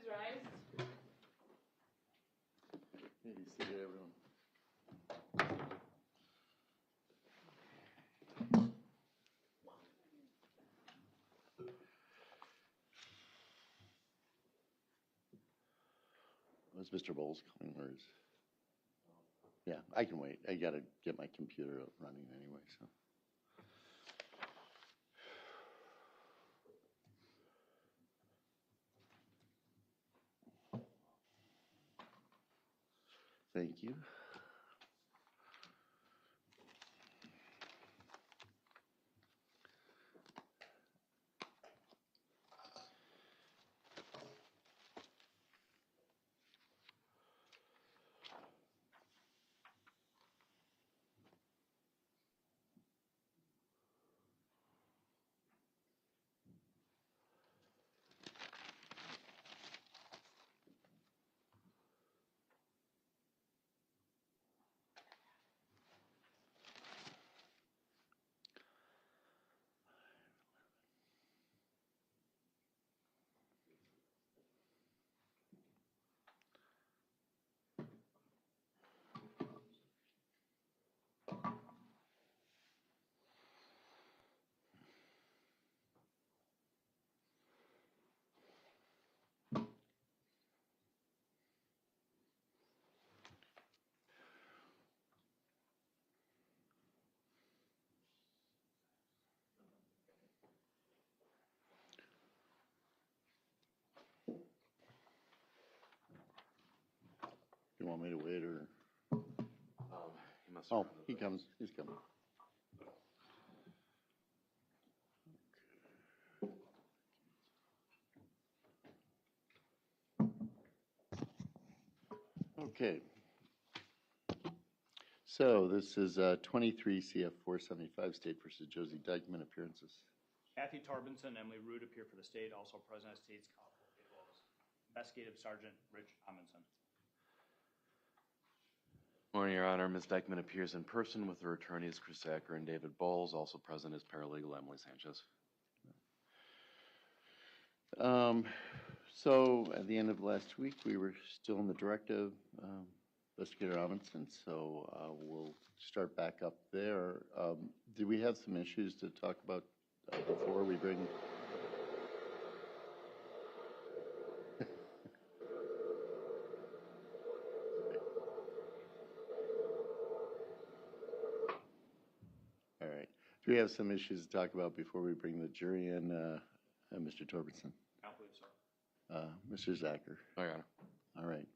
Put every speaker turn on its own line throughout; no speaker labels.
rise.
Hey, you see everyone. Was Mr. Bowles coming, or is? Yeah, I can wait. I got to get my computer up running anyway, so. Thank you. You want me to wait, or?
He must
Oh, he comes. He's coming. Okay. So this is 23 CF 475 State versus Josie Dikeman appearances.
Kathy Torbenson, Emily Root appear for the state, also present at state's counsel as well as Investigative Sergeant Rich Amundsen.
Morning, Your Honor. Ms. Dikeman appears in person with her attorneys Chris Zachar and David Bowles, also present as paralegal Emily Sanchez.
So at the end of last week, we were still in the directive, Investigator Amundsen, so we'll start back up there. Do we have some issues to talk about before we bring? All right. Do we have some issues to talk about before we bring the jury in, Mr. Torbenson?
I believe so.
Mr. Zachar?
No, Your Honor.
All right.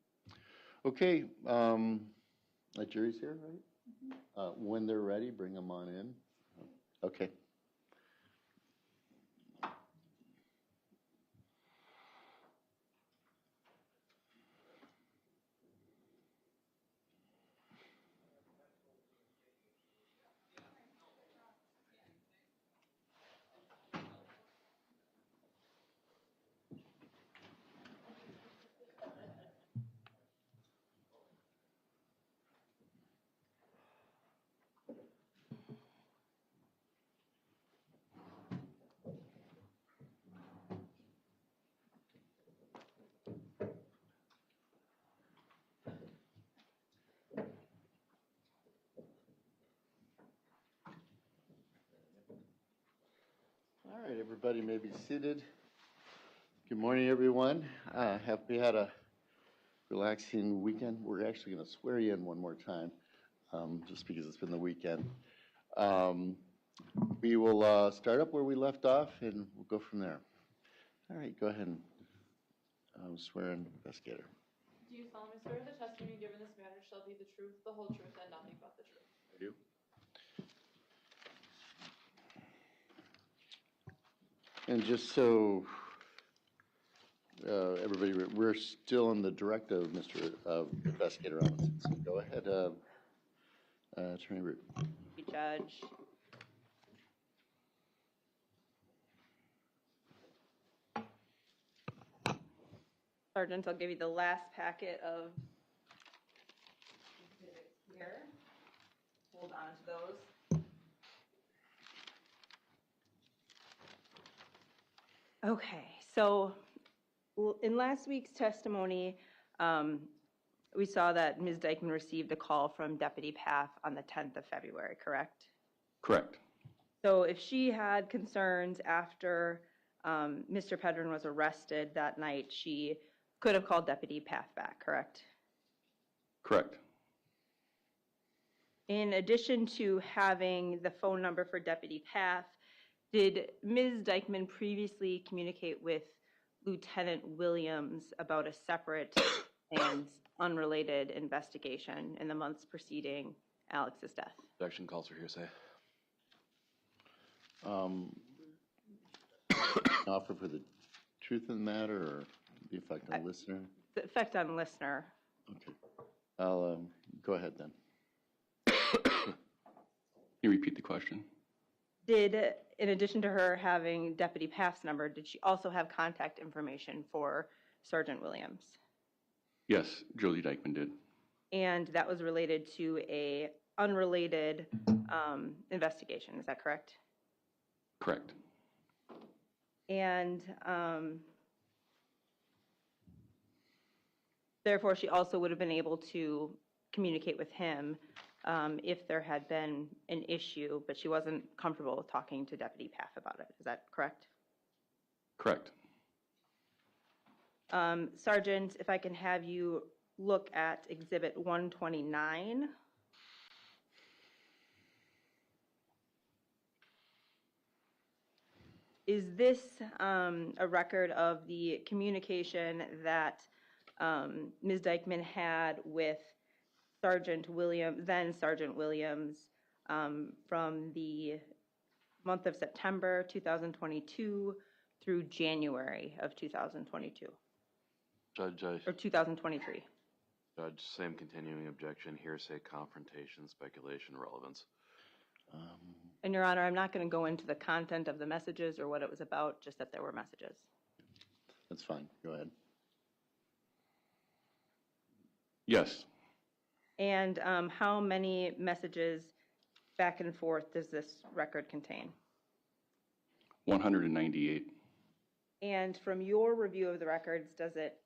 Okay. The jury's here, right? When they're ready, bring them on in. Okay. All right, everybody may be seated. Good morning, everyone. Have we had a relaxing weekend? We're actually going to swear you in one more time, just because it's been the weekend. We will start up where we left off, and we'll go from there. All right, go ahead and swear in, investigator.
Do you solemnly swear the testimony given in this matter shall be the truth, the whole truth, and nothing but the truth?
I do.
And just so everybody, we're still in the directive, Mr. Investigator Amundsen. So go ahead, Attorney Root.
Judge. Sergeant, I'll give you the last packet of exhibits here. Hold on to those. Okay, so In last week's testimony, we saw that Ms. Dikeman received a call from Deputy Paff on the 10th of February, correct?
Correct.
So if she had concerns after Mr. Pedrin was arrested that night, she could have called Deputy Paff back, correct?
Correct.
In addition to having the phone number for Deputy Paff, did Ms. Dikeman previously communicate with Lieutenant Williams about a separate and unrelated investigation in the months preceding Alex's death?
Objection calls for hearsay.
Offer for the truth of the matter or the effect on the listener?
The effect on listener.
Okay. I'll go ahead then.
Can you repeat the question?
Did, in addition to her having Deputy Paff's number, did she also have contact information for Sergeant Williams?
Yes, Josie Dikeman did.
And that was related to a unrelated investigation, is that correct?
Correct.
And therefore, she also would have been able to communicate with him if there had been an issue, but she wasn't comfortable talking to Deputy Paff about it. Is that correct?
Correct.
Sergeant, if I can have you look at Exhibit 129. Is this a record of the communication that Ms. Dikeman had with Sergeant Williams, then Sergeant Williams, from the month of September 2022 through January of 2022?
Judge,
Or 2023?
Judge, same continuing objection, hearsay, confrontation, speculation, relevance.
And Your Honor, I'm not going to go into the content of the messages or what it was about, just that there were messages.
That's fine. Go ahead.
Yes.
And how many messages back and forth does this record contain?
198.
And from your review of the records, does it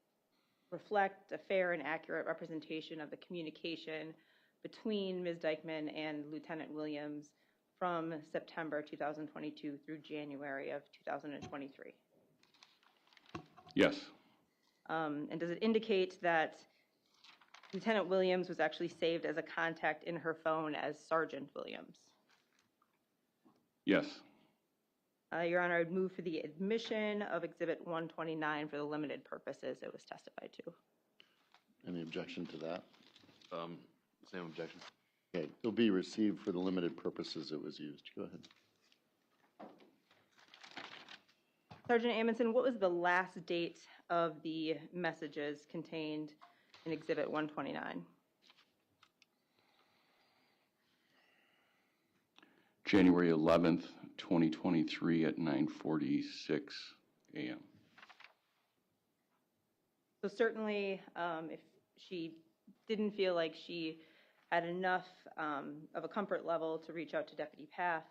reflect a fair and accurate representation of the communication between Ms. Dikeman and Lieutenant Williams from September 2022 through January of 2023?
Yes.
And does it indicate that Lieutenant Williams was actually saved as a contact in her phone as Sergeant Williams?
Yes.
Your Honor, I would move for the admission of Exhibit 129 for the limited purposes it was testified to.
Any objection to that?
Same objection.
Okay. It'll be received for the limited purposes it was used. Go ahead.
Sergeant Amundsen, what was the last date of the messages contained in Exhibit 129?
January 11th, 2023 at 9:46 a.m.
So certainly, if she didn't feel like she had enough of a comfort level to reach out to Deputy Paff,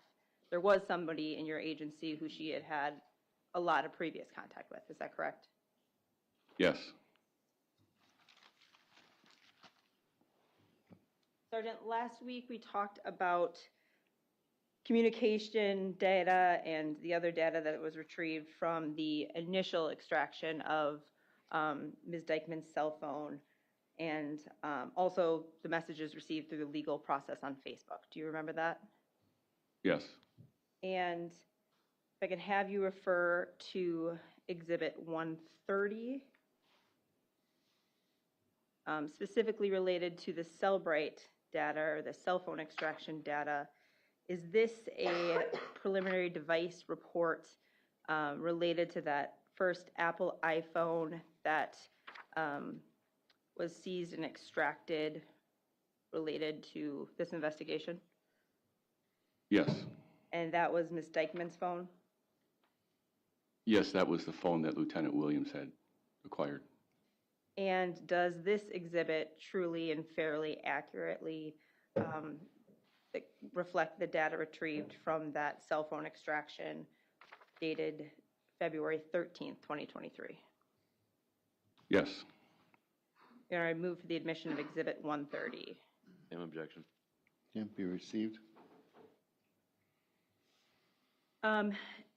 there was somebody in your agency who she had had a lot of previous contact with. Is that correct?
Yes.
Sergeant, last week we talked about communication data and the other data that was retrieved from the initial extraction of Ms. Dikeman's cell phone, and also the messages received through the legal process on Facebook. Do you remember that?
Yes.
And if I can have you refer to Exhibit 130, specifically related to the Cellbrite data or the cell phone extraction data. Is this a preliminary device report related to that first Apple iPhone that was seized and extracted related to this investigation?
Yes.
And that was Ms. Dikeman's phone?
Yes, that was the phone that Lieutenant Williams had acquired.
And does this exhibit truly and fairly accurately reflect the data retrieved from that cell phone extraction dated February 13th, 2023?
Yes.
Your Honor, I move for the admission of Exhibit 130.
Same objection.
Can't be received.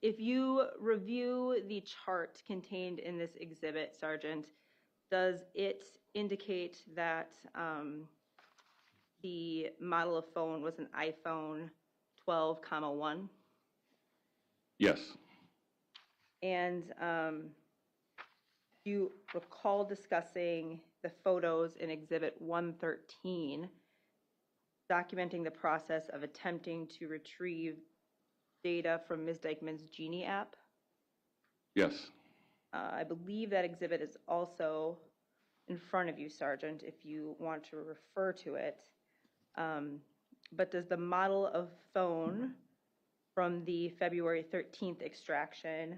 If you review the chart contained in this exhibit, Sergeant, does it indicate that the model of phone was an iPhone 12,1?
Yes.
And you recall discussing the photos in Exhibit 113, documenting the process of attempting to retrieve data from Ms. Dikeman's Genie app?
Yes.
I believe that exhibit is also in front of you, Sergeant, if you want to refer to it. But does the model of phone from the February 13th extraction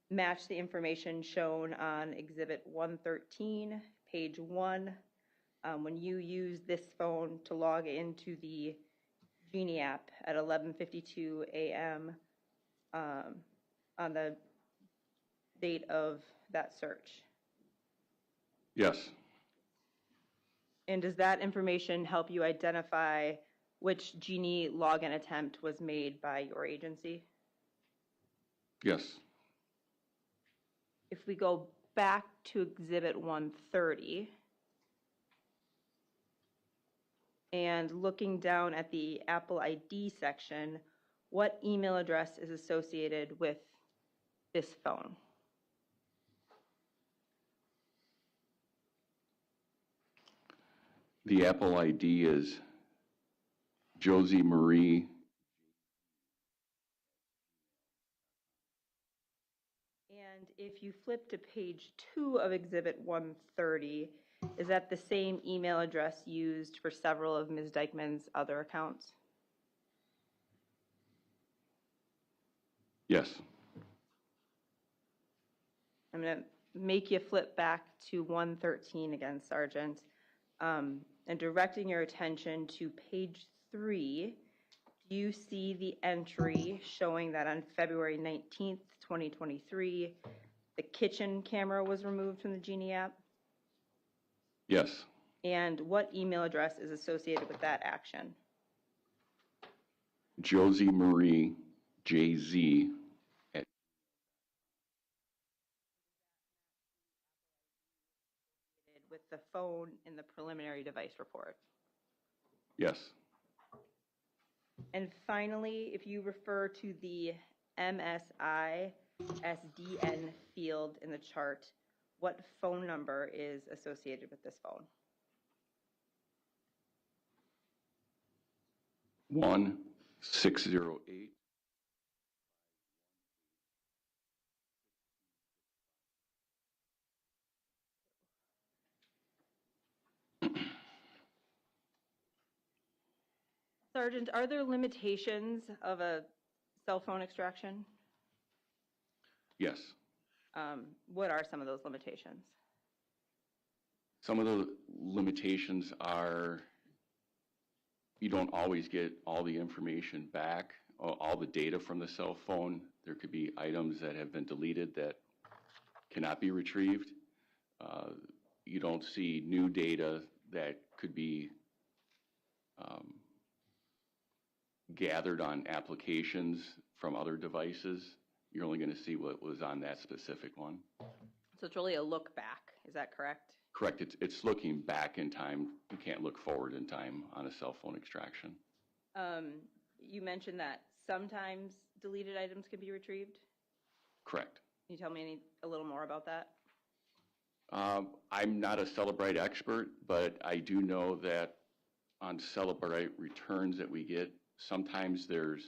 match the information shown on Exhibit 113, page 1, when you use this phone to log into the Genie app at 11:52 a.m. On the date of that search?
Yes.
And does that information help you identify which Genie login attempt was made by your agency?
Yes.
If we go back to Exhibit 130, and looking down at the Apple ID section, what email address is associated with this phone?
The Apple ID is Josie Marie.
And if you flip to page 2 of Exhibit 130, is that the same email address used for several of Ms. Dikeman's other accounts?
Yes.
I'm going to make you flip back to 113 again, Sergeant, and directing your attention to page 3. Do you see the entry showing that on February 19th, 2023, the kitchen camera was removed from the Genie app?
Yes.
And what email address is associated with that action?
Josie Marie JZ at
With the phone in the preliminary device report.
yes.
And finally, if you refer to the MSI SDN field in the chart, what phone number is associated with this phone?
1608.
Sergeant, are there limitations of a cell phone extraction?
Yes.
What are some of those limitations?
Some of the limitations are you don't always get all the information back, all the data from the cell phone. There could be items that have been deleted that cannot be retrieved. You don't see new data that could be gathered on applications from other devices. You're only going to see what was on that specific one.
So it's really a look back, is that correct?
Correct. It's looking back in time. You can't look forward in time on a cell phone extraction.
You mentioned that sometimes deleted items can be retrieved.
Correct.
Can you tell me a little more about that?
I'm not a Celebrite expert, but I do know that on Celebrite returns that we get, sometimes there's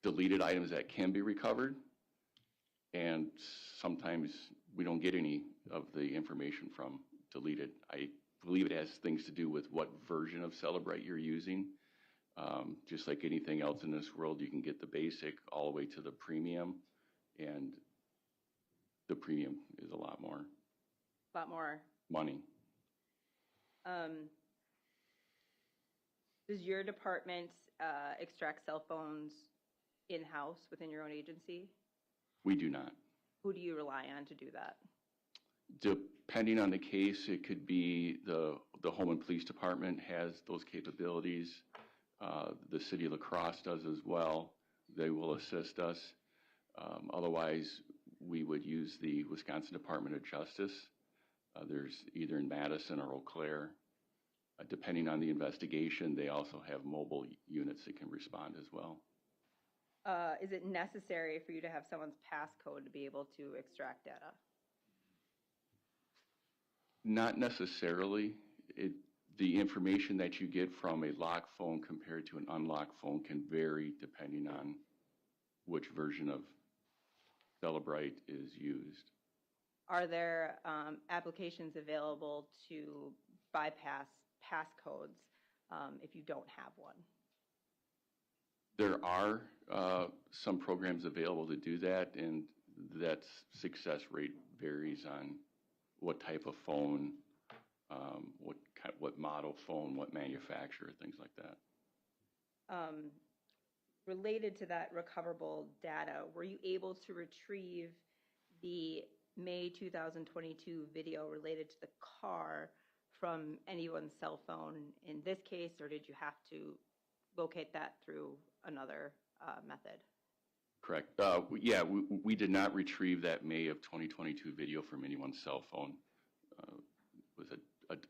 deleted items that can be recovered, and sometimes we don't get any of the information from deleted. I believe it has things to do with what version of Celebrite you're using. Just like anything else in this world, you can get the basic all the way to the premium, and the premium is a lot more.
A lot more.
Money.
Does your department extract cell phones in-house within your own agency?
We do not.
Who do you rely on to do that?
Depending on the case, it could be the Home and Police Department has those capabilities. The city of La Crosse does as well. They will assist us. Otherwise, we would use the Wisconsin Department of Justice. There's either in Madison or Eau Claire. Depending on the investigation, they also have mobile units that can respond as well.
Is it necessary for you to have someone's passcode to be able to extract data?
Not necessarily. The information that you get from a locked phone compared to an unlocked phone can vary depending on which version of Celebrite is used.
Are there applications available to bypass passcodes if you don't have one?
There are some programs available to do that, and that success rate varies on what type of phone, what model phone, what manufacturer, things like that.
Related to that recoverable data, were you able to retrieve the May 2022 video related to the car from anyone's cell phone in this case, or did you have to locate that through another method?
Correct. Yeah, we did not retrieve that May of 2022 video from anyone's cell phone. It was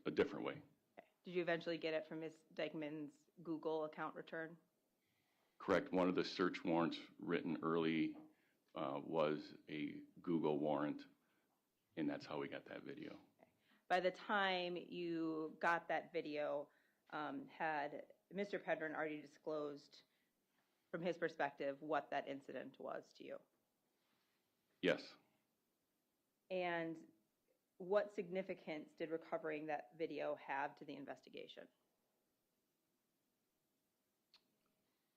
a different way.
Okay. Did you eventually get it from Ms. Dikeman's Google account return?
Correct. One of the search warrants written early was a Google warrant, and that's how we got that video.
Okay. By the time you got that video, had Mr. Pedrin already disclosed, from his perspective, what that incident was to you?
Yes.
And what significance did recovering that video have to the investigation?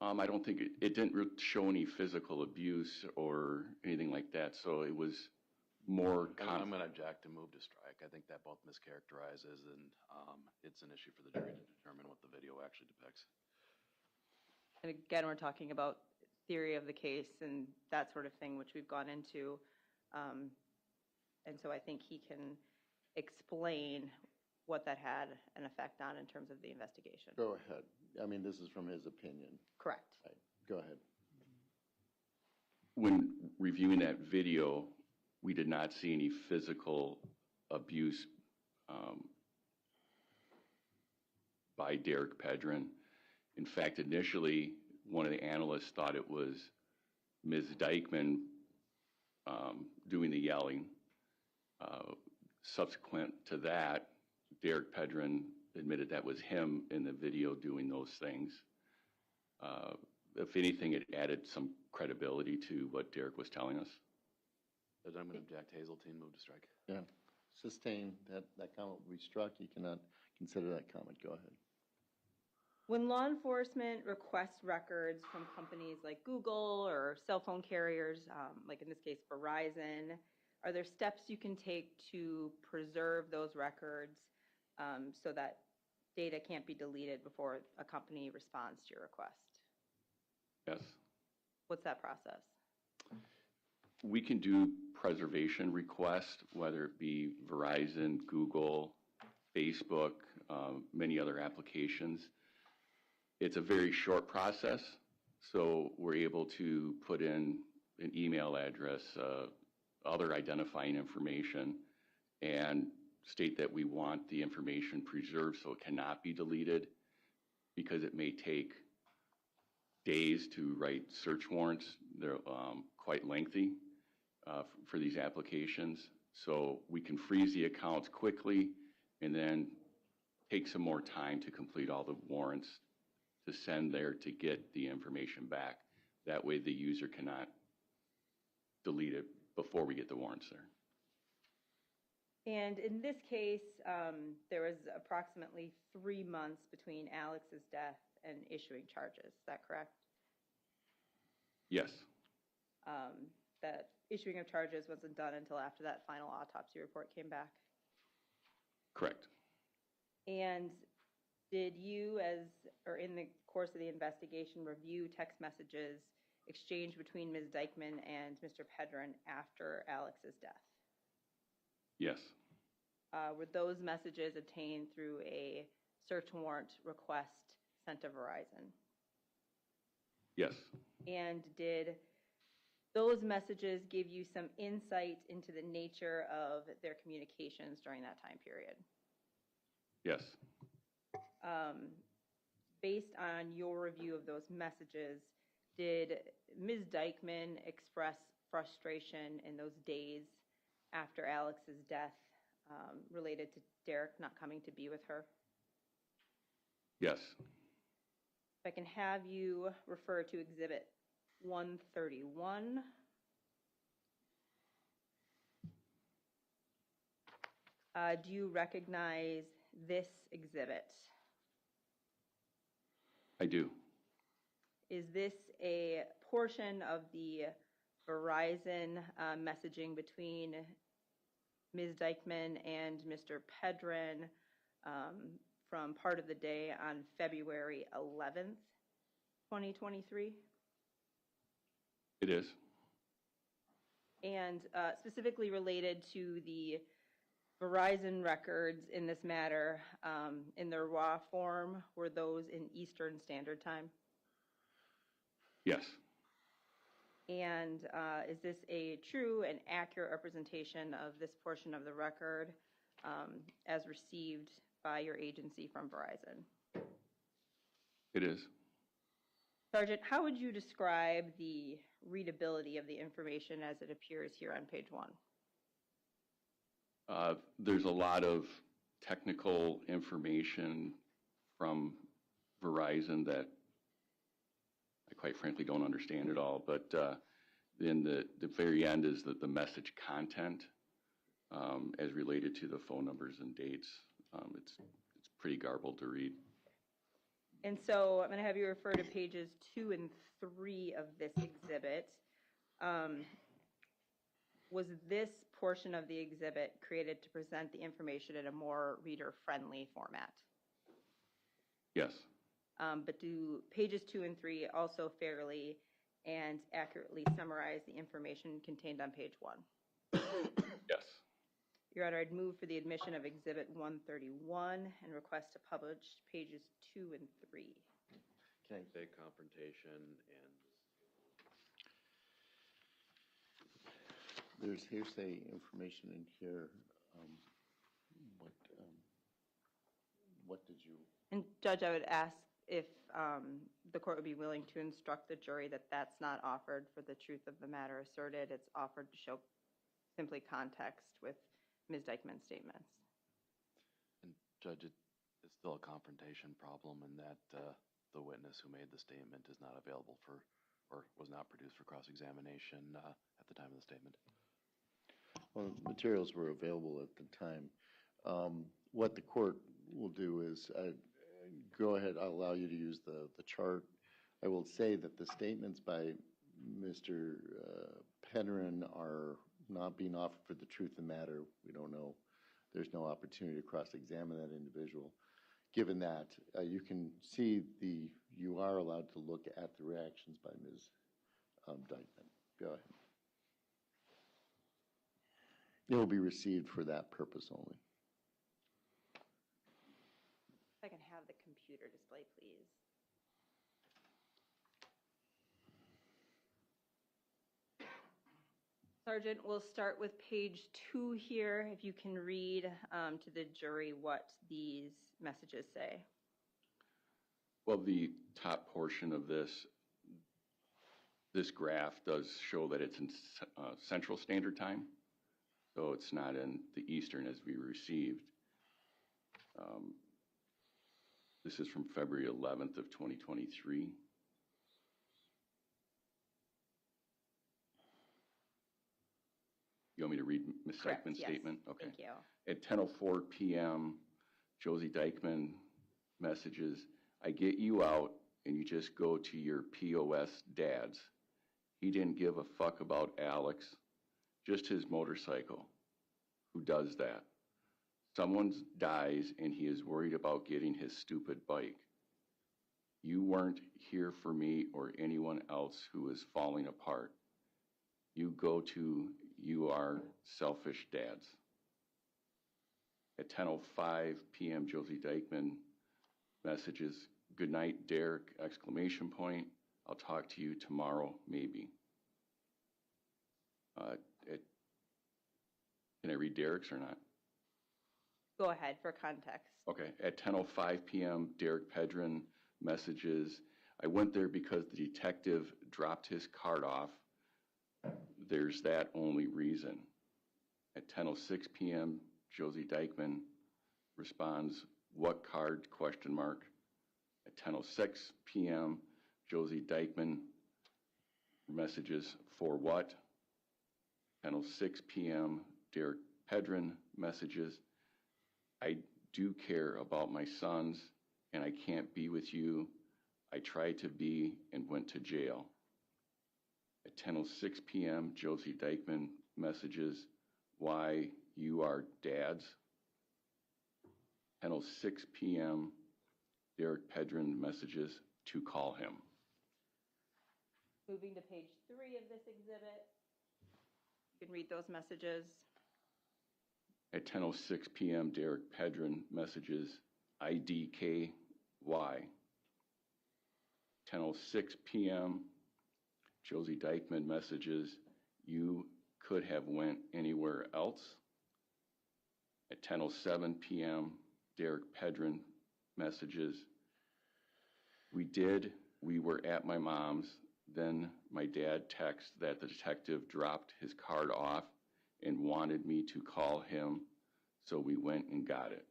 I don't think it didn't show any physical abuse or anything like that, so it was more.
I'm going to object to move to strike. I think that both mischaracterizes, and it's an issue for the jury to determine what the video actually depicts.
And again, we're talking about theory of the case and that sort of thing, which we've gone into. And so I think he can explain what that had an effect on in terms of the investigation.
Go ahead. I mean, this is from his opinion.
Correct.
Right. Go ahead.
When reviewing that video, we did not see any physical abuse by Derek Pedrin. In fact, initially, one of the analysts thought it was Ms. Dikeman doing the yelling. Subsequent to that, Derek Pedrin admitted that was him in the video doing those things. If anything, it added some credibility to what Derek was telling us.
But I'm going to object. Hazeltine, move to strike.
Yeah. Sustain that comment will be struck. You cannot consider that comment. Go ahead.
When law enforcement requests records from companies like Google or cell phone carriers, like in this case Verizon, are there steps you can take to preserve those records so that data can't be deleted before a company responds to your request?
Yes.
What's that process?
We can do preservation requests, whether it be Verizon, Google, Facebook, many other applications. It's a very short process, so we're able to put in an email address, other identifying information, and state that we want the information preserved so it cannot be deleted, because it may take days to write search warrants. They're quite lengthy for these applications. So we can freeze the accounts quickly and then take some more time to complete all the warrants to send there to get the information back. That way the user cannot delete it before we get the warrants there.
And in this case, there was approximately 3 months between Alex's death and issuing charges. Is that correct?
Yes.
That issuing of charges wasn't done until after that final autopsy report came back?
Correct.
And did you, or in the course of the investigation, review text messages exchanged between Ms. Dikeman and Mr. Pedrin after Alex's death?
Yes,
Were those messages obtained through a search warrant request sent to Verizon?
yes,
And did those messages give you some insight into the nature of their communications during that time period?
yes,
Based on your review of those messages, did Ms. Dikeman express frustration in those days after Alex's death related to Derek not coming to be with her?
yes.
If I can have you refer to Exhibit 131. Do you recognize this exhibit?
I do.
Is this a portion of the Verizon messaging between Ms. Dikeman and Mr. Pedrin from part of the day on February 11th, 2023?
It is.
And specifically related to the Verizon records in this matter, in their raw form, were those in Eastern Standard Time?
Yes,
And is this a true and accurate representation of this portion of the record as received by your agency from Verizon?
it is.
Sergeant, how would you describe the readability of the information as it appears here on page 1?
There's a lot of technical information from Verizon that I quite frankly don't understand at all, but then the very end is the message content as related to the phone numbers and dates. It's pretty garbled to read.
And so I'm going to have you refer to pages 2 and 3 of this exhibit. Was this portion of the exhibit created to present the information in a more reader-friendly format?
Yes,
But do pages 2 and 3 also fairly and accurately summarize the information contained on page 1?
yes,
Your Honor, I'd move for the admission of Exhibit 131 and request to publish pages 2 and 3.
Can I
Say confrontation and
There's hearsay information in here. What did you?
And Judge, I would ask if the court would be willing to instruct the jury that that's not offered for the truth of the matter asserted. It's offered to show simply context with Ms. Dikeman's statements.
And Judge, it's still a confrontation problem in that the witness who made the statement is not available for, or was not produced for cross-examination at the time of the statement.
Well, materials were available at the time. What the court will do is go ahead, I'll allow you to use the chart. I will say that the statements by Mr. Pedrin are not being offered for the truth of the matter. We don't know. There's no opportunity to cross-examine that individual. Given that, you can see you are allowed to look at the reactions by Ms. Dikeman. Go ahead. It will be received for that purpose only.
If I can have the computer display, please. Sergeant, we'll start with page 2 here. If you can read to the jury what these messages say.
well, the top portion of this graph does show that it's in Central Standard Time, so it's not in the Eastern as we received. This is from February 11th of 2023. You want me to read Ms.
Correct,
Dikeman's
yes.
statement? Okay.
Thank you.
At 10:04 p.m., Josie Dikeman messages, I get you out and you just go to your POS dad's. He didn't give a fuck about Alex, just his motorcycle. Who does that? Someone dies and he is worried about getting his stupid bike. You weren't here for me or anyone else who is falling apart. You go to, you are selfish dads. At 10:05 p.m., Josie Dikeman messages, good night, Derek, exclamation point. I'll talk to you tomorrow, maybe. Can I read Derek's or not?
Go ahead for context.
Okay, at 10:05 p.m., Derek Pedrin messages, I went there because the detective dropped his card off. There's that only reason. At 10:06 p.m., Josie Dikeman responds, what card, question mark. At 10:06 p.m., Josie Dikeman messages, for what? 10:06 p.m., Derek Pedrin messages, I do care about my sons and I can't be with you. I tried to be and went to jail. At 10:06 p.m., Josie Dikeman messages, why you are dads. 10:06 p.m., Derek Pedrin messages to call him.
Moving to page 3 of this exhibit. You can read those messages.
At 10:06 p.m., Derek Pedrin messages, IDKY. 10:06 p.m., Josie Dikeman messages, you could have went anywhere else. At 10:07 p.m., Derek Pedrin messages, we were at my mom's. Then my dad texts that the detective dropped his card off and wanted me to call him, so we went and got it.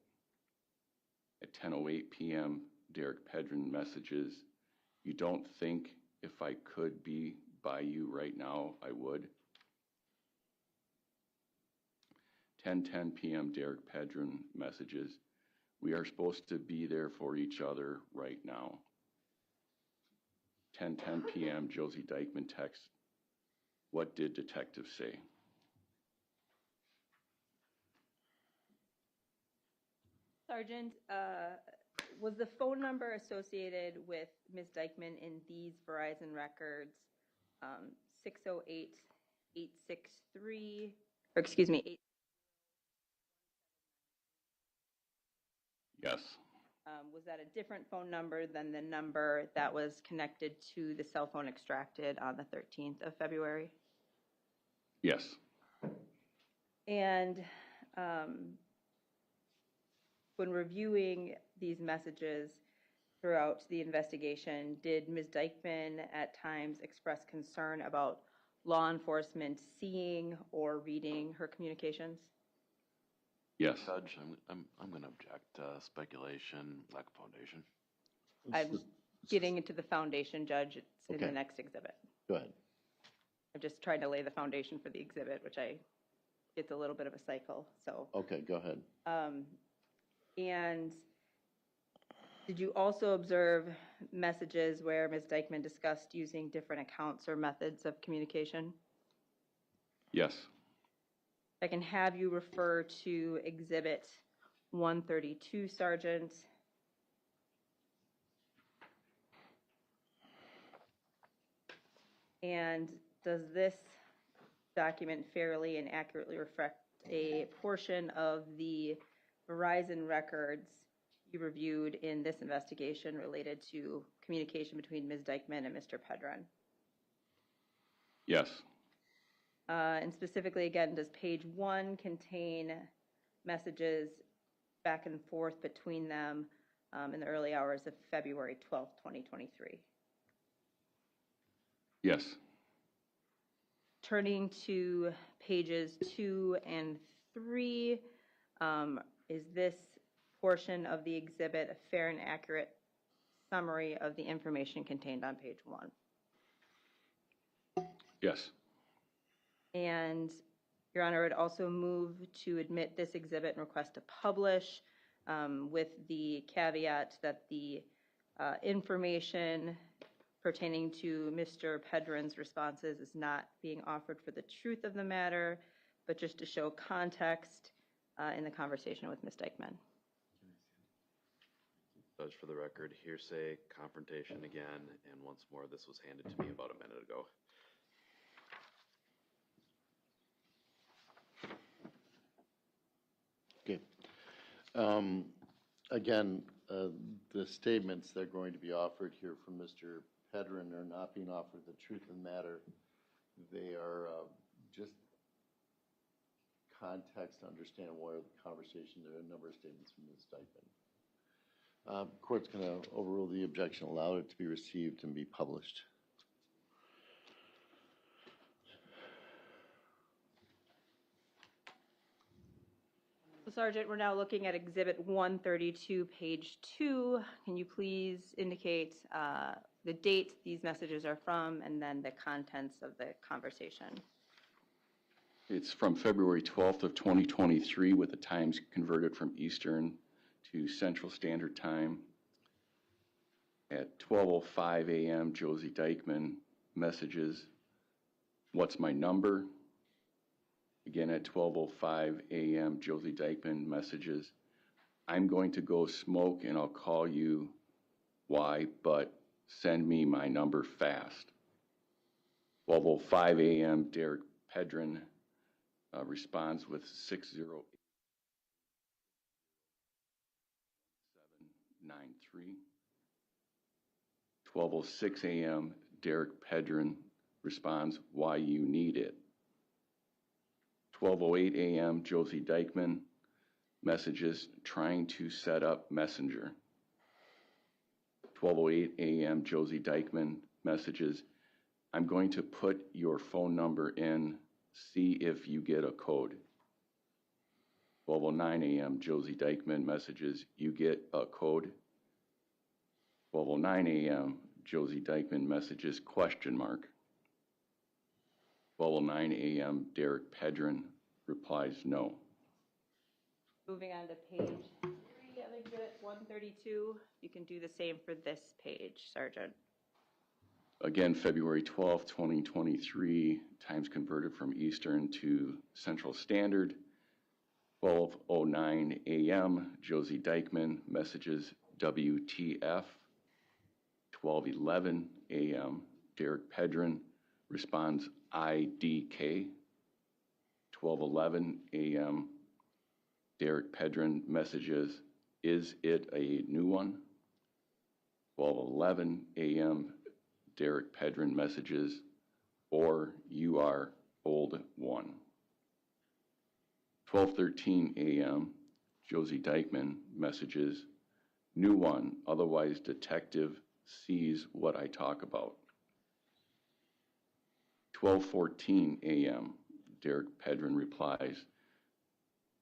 At 10:08 p.m., Derek Pedrin messages, you don't think if I could be by you right now, I would? 10:10 p.m., Derek Pedrin messages, we are supposed to be there for each other right now. 10:10 p.m., Josie Dikeman texts, what did detective say?
Sergeant, was the phone number associated with Ms. Dikeman in these Verizon records 608-863, or excuse me, 8?
Yes.
Was that a different phone number than the number that was connected to the cell phone extracted on the 13th of February?
Yes.
And when reviewing these messages throughout the investigation, did Ms. Dikeman at times express concern about law enforcement seeing or reading her communications?
Yes.
Judge, I'm going to object. Speculation, lack of foundation.
I'm getting into the foundation, Judge. It's in
Okay.
the next exhibit.
Go ahead.
I'm just trying to lay the foundation for the exhibit, which it's a little bit of a cycle, so.
Okay, go ahead.
And did you also observe messages where Ms. Dikeman discussed using different accounts or methods of communication?
Yes.
I can have you refer to Exhibit 132, Sergeant. And does this document fairly and accurately reflect a portion of the Verizon records you reviewed in this investigation related to communication between Ms. Dikeman and Mr. Pedrin?
Yes.
And specifically, again, does page 1 contain messages back and forth between them in the early hours of February 12th, 2023?
Yes.
Turning to pages 2 and 3, is this portion of the exhibit a fair and accurate summary of the information contained on page 1?
Yes.
And, Your Honor, would also move to admit this exhibit and request to publish with the caveat that the information pertaining to Mr. Pedrin's responses is not being offered for the truth of the matter, but just to show context in the conversation with Ms. Dikeman.
Judge, for the record, hearsay, confrontation again, and once more, this was handed to me about a minute ago.
Okay. Again, the statements that are going to be offered here from Mr. Pedrin are not being offered the truth of the matter. They are just context to understand where the conversation. There are a number of statements from Ms. Dikeman. Court's going to overrule the objection, allow it to be received and be published.
So Sergeant, we're now looking at Exhibit 132, page 2. Can you please indicate the date these messages are from and then the contents of the conversation?
It's from February 12th of 2023 with the times converted from Eastern to Central Standard Time. At 12:05 a.m., Josie Dikeman messages, "What's my number?" Again, at 12:05 a.m., Josie Dikeman messages, "I'm going to go smoke and I'll call you. Why? But send me my number fast." 12:05 a.m., Derek Pedrin responds with 608-793. 12:06 a.m., Derek Pedrin responds, "Why you need it." 12:08 a.m., Josie Dikeman messages, "Trying to set up Messenger." 12:08 a.m., Josie Dikeman messages, "I'm going to put your phone number in, see if you get a code." 12:09 a.m., Josie Dikeman messages, "You get a code?" 12:09 a.m., Josie Dikeman messages, question mark. 12:09 a.m., Derek Pedrin replies no.
Moving on to page 3 of Exhibit 132. You can do the same for this page, Sergeant.
Again, February 12th, 2023, times converted from Eastern to Central Standard. 12:09 a.m., Josie Dikeman messages WTF. 12:11 a.m., Derek Pedrin responds IDK. 12:11 a.m., Derek Pedrin messages, "Is it a new one?" 12:11 a.m., Derek Pedrin messages, "Or you are old one." 12:13 a.m., Josie Dikeman messages, "New one, otherwise detective sees what I talk about." 12:14 a.m., Derek Pedrin replies,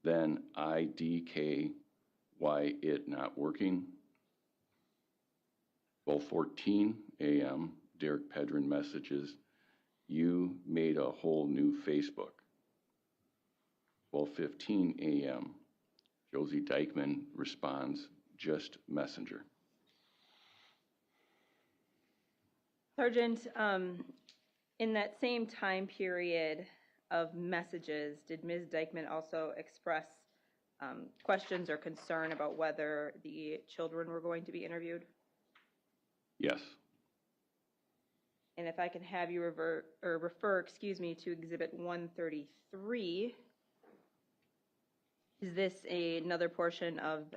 "Then IDK, why it not working?" 12:14 a.m., Derek Pedrin messages, "You made a whole new Facebook." 12:15 a.m., Josie Dikeman responds, "Just Messenger."
Sergeant, in that same time period of messages, did Ms. Dikeman also express questions or concern about whether the children were going to be interviewed?
Yes.
And if I can have you refer to Exhibit 133. Is this another portion of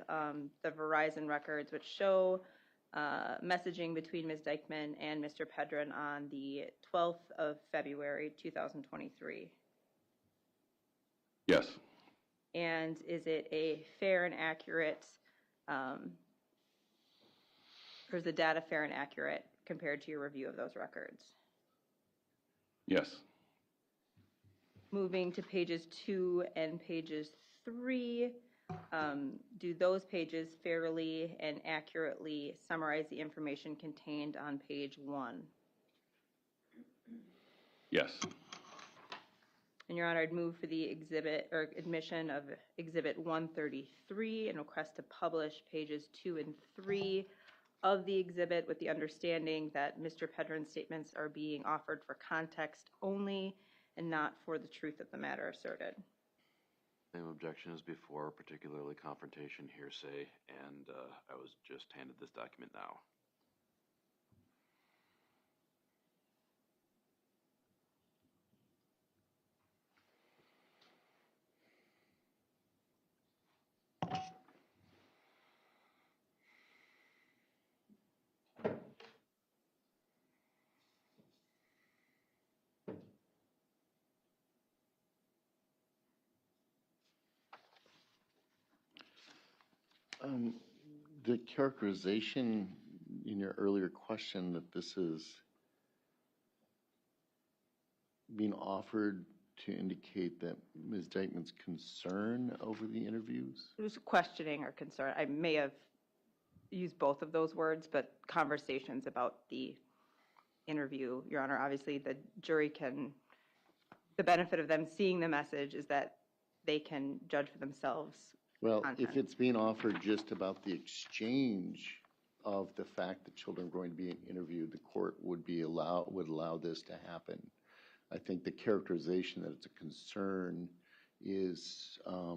the Verizon records which show messaging between Ms. Dikeman and Mr. Pedrin on the 12th of February, 2023?
Yes.
And is it a fair and accurate, or is the data fair and accurate compared to your review of those records?
Yes.
Moving to pages 2 and pages 3, do those pages fairly and accurately summarize the information contained on page 1?
Yes.
And Your Honor, I'd move for the exhibit or admission of Exhibit 133 and request to publish pages 2 and 3 of the exhibit with the understanding that Mr. Pedrin's statements are being offered for context only and not for the truth of the matter asserted.
Same objection as before, particularly confrontation hearsay, and I was just handed this document now.
The characterization in your earlier question that this is being offered to indicate that Ms. Dikeman's concern over the interviews?
It was questioning or concern. I may have used both of those words, but conversations about the interview, Your Honor. Obviously, the jury can, the benefit of them seeing the message is that they can judge for themselves.
Well,
Content.
if it's being offered just about the exchange of the fact that children are going to be interviewed, the court would allow this to happen. I think the characterization that it's a concern is, I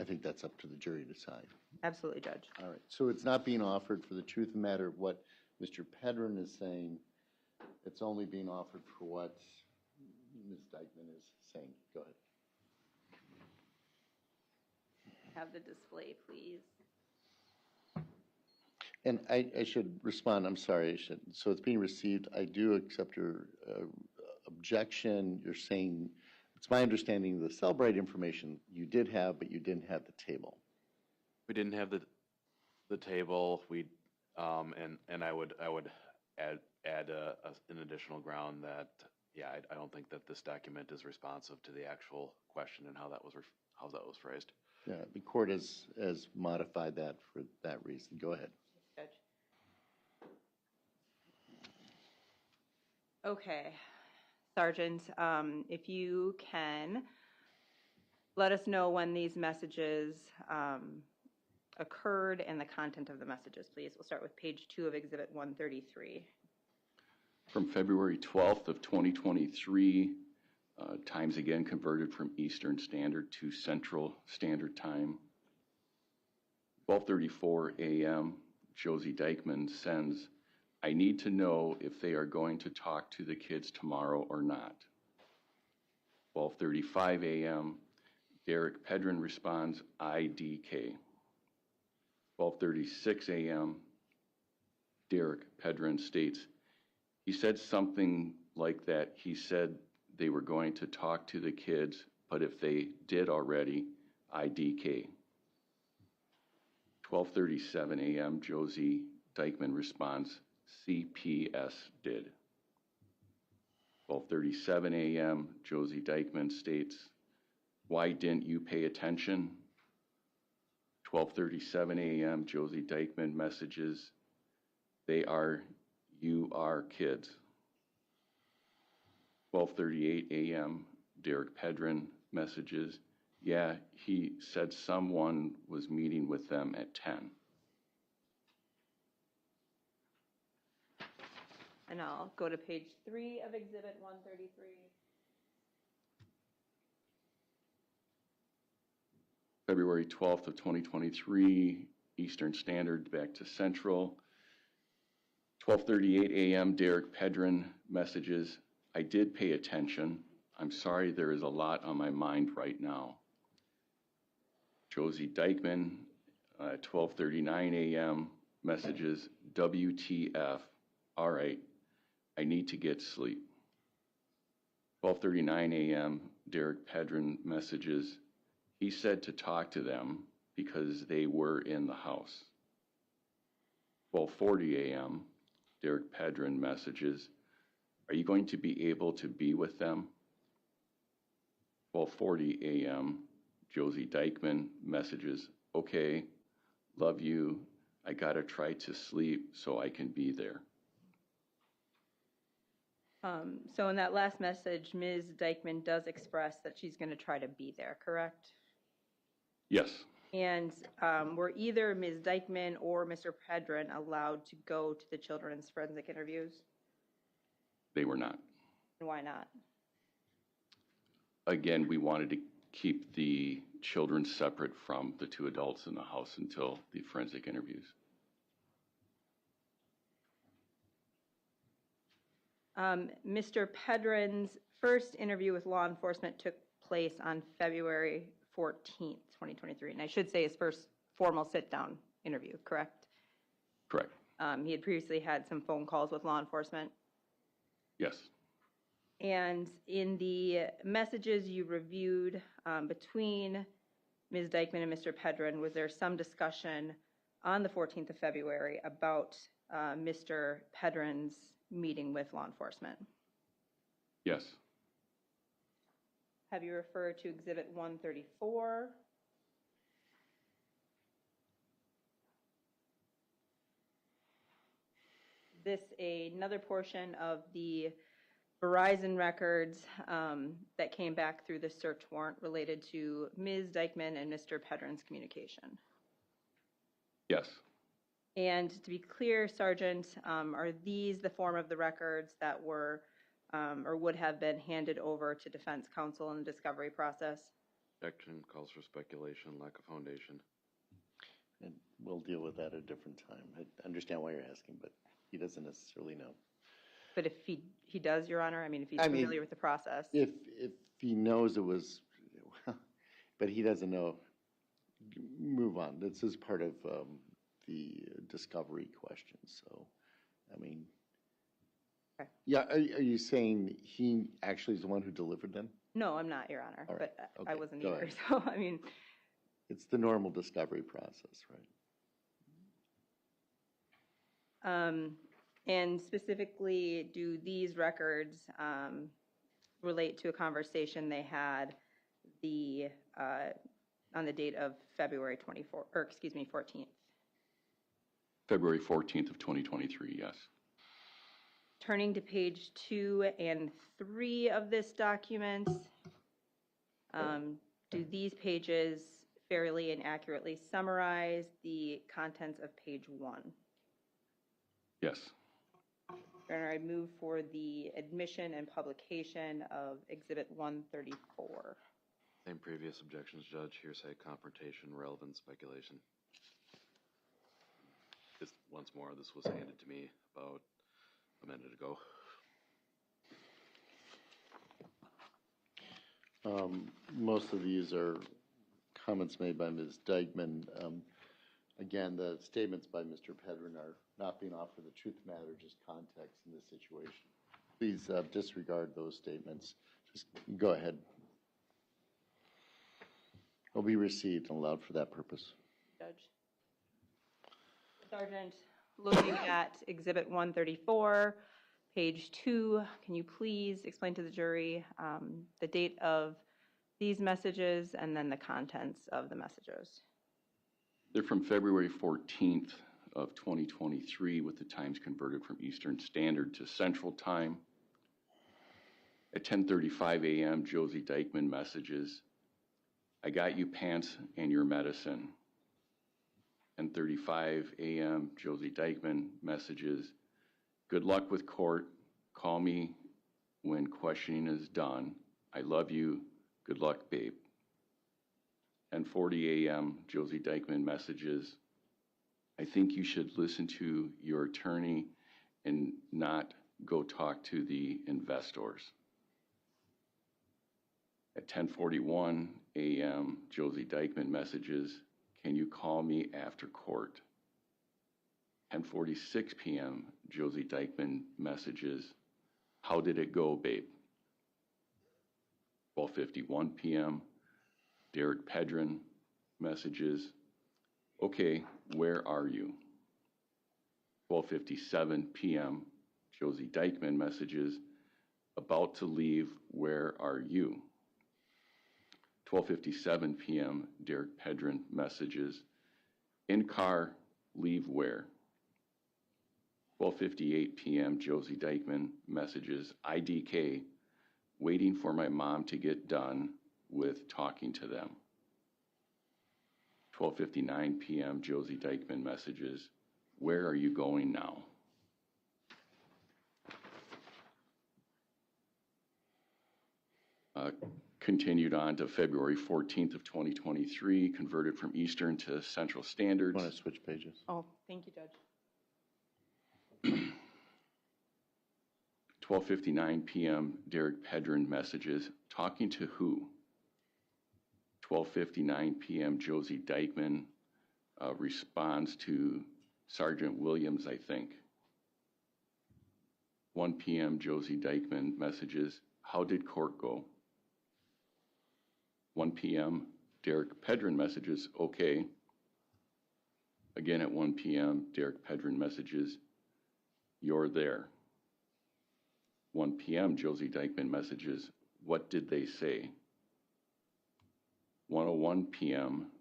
think that's up to the jury to decide.
Absolutely, Judge.
All right, so it's not being offered for the truth of the matter of what Mr. Pedrin is saying. It's only being offered for what Ms. Dikeman is saying. Go ahead.
Have the display, please.
And I should respond, I'm sorry, I should. So it's being received. I do accept your objection. You're saying, it's my understanding the Cellbrite information you did have, but you didn't have the table.
We didn't have the table. We and I would add an additional ground that I don't think that this document is responsive to the actual question and how that was phrased.
Yeah, the court has modified that for that reason. Go ahead.
Judge. Okay, Sergeant, if you can let us know when these messages occurred and the content of the messages, please. We'll start with page 2 of Exhibit 133.
From February 12th of 2023, times again converted from Eastern Standard to Central Standard Time. 12:34 a.m., Josie Dikeman sends, "I need to know if they are going to talk to the kids tomorrow or not." 12:35 a.m., Derek Pedrin responds, "IDK." 12:36 a.m., Derek Pedrin states, "He said something like that. He said they were going to talk to the kids, but if they did already, IDK." 12:37 a.m., Josie Dikeman responds, "CPS did." 12:37 a.m., Josie Dikeman states, "Why didn't you pay attention?" 12:37 a.m., Josie Dikeman messages, "You are kids." 12:38 a.m., Derek Pedrin messages, "Yeah, he said someone was meeting with them at 10.
And I'll go to page 3 of Exhibit 133.
February 12th of 2023, Eastern Standard back to Central. 12:38 a.m., Derek Pedrin messages, "I did pay attention. I'm sorry, there is a lot on my mind right now." Josie Dikeman, 12:39 a.m., messages, "WTF, all right, I need to get sleep." 12:39 a.m., Derek Pedrin messages, "He said to talk to them because they were in the house." 12:40 a.m., Derek Pedrin messages, "Are you going to be able to be with them?" 12:40 a.m., Josie Dikeman messages, "Okay, love you. I gotta try to sleep so I can be there."
So in that last message, Ms. Dikeman does express that she's going to try to be there, correct?
Yes.
And were either Ms. Dikeman or Mr. Pedrin allowed to go to the children's forensic interviews?
They were not.
And why not?
again, we wanted to keep the children separate from the two adults in the house until the forensic interviews.
Mr. Pedrin's first interview with law enforcement took place on February 14th, 2023. And I should say his first formal sit-down interview, correct?
Correct.
He had previously had some phone calls with law enforcement.
Yes.
And in the messages you reviewed between Ms. Dikeman and Mr. Pedrin, was there some discussion on the 14th of February about Mr. Pedrin's meeting with law enforcement?
Yes.
Have you referred to Exhibit 134? This another portion of the Verizon records that came back through the search warrant related to Ms. Dikeman and Mr. Pedrin's communication.
Yes.
And to be clear, Sergeant, are these the form of the records that were or would have been handed over to defense counsel in the discovery process?
Objection calls for speculation, lack of foundation.
And we'll deal with that at a different time. I understand why you're asking, but he doesn't necessarily know.
But if he does, Your Honor, I mean, if he's familiar with the process.
If he knows it was, but he doesn't know, move on. This is part of the discovery question. So, I mean,
okay.
Yeah, are you saying he actually is the one who delivered them?
No, I'm not, Your Honor,
All right.
but
Okay.
I wasn't
Go
either.
ahead.
So, I mean.
It's the normal discovery process, right?
And specifically, do these records relate to a conversation they had on the date of February 14th?
February 14th of 2023, yes.
Turning to page 2 and 3 of this document, do these pages fairly and accurately summarize the contents of page 1?
Yes.
Your Honor, I move for the admission and publication of Exhibit 134.
Same previous objections, Judge. Hearsay, confrontation, relevant speculation. Just once more, this was handed to me about a minute ago.
Most of these are comments made by Ms. Dikeman. Again, the statements by Mr. Pedrin are not being offered the truth of the matter, just context in this situation. Please disregard those statements. Just go ahead. Will be received and allowed for that purpose.
Judge. Sergeant, looking at Exhibit 134, page 2, can you please explain to the jury the date of these messages and then the contents of the messages?
They're from February 14th of 2023 with the times converted from Eastern Standard to Central Time. At 10:35 a.m., Josie Dikeman messages, "I got you pants and your medicine." 10:35 a.m., Josie Dikeman messages, "Good luck with court. Call me when questioning is done. I love you. Good luck, babe." 10:40 a.m., Josie Dikeman messages, "I think you should listen to your attorney and not go talk to the investors." At 10:41 a.m., Josie Dikeman messages, "Can you call me after court?" 10:46 p.m., Josie Dikeman messages, "How did it go, babe?" 12:51 p.m., Derek Pedrin messages, "Okay, where are you?" 12:57 p.m., Josie Dikeman messages, "About to leave, where are you?" 12:57 p.m., Derek Pedrin messages, "In car, leave where?" 12:58 p.m., Josie Dikeman messages, "IDK, waiting for my mom to get done with talking to them." 12:59 p.m., Josie Dikeman messages, "Where are you going now?" continued on to February 14th of 2023, converted from Eastern to Central Standards.
Want to switch pages?
Oh, thank you, Judge.
12:59 p.m., Derek Pedrin messages, talking to who? 12:59 p.m., Josie Dikeman responds to Sergeant Williams, I think. 1 p.m., Josie Dikeman messages, how did court go? 1 p.m., Derek Pedrin messages, okay. Again at 1 p.m., Derek Pedrin messages, you're there. 1 p.m., Josie Dikeman messages, what did they say? 1:01 p.m.,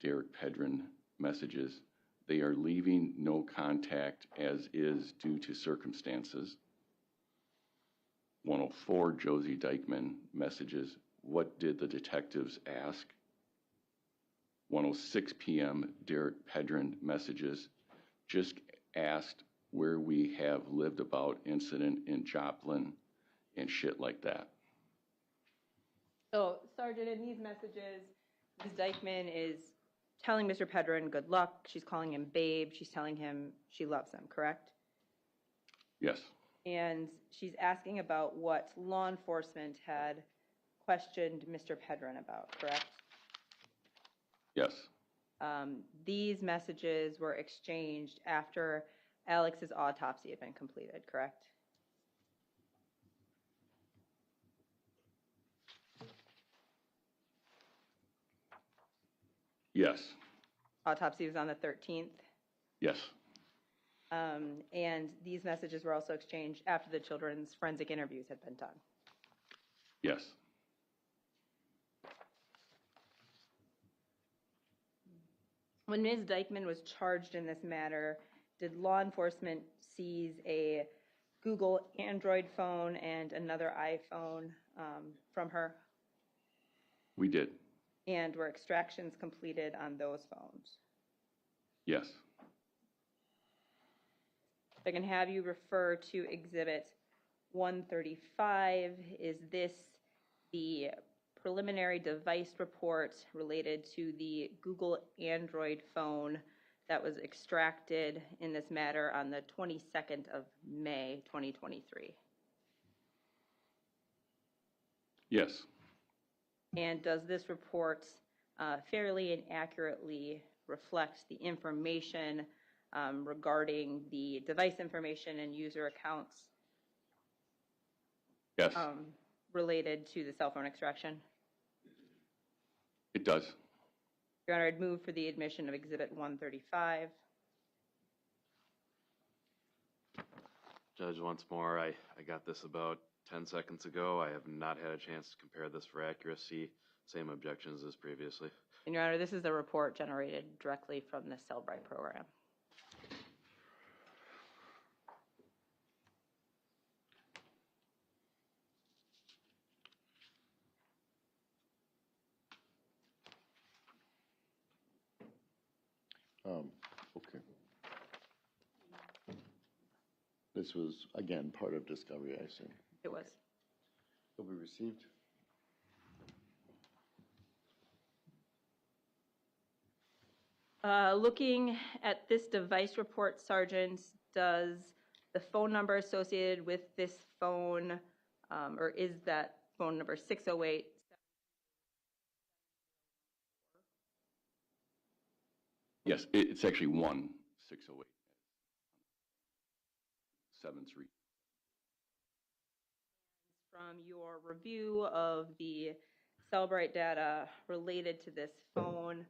Derek Pedrin messages, they are leaving no contact as is due to circumstances. 1:04, Josie Dikeman messages, what did the detectives ask? 1:06 p.m., Derek Pedrin messages, just asked where we have lived about incident in Joplin and shit like that.
So, Sergeant, in these messages, Ms. Dikeman is telling Mr. Pedrin good luck. She's calling him babe. She's telling him she loves him, correct?
Yes,
And she's asking about what law enforcement had questioned Mr. Pedrin about, correct?
yes,
These messages were exchanged after Alex's autopsy had been completed, correct?
yes,
Autopsy was on the 13th.
yes,
And these messages were also exchanged after the children's forensic interviews had been done.
yes.
When Ms. Dikeman was charged in this matter, did law enforcement seize a Google Android phone and another iPhone from her?
We did,
And were extractions completed on those phones?
yes,
If I can have you refer to Exhibit 135, is this the preliminary device report related to the Google Android phone that was extracted in this matter on the 22nd of May, 2023?
yes,
And does this report fairly and accurately reflect the information regarding the device information and user accounts
yes,
related to the cell phone extraction?
it does.
Your Honor, I'd move for the admission of Exhibit 135.
Judge, once more, I got this about 10 seconds ago. I have not had a chance to compare this for accuracy. Same objections as previously.
And Your Honor, this is a report generated directly from the Cellbrite program.
Okay. This was, again, part of discovery, I assume.
It was.
Will be received.
Looking at this device report, Sergeant, does the phone number associated with this phone, or is that phone number 608?
Yes, it's actually 1608. 73.
From your review of the Cellbrite data related to this phone,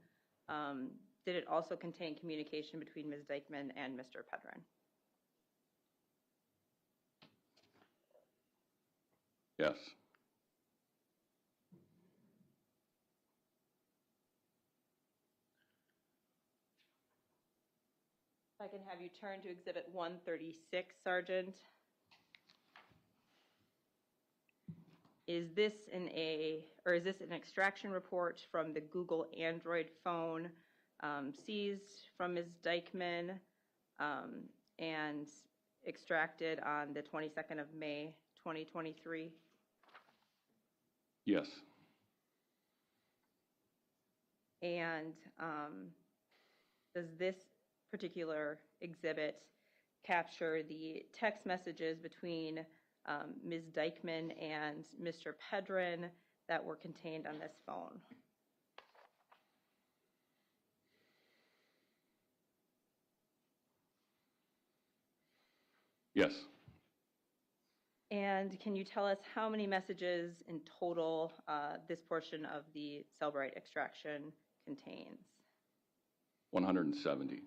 did it also contain communication between Ms. Dikeman and Mr. Pedrin?
Yes,
If I can have you turn to Exhibit 136, Sergeant. Is this is this an extraction report from the Google Android phone seized from Ms. Dikeman and extracted on the 22nd of May, 2023?
yes,
And does this particular exhibit capture the text messages between Ms. Dikeman and Mr. Pedrin that were contained on this phone?
Yes.
And can you tell us how many messages in total this portion of the Cellbrite extraction contains?
170.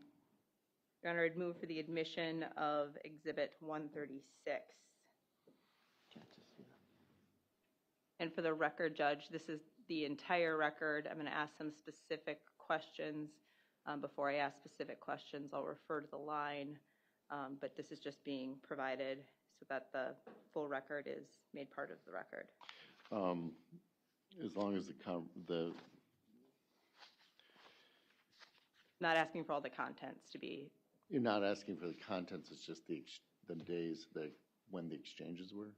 Your Honor, I'd move for the admission of Exhibit 136. And for the record, Judge, this is the entire record. I'm going to ask some specific questions. Before I ask specific questions, I'll refer to the line, but this is just being provided so that the full record is made part of the record.
As long as the
Not asking for all the contents to be.
you're not asking for the contents, it's just the days when the exchanges were?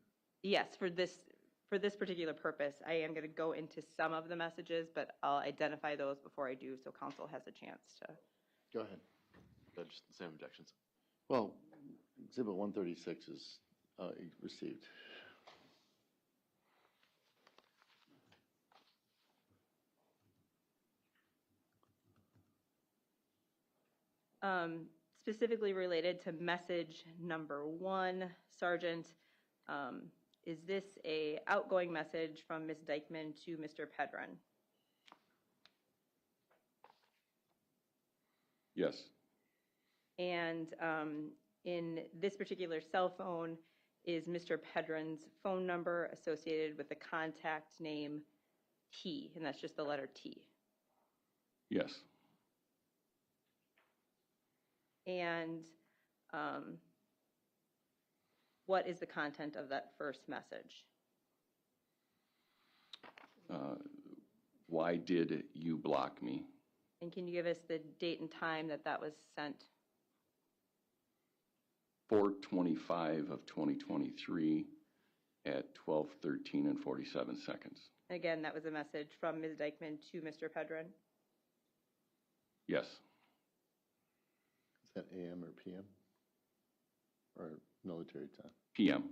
Yes, for this particular purpose, I am going to go into some of the messages, but I'll identify those before I do, so counsel has a chance to.
Go ahead.
Judge, the same objections.
Well, Exhibit 136 is received.
Specifically related to message number 1, Sergeant, is this a outgoing message from Ms. Dikeman to Mr. Pedrin?
Yes.
And in this particular cell phone, is Mr. Pedrin's phone number associated with the contact name T, and that's just the letter T?
Yes.
And what is the content of that first message?
Why did you block me?
And can you give us the date and time that that was sent?
4/25 of 2023 at 12:13 and 47 seconds.
Again, that was a message from Ms. Dikeman to Mr. Pedrin.
Yes.
Is that AM or PM? Or military time?
PM.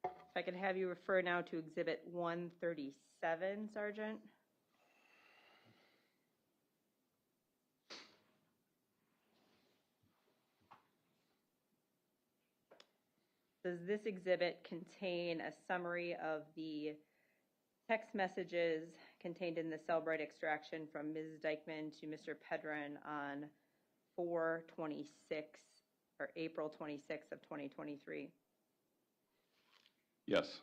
If I could have you refer now to Exhibit 137, Sergeant. Does this exhibit contain a summary of the text messages contained in the Cellbrite extraction from Ms. Dikeman to Mr. Pedrin on 4/26 or April 26th of 2023?
Yes.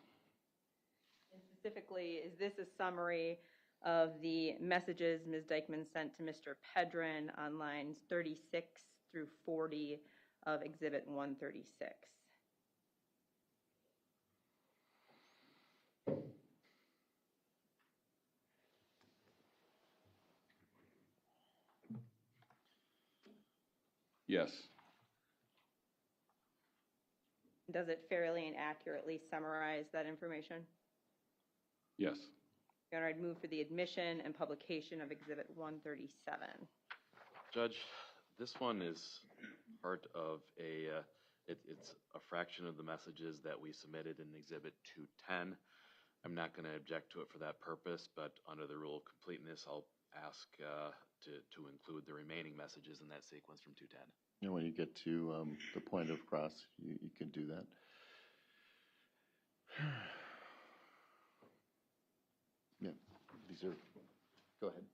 And specifically, is this a summary of the messages Ms. Dikeman sent to Mr. Pedrin on lines 36 through 40 of Exhibit 136?
Yes.
Does it fairly and accurately summarize that information?
Yes.
Your Honor, I'd move for the admission and publication of Exhibit 137.
Judge, this one is part of it's a fraction of the messages that we submitted in Exhibit 210. I'm not going to object to it for that purpose, but under the rule of completeness, I'll ask to include the remaining messages in that sequence from 210.
And when you get to the point of cross, you can do that. Yeah, these are, go ahead.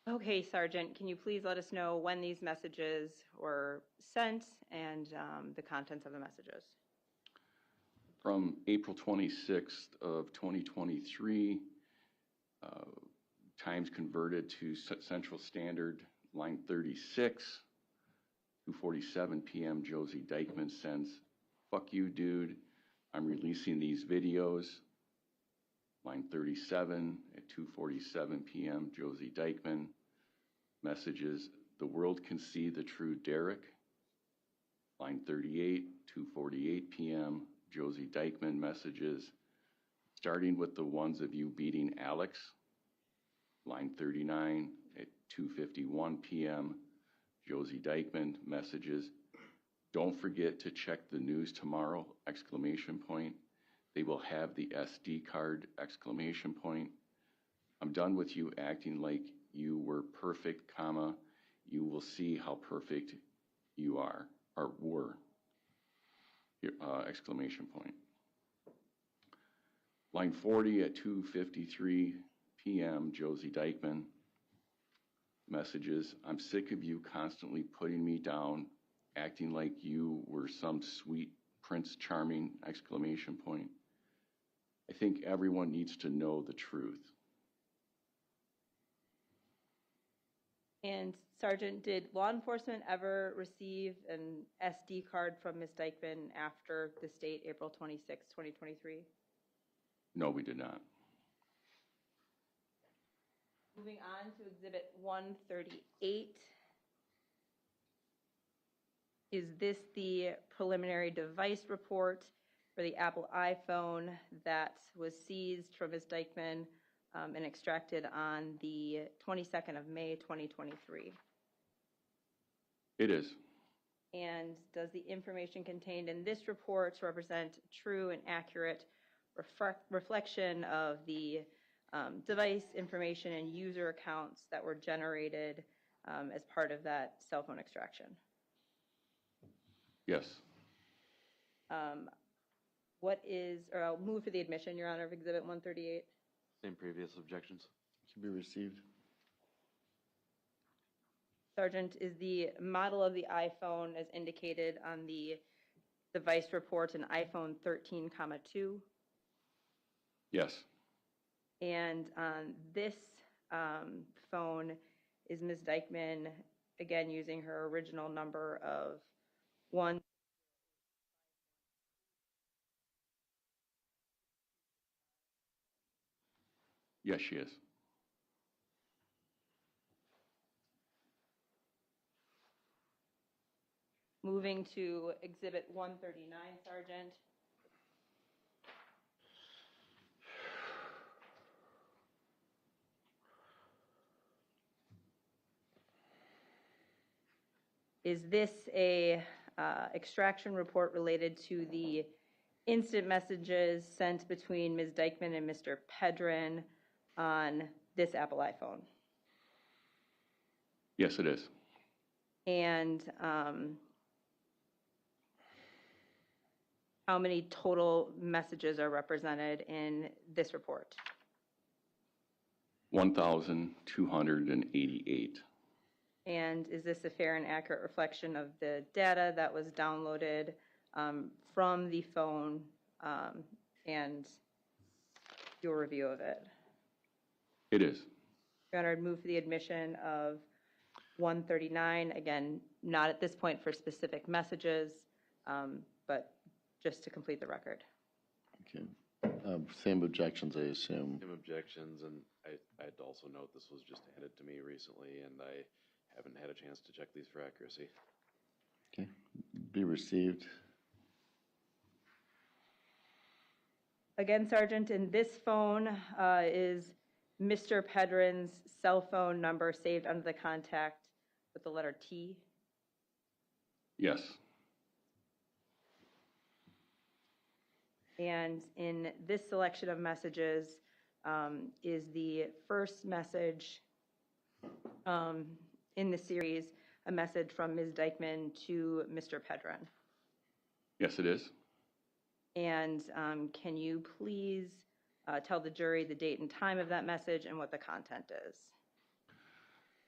Okay, Sergeant, can you please let us know when these messages were sent and the contents of the messages?
From April 26th of 2023, times converted to Central Standard, line 36, 2:47 p.m., Josie Dikeman sends, "Fuck you, dude, I'm releasing these videos." Line 37 at 2:47 p.m., Josie Dikeman messages, the world can see the true Derek. Line 38, 2:48 p.m., Josie Dikeman messages, starting with the ones of you beating Alex. Line 39 at 2:51 p.m., Josie Dikeman messages, don't forget to check the news tomorrow, exclamation point. They will have the SD card, exclamation point. I'm done with you acting like you were perfect, comma, you will see how perfect you are, or were, exclamation point. Line 40 at 2:53 p.m., Josie Dikeman messages, I'm sick of you constantly putting me down, acting like you were some sweet Prince Charming, exclamation point. I think everyone needs to know the truth.
And Sergeant, did law enforcement ever receive an SD card from Ms. Dikeman after this date, April 26, 2023?
No, we did not.
Moving on to Exhibit 138. Is this the preliminary device report for the Apple iPhone that was seized from Ms. Dikeman and extracted on the 22nd of May, 2023?
It is.
And does the information contained in this report represent true and accurate reflection of the device information and user accounts that were generated as part of that cell phone extraction?
Yes.
I'll move for the admission, Your Honor, of Exhibit 138.
Same previous objections?
Should be received.
Sergeant, is the model of the iPhone as indicated on the device report an iPhone 13,2?
Yes.
And on this phone, is Ms. Dikeman, again, using her original number of 1?
Yes, she is.
Moving to Exhibit 139, Sergeant. Is this a extraction report related to the instant messages sent between Ms. Dikeman and Mr. Pedrin on this Apple iPhone?
Yes, it is.
And how many total messages are represented in this report?
1,288.
And is this a fair and accurate reflection of the data that was downloaded from the phone and your review of it?
It is.
Your Honor, I'd move for the admission of 139. Again, not at this point for specific messages, but just to complete the record.
Okay. Same objections, I assume.
Same objections, and I'd also note this was just handed to me recently, and I haven't had a chance to check these for accuracy.
Okay. Be received.
Again, Sergeant, in this phone is Mr. Pedrin's cell phone number saved under the contact with the letter T?
Yes.
And in this selection of messages is the first message in the series a message from Ms. Dikeman to Mr. Pedrin?
Yes, it is.
And can you please tell the jury the date and time of that message and what the content is?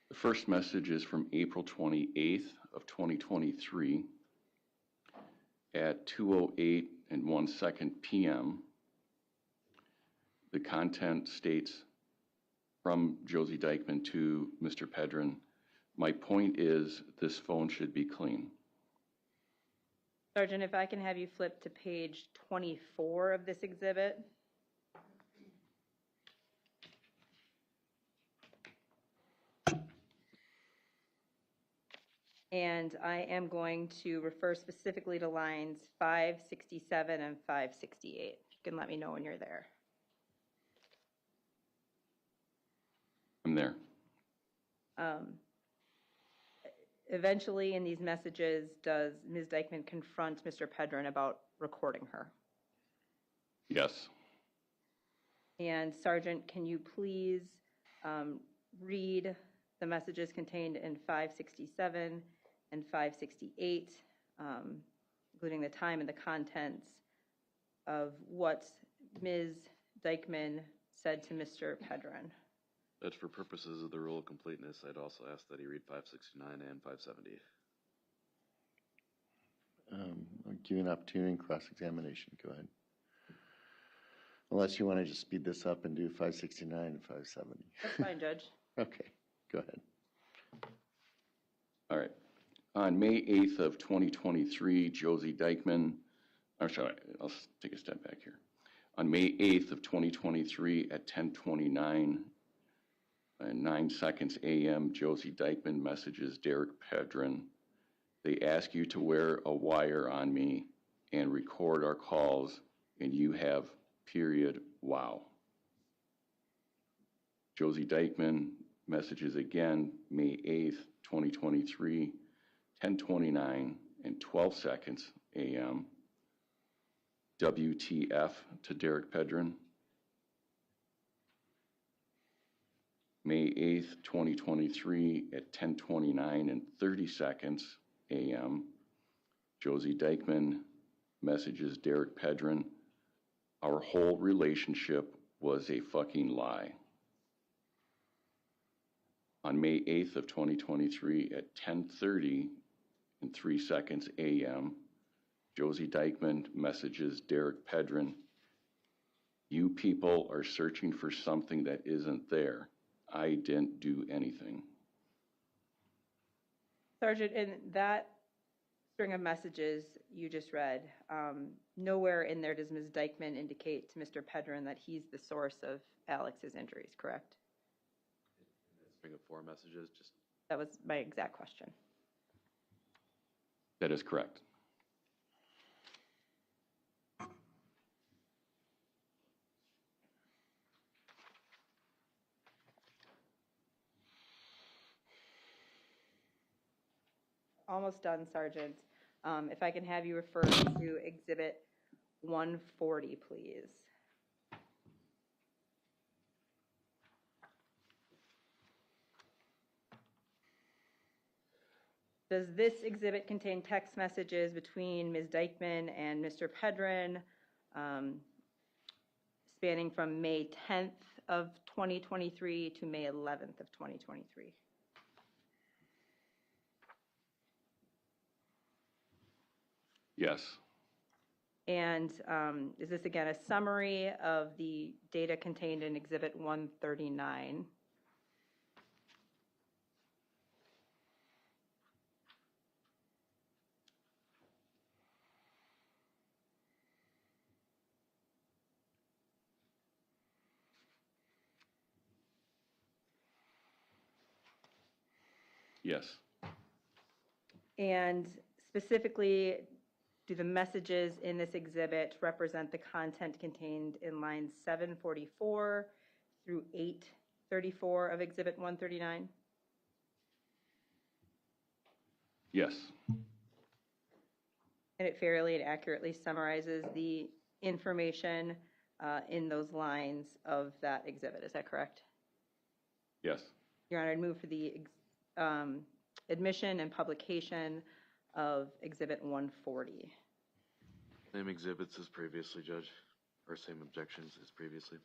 The first message is from April 28th of 2023 at 2:08 and 1 second p.m. The content states, from Josie Dikeman to Mr. Pedrin, my point is this phone should be clean.
Sergeant, if I can have you flip to page 24 of this exhibit. And I am going to refer specifically to lines 567 and 568. You can let me know when you're there.
I'm there.
Eventually, in these messages, does Ms. Dikeman confront Mr. Pedrin about recording her?
Yes.
And Sergeant, can you please read the messages contained in 567 and 568, including the time and the contents of what Ms. Dikeman said to Mr. Pedrin?
Judge, for purposes of the rule of completeness, I'd also ask that he read 569 and 570.
I'll give you an opportunity in cross-examination. Go ahead. Unless you want to just speed this up and do 569 and 570.
That's fine, Judge.
Okay, go ahead.
All right. On May 8th of 2023, Josie Dikeman, I'm sorry, I'll take a step back here. On May 8th of 2023 at 10:29 and 9 seconds a.m., Josie Dikeman messages Derek Pedrin. They ask you to wear a wire on me and record our calls, and you have period wow. Josie Dikeman messages again May 8th, 2023, 10:29 and 12 seconds a.m. WTF to Derek Pedrin. May 8th, 2023 at 10:29 and 30 seconds a.m. Josie Dikeman messages Derek Pedrin. Our whole relationship was a fucking lie. On May 8th of 2023 at 10:30 and 3 seconds a.m., Josie Dikeman messages Derek Pedrin. You people are searching for something that isn't there. I didn't do anything.
Sergeant, in that string of messages you just read, nowhere in there does Ms. Dikeman indicate to Mr. Pedrin that he's the source of Alex's injuries, correct?
String of 4 messages, just
That was my exact question.
That is correct.
Almost done, Sergeant. If I can have you refer to Exhibit 140, please. Does this exhibit contain text messages between Ms. Dikeman and Mr. Pedrin, spanning from May 10th of 2023 to May 11th of 2023?
Yes.
And is this, again, a summary of the data contained in Exhibit 139?
Yes.
And specifically, do the messages in this exhibit represent the content contained in lines 744 through 834 of Exhibit 139?
Yes.
And it fairly and accurately summarizes the information in those lines of that exhibit. Is that correct?
Yes.
Your Honor, I'd move for the admission and publication of Exhibit 140.
same exhibits as previously, Judge, or same objections as previously.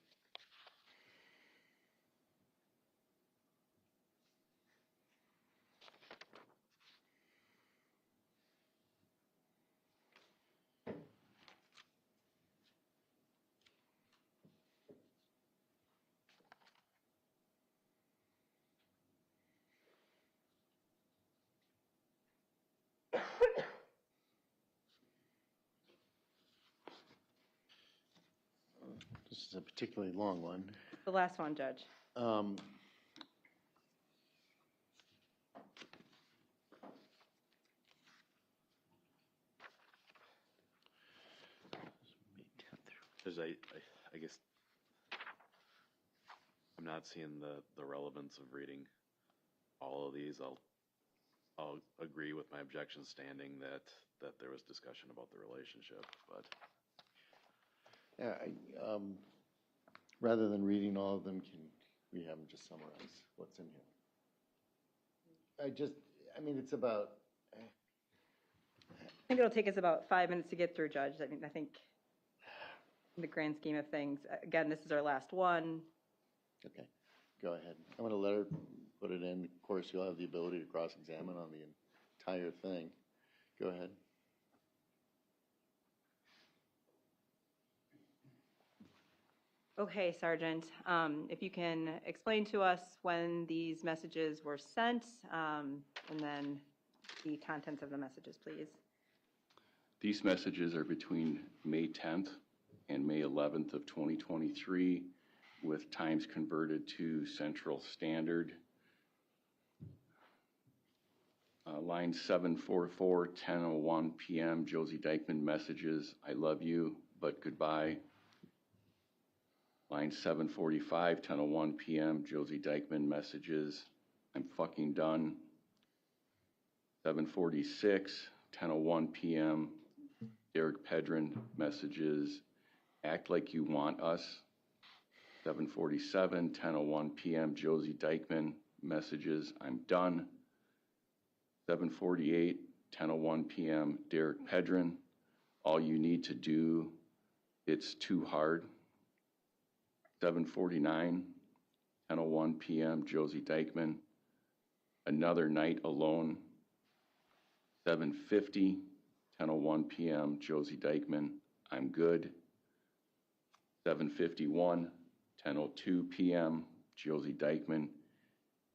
This is a particularly long one.
The last one, Judge.
Judge, I guess I'm not seeing the relevance of reading all of these. I'll agree with my objection standing that there was discussion about the relationship, but.
Yeah, rather than reading all of them, can we have them just summarize what's in here? I mean, it's about.
I think it'll take us about 5 minutes to get through, Judge. I think in the grand scheme of things, again, this is our last one.
Okay, go ahead. I'm going to let her put it in. Of course, you'll have the ability to cross-examine on the entire thing. Go ahead.
Okay, Sergeant, if you can explain to us when these messages were sent, and then the contents of the messages, please.
These messages are between May 10th and May 11th of 2023, with times converted to Central Standard. Line 744, 10:01 p.m., Josie Dikeman messages, I love you, but goodbye. Line 745, 10:01 p.m., Josie Dikeman messages, I'm fucking done. 746, 10:01 p.m., Derek Pedrin messages, act like you want us. 747, 10:01 p.m., Josie Dikeman messages, I'm done. 748, 10:01 p.m., Derek Pedrin, all you need to do, it's too hard. 749, 10:01 p.m., Josie Dikeman, another night alone. 750, 10:01 p.m., Josie Dikeman, I'm good. 751, 10:02 p.m., Josie Dikeman,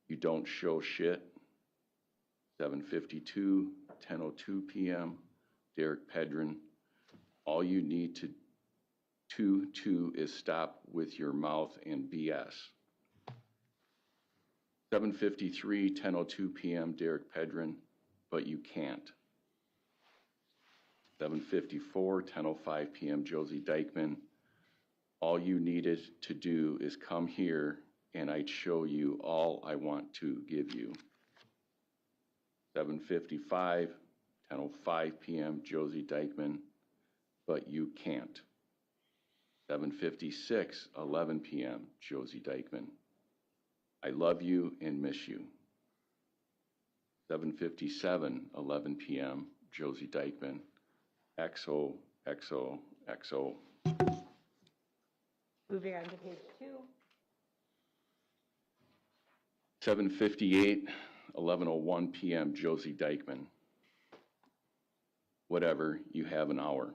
you don't show shit. 752, 10:02 p.m., Derek Pedrin, all you need to is stop with your mouth and BS. 753, 10:02 p.m., Derek Pedrin, but you can't. 754, 10:05 p.m., Josie Dikeman, all you needed to do is come here and I'd show you all I want to give you. 755, 10:05 p.m., Josie Dikeman, but you can't. 756, 11 p.m., Josie Dikeman, I love you and miss you. 757, 11 p.m., Josie Dikeman, XO, XO, XO.
Moving on to page 2.
758, 11:01 p.m., Josie Dikeman, whatever, you have an hour.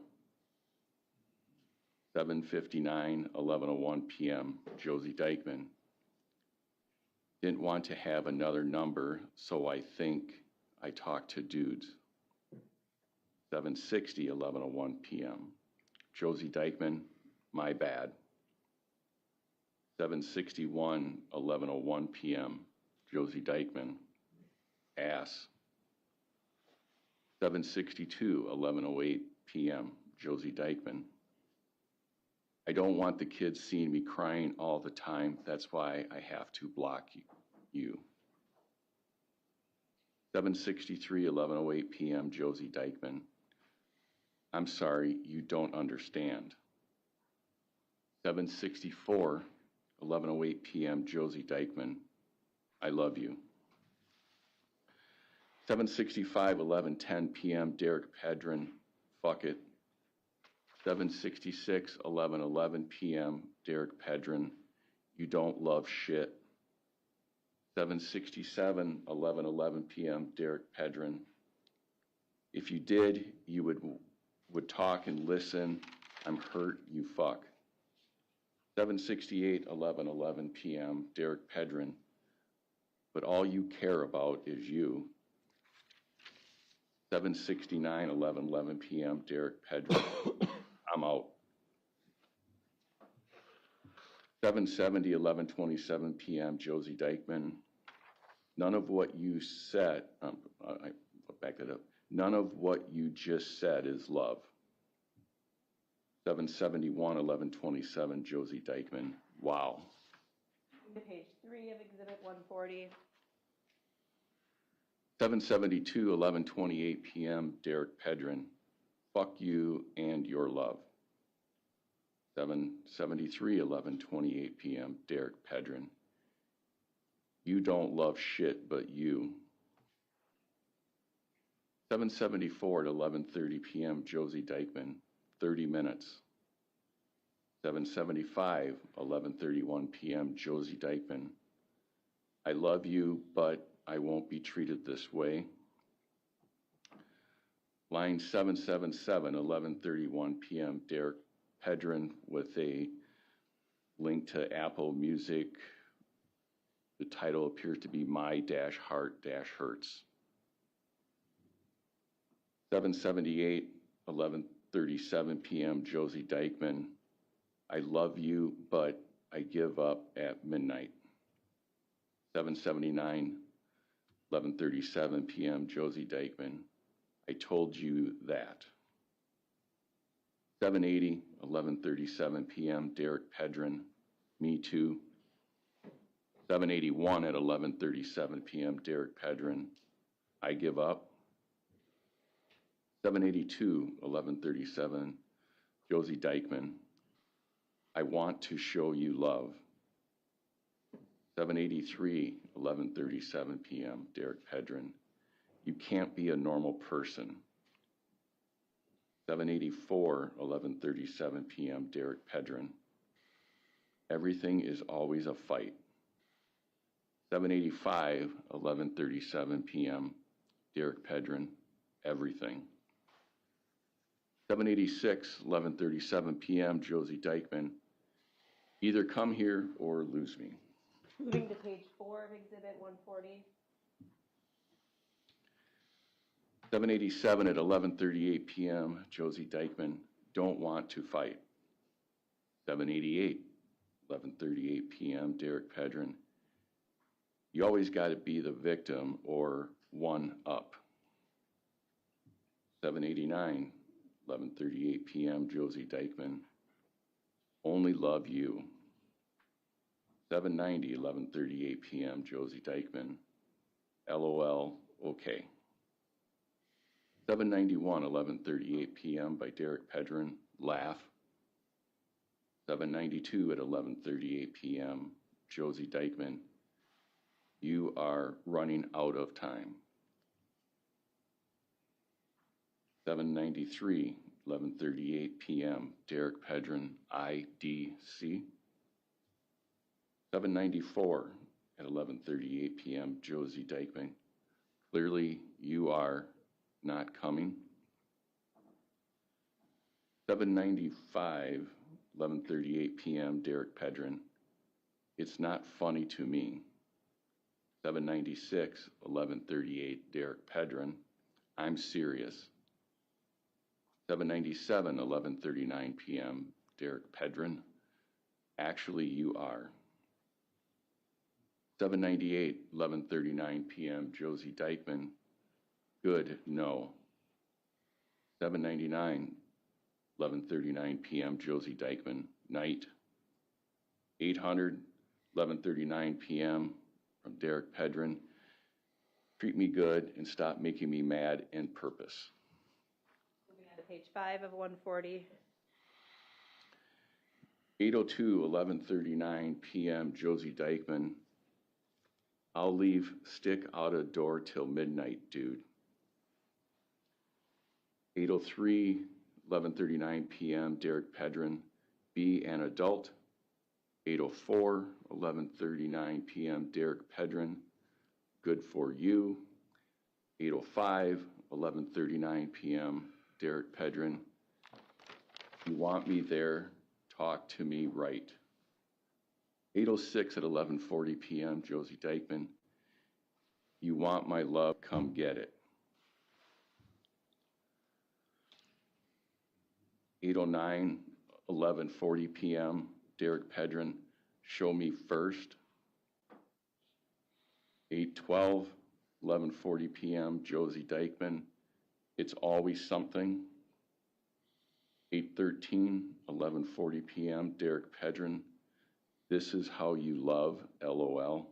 7:59, 11:01 p.m., Josie Dikeman, didn't want to have another number, so I think I talked to dudes. 7:60, 11:01 p.m., Josie Dikeman, my bad. 7:61, 11:01 p.m., Josie Dikeman, ass. 7:62, 11:08 p.m., Josie Dikeman, I don't want the kids seeing me crying all the time. That's why I have to block you. 7:63, 11:08 p.m., Josie Dikeman, I'm sorry, you don't understand. 7:64, 11:08 p.m., Josie Dikeman, I love you. 7:65, 11:10 p.m., Derek Pedrin, fuck it. 7:66, 11:11 p.m., Derek Pedrin, you don't love shit. 7:67, 11:11 p.m., Derek Pedrin, if you did, you would talk and listen. I'm hurt, you fuck. 7:68, 11:11 p.m., Derek Pedrin, but all you care about is you. 7:69, 11:11 p.m., Derek Pedrin, I'm out. 7:70, 11:27 p.m., Josie Dikeman, none of what you said, I back that up, none of what you just said is love. 771, 1127, Josie Dikeman. Wow.
Page 3 of Exhibit 140.
772, 1128 p.m., Derek Pedrin. Fuck you and your love. 773, 1128 p.m., Derek Pedrin. You don't love shit but you. 774 at 11:30 p.m., Josie Dikeman, 30 minutes. 775, 11:31 p.m., Josie Dikeman. I love you, but I won't be treated this way. Line 777, 11:31 p.m., Derek Pedrin with a link to Apple Music. The title appears to be My-Heart-Hurts. 778, 11:37 p.m., Josie Dikeman. I love you, but I give up at midnight. 779, 11:37 p.m., Josie Dikeman. I told you that. 780, 11:37 p.m., Derek Pedrin. Me too. 781 at 11:37 p.m., Derek Pedrin. I give up. 782, 11:37, Josie Dikeman. I want to show you love. 783, 11:37 p.m., Derek Pedrin. You can't be a normal person. 784, 11:37 p.m., Derek Pedrin. Everything is always a fight. 785, 11:37 p.m., Derek Pedrin. Everything. 786, 11:37 p.m., Josie Dikeman. Either come here or lose me.
Moving to page 4 of Exhibit 140.
787 at 11:38 p.m., Josie Dikeman. Don't want to fight. 788, 11:38 p.m., Derek Pedrin. You always got to be the victim or one up. 789, 11:38 p.m., Josie Dikeman. Only love you. 790, 11:38 p.m., Josie Dikeman. LOL, okay. 791, 11:38 p.m. by Derek Pedrin. Laugh. 792 at 11:38 p.m., Josie Dikeman. You are running out of time. 793, 11:38 p.m., Derek Pedrin, IDC. 794 at 11:38 p.m., Josie Dikeman. Clearly, you are not coming. 795, 11:38 p.m., Derek Pedrin. It's not funny to me. 796, 11:38, Derek Pedrin. I'm serious. 797, 11:39 p.m., Derek Pedrin. Actually, you are. 798, 11:39 p.m., Josie Dikeman. Good, no. 799, 11:39 p.m., Josie Dikeman. Night. 800, 11:39 p.m., from Derek Pedrin. Treat me good and stop making me mad and purpose.
Moving on to page 5 of 140.
802, 11:39 p.m., Josie Dikeman. I'll leave stick out a door till midnight, dude. 803, 11:39 p.m., Derek Pedrin. Be an adult. 804, 11:39 p.m., Derek Pedrin. Good for you. 805, 11:39 p.m., Derek Pedrin. You want me there, talk to me right. 806 at 11:40 p.m., Josie Dikeman. You want my love, come get it. 809, 11:40 p.m., Derek Pedrin. Show me first. 812, 11:40 p.m., Josie Dikeman. It's always something. 813, 11:40 p.m., Derek Pedrin. This is how you love, LOL.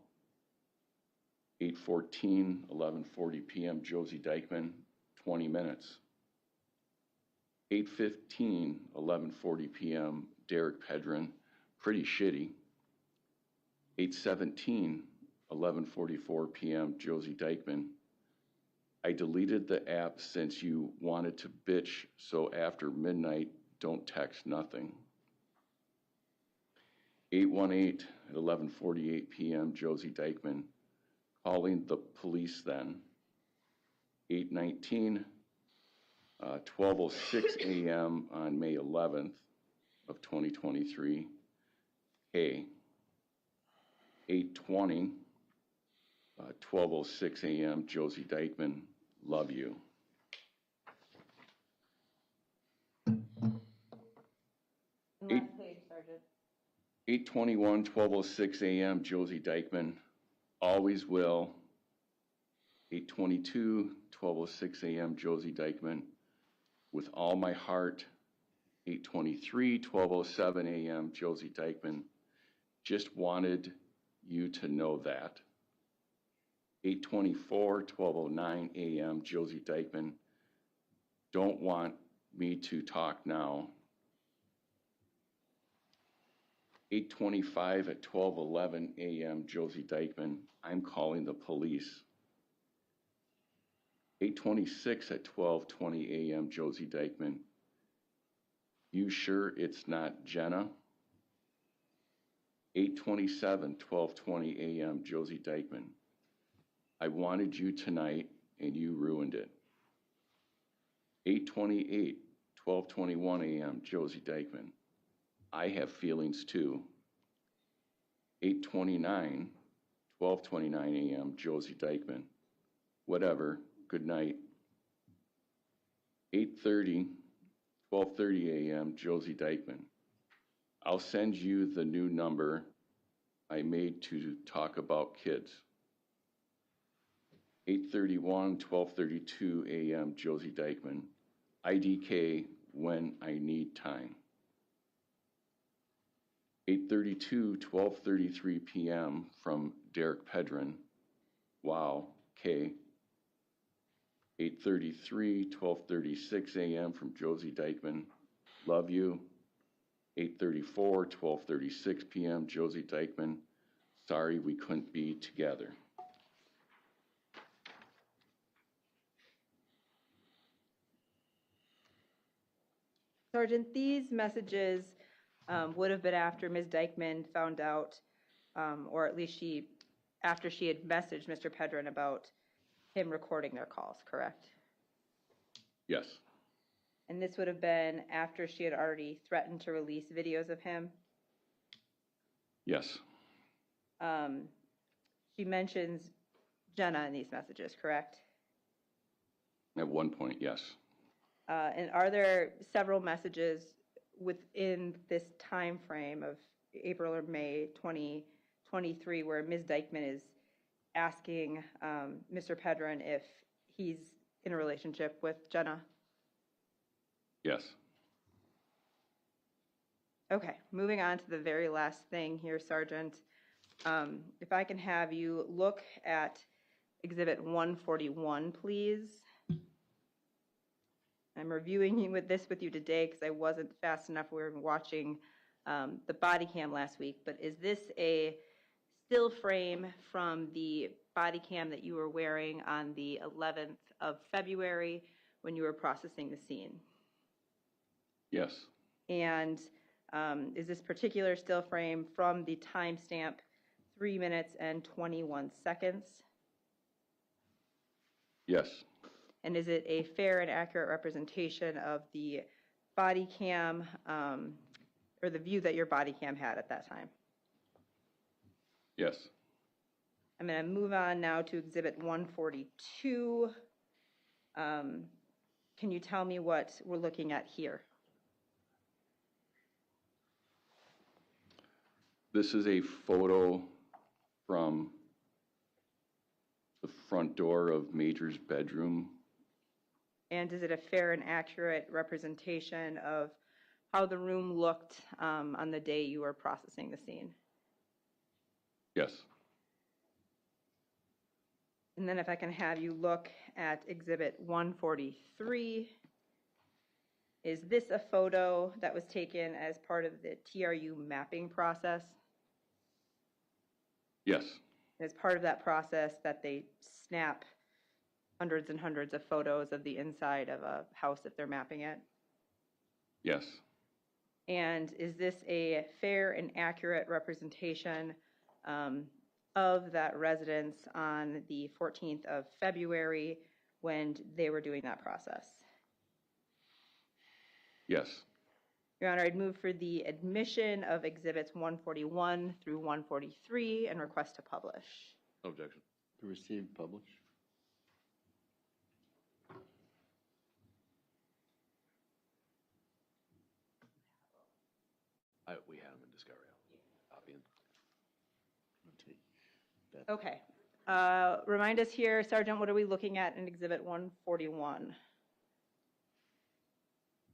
8:14, 11:40 p.m., Josie Dikeman, 20 minutes. 8:15, 11:40 p.m., Derek Pedrin, pretty shitty. 8:17, 11:44 p.m., Josie Dikeman. I deleted the app since you wanted to bitch, so after midnight, don't text nothing. 8:18, at 11:48 p.m., Josie Dikeman, calling the police then. 8:19, 12:06 a.m. on May 11th of 2023. Hey. 8:20, 12:06 a.m., Josie Dikeman, love you.
Last page, Sergeant.
8:21, 12:06 a.m., Josie Dikeman, always will. 8:22, 12:06 a.m., Josie Dikeman, with all my heart. 8:23, 12:07 a.m., Josie Dikeman, just wanted you to know that. 8:24, 12:09 a.m., Josie Dikeman, don't want me to talk now. 8:25 at 12:11 a.m., Josie Dikeman, I'm calling the police. 8:26 at 12:20 a.m., Josie Dikeman, you sure it's not Jenna? 8:27, 12:20 a.m., Josie Dikeman, I wanted you tonight and you ruined it. 8:28, 12:21 a.m., Josie Dikeman, I have feelings too. 8:29, 12:29 a.m., Josie Dikeman, whatever, good night. 8:30, 12:30 a.m., Josie Dikeman, I'll send you the new number I made to talk about kids. 8:31, 12:32 a.m., Josie Dikeman, IDK when I need time. 8:32, 12:33 p.m. from Derek Pedrin, wow, K. 8:33, 12:36 a.m. from Josie Dikeman, love you. 8:34, 12:36 p.m., Josie Dikeman, sorry we couldn't be together.
Sergeant, these messages would have been after Ms. Dikeman found out, or at least after she had messaged Mr. Pedrin about him recording their calls, correct?
Yes.
And this would have been after she had already threatened to release videos of him?
Yes.
She mentions Jenna in these messages, correct?
At one point, yes.
And are there several messages within this time frame of April or May 2023 where Ms. Dikeman is asking Mr. Pedrin if he's in a relationship with Jenna?
Yes.
Okay, moving on to the very last thing here, Sergeant. If I can have you look at Exhibit 141, please. I'm reviewing this with you today because I wasn't fast enough. We were watching the body cam last week, but is this a still frame from the body cam that you were wearing on the 11th of February when you were processing the scene?
Yes.
And is this particular still frame from the timestamp 3 minutes and 21 seconds?
Yes.
And is it a fair and accurate representation of the body cam or the view that your body cam had at that time?
Yes.
I'm going to move on now to Exhibit 142. Can you tell me what we're looking at here?
This is a photo from the front door of Major's bedroom.
And is it a fair and accurate representation of how the room looked on the day you were processing the scene?
Yes.
And then if I can have you look at Exhibit 143, is this a photo that was taken as part of the TRU mapping process?
Yes.
As part of that process that they snap hundreds and hundreds of photos of the inside of a house if they're mapping it?
Yes.
And is this a fair and accurate representation of that residence on the 14th of February when they were doing that process?
Yes.
Your Honor, I'd move for the admission of Exhibits 141 through 143 and request to publish.
No objection.
To receive, publish.
We had them in Discovery. Copy.
Okay. Remind us here, Sergeant, what are we looking at in Exhibit 141?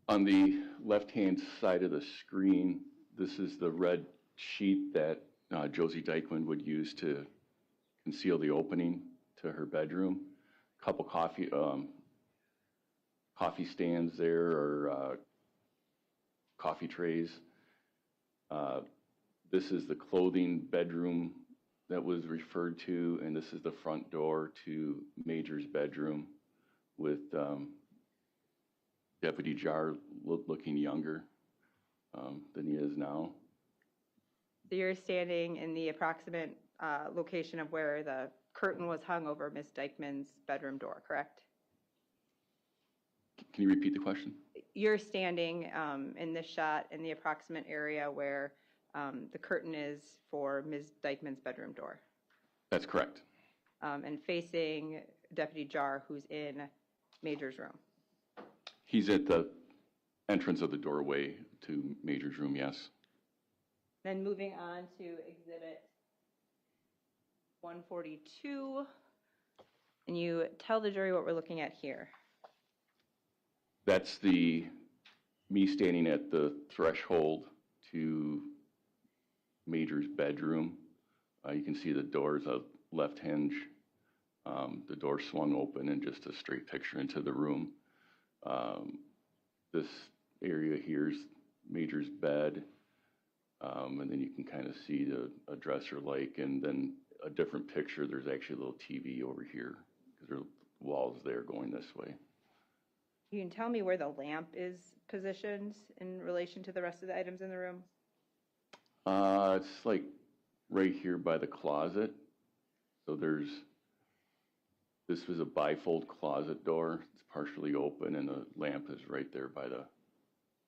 On the left-hand side of the screen, this is the red sheet that Josie Dikeman would use to conceal the opening to her bedroom. Couple coffee stands there, or coffee trays. This is the clothing bedroom that was referred to, and this is the front door to Major's bedroom with Deputy Jar looking younger than he is now.
So you're standing in the approximate location of where the curtain was hung over Ms. Dikeman's bedroom door, correct?
Can you repeat the question?
You're standing in this shot in the approximate area where the curtain is for Ms. Dikeman's bedroom door.
That's correct.
And facing Deputy Jar, who's in Major's room.
He's at the entrance of the doorway to Major's room, yes.
Then moving on to Exhibit 142. And you tell the jury what we're looking at here.
That's me standing at the threshold to Major's bedroom. You can see the door's a left hinge. The door swung open and just a straight picture into the room. This area here's Major's bed. And then you can kind of see a dresser like, and then a different picture, there's actually a little TV over here because there are walls there going this way.
You can tell me where the lamp is positioned in relation to the rest of the items in the room?
It's like right here by the closet. So this was a bifold closet door. It's partially open and the lamp is right there by the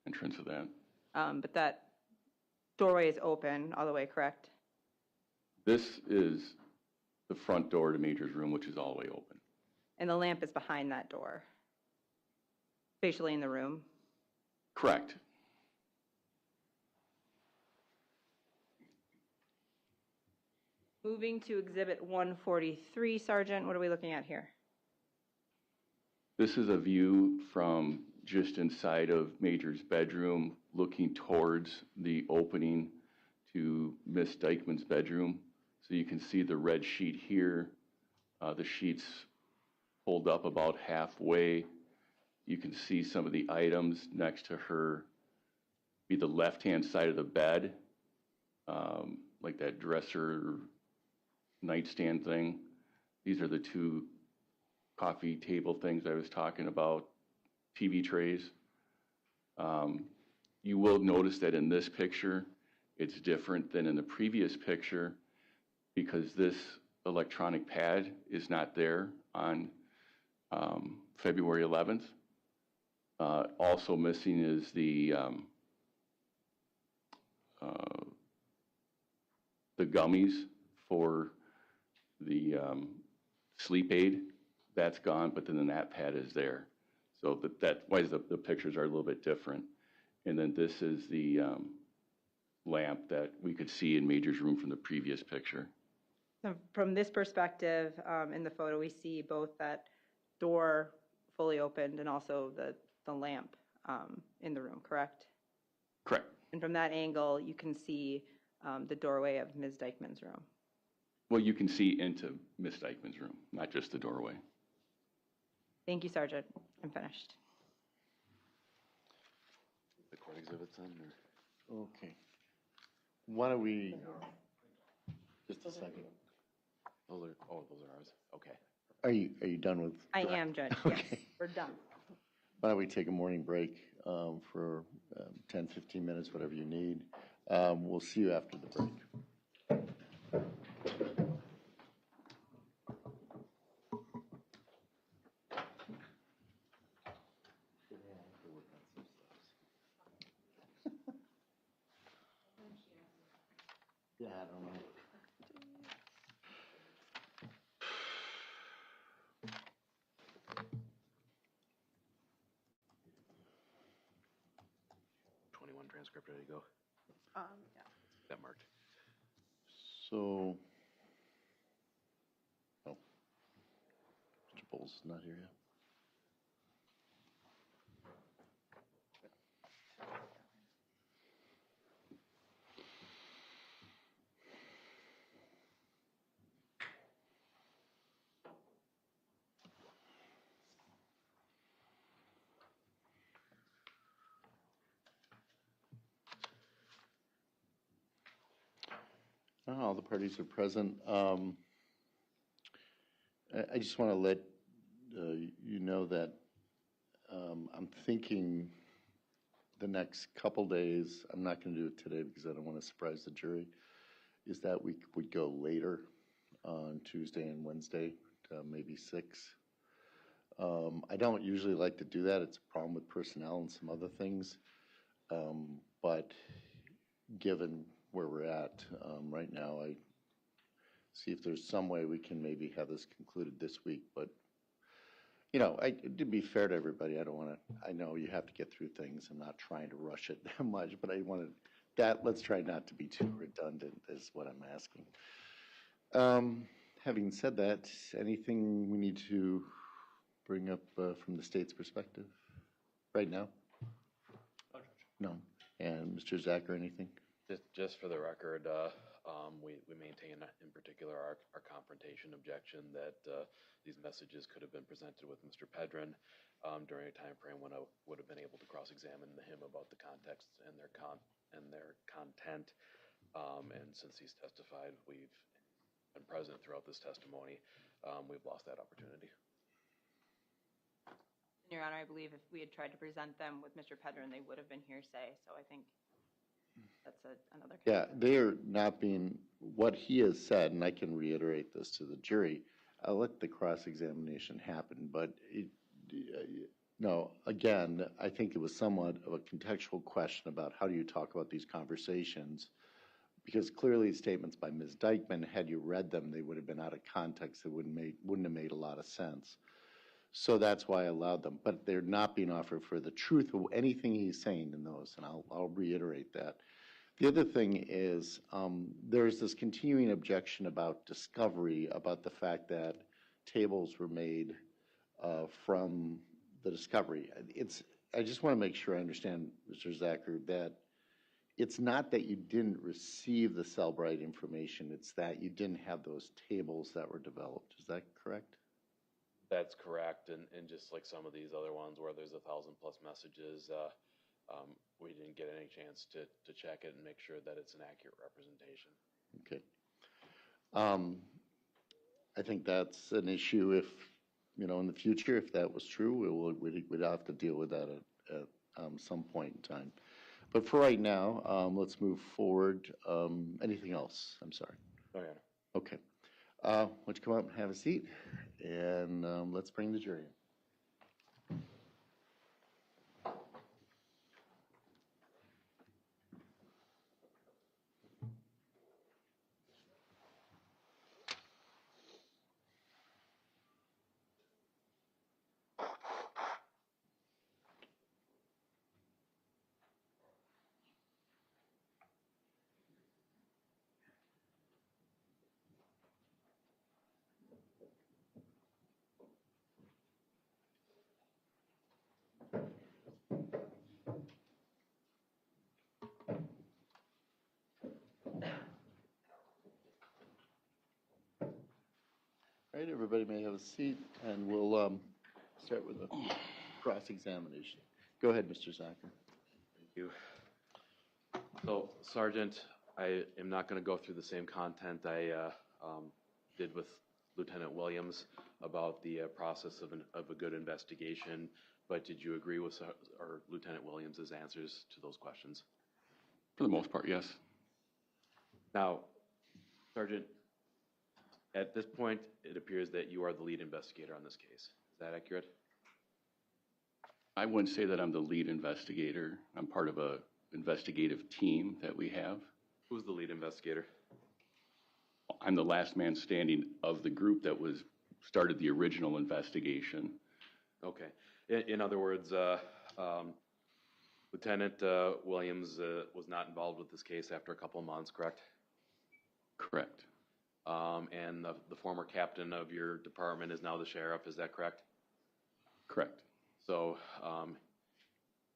entrance of that.
But that doorway is open all the way, correct?
This is the front door to Major's room, which is all the way open.
And the lamp is behind that door, spatially in the room?
Correct.
Moving to Exhibit 143, Sergeant, what are we looking at here?
This is a view from just inside of Major's bedroom, looking towards the opening to Miss Dikeman's bedroom. So you can see the red sheet here. The sheet's pulled up about halfway. You can see some of the items next to her be the left-hand side of the bed, like that dresser nightstand thing. These are the two coffee table things I was talking about, TV trays. You will notice that in this picture, it's different than in the previous picture because this electronic pad is not there on February 11th. Also missing is the gummies for the sleep aid. That's gone, but then the nap pad is there. So that's why the pictures are a little bit different. And then this is the lamp that we could see in Major's room from the previous picture.
So from this perspective, in the photo, we see both that door fully opened and also the lamp in the room, correct?
Correct.
And from that angle, you can see the doorway of Ms. Dikeman's room.
Well, you can see into Miss Dikeman's room, not just the doorway.
Thank you, Sergeant. I'm finished.
The court exhibits then, or?
Okay. Why don't we, just a second.
Those are ours. Okay.
Are you done with?
I am, Judge. Yes,
Okay.
we're done.
Why don't we take a morning break for 10, 15 minutes, whatever you need. We'll see you after the break. Yeah, I don't know.
Transcript ready to go?
Yeah.
That marked.
So, oh, Mr. Bowles is not here yet. All the parties are present. I just want to let you know that I'm thinking the next couple days, I'm not going to do it today because I don't want to surprise the jury, is that we would go later on Tuesday and Wednesday to maybe 6. I don't usually like to do that. It's a problem with personnel and some other things. But given where we're at right now, I see if there's some way we can maybe have this concluded this week. But, you know, to be fair to everybody, I don't want to, I know you have to get through things. I'm not trying to rush it that much, but I want to, let's try not to be too redundant is what I'm asking. Having said that, anything we need to bring up from the state's perspective right now? No. And Mr. Zachar, anything?
Just for the record, we maintain in particular our confrontation objection that these messages could have been presented with Mr. Pedrin during a time frame when I would have been able to cross-examine him about the context and their content. And since he's testified, we've been present throughout this testimony. We've lost that opportunity.
Your Honor, I believe if we had tried to present them with Mr. Pedrin, they would have been hearsay. So I think that's another.
Yeah, they are not being, what he has said, and I can reiterate this to the jury, I'll let the cross-examination happen, but no, again, I think it was somewhat of a contextual question about how do you talk about these conversations, because clearly statements by Ms. Dikeman, had you read them, they would have been out of context. They wouldn't have made a lot of sense. So that's why I allowed them, but they're not being offered for the truth of anything he's saying in those, and I'll reiterate that. The other thing is there's this continuing objection about discovery, about the fact that tables were made from the discovery. I just want to make sure I understand, Mr. Zachar, that it's not that you didn't receive the Cellbrite information, it's that you didn't have those tables that were developed. Is that correct?
That's correct, and just like some of these other ones where there's 1,000+ messages, we didn't get any chance to check it and make sure that it's an accurate representation.
Okay. I think that's an issue if, you know, in the future, if that was true, we'd have to deal with that at some point in time. But for right now, let's move forward. Anything else? I'm sorry.
Oh, yeah.
Okay. Why don't you come up and have a seat, and let's bring the jury in. right, everybody may have a seat, and we'll start with a cross-examination. Go ahead, Mr. Zachar.
Thank you. So, Sergeant, I am not going to go through the same content I did with Lieutenant Williams about the process of a good investigation, but did you agree with Lieutenant Williams's answers to those questions?
For the most part, yes.
Now, Sergeant, at this point, it appears that you are the lead investigator on this case. Is that accurate?
I wouldn't say that I'm the lead investigator. I'm part of a investigative team that we have.
Who's the lead investigator?
I'm the last man standing of the group that started the original investigation.
Okay. In other words, Lieutenant Williams was not involved with this case after a couple of months, correct?
Correct.
And the former captain of your department is now the sheriff, is that correct?
Correct.
So,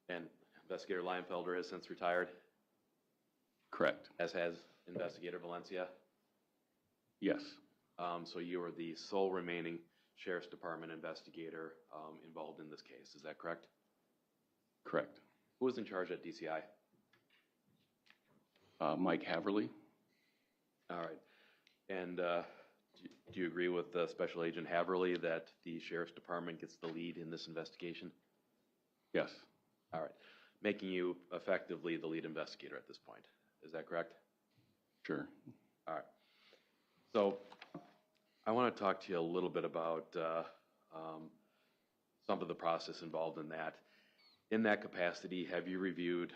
and Investigator Leinfelder has since retired,
Correct.
as has Investigator Valencia?
Yes.
So you are the sole remaining Sheriff's Department investigator involved in this case, is that correct?
Correct.
Who was in charge at DCI?
Mike Haverly.
All right. And do you agree with Special Agent Haverly that the Sheriff's Department gets the lead in this investigation?
Yes.
All right. Making you effectively the lead investigator at this point. Is that correct?
Sure.
All right. So I want to talk to you a little bit about some of the process involved in that. In that capacity, have you reviewed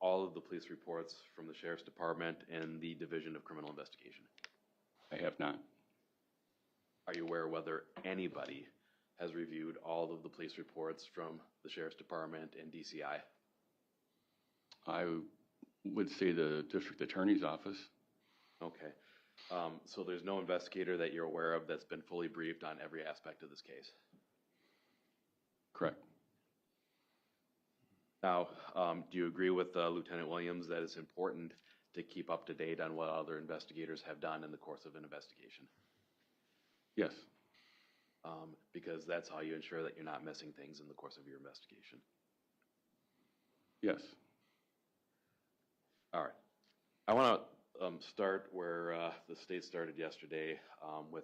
all of the police reports from the Sheriff's Department and the Division of Criminal Investigation?
I have not.
Are you aware whether anybody has reviewed all of the police reports from the Sheriff's Department and DCI?
I would say the District Attorney's Office.
Okay. So there's no investigator that you're aware of that's been fully briefed on every aspect of this case?
Correct.
Now, do you agree with Lieutenant Williams that it's important to keep up to date on what other investigators have done in the course of an investigation?
Yes.
Because that's how you ensure that you're not missing things in the course of your investigation.
Yes.
All right. I want to start where the state started yesterday with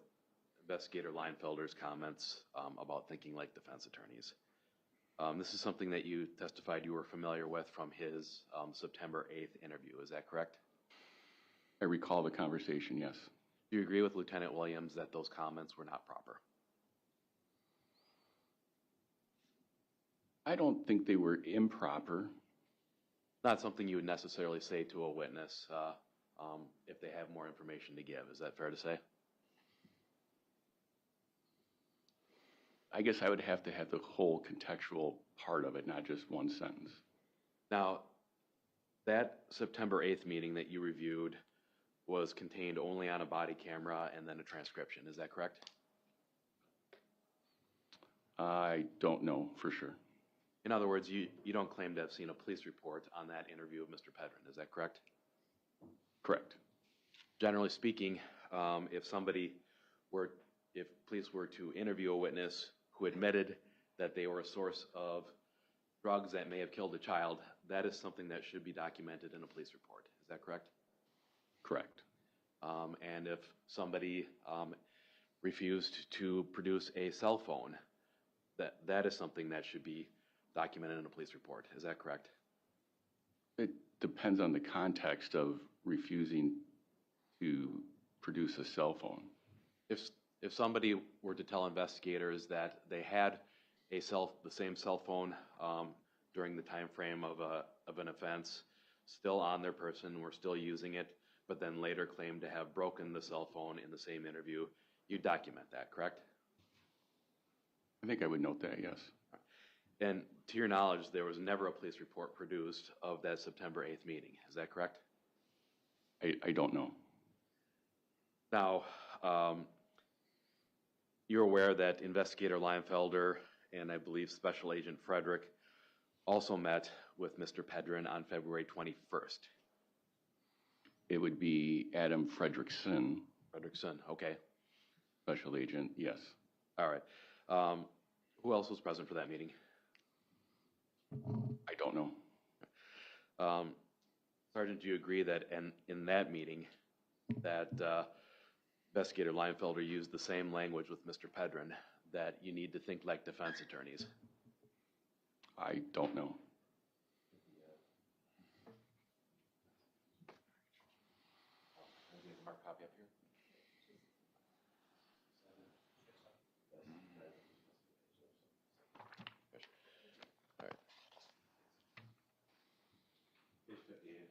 Investigator Leinfelder's comments about thinking like defense attorneys. This is something that you testified you were familiar with from his September 8th interview. Is that correct?
I recall the conversation, yes.
Do you agree with Lieutenant Williams that those comments were not proper?
I don't think they were improper.
Not something you would necessarily say to a witness if they have more information to give. Is that fair to say?
I guess I would have to have the whole contextual part of it, not just one sentence.
Now, that September 8th meeting that you reviewed was contained only on a body camera and then a transcription. Is that correct?
I don't know for sure.
In other words, you don't claim to have seen a police report on that interview of Mr. Pedrin. Is that correct?
Correct.
Generally speaking, if police were to interview a witness who admitted that they were a source of drugs that may have killed a child, that is something that should be documented in a police report. Is that correct?
Correct.
And if somebody refused to produce a cell phone, that is something that should be documented in a police report. Is that correct?
It depends on the context of refusing to produce a cell phone.
If somebody were to tell investigators that they had the same cell phone during the time frame of an offense still on their person, were still using it, but then later claimed to have broken the cell phone in the same interview, you document that, correct?
I think I would note that, yes.
And to your knowledge, there was never a police report produced of that September 8th meeting. Is that correct?
I don't know.
Now, you're aware that Investigator Leinfelder and I believe Special Agent Frederick also met with Mr. Pedrin on February 21st.
It would be Adam Fredrickson.
Fredrickson, okay.
Special agent, yes.
All right. Who else was present for that meeting?
I don't know.
Sergeant, do you agree that in that meeting that Investigator Leinfelder used the same language with Mr. Pedrin, that you need to think like defense attorneys?
I don't know.
Mark copy up here. All right. Page 58.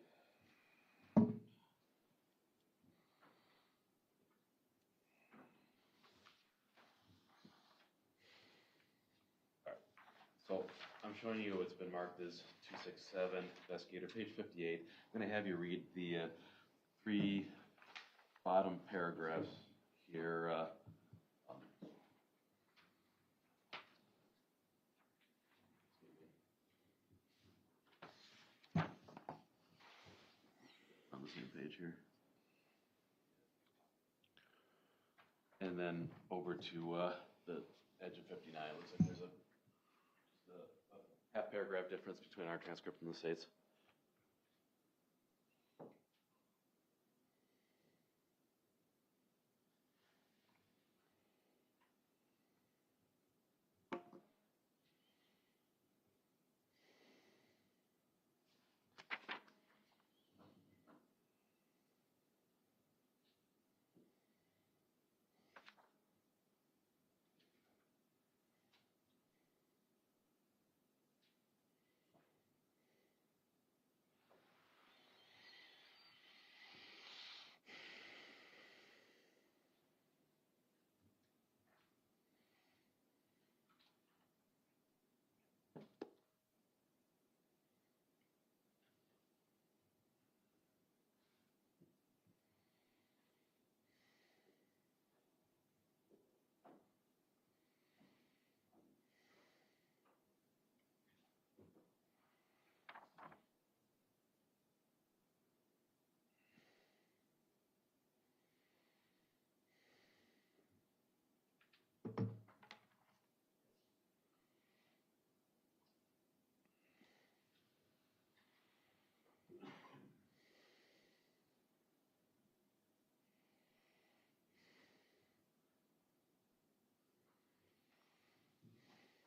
So I'm showing you what's been marked as 267, investigator, page 58. I'm going to have you read the 3 bottom paragraphs here. On the same page here. And then over to the edge of 59. It looks like there's a half paragraph difference between our transcript and the state's.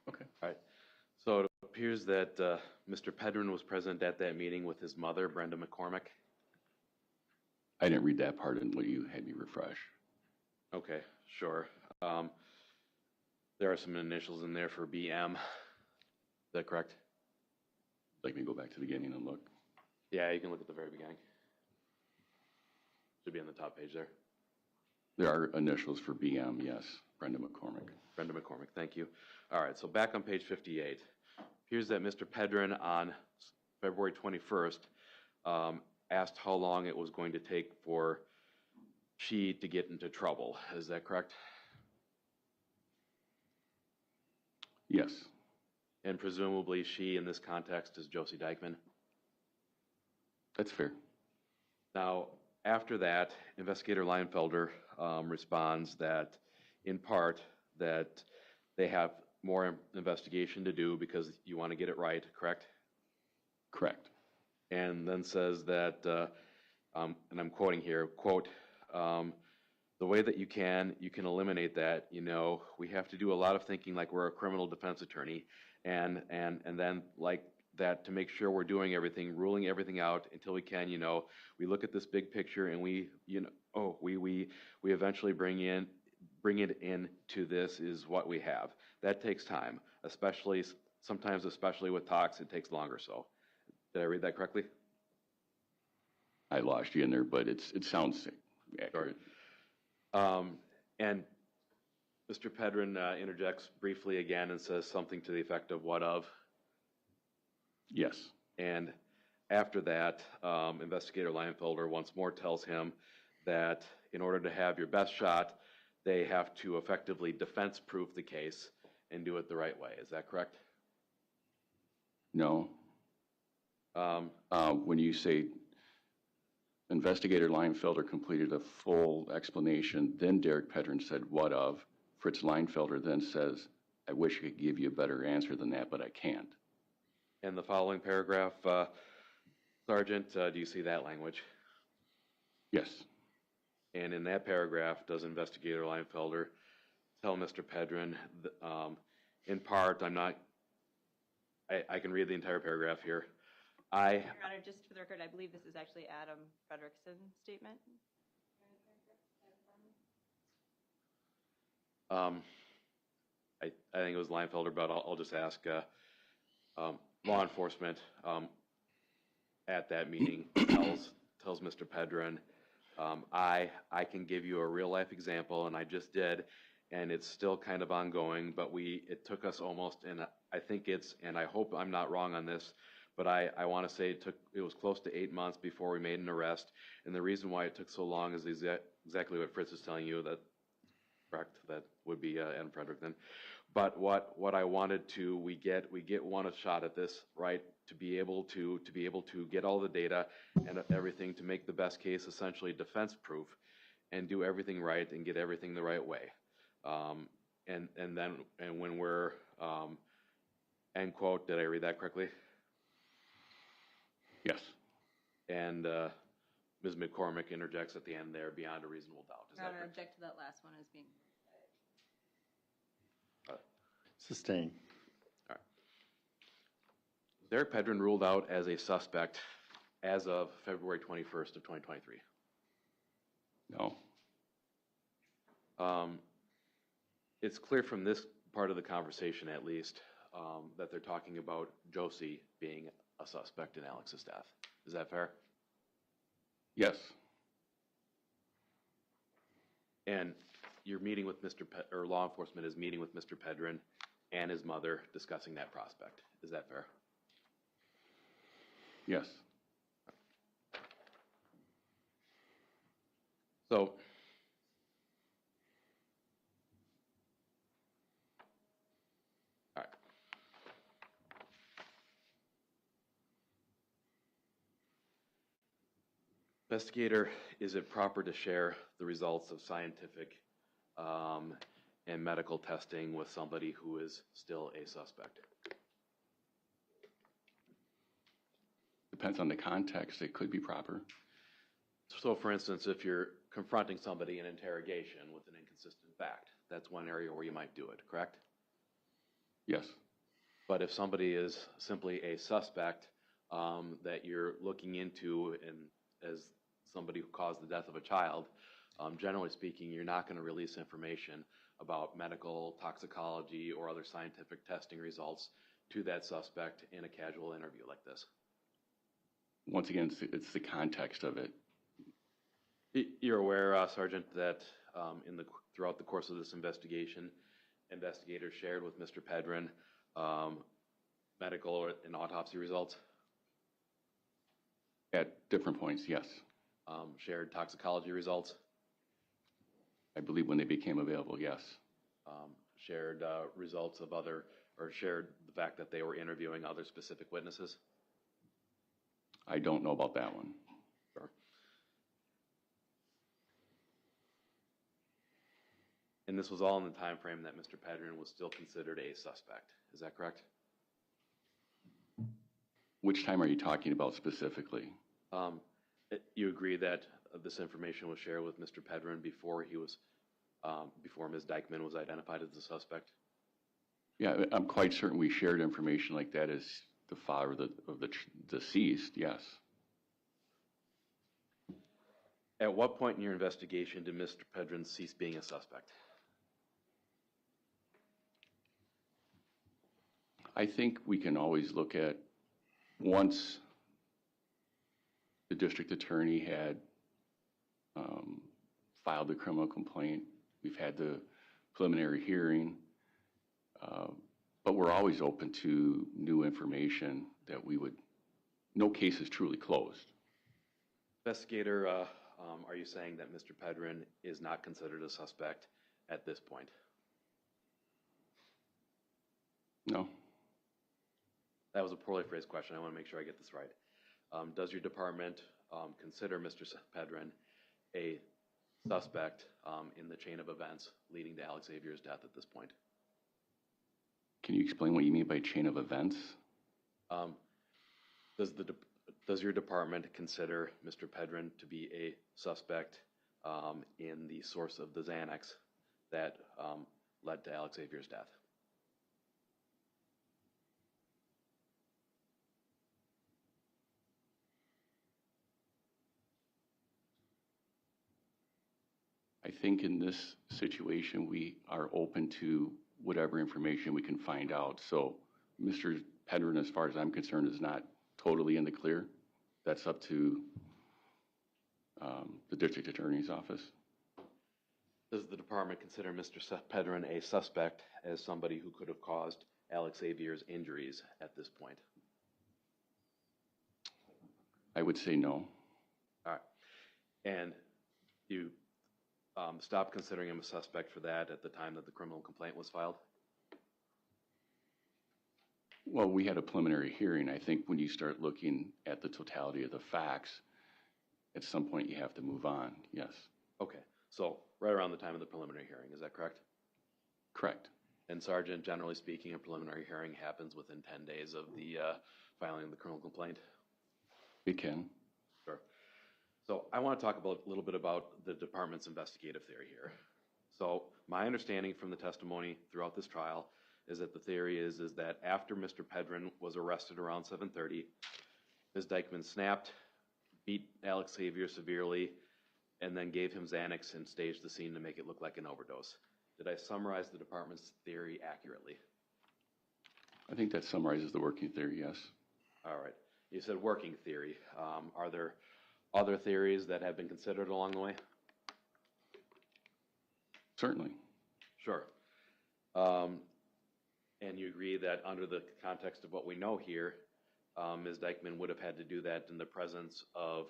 Okay.
All right. So it appears that Mr. Pedrin was present at that meeting with his mother, Brenda McCormick.
I didn't read that part until you had me refresh.
Okay, sure. There are some initials in there for BM. Is that correct?
Like me to go back to the beginning and look?
Yeah, you can look at the very beginning. Should be on the top page there.
There are initials for BM, yes. Brenda McCormick.
Brenda McCormick, thank you. All right, so back on page 58. Here's that Mr. Pedrin on February 21st asked how long it was going to take for she to get into trouble. Is that correct?
Yes.
And presumably she, in this context, is Josie Dikeman.
That's fair.
Now, after that, Investigator Leinfelder responds that, in part, that they have more investigation to do because you want to get it right, correct?
Correct.
And then says that, and I'm quoting here, quote, the way that you can eliminate that, you know, we have to do a lot of thinking like we're a criminal defense attorney, and then like that to make sure we're doing everything, ruling everything out until we can, you know, we look at this big picture and we, you know, we eventually bring it into this is what we have. That takes time, especially, sometimes especially with talks, it takes longer so. Did I read that correctly?
I lost you in there, but it sounds accurate.
And Mr. Pedrin interjects briefly again and says something to the effect of what of?
Yes.
And after that, Investigator Leinfelder once more tells him that in order to have your best shot, they have to effectively defense-proof the case and do it the right way. Is that correct?
No. When you say Investigator Leinfelder completed a full explanation. Then Derek Pedrin said, "What of?" Fritz Leinfelder then says, "I wish I could give you a better answer than that, but I can't."
And the following paragraph, Sergeant, do you see that language?
Yes.
And in that paragraph, does Investigator Leinfelder tell Mr. Pedrin, in part, I can read the entire paragraph here.
Your Honor, just for the record, I believe this is actually Adam Frederickson's statement.
I think it was Leinfelder, but I'll just ask law enforcement at that meeting tells Mr. Pedrin, I can give you a real life example, and I just did, and it's still kind of ongoing, but it took us almost, and I think and I hope I'm not wrong on this, but I want to say it was close to 8 months before we made an arrest, and the reason why it took so long is exactly what Fritz is telling you. That correct? That would be Adam Frederick then. But what I wanted to, we get one shot at this, right? To be able to get all the data and everything to make the best case essentially defense proof, and do everything right and get everything the right way. And when we're end quote, did I read that correctly?
Yes.
And Ms. McCormick interjects at the end there, beyond a reasonable doubt. Is
Your
that
Honor,
correct?
object to that last one as being.
Sustain.
All right. Derek Pedrin ruled out as a suspect as of February 21st of 2023.
No.
It's clear from this part of the conversation, at least, that they're talking about Josie being a suspect in Alex's death. Is that fair?
Yes.
And you're meeting with or law enforcement is meeting with Mr. Pedrin and his mother discussing that prospect. Is that fair?
Yes.
So, all right. Investigator, is it proper to share the results of scientific and medical testing with somebody who is still a suspect?
Depends on the context. It could be proper.
So, for instance, if you're confronting somebody in interrogation with an inconsistent fact, that's one area where you might do it, correct?
Yes.
But if somebody is simply a suspect that you're looking into as somebody who caused the death of a child, generally speaking, you're not going to release information about medical, toxicology, or other scientific testing results to that suspect in a casual interview like this.
Once again, it's the context of it.
You're aware, Sergeant, that throughout the course of this investigation, investigators shared with Mr. Pedrin medical and autopsy results?
At different points, yes.
Shared toxicology results?
I believe when they became available, yes.
Shared results of shared the fact that they were interviewing other specific witnesses?
I don't know about that one.
Sure. And this was all in the time frame that Mr. Pedrin was still considered a suspect. Is that correct?
Which time are you talking about specifically?
You agree that this information was shared with Mr. Pedrin before Ms. Dikeman was identified as the suspect?
Yeah, I'm quite certain we shared information like that as the father of the deceased, yes.
At what point in your investigation did Mr. Pedrin cease being a suspect?
I think we can always look at once the district attorney had filed the criminal complaint, we've had the preliminary hearing, but we're always open to new information that no case is truly closed.
Investigator, are you saying that Mr. Pedrin is not considered a suspect at this point?
No.
That was a poorly phrased question. I want to make sure I get this right. Does your department consider Mr. Pedrin a suspect in the chain of events leading to Alexavier's death at this point?
Can you explain what you mean by chain of events?
Does your department consider Mr. Pedrin to be a suspect in the source of the Xanax that led to Alexavier's death?
I think in this situation, we are open to whatever information we can find out. So Mr. Pedrin, as far as I'm concerned, is not totally in the clear. That's up to the district attorney's office.
Does the department consider Mr. Pedrin a suspect as somebody who could have caused Alexavier's injuries at this point?
I would say no.
All right. And you stopped considering him a suspect for that at the time that the criminal complaint was filed?
Well, we had a preliminary hearing. I think when you start looking at the totality of the facts, at some point you have to move on, yes.
Okay, so right around the time of the preliminary hearing, is that correct?
Correct.
And Sergeant, generally speaking, a preliminary hearing happens within 10 days of the filing of the criminal complaint?
It can.
Sure. So I want to talk a little bit about the department's investigative theory here. So my understanding from the testimony throughout this trial is that the theory is that after Mr. Pedrin was arrested around 7:30, Ms. Dikeman snapped, beat Alexavier severely, and then gave him Xanax and staged the scene to make it look like an overdose. Did I summarize the department's theory accurately?
I think that summarizes the working theory, yes.
All right. You said working theory. Are there other theories that have been considered along the way?
Certainly.
Sure. And you agree that under the context of what we know here, Ms. Dikeman would have had to do that in the presence of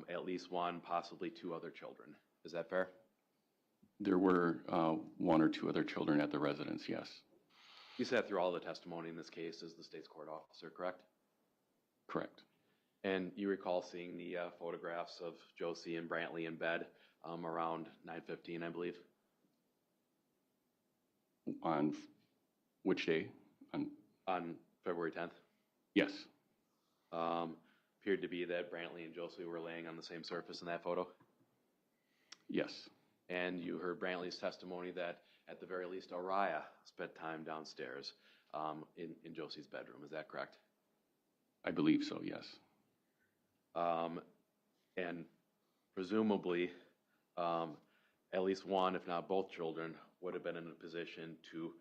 at least one, possibly two other children. Is that fair?
There were one or two other children at the residence, yes.
You sat through all the testimony in this case as the state's court officer, correct?
Correct.
And you recall seeing the photographs of Josie and Brantley in bed around 9:15, I believe?
On which day?
On February 10th?
Yes.
Appeared to be that Brantley and Josie were laying on the same surface in that photo.
Yes.
And you heard Brantley's testimony that at the very least Araya spent time downstairs in Josie's bedroom. Is that correct?
I believe so, yes.
And presumably at least one, if not both children, would have been in a position to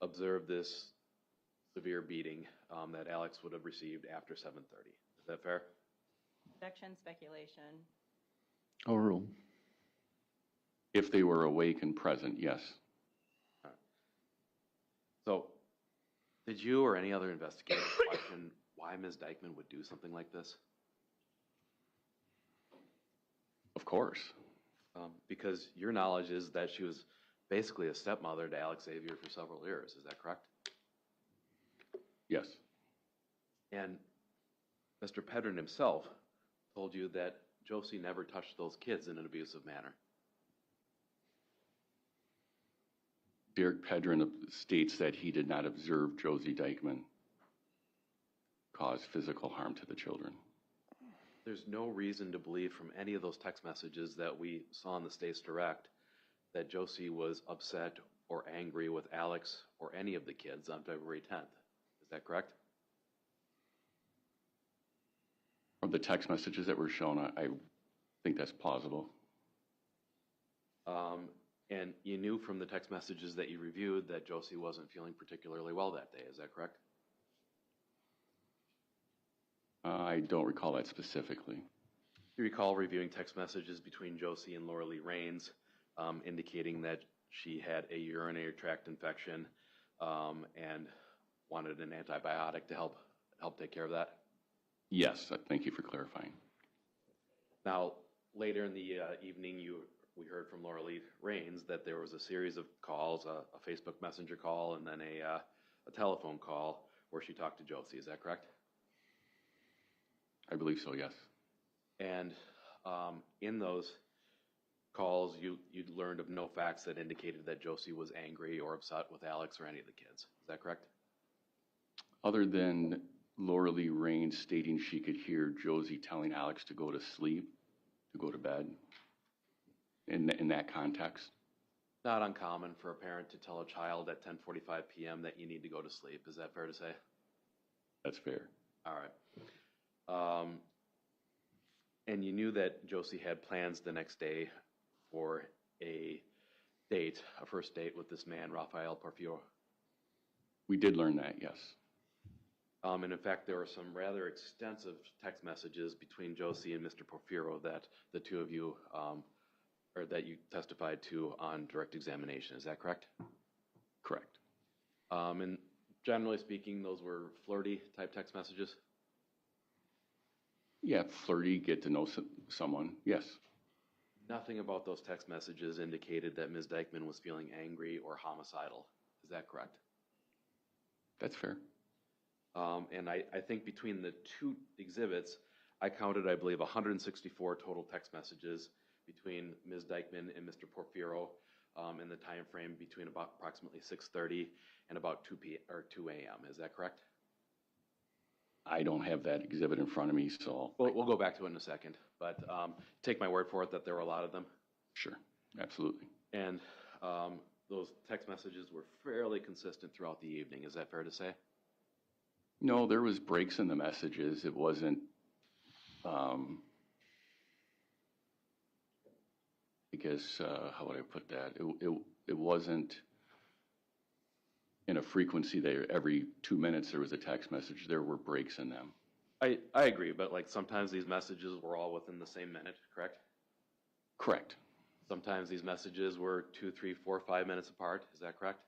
observe this severe beating that Alex would have received after 7:30. Is that fair?
Objection, speculation.
Overruled.
If they were awake and present, yes.
All right. So did you or any other investigator question why Ms. Dikeman would do something like this?
Of course.
Because your knowledge is that she was basically a stepmother to Alexavier for several years. Is that correct?
Yes.
And Mr. Pedrin himself told you that Josie never touched those kids in an abusive manner.
Derek Pedrin states that he did not observe Josie Dikeman cause physical harm to the children.
There's no reason to believe from any of those text messages that we saw in the State's Direct that Josie was upset or angry with Alex or any of the kids on February 10th. Is that correct?
From the text messages that were shown, I think that's plausible.
And you knew from the text messages that you reviewed that Josie wasn't feeling particularly well that day. Is that correct?
I don't recall that specifically.
You recall reviewing text messages between Josie and Laura Lee Raines indicating that she had a urinary tract infection and wanted an antibiotic to help take care of that?
Yes, thank you for clarifying.
Now, later in the evening, we heard from Laura Lee Raines that there was a series of calls, a Facebook Messenger call, and then a telephone call where she talked to Josie. Is that correct?
I believe so, yes.
And in those calls, you learned of no facts that indicated that Josie was angry or upset with Alex or any of the kids. Is that correct?
Other than Laura Lee Raines stating she could hear Josie telling Alex to go to sleep, to go to bed, in that context.
Not uncommon for a parent to tell a child at 10:45 p.m. that you need to go to sleep. Is that fair to say?
That's fair.
All right. And you knew that Josie had plans the next day for a date, a first date with this man, Rafael Porfirio.
We did learn that, yes.
And in fact, there were some rather extensive text messages between Josie and Mr. Porfirio that the two of you, or that you testified to on direct examination. Is that correct?
Correct.
And generally speaking, those were flirty type text messages?
Yeah, flirty, get to know someone, yes.
Nothing about those text messages indicated that Ms. Dikeman was feeling angry or homicidal. Is that correct?
That's fair.
And I think between the two exhibits, I counted, I believe, 164 total text messages between Ms. Dikeman and Mr. Porfirio in the time frame between about approximately 6:30 and about 2 a.m. Is that correct?
I don't have that exhibit in front of me, so.
We'll go back to it in a second, but take my word for it that there were a lot of them.
Sure, absolutely.
And those text messages were fairly consistent throughout the evening. Is that fair to say?
No, there was breaks in the messages. It wasn't, I guess, how would I put that? It wasn't in a frequency that every 2 minutes there was a text message. There were breaks in them.
I agree, but like sometimes these messages were all within the same minute, correct?
Correct.
Sometimes these messages were 2, 3, 4, 5 minutes apart. Is that correct?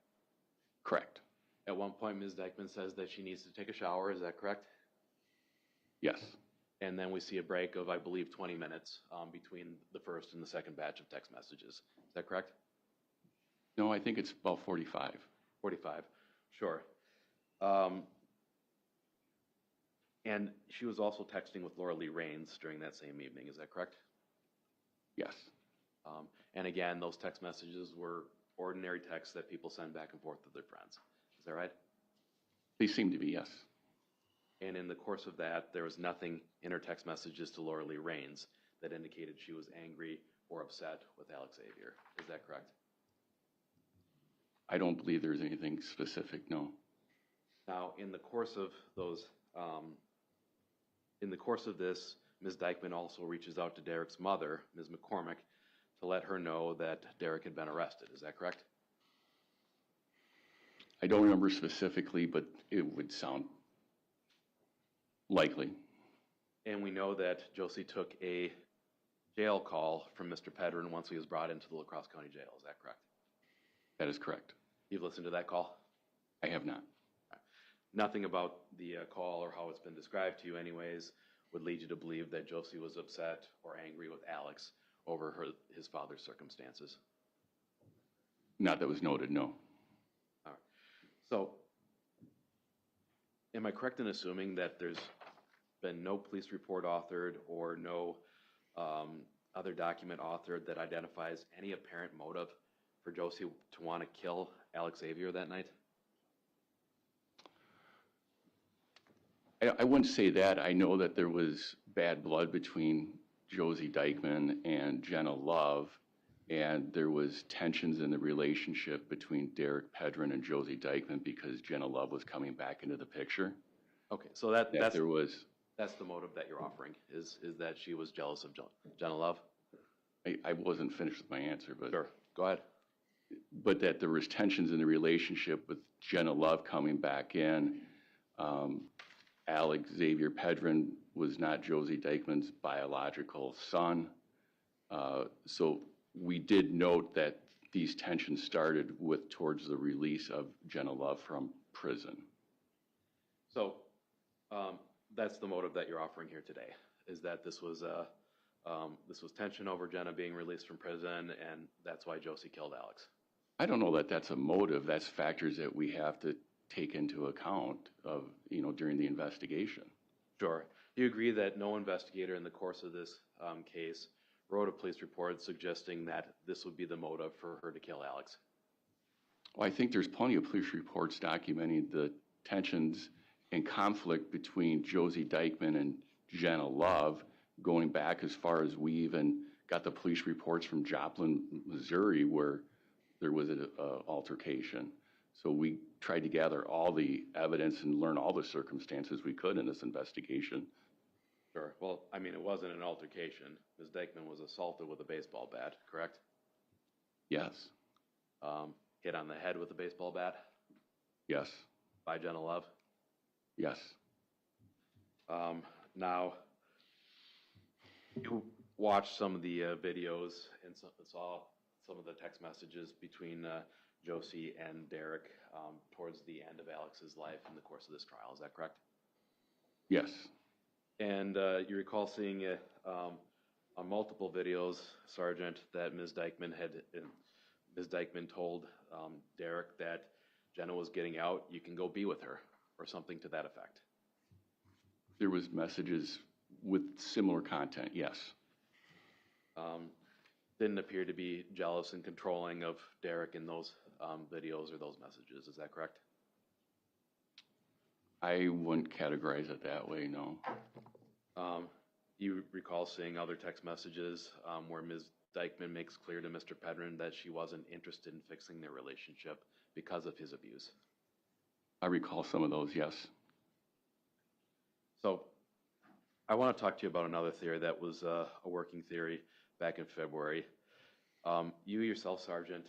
Correct.
At one point, Ms. Dikeman says that she needs to take a shower. Is that correct?
Yes.
And then we see a break of, I believe, 20 minutes between the first and the second batch of text messages. Is that correct?
No, I think it's about 45.
45, sure. And she was also texting with Laura Lee Raines during that same evening. Is that correct?
Yes.
And again, those text messages were ordinary texts that people send back and forth with their friends. Is that right?
They seem to be, yes.
And in the course of that, there was nothing in her text messages to Laura Lee Raines that indicated she was angry or upset with Alexavier. Is that correct?
I don't believe there's anything specific, no.
Now, in the course of those, in the course of this, Ms. Dikeman also reaches out to Derek's mother, Ms. McCormick, to let her know that Derek had been arrested. Is that correct?
I don't remember specifically, but it would sound likely.
And we know that Josie took a jail call from Mr. Pedrin once he was brought into the La Crosse County Jail. Is that correct?
That is correct.
You've listened to that call?
I have not.
Nothing about the call or how it's been described to you anyways would lead you to believe that Josie was upset or angry with Alex over his father's circumstances.
Not that was noted, no.
All right. So, am I correct in assuming that there's been no police report authored or no other document authored that identifies any apparent motive for Josie to want to kill Alexavier that night?
I wouldn't say that. I know that there was bad blood between Josie Dikeman and Jenna Love, and there was tensions in the relationship between Derek Pedrin and Josie Dikeman because Jenna Love was coming back into the picture.
Okay, so that's
there was.
That's the motive that you're offering, is that she was jealous of Jenna Love?
I wasn't finished with my answer, but.
Sure, go ahead.
But that there was tensions in the relationship with Jenna Love coming back in. Alexavier Pedrin was not Josie Dikeman's biological son. So we did note that these tensions started towards the release of Jenna Love from prison.
So that's the motive that you're offering here today, is that this was tension over Jenna being released from prison, and that's why Josie killed Alex.
I don't know that that's a motive. That's factors that we have to take into account of, during the investigation.
Sure. Do you agree that no investigator in the course of this case wrote a police report suggesting that this would be the motive for her to kill Alex?
Well, I think there's plenty of police reports documenting the tensions and conflict between Josie Dikeman and Jenna Love, going back as far as we even got the police reports from Joplin, Missouri, where there was an altercation. So we tried to gather all the evidence and learn all the circumstances we could in this investigation.
Sure. Well, I mean, it wasn't an altercation. Ms. Dikeman was assaulted with a baseball bat, correct?
Yes,
Hit on the head with a baseball bat
yes,
by Jenna Love.
yes.
Now, you watched some of the videos and saw some of the text messages between Josie and Derek towards the end of Alex's life in the course of this trial. Is that correct?
Yes,
And you recall seeing on multiple videos, Sergeant, that Ms. Dikeman told Derek that Jenna was getting out, you can go be with her, or something to that effect.
there was messages with similar content, yes.
Didn't appear to be jealous and controlling of Derek in those videos or those messages. Is that correct?
I wouldn't categorize it that way, no.
You recall seeing other text messages where Ms. Dikeman makes clear to Mr. Pedrin that she wasn't interested in fixing their relationship because of his abuse.
I recall some of those, yes.
So I want to talk to you about another theory that was a working theory back in February. You yourself, Sergeant,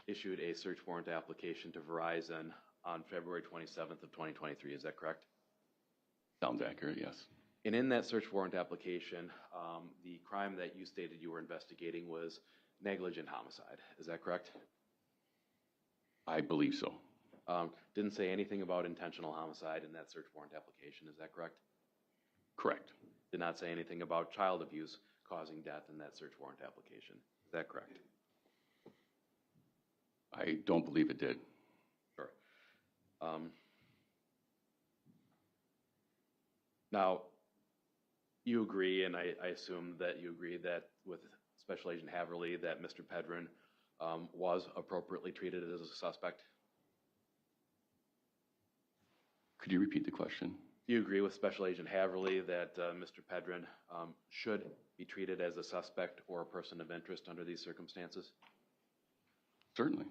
issued a search warrant application to Verizon on February 27th of 2023. Is that correct?
Sounds accurate, yes.
And in that search warrant application, the crime that you stated you were investigating was negligent homicide. Is that correct?
I believe so.
Didn't say anything about intentional homicide in that search warrant application. Is that correct?
Correct.
Did not say anything about child abuse causing death in that search warrant application. Is that correct?
I don't believe it did.
Sure. Now, you agree, and I assume that you agree that with Special Agent Haverly that Mr. Pedrin was appropriately treated as a suspect?
Could you repeat the question?
Do you agree with Special Agent Haverly that Mr. Pedrin should be treated as a suspect or a person of interest under these circumstances?
Certainly.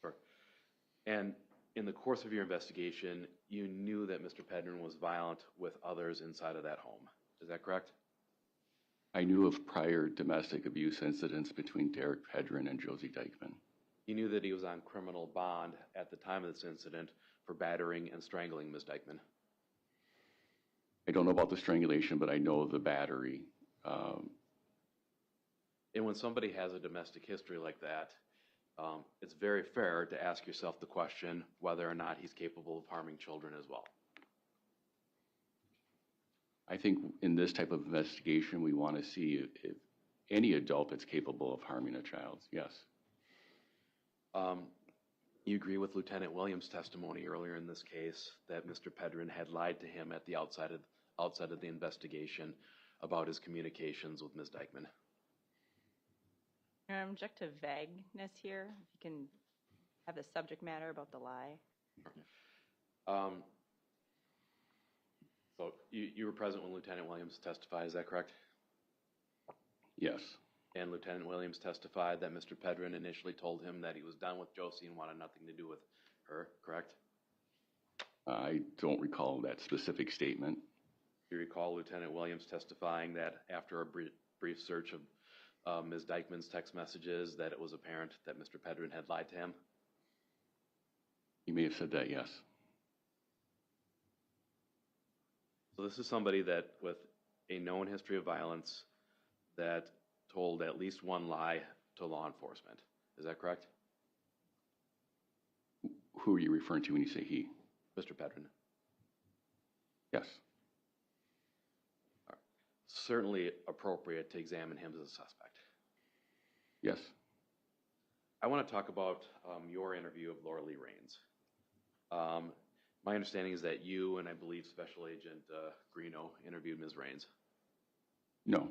Sure. And in the course of your investigation, you knew that Mr. Pedrin was violent with others inside of that home. Is that correct?
I knew of prior domestic abuse incidents between Derek Pedrin and Josie Dikeman.
You knew that he was on criminal bond at the time of this incident for battering and strangling Ms. Dikeman.
I don't know about the strangulation, but I know the battery.
And when somebody has a domestic history like that, it's very fair to ask yourself the question whether or not he's capable of harming children as well.
I think in this type of investigation, we want to see if any adult that's capable of harming a child, yes.
You agree with Lieutenant Williams' testimony earlier in this case that Mr. Pedrin had lied to him at the outset of the investigation about his communications with Ms. Dikeman.
I object to vagueness here. If you can have the subject matter about the lie.
So you were present when Lieutenant Williams testified, is that correct?
Yes.
And Lieutenant Williams testified that Mr. Pedrin initially told him that he was done with Josie and wanted nothing to do with her, correct?
I don't recall that specific statement.
Do you recall Lieutenant Williams testifying that after a brief search of Ms. Dikeman's text messages that it was apparent that Mr. Pedrin had lied to him?
You may have said that, yes.
So this is somebody that with a known history of violence that told at least one lie to law enforcement. Is that correct?
Who are you referring to when you say he?
Mr. Pedrin.
Yes.
Certainly appropriate to examine him as a suspect.
Yes. I
I want to talk about your interview of Laura Lee Raines. My understanding is that you and I believe Special Agent Greeno interviewed Ms. Raines.
No.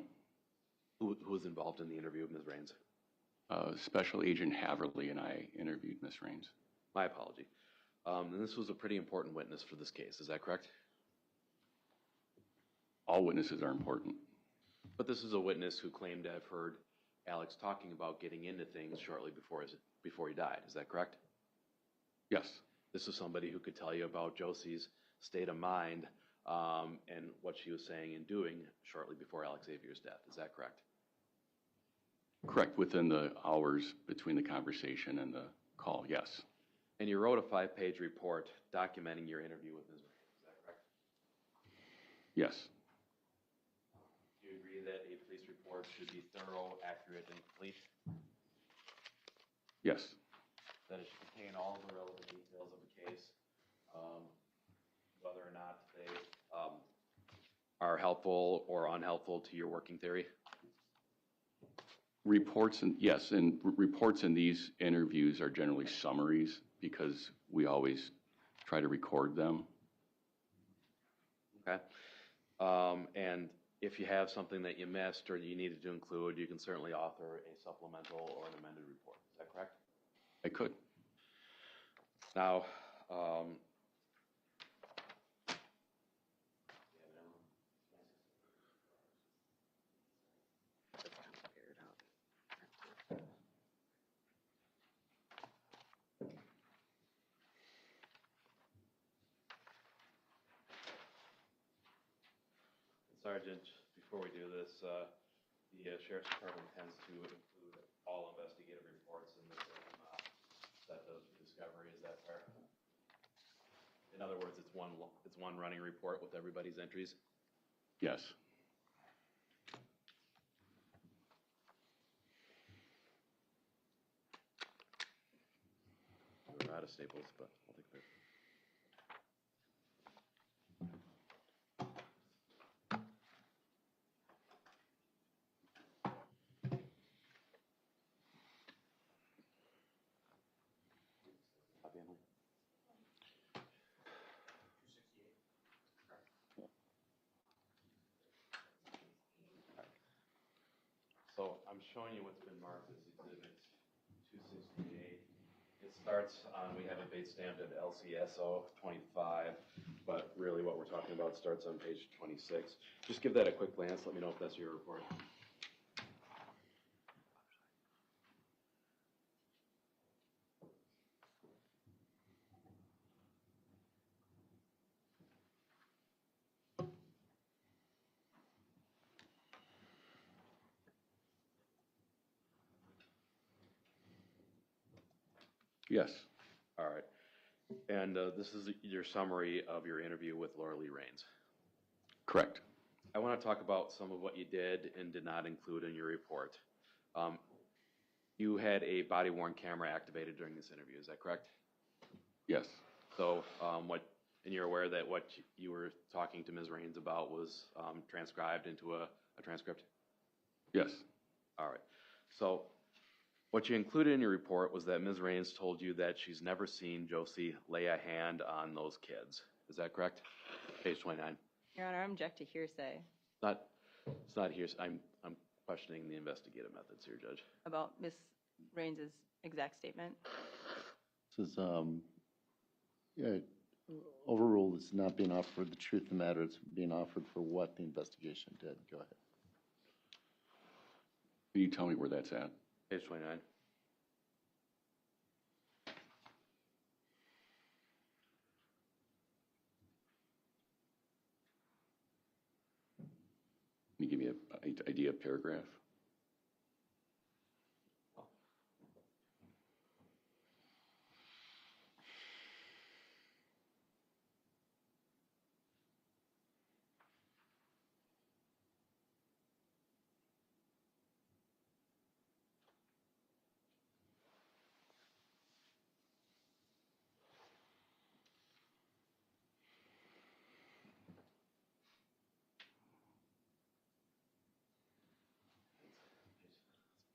Who was involved in the interview of Ms. Raines?
Special Agent Haverly and I interviewed Ms. Raines.
My apology. And this was a pretty important witness for this case, is that correct?
All witnesses are important.
But this is a witness who claimed to have heard Alex talking about getting into things shortly before he died, is that correct?
Yes.
This is somebody who could tell you about Josie's state of mind and what she was saying and doing shortly before Alexavier's death, is that correct?
Correct, within the hours between the conversation and the call, yes.
And you wrote a 5-page report documenting your interview with Ms. Raines, is that correct?
Yes.
Do you agree that a police report should be thorough, accurate, and complete?
Yes.
That it should contain all the relevant details of the case, whether or not they are helpful or unhelpful to your working theory?
Reports, and yes, and reports in these interviews are generally summaries because we always try to record them.
Okay. And if you have something that you missed or you needed to include, you can certainly author a supplemental or an amended report. Is that correct?
I could.
Now, Sergeant, before we do this, the Sheriff's Department tends to include all investigative reports in the same set of discovery. Is that fair? In other words, it's one running report with everybody's entries?
Yes.
We're out of staples, but I'll take that. So I'm showing you what's been marked as Exhibit 268. It starts on, we have it base stamped at LCSO 25, but really what we're talking about starts on page 26. Just give that a quick glance. Let me know if that's your report.
Yes.
All right. And this is your summary of your interview with Laura Lee Raines.
Correct.
I want to talk about some of what you did and did not include in your report. You had a body-worn camera activated during this interview, is that correct?
Yes.
So and you're aware that what you were talking to Ms. Raines about was transcribed into a transcript?
Yes.
All right. So what you included in your report was that Ms. Raines told you that she's never seen Josie lay a hand on those kids. Is that correct? Page 29.
Your Honor, I object to hearsay
It's not here. I'm questioning the investigative methods here, Judge.
about Ms. Raines's exact statement.
This is, yeah, overruled, it's not being offered for the truth of the matter, it's being offered for what the investigation did. Go ahead.
Can you tell me where that's at?
Page 29.
Can you give me an idea of paragraph?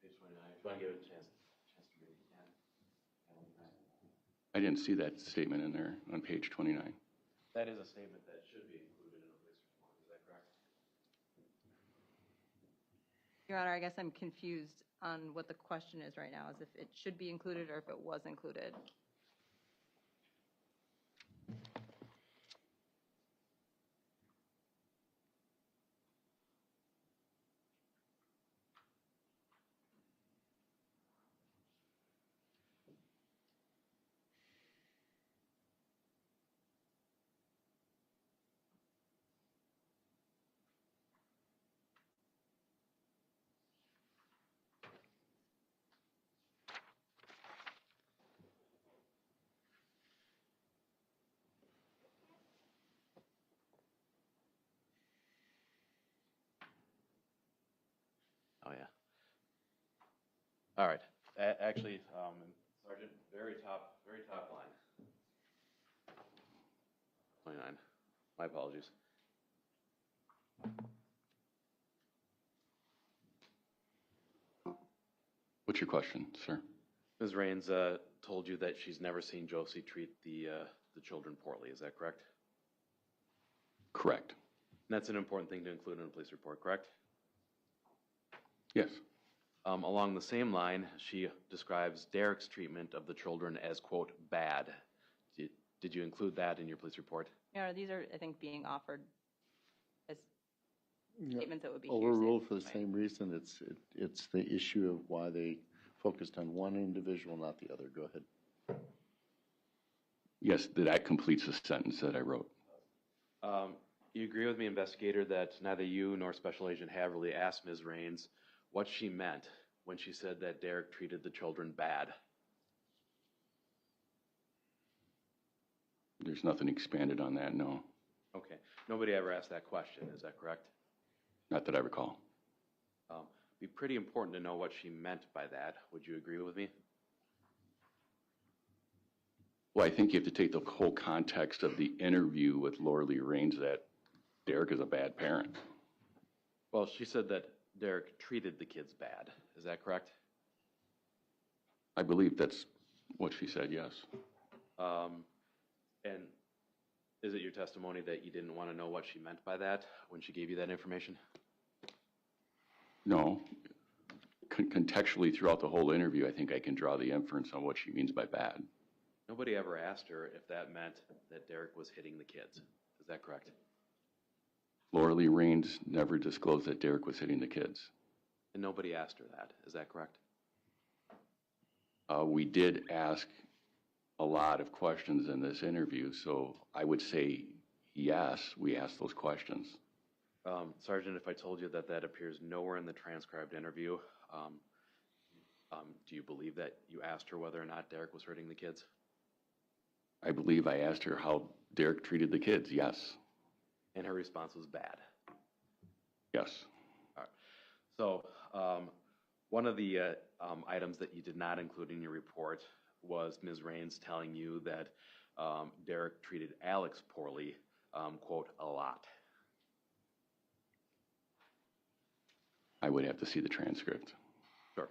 Page 29. If you want to give it a chance to read it again.
I didn't see that statement in there on page 29.
That is a statement that should be included in a police report, is that correct?
Your Honor, I guess I'm confused on what the question is right now, is if it should be included or if it was included.
Oh, yeah. All right. Actually, Sergeant, very top line. 29. My apologies.
What's your question, sir?
Ms. Raines told you that she's never seen Josie treat the children poorly. Is that correct?
Correct.
And that's an important thing to include in a police report, correct?
Yes.
Along the same line, she describes Derek's treatment of the children as, quote, bad. Did you include that in your police report?
Your Honor, these are, I think, being offered as statements that would be
Overruled for the
hearsay.
same reason. It's the issue of why they focused on one individual, not the other. Go ahead.
Yes, that completes the sentence that I wrote.
You agree with me, investigator, that neither you nor Special Agent Haverly asked Ms. Raines what she meant when she said that Derek treated the children bad?
There's nothing expanded on that, no.
Okay. Nobody ever asked that question, is that correct?
Not that I recall.
Be pretty important to know what she meant by that. Would you agree with me?
Well, I think you have to take the whole context of the interview with Laura Lee Raines that Derek is a bad parent.
Well, she said that Derek treated the kids bad. Is that correct?
I believe that's what she said, yes.
And is it your testimony that you didn't want to know what she meant by that when she gave you that information?
No. Contextually throughout the whole interview, I think I can draw the inference on what she means by bad.
Nobody ever asked her if that meant that Derek was hitting the kids. Is that correct?
Laura Lee Raines never disclosed that Derek was hitting the kids.
And nobody asked her that. Is that correct?
We did ask a lot of questions in this interview, so I would say yes, we asked those questions.
Sergeant, if I told you that that appears nowhere in the transcribed interview, do you believe that you asked her whether or not Derek was hurting the kids?
I believe I asked her how Derek treated the kids, yes.
And her response was bad.
Yes.
All right. So one of the items that you did not include in your report was Ms. Raines telling you that Derek treated Alex poorly, quote, a lot.
I would have to see the transcript.
Sure.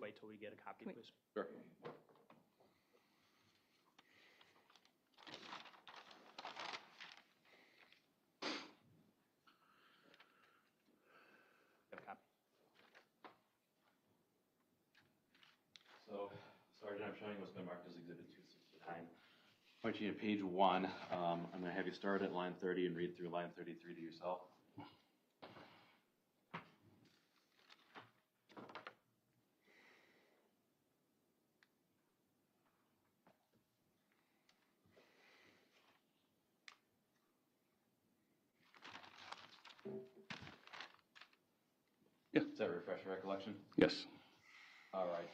Wait till we get a copy, please.
Sure.
Get a copy.
So, Sergeant, I'm showing what's been marked as Exhibit 269. Pointing to page 1, I'm going to have you start at line 30 and read through line 33 to yourself.
Yeah.
Does that refresh your recollection?
Yes.
All right.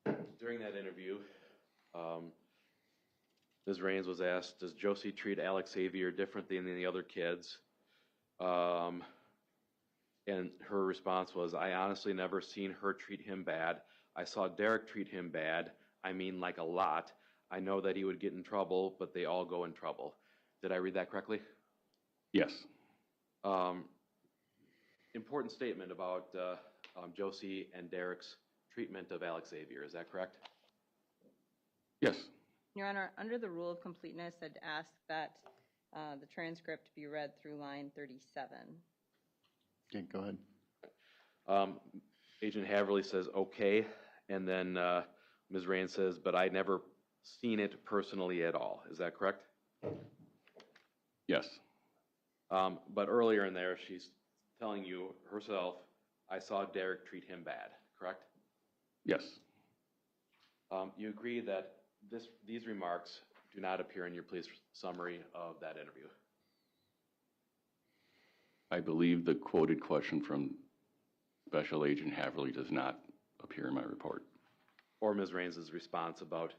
And during that interview, Ms. Raines was asked, does Josie treat Alexavier differently than the other kids? And her response was, I honestly never seen her treat him bad. I saw Derek treat him bad. I mean, like a lot. I know that he would get in trouble, but they all go in trouble. Did I read that correctly?
Yes.
Important statement about Josie and Derek's treatment of Alexavier. Is that correct?
Yes.
Your Honor, under the rule of completeness, I'd ask that the transcript be read through line 37.
Okay, go ahead.
Agent Haverly says, okay, and then Ms. Raines says, but I never seen it personally at all. Is that correct?
Yes.
But earlier in there, she's telling you herself, I saw Derek treat him bad, correct?
Yes.
You agree that these remarks do not appear in your police summary of that interview?
I believe the quoted question from Special Agent Haverly does not appear in my report.
Or Ms. Raines' response about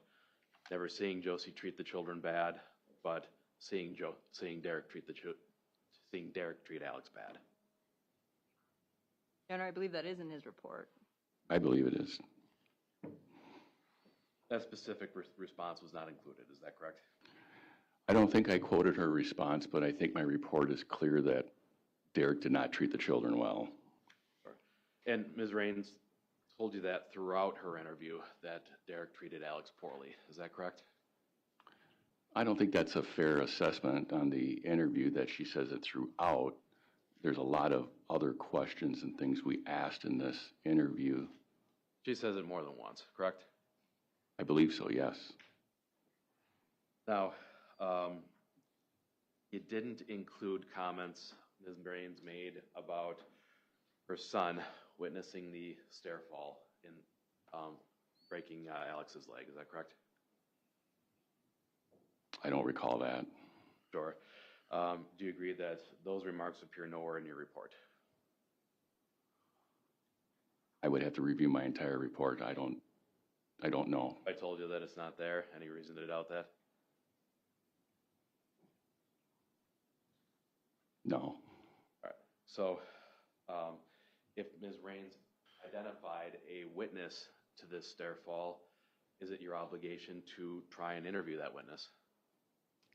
never seeing Josie treat the children bad, but seeing Derek treat Alex bad.
Your Honor, I believe that is in his report.
I believe it is.
That specific response was not included, is that correct?
I don't think I quoted her response, but I think my report is clear that Derek did not treat the children well.
And Ms. Raines told you that throughout her interview, that Derek treated Alex poorly, is that correct?
I don't think that's a fair assessment on the interview that she says it throughout. There's a lot of other questions and things we asked in this interview.
She says it more than once, correct?
I believe so, yes.
Now, you didn't include comments Ms. Raines made about her son witnessing the stair fall in breaking Alex's leg, is that correct?
I don't recall that.
Sure. Do you agree that those remarks appear nowhere in your report?
I would have to review my entire report. I don't know.
I told you that it's not there. Any reason to doubt that?
No.
All right. So, if Ms. Raines identified a witness to this stair fall, is it your obligation to try and interview that witness?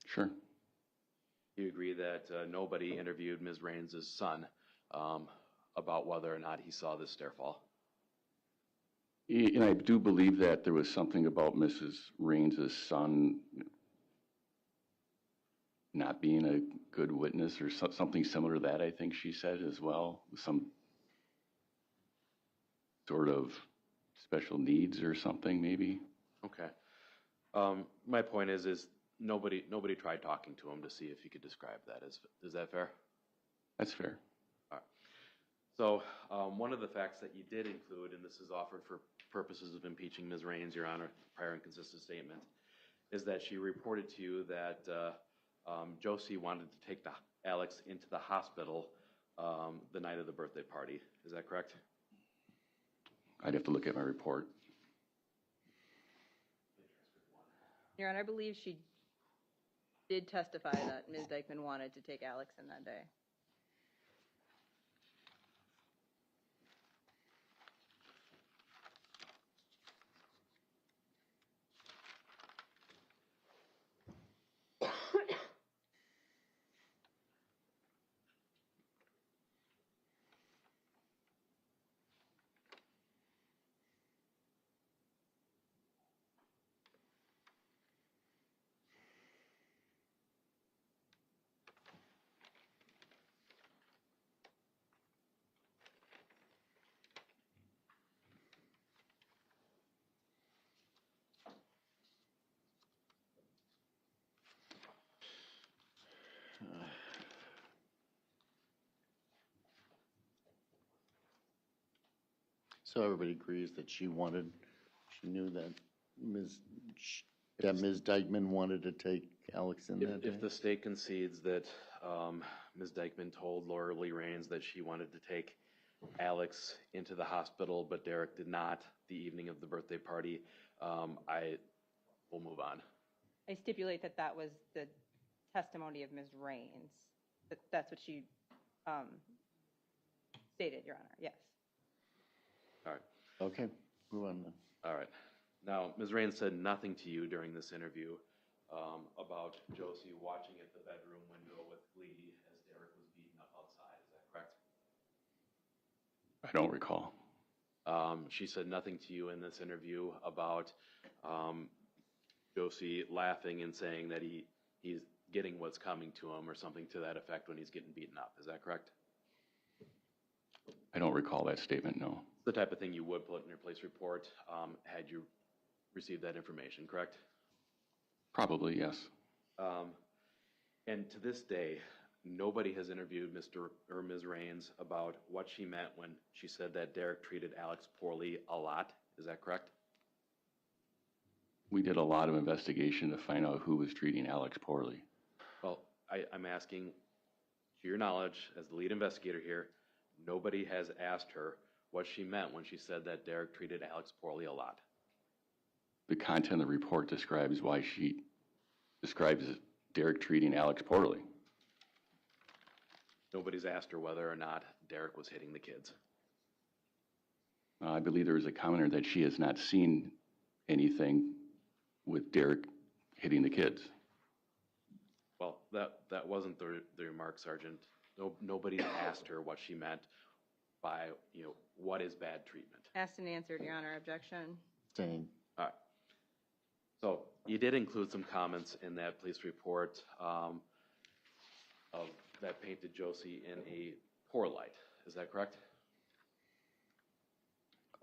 Sure.
Do you agree that nobody interviewed Ms. Raines' son about whether or not he saw this stair fall?
And I do believe that there was something about Mrs. Raines' son not being a good witness or something similar to that, I think she said as well. Some sort of special needs or something, maybe.
Okay. My point is nobody tried talking to him to see if he could describe that. Is that fair?
That's fair.
All right. So one of the facts that you did include, and this is offered for purposes of impeaching Ms. Raines, Your Honor, prior and consistent statement, is that she reported to you that Josie wanted to take Alex into the hospital the night of the birthday party. Is that correct?
I'd have to look at my report.
Your Honor, I believe she did testify that Ms. Dikeman wanted to take Alex in that day.
So everybody agrees that she knew that Ms. Dikeman wanted to take Alex in that day?
If the state concedes that Ms. Dikeman told Laura Lee Raines that she wanted to take Alex into the hospital, but Derek did not the evening of the birthday party, I will move on.
I stipulate that that was the testimony of Ms. Raines. That's what she stated, Your Honor, yes.
All right.
Okay, move on then.
All right. Now, Ms. Raines said nothing to you during this interview about Josie watching at the bedroom window with glee as Derek was beaten up outside. Is that correct?
I don't recall.
She said nothing to you in this interview about Josie laughing and saying that he's getting what's coming to him or something to that effect when he's getting beaten up. Is that correct?
I don't recall that statement, no.
The type of thing you would put in your police report had you received that information, correct?
Probably, yes.
And to this day, nobody has interviewed Mr. or Ms. Raines about what she meant when she said that Derek treated Alex poorly a lot. Is that correct?
We did a lot of investigation to find out who was treating Alex poorly.
Well, I'm asking, to your knowledge, as the lead investigator here, nobody has asked her what she meant when she said that Derek treated Alex poorly a lot.
The content of the report describes why she describes Derek treating Alex poorly.
Nobody's asked her whether or not Derek was hitting the kids.
I believe there was a commenter that she has not seen anything with Derek hitting the kids.
Well, that wasn't the remark, Sergeant. Nobody asked her what she meant by, what is bad treatment.
Asked and answered, Your Honor. Objection.
Same.
All right. So you did include some comments in that police report that painted Josie in a poor light. Is that correct?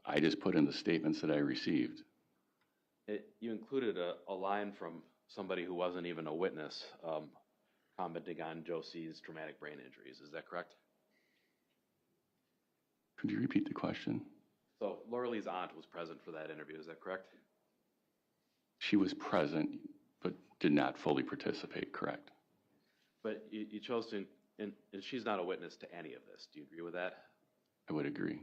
I just put in the statements that I received.
You included a line from somebody who wasn't even a witness commenting on Josie's traumatic brain injuries. Is that correct?
Could you repeat the question?
So Laura Lee's aunt was present for that interview. Is that correct?
She was present, but did not fully participate, correct?
But you chose to, and she's not a witness to any of this. Do you agree with that?
I would agree.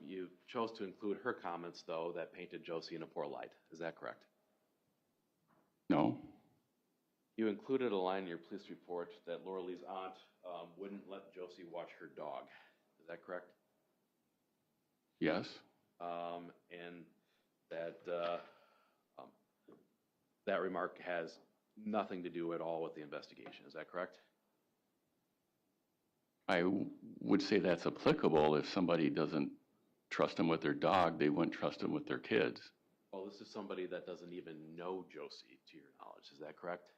You chose to include her comments, though, that painted Josie in a poor light. Is that correct?
No?
You included a line in your police report that Laura Lee's aunt wouldn't let Josie watch her dog. Is that correct?
Yes?
And that that remark has nothing to do at all with the investigation. Is that correct?
I would say that's applicable. If somebody doesn't trust them with their dog, they wouldn't trust them with their kids.
Well, this is somebody that doesn't even know Josie, to your knowledge. Is that correct?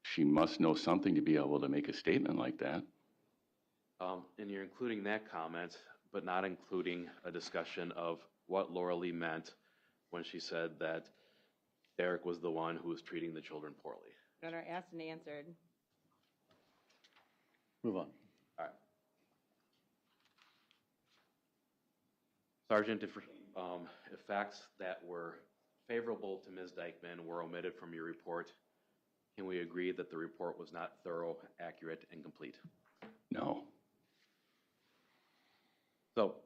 She must know something to be able to make a statement like that.
And you're including that comment, but not including a discussion of what Laura Lee meant when she said that Derek was the one who was treating the children poorly.
Your Honor, asked and answered.
Move on.
All right. Sergeant, if facts that were favorable to Ms. Dikeman were omitted from your report, can we agree that the report was not thorough, accurate, and complete?
No.
So,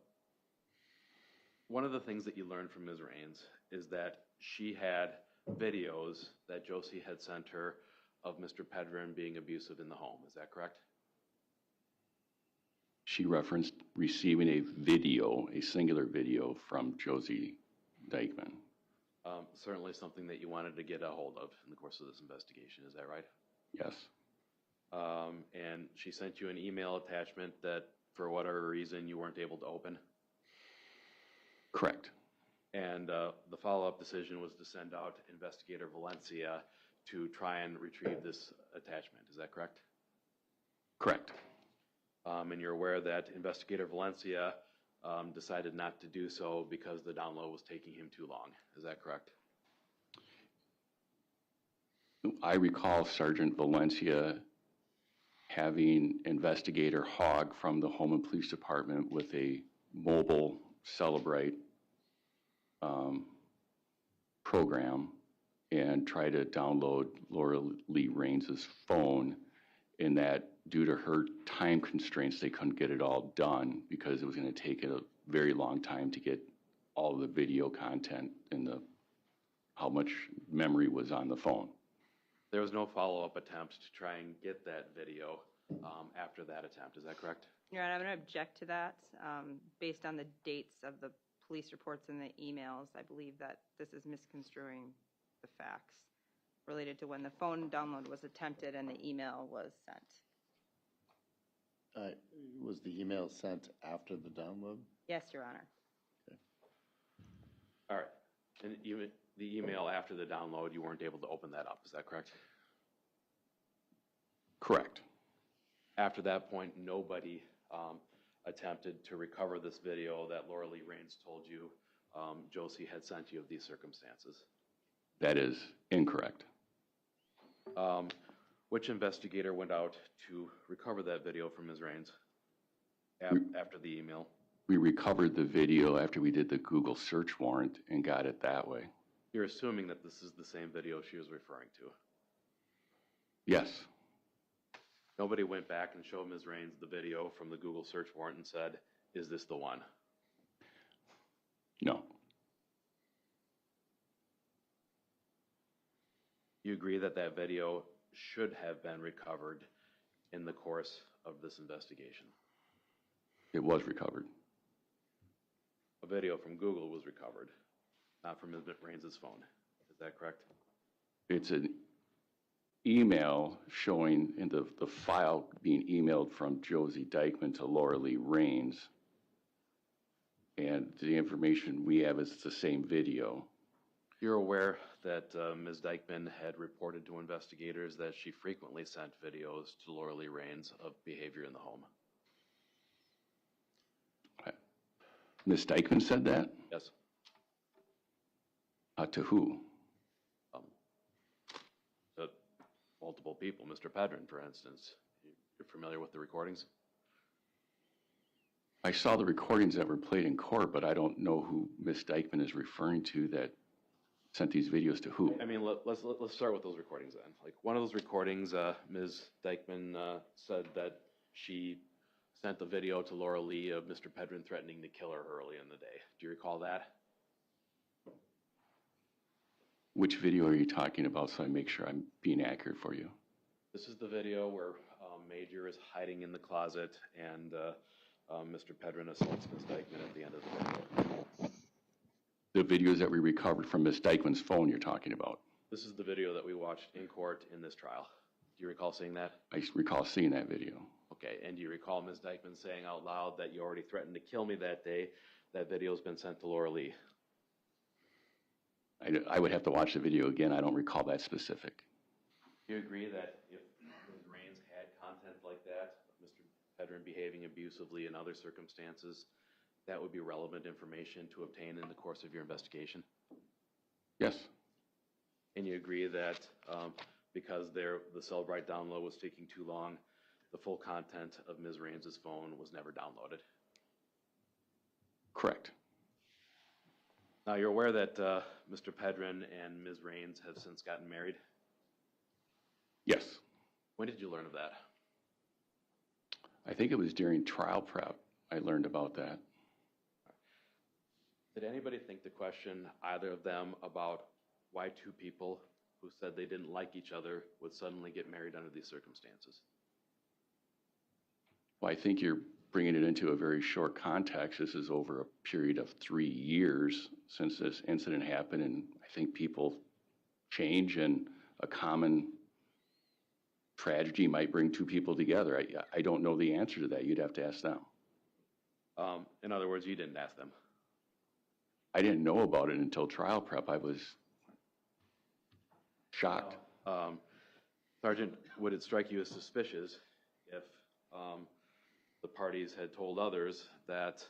one of the things that you learned from Ms. Raines is that she had videos that Josie had sent her of Mr. Pedrin being abusive in the home. Is that correct?
She referenced receiving a video, a singular video from Josie Dikeman.
Certainly something that you wanted to get a hold of in the course of this investigation. Is that right?
Yes.
And she sent you an email attachment that, for whatever reason, you weren't able to open?
Correct.
And the follow-up decision was to send out Investigator Valencia to try and retrieve this attachment. Is that correct?
Correct.
And you're aware that Investigator Valencia decided not to do so because the download was taking him too long. Is that correct?
I recall Sergeant Valencia having Investigator Hogg from the Home and Police Department with a mobile Celebrate program and try to download Laura Lee Raines' phone, and that due to her time constraints, they couldn't get it all done because it was going to take a very long time to get all of the video content in the how much memory was on the phone.
There was no follow-up attempt to try and get that video after that attempt, is that correct?
Your Honor, I'm going to object to that. Based on the dates of the police reports and the emails, I believe that this is misconstruing the facts related to when the phone download was attempted and the email was sent.
Was the email sent after the download?
Yes, Your Honor.
All right. And the email after the download, you weren't able to open that up, is that correct?
Correct.
After that point, nobody attempted to recover this video that Laura Lee Raines told you Josie had sent you of these circumstances.
That is incorrect.
Which investigator went out to recover that video from Ms. Raines after the email?
We recovered the video after we did the Google search warrant and got it that way.
You're assuming that this is the same video she was referring to.
Yes.
Nobody went back and showed Ms. Raines the video from the Google search warrant and said, is this the one?
No.
You agree that that video should have been recovered in the course of this investigation?
It was recovered.
A video from Google was recovered, not from Ms. Raines' phone. Is that correct?
It's an email showing in the file being emailed from Josie Dikeman to Laura Lee Raines. And the information we have is the same video.
You're aware that Ms. Dikeman had reported to investigators that she frequently sent videos to Laura Lee Raines of behavior in the home.
Ms. Dikeman said that?
Yes.
To who?
To multiple people. Mr. Pedrin, for instance. You're familiar with the recordings?
I saw the recordings that were played in court, but I don't know who Ms. Dikeman is referring to that sent these videos to who.
I mean, let's start with those recordings then. Like one of those recordings, Ms. Dikeman said that she sent the video to Laura Lee of Mr. Pedrin threatening to kill her early in the day. Do you recall that?
Which video are you talking about so I make sure I'm being accurate for you?
This is the video where Major is hiding in the closet and Mr. Pedrin assaults Ms. Dikeman at the end of the video.
The videos that we recovered from Ms. Dikeman's phone you're talking about?
This is the video that we watched in court in this trial. Do you recall seeing that?
I recall seeing that video.
Okay, and do you recall Ms. Dikeman saying out loud that you already threatened to kill me that day? That video's been sent to Laura Lee.
I would have to watch the video again. I don't recall that specific.
Do you agree that if Ms. Raines had content like that, Mr. Pedrin behaving abusively in other circumstances, that would be relevant information to obtain in the course of your investigation?
Yes.
And you agree that because the Cellbrite download was taking too long, the full content of Ms. Raines' phone was never downloaded?
Correct.
Now, you're aware that Mr. Pedrin and Ms. Raines have since gotten married?
Yes.
When did you learn of that?
I think it was during trial prep I learned about that.
Did anybody think to question either of them about why two people who said they didn't like each other would suddenly get married under these circumstances?
Well, I think you're bringing it into a very short context. This is over a period of 3 years since this incident happened, and I think people change, and a common tragedy might bring two people together. I don't know the answer to that. You'd have to ask them.
In other words, you didn't ask them?
I didn't know about it until trial prep. I was shocked.
Sergeant, would it strike you as suspicious if the parties had told others that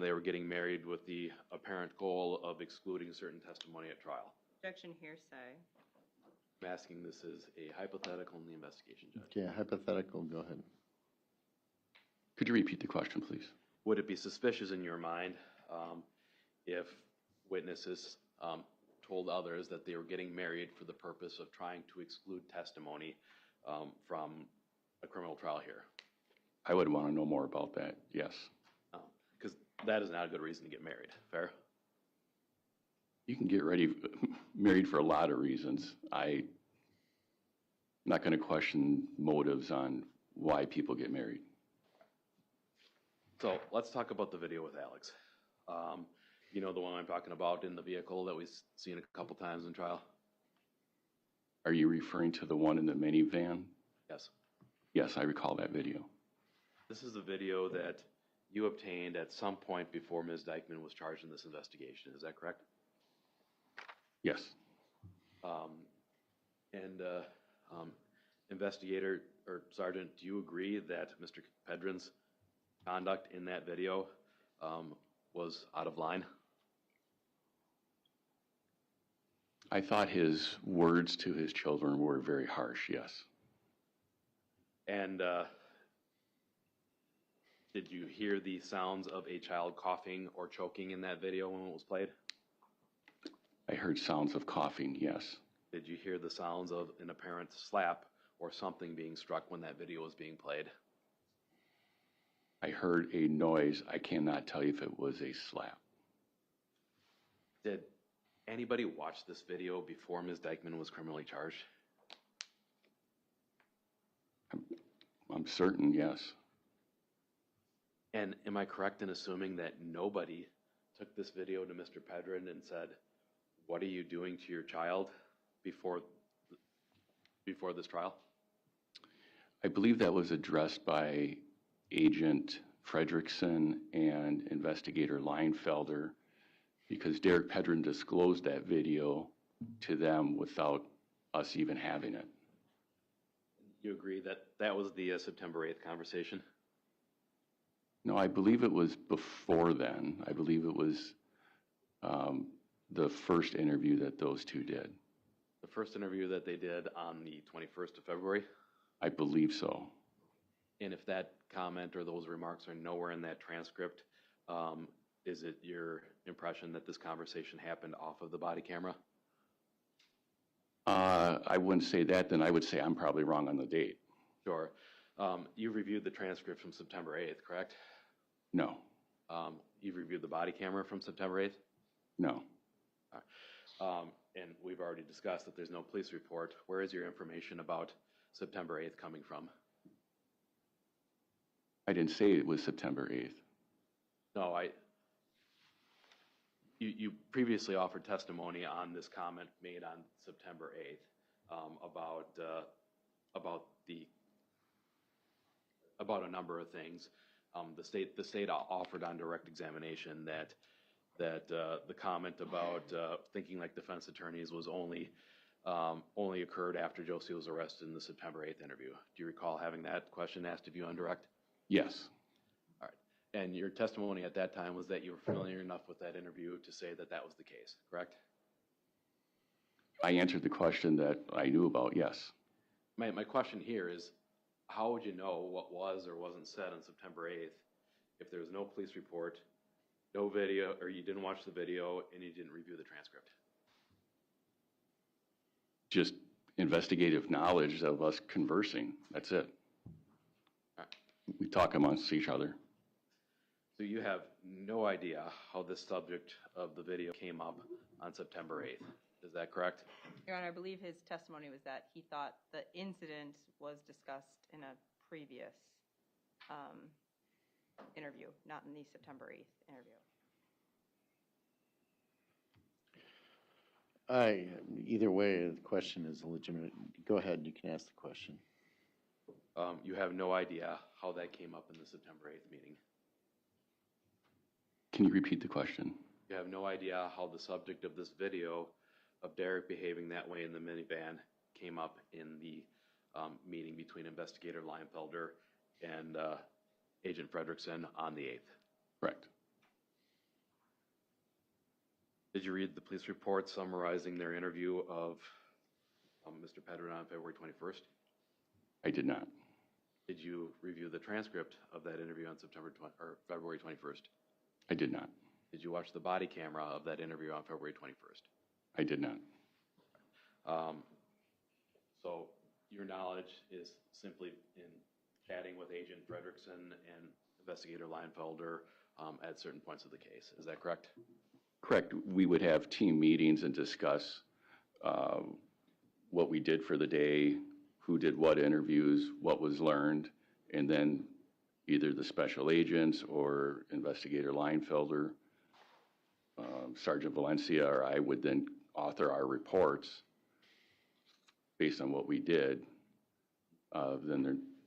they were getting married with the apparent goal of excluding certain testimony at trial?
Objection, hearsay.
I'm asking this as a hypothetical in the investigation, Judge.
Okay, hypothetical, go ahead.
Could you repeat the question, please?
Would it be suspicious in your mind if witnesses told others that they were getting married for the purpose of trying to exclude testimony from a criminal trial here?
I would want to know more about that, yes.
Because that is not a good reason to get married. Fair?
You can get married for a lot of reasons. I'm not going to question motives on why people get married.
So let's talk about the video with Alex. You know the one I'm talking about in the vehicle that we've seen a couple times in trial?
Are you referring to the one in the minivan?
Yes.
Yes, I recall that video.
This is the video that you obtained at some point before Ms. Dikeman was charged in this investigation. Is that correct?
Yes.
Investigator or Sergeant, do you agree that Mr. Pedrin's conduct in that video was out of line?
I thought his words to his children were very harsh, yes.
And did you hear the sounds of a child coughing or choking in that video when it was played?
I heard sounds of coughing, yes.
Did you hear the sounds of an apparent slap or something being struck when that video was being played?
I heard a noise. I cannot tell you if it was a slap.
Did anybody watch this video before Ms. Dikeman was criminally charged?
I'm certain, yes.
And am I correct in assuming that nobody took this video to Mr. Pedrin and said, "What are you doing to your child?" before this trial?
I believe that was addressed by Agent Fredrickson and Investigator Leinfelder because Derek Pedrin disclosed that video to them without us even having it.
You agree that that was the September 8th conversation?
No, I believe it was before then. I believe it was the first interview that those two did.
The first interview that they did on the 21st of February?
I believe so.
And if that comment or those remarks are nowhere in that transcript, is it your impression that this conversation happened off of the body camera?
I wouldn't say that, then I would say I'm probably wrong on the date.
Sure. You reviewed the transcript from September 8th, correct?
No,
You've reviewed the body camera from September 8th?
no.
And we've already discussed that there's no police report. Where is your information about September 8th coming from?
I didn't say it was September 8th.
No, you previously offered testimony on this comment made on September 8th about a number of things. The state offered on direct examination that the comment about thinking like defense attorneys was only occurred after Josie was arrested in the September 8th interview. Do you recall having that question asked of you on direct?
Yes.
All right. And your testimony at that time was that you were familiar enough with that interview to say that that was the case, correct?
I answered the question that I knew about, yes.
My question here is, how would you know what was or wasn't said on September 8th if there was no police report, no video, or you didn't watch the video and you didn't review the transcript?
Just investigative knowledge of us conversing, that's it.
All right.
We talk amongst each other.
So you have no idea how this subject of the video came up on September 8th. Is that correct?
Your Honor, I believe his testimony was that he thought the incident was discussed in a previous interview, not in the September 8th interview.
Either way, the question is legitimate. Go ahead, you can ask the question.
You have no idea how that came up in the September 8th meeting.
Can you repeat the question?
You have no idea how the subject of this video of Derek behaving that way in the minivan came up in the meeting between Investigator Leinfelder and Agent Fredrickson on the 8th.
Correct.
Did you read the police report summarizing their interview of Mr. Pedrin on February 21st?
I did not.
Did you review the transcript of that interview on February 21st?
I did not.
Did you watch the body camera of that interview on February 21st?
I did not.
So your knowledge is simply in chatting with Agent Fredrickson and Investigator Leinfelder at certain points of the case. Is that correct?
Correct. We would have team meetings and discuss what we did for the day, who did what interviews, what was learned, and then either the special agents or Investigator Leinfelder, Sergeant Valencia, or I would then author our reports based on what we did.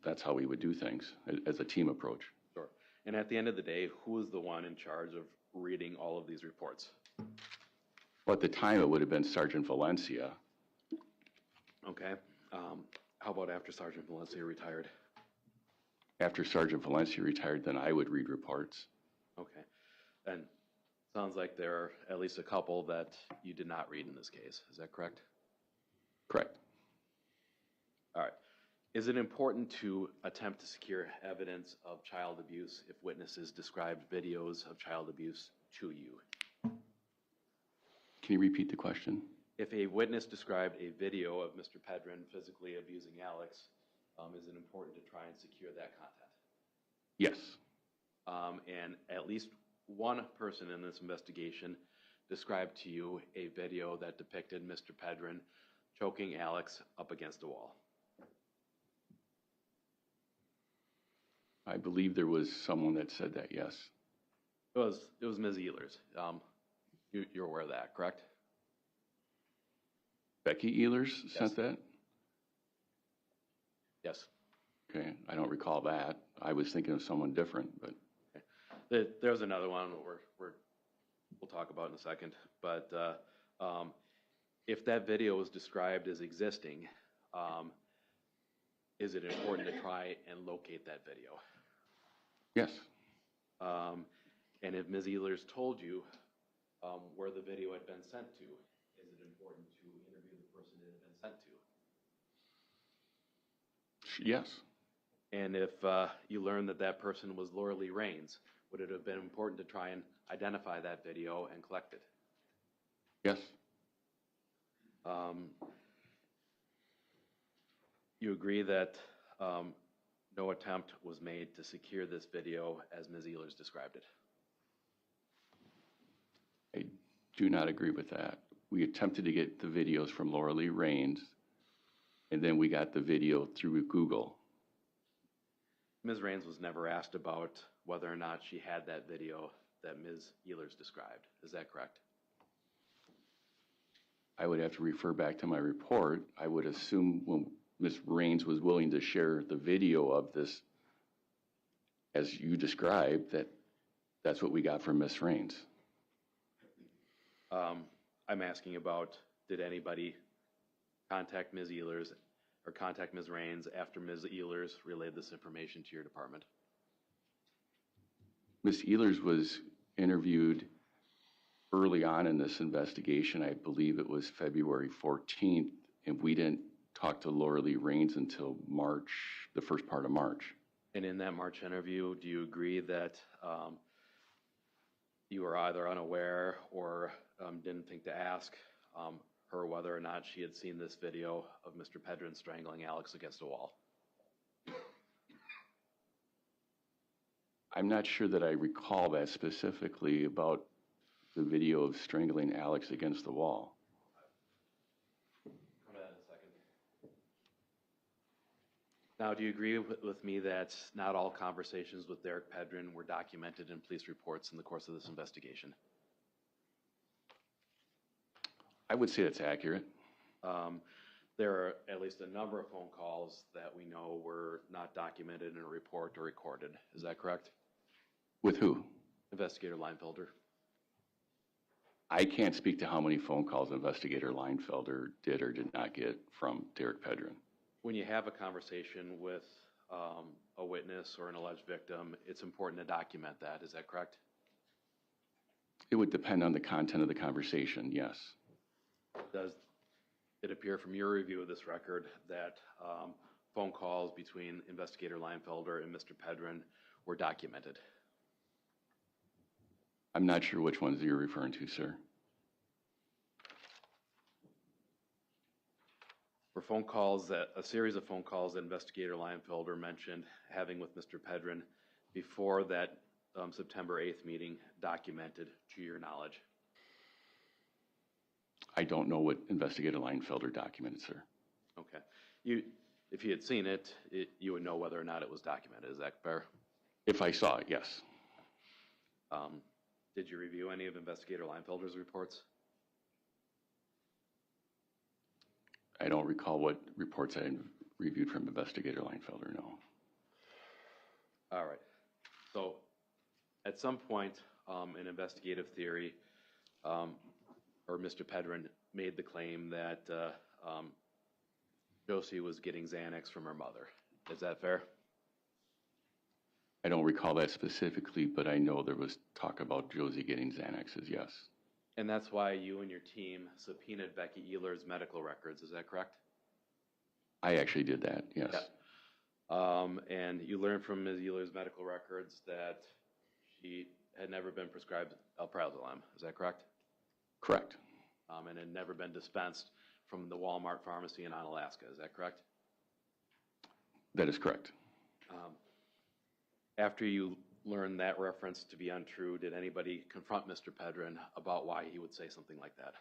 That's how we would do things as a team approach.
Sure. And at the end of the day, who is the one in charge of reading all of these reports?
Well, at the time, it would have been Sergeant Valencia.
Okay. How about after Sergeant Valencia retired?
After Sergeant Valencia retired, then I would read reports.
Okay. And sounds like there are at least a couple that you did not read in this case. Is that correct?
Correct.
All right. Is it important to attempt to secure evidence of child abuse if witnesses described videos of child abuse to you?
Can you repeat the question?
If a witness described a video of Mr. Pedrin physically abusing Alex, is it important to try and secure that content?
Yes.
And at least one person in this investigation described to you a video that depicted Mr. Pedrin choking Alex up against a wall.
I believe there was someone that said that, yes.
It was Ms. Ehlers. You're aware of that, correct?
Becky Ehlers sent that?
Yes.
Okay, I don't recall that. I was thinking of someone different, but.
Okay. There's another one we'll talk about in a second. But if that video was described as existing, is it important to try and locate that video?
Yes.
And if Ms. Ehlers told you where the video had been sent to, is it important to interview the person it had been sent to?
Yes.
And if you learned that that person was Laura Lee Raines, would it have been important to try and identify that video and collect it?
Yes.
You agree that no attempt was made to secure this video as Ms. Ehlers described it?
I do not agree with that. We attempted to get the videos from Laura Lee Raines, and then we got the video through Google.
Ms. Raines was never asked about whether or not she had that video that Ms. Ehlers described. Is that correct?
I would have to refer back to my report. I would assume when Ms. Raines was willing to share the video of this, as you described, that's what we got from Ms. Raines.
I'm asking about, did anybody contact Ms. Ehlers or contact Ms. Raines after Ms. Ehlers relayed this information to your department?
Ms. Ehlers was interviewed early on in this investigation. I believe it was February 14th, and we didn't talk to Laura Lee Raines until March, the first part of March.
And in that March interview, do you agree that you were either unaware or didn't think to ask her whether or not she had seen this video of Mr. Pedrin strangling Alex against a wall?
I'm not sure that I recall that specifically about the video of strangling Alex against the wall.
Come to that in a second. Now, do you agree with me that not all conversations with Derek Pedrin were documented in police reports in the course of this investigation?
I would say that's accurate.
There are at least a number of phone calls that we know were not documented in a report or recorded. Is that correct?
With who?
Investigator Leinfelder.
I can't speak to how many phone calls Investigator Leinfelder did or did not get from Derek Pedrin.
When you have a conversation with a witness or an alleged victim, it's important to document that. Is that correct?
It would depend on the content of the conversation, yes.
Does it appear from your review of this record that phone calls between Investigator Leinfelder and Mr. Pedrin were documented?
I'm not sure which ones you're referring to, sir.
For phone calls a series of phone calls that Investigator Leinfelder mentioned having with Mr. Pedrin before that September 8th meeting documented to your knowledge?
I don't know what Investigator Leinfelder documented, sir.
Okay. If you had seen it, you would know whether or not it was documented. Is that fair?
If I saw it, yes.
Did you review any of Investigator Leinfelder's reports?
I don't recall what reports I reviewed from Investigator Leinfelder, no.
All right. So at some point in investigative theory, or Mr. Pedrin made the claim that Josie was getting Xanax from her mother. Is that fair?
I don't recall that specifically, but I know there was talk about Josie getting Xanaxes, yes.
And that's why you and your team subpoenaed Becky Ehler's medical records. Is that correct?
I actually did that, yes.
Yeah. And you learned from Ms. Ehler's medical records that she had never been prescribed alprazolam. Is that correct?
Correct.
And had never been dispensed from the Walmart pharmacy in Onalaska. Is that correct?
That is correct.
After you learned that reference to be untrue, did anybody confront Mr. Pedrin about why he would say something like that?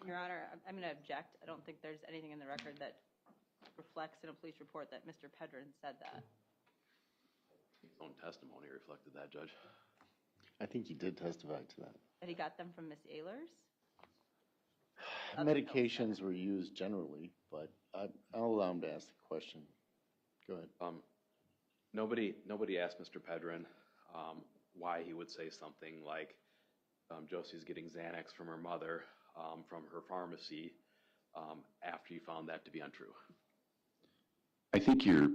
Your Honor, I'm going to object. I don't think there's anything in the record that reflects in a police report that Mr. Pedrin said that.
His own testimony reflected that, Judge.
I think he did testify to that.
That he got them from Miss Ehlers?
Medications were used generally, but I'll allow him to ask the question. Go ahead.
Nobody asked Mr. Pedrin why he would say something like Josie's getting Xanax from her mother from her pharmacy after you found that to be untrue.
I think you're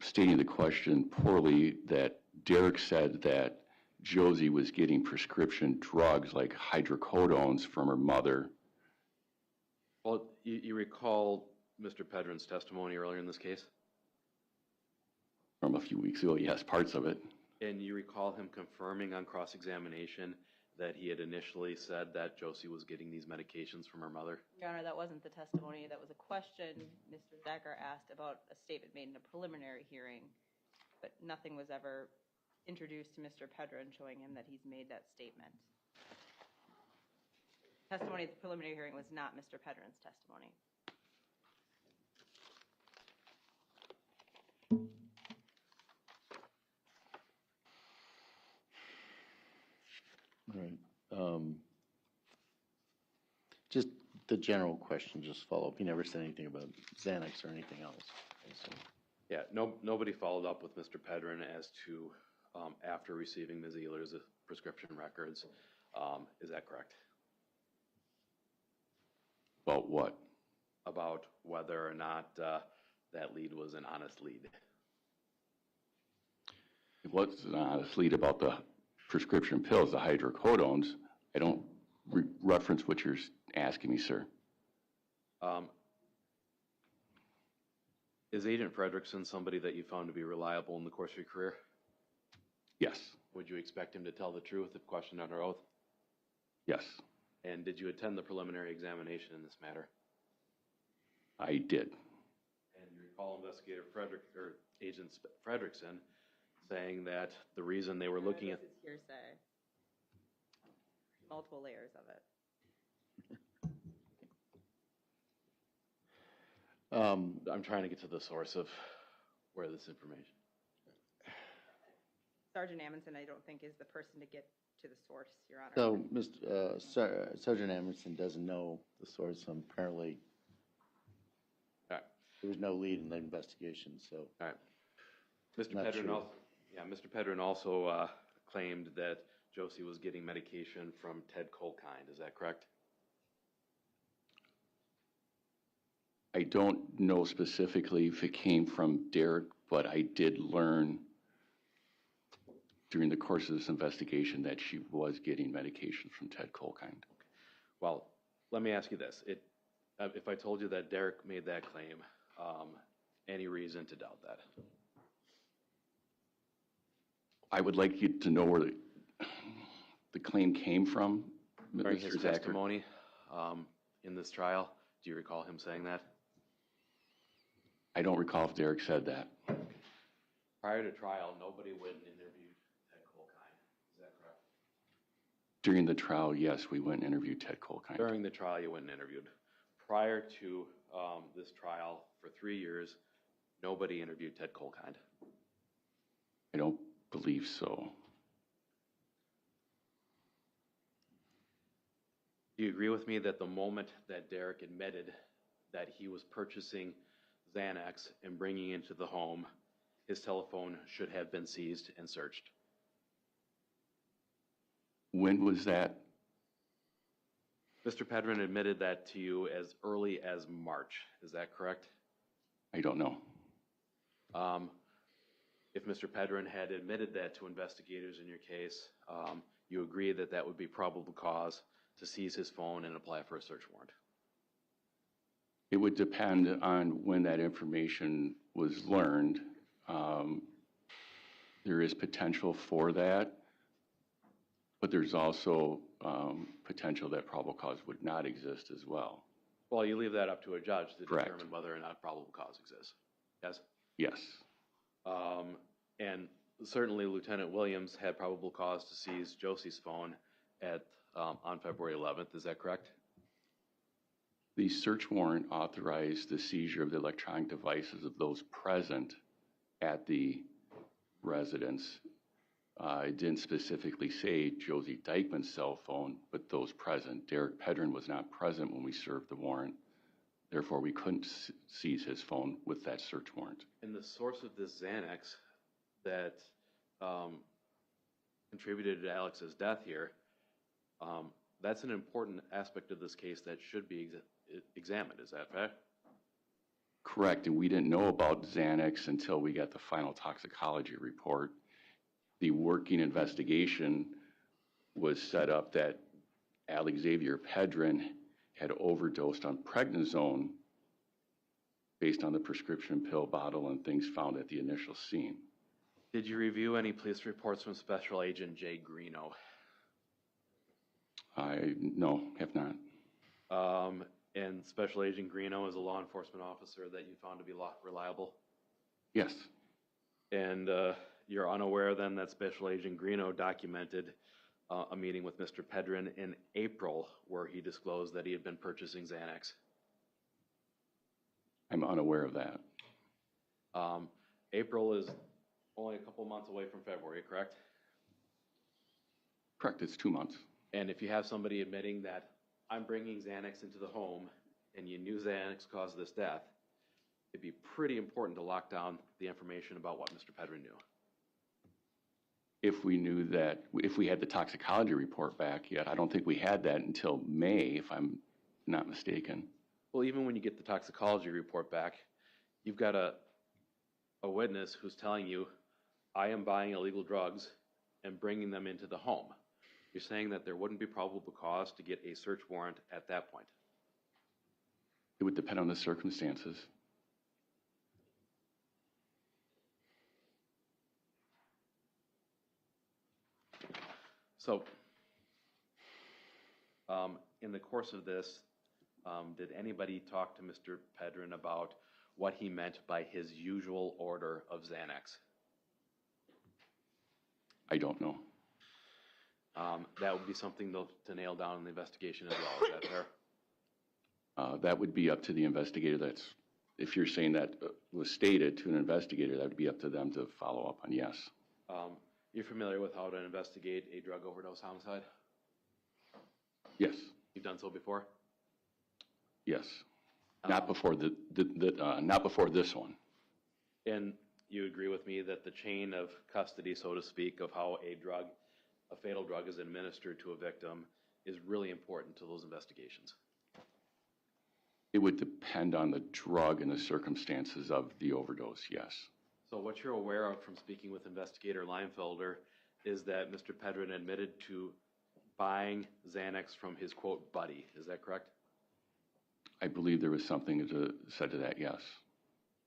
stating the question poorly, that Derek said that Josie was getting prescription drugs like hydrocodones from her mother.
Well, you recall Mr. Pedrin's testimony earlier in this case?
From a few weeks ago, yes, parts of it.
And you recall him confirming on cross-examination that he had initially said that Josie was getting these medications from her mother?
Your Honor, that wasn't the testimony. That was a question Mr. Zachar asked about a statement made in a preliminary hearing, but nothing was ever introduced to Mr. Pedrin showing him that he's made that statement. Testimony at the preliminary hearing was not Mr. Pedrin's testimony.
All right. Just the general question, just follow up. He never said anything about Xanax or anything else. So.
Yeah, nobody followed up with Mr. Pedrin as to, after receiving Ms. Ehler's prescription records. Is that correct?
About what?
About whether or not that lead was an honest lead.
It was an honest lead about the prescription pills, the hydrocodones. I don't reference what you're asking me, sir.
Is Agent Fredrickson somebody that you found to be reliable in the course of your career?
Yes.
Would you expect him to tell the truth if questioned under oath?
Yes.
And did you attend the preliminary examination in this matter?
I did.
And you recall Investigator Agent Fredrickson saying that the reason they were looking at...
This is hearsay. Multiple layers of it.
I'm trying to get to the source of where this information...
Sergeant Amundsen, I don't think, is the person to get to the source, Your Honor.
So, Sergeant Emerson doesn't know the source, and apparently
All right.
there was no lead in the investigation, so.
All right. Mr.
Not
Pedrin
sure.
also, Mr. Pedrin also claimed that Josie was getting medication from Ted Colkind. Is that correct?
I don't know specifically if it came from Derek, but I did learn during the course of this investigation that she was getting medication from Ted Colkind.
Well, let me ask you this. If I told you that Derek made that claim, any reason to doubt that?
I would like you to know where the claim came from,
During
Mr.
his
Zachar.
testimony in this trial, do you recall him saying that?
I don't recall if Derek said that.
Prior to trial, nobody went and interviewed Ted Colkind. Is that correct?
During the trial, yes, we went and interviewed Ted Colkind.
During the trial, you went and interviewed. Prior to this trial, for 3 years, nobody interviewed Ted Colkind.
I don't believe so.
Do you agree with me that the moment that Derek admitted that he was purchasing Xanax and bringing it into the home, his telephone should have been seized and searched?
When was that?
Mr. Pedrin admitted that to you as early as March. Is that correct?
I don't know.
If Mr. Pedrin had admitted that to investigators in your case, you agree that that would be probable cause to seize his phone and apply for a search warrant?
It would depend on when that information was learned. There is potential for that, but there's also potential that probable cause would not exist as well.
Well, you leave that up to a judge to
Correct.
determine whether or not probable cause exists. Yes?
Yes.
And certainly Lieutenant Williams had probable cause to seize Josie's phone on February 11th. Is that correct?
The search warrant authorized the seizure of the electronic devices of those present at the residence. It didn't specifically say Josie Dikeman's cell phone, but those present. Derek Pedrin was not present when we served the warrant. Therefore, we couldn't seize his phone with that search warrant.
And the source of this Xanax that contributed to Alex's death here, that's an important aspect of this case that should be examined. Is that fair?
Correct, and we didn't know about Xanax until we got the final toxicology report. The working investigation was set up that Alexavier Pedrin had overdosed on prednisone based on the prescription pill bottle and things found at the initial scene.
Did you review any police reports from Special Agent Jay Greeno?
No, have not.
And Special Agent Greeno is a law enforcement officer that you found to be reliable?
Yes,
And you're unaware then that Special Agent Greeno documented a meeting with Mr. Pedrin in April where he disclosed that he had been purchasing Xanax?
I'm unaware of that.
April is only a couple months away from February, correct?
Correct, it's 2 months.
And if you have somebody admitting that I'm bringing Xanax into the home and you knew Xanax caused this death, it'd be pretty important to lock down the information about what Mr. Pedrin knew.
If we knew that, if we had the toxicology report back yet, I don't think we had that until May, if I'm not mistaken.
Well, even when you get the toxicology report back, you've got a witness who's telling you, I am buying illegal drugs and bringing them into the home. You're saying that there wouldn't be probable cause to get a search warrant at that point.
It would depend on the circumstances.
So, in the course of this, did anybody talk to Mr. Pedrin about what he meant by his usual order of Xanax?
I don't know.
That would be something to nail down in the investigation as well. Is that fair?
That would be up to the investigator. If you're saying that was stated to an investigator, that would be up to them to follow up on, yes.
You're familiar with how to investigate a drug overdose homicide?
Yes,
You've done so before?
yes. Not before not before this one.
And you agree with me that the chain of custody, so to speak, of how a fatal drug is administered to a victim is really important to those investigations?
It would depend on the drug and the circumstances of the overdose, yes.
So what you're aware of from speaking with Investigator Leinfelder is that Mr. Pedrin admitted to buying Xanax from his, quote, buddy. Is that correct?
I believe there was something said to that, yes.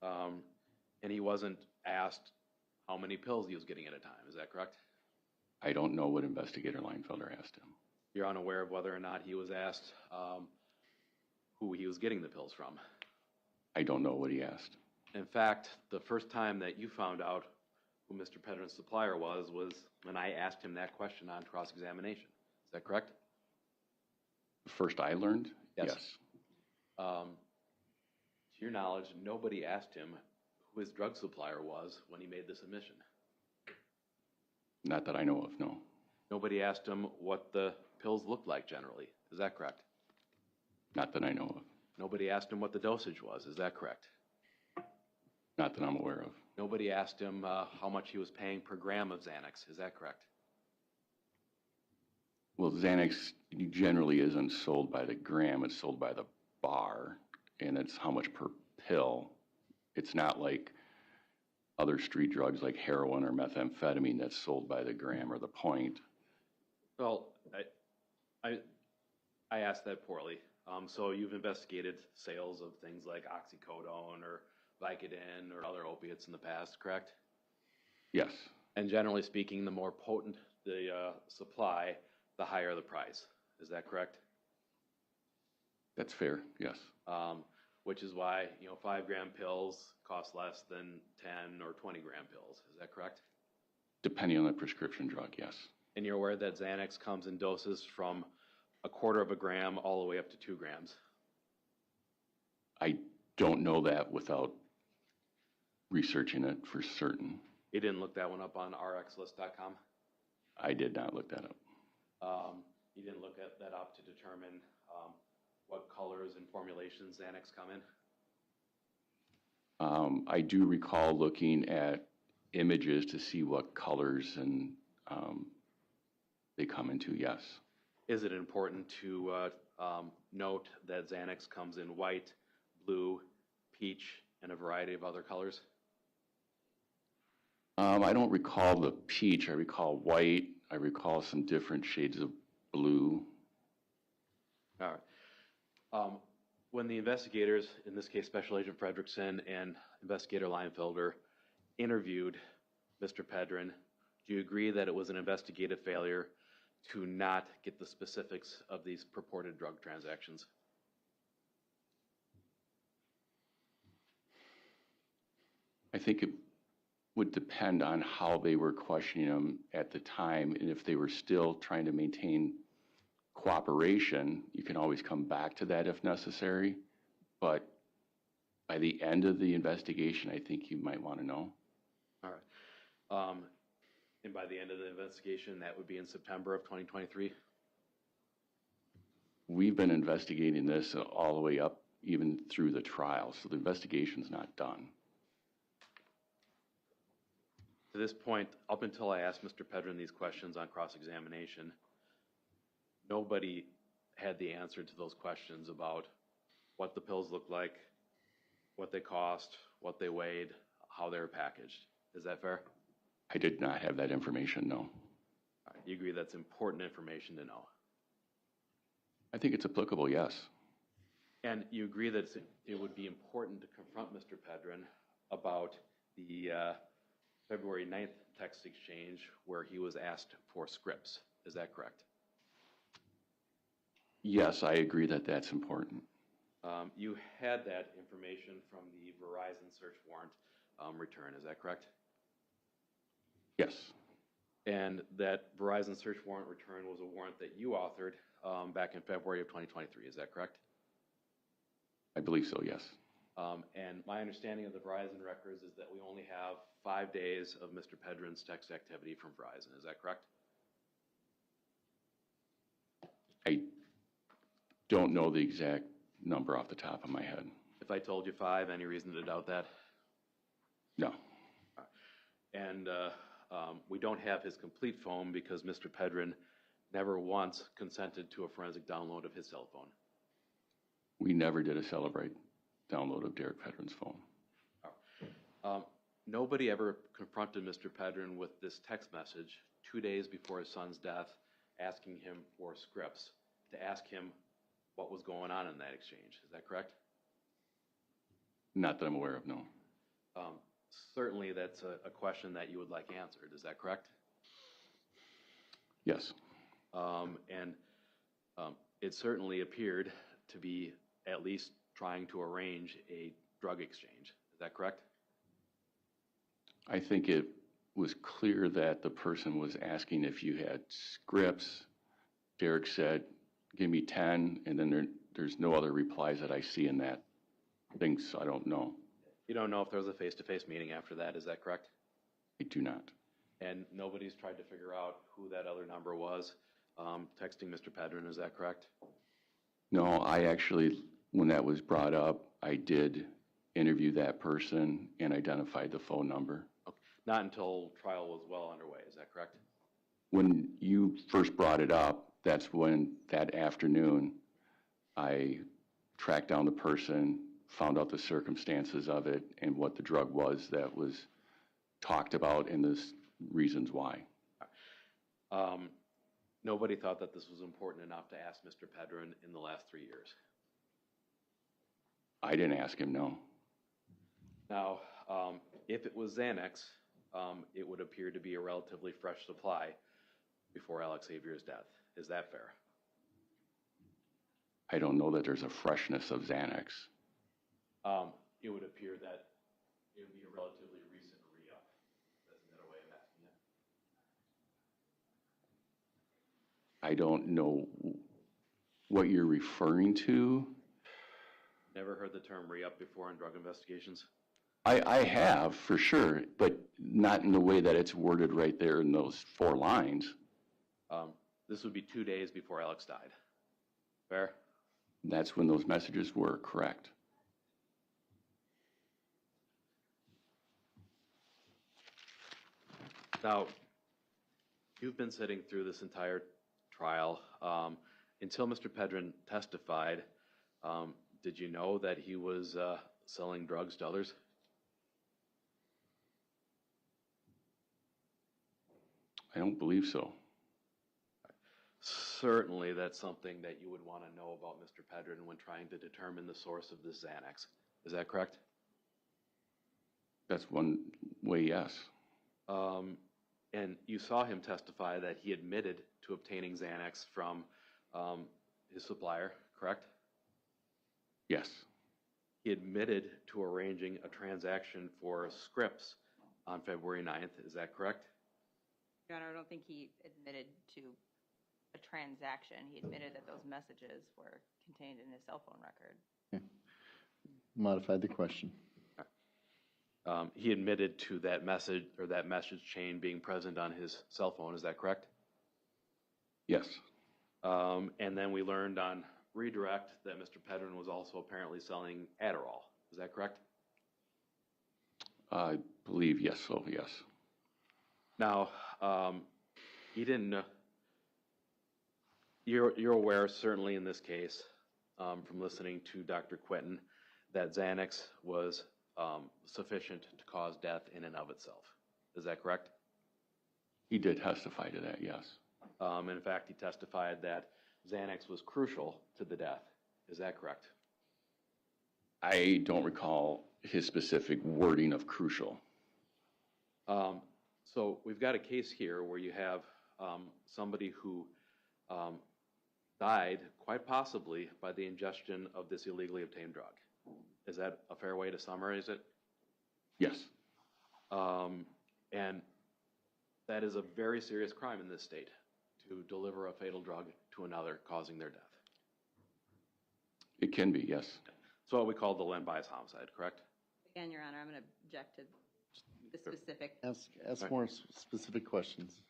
And he wasn't asked how many pills he was getting at a time. Is that correct?
I don't know what Investigator Leinfelder asked him.
You're unaware of whether or not he was asked who he was getting the pills from.
I don't know what he asked.
In fact, the first time that you found out who Mr. Pedrin's supplier was when I asked him that question on cross-examination. Is that correct?
First I learned?
Yes. To your knowledge, nobody asked him who his drug supplier was when he made this admission.
Not that I know of, no.
Nobody asked him what the pills looked like generally. Is that correct?
Not that I know of.
Nobody asked him what the dosage was. Is that correct?
Not that I'm aware of.
Nobody asked him how much he was paying per gram of Xanax. Is that correct?
Well, Xanax generally isn't sold by the gram, it's sold by the bar, and it's how much per pill. It's not like other street drugs like heroin or methamphetamine that's sold by the gram or the point.
Well, I asked that poorly. So you've investigated sales of things like oxycodone or Vicodin or other opiates in the past, correct?
Yes,
And generally speaking, the more potent the supply, the higher the price. Is that correct?
that's fair, yes.
Which is why, 5-gram pills cost less than 10 or 20-gram pills. Is that correct?
Depending on the prescription drug, yes.
And you're aware that Xanax comes in doses from 1/4 of a gram all the way up to 2 grams.
I don't know that without researching it for certain.
You didn't look that one up on rxlist.com?
I did not look that up.
You didn't look that up to determine what colors and formulations Xanax come in?
I do recall looking at images to see what colors and they come into, yes.
Is it important to note that Xanax comes in white, blue, peach, and a variety of other colors?
I don't recall the peach. I recall white. I recall some different shades of blue.
All right. When the investigators, in this case Special Agent Fredrickson and Investigator Leinfelder, interviewed Mr. Pedrin, do you agree that it was an investigative failure to not get the specifics of these purported drug transactions?
I think it would depend on how they were questioning him at the time, and if they were still trying to maintain cooperation, you can always come back to that if necessary. But by the end of the investigation, I think you might want to know.
All right. And by the end of the investigation, that would be in September of 2023?
We've been investigating this all the way up, even through the trial, so the investigation's not done.
To this point, up until I asked Mr. Pedrin these questions on cross-examination, nobody had the answer to those questions about what the pills looked like, what they cost, what they weighed, how they were packaged. Is that fair?
I did not have that information, no.
All right. You agree that's important information to know?
I think it's applicable, yes.
And you agree that it would be important to confront Mr. Pedrin about the February 9th text exchange where he was asked for scripts. Is that correct?
Yes, I agree that that's important.
You had that information from the Verizon search warrant return. Is that correct?
Yes,
And that Verizon search warrant return was a warrant that you authored back in February of 2023. Is that correct?
I believe so, yes.
And my understanding of the Verizon records is that we only have 5 days of Mr. Pedrin's text activity from Verizon. Is that correct?
I don't know the exact number off the top of my head.
If I told you 5, any reason to doubt that?
No.
And we don't have his complete phone because Mr. Pedrin never once consented to a forensic download of his cell phone.
We never did a Celebrate download of Derek Pedrin's phone.
Nobody ever confronted Mr. Pedrin with this text message 2 days before his son's death, asking him for scripts, to ask him what was going on in that exchange. Is that correct?
Not that I'm aware of, no.
Certainly that's a question that you would like answered. Is that correct?
Yes.
And it certainly appeared to be at least trying to arrange a drug exchange. Is that correct?
I think it was clear that the person was asking if you had scripts Derek said, give me 10, and then there's no other replies that I see in that thing, so I don't know.
You don't know if there was a face-to-face meeting after that, is that correct?
I do not.
And nobody's tried to figure out who that other number was, texting Mr. Pedrin, is that correct?
No, I actually, when that was brought up, I did interview that person and identified the phone number.
Okay. Not until trial was well underway, is that correct?
When you first brought it up, that's when, that afternoon, I tracked down the person, found out the circumstances of it and what the drug was that was talked about and the reasons why.
Nobody thought that this was important enough to ask Mr. Pedrin in the last 3 years.
I didn't ask him, no.
Now, if it was Xanax, it would appear to be a relatively fresh supply before Alexavier's death. Is that fair?
I don't know that there's a freshness of Xanax.
It would appear that it would be a relatively recent re-up. That's another way of asking it.
I don't know what you're referring to.
Never heard the term re-up before in drug investigations?
I have, for sure, but not in the way that it's worded right there in those 4 lines.
This would be 2 days before Alex died. Fair?
That's when those messages were, correct.
Now, you've been sitting through this entire trial. Until Mr. Pedrin testified, did you know that he was selling drugs to others?
I don't believe so.
Certainly, that's something that you would want to know about Mr. Pedrin when trying to determine the source of this Xanax. Is that correct?
That's one way, yes.
And you saw him testify that he admitted to obtaining Xanax from his supplier, correct?
Yes.
He admitted to arranging a transaction for scripts on February 9th. Is that correct?
Your Honor, I don't think he admitted to a transaction. He admitted that those messages were contained in his cell phone record.
Okay. Modify the question.
He admitted to that message or that message chain being present on his cell phone. Is that correct?
Yes.
And then we learned on redirect that Mr. Pedrin was also apparently selling Adderall. Is that correct?
I believe yes, so yes.
Now, he didn't. You're aware, certainly in this case, from listening to Dr. Quinton, that Xanax was sufficient to cause death in and of itself. Is that correct?
He did testify to that, yes.
And in fact, he testified that Xanax was crucial to the death. Is that correct?
I don't recall his specific wording of crucial.
So we've got a case here where you have somebody who died, quite possibly, by the ingestion of this illegally obtained drug. Is that a fair way to summarize it?
Yes.
And that is a very serious crime in this state, to deliver a fatal drug to another, causing their death.
It can be, yes.
It's what we call the Len Bias homicide, correct?
Again, Your Honor, I'm going to object to the specific.
Ask more specific questions.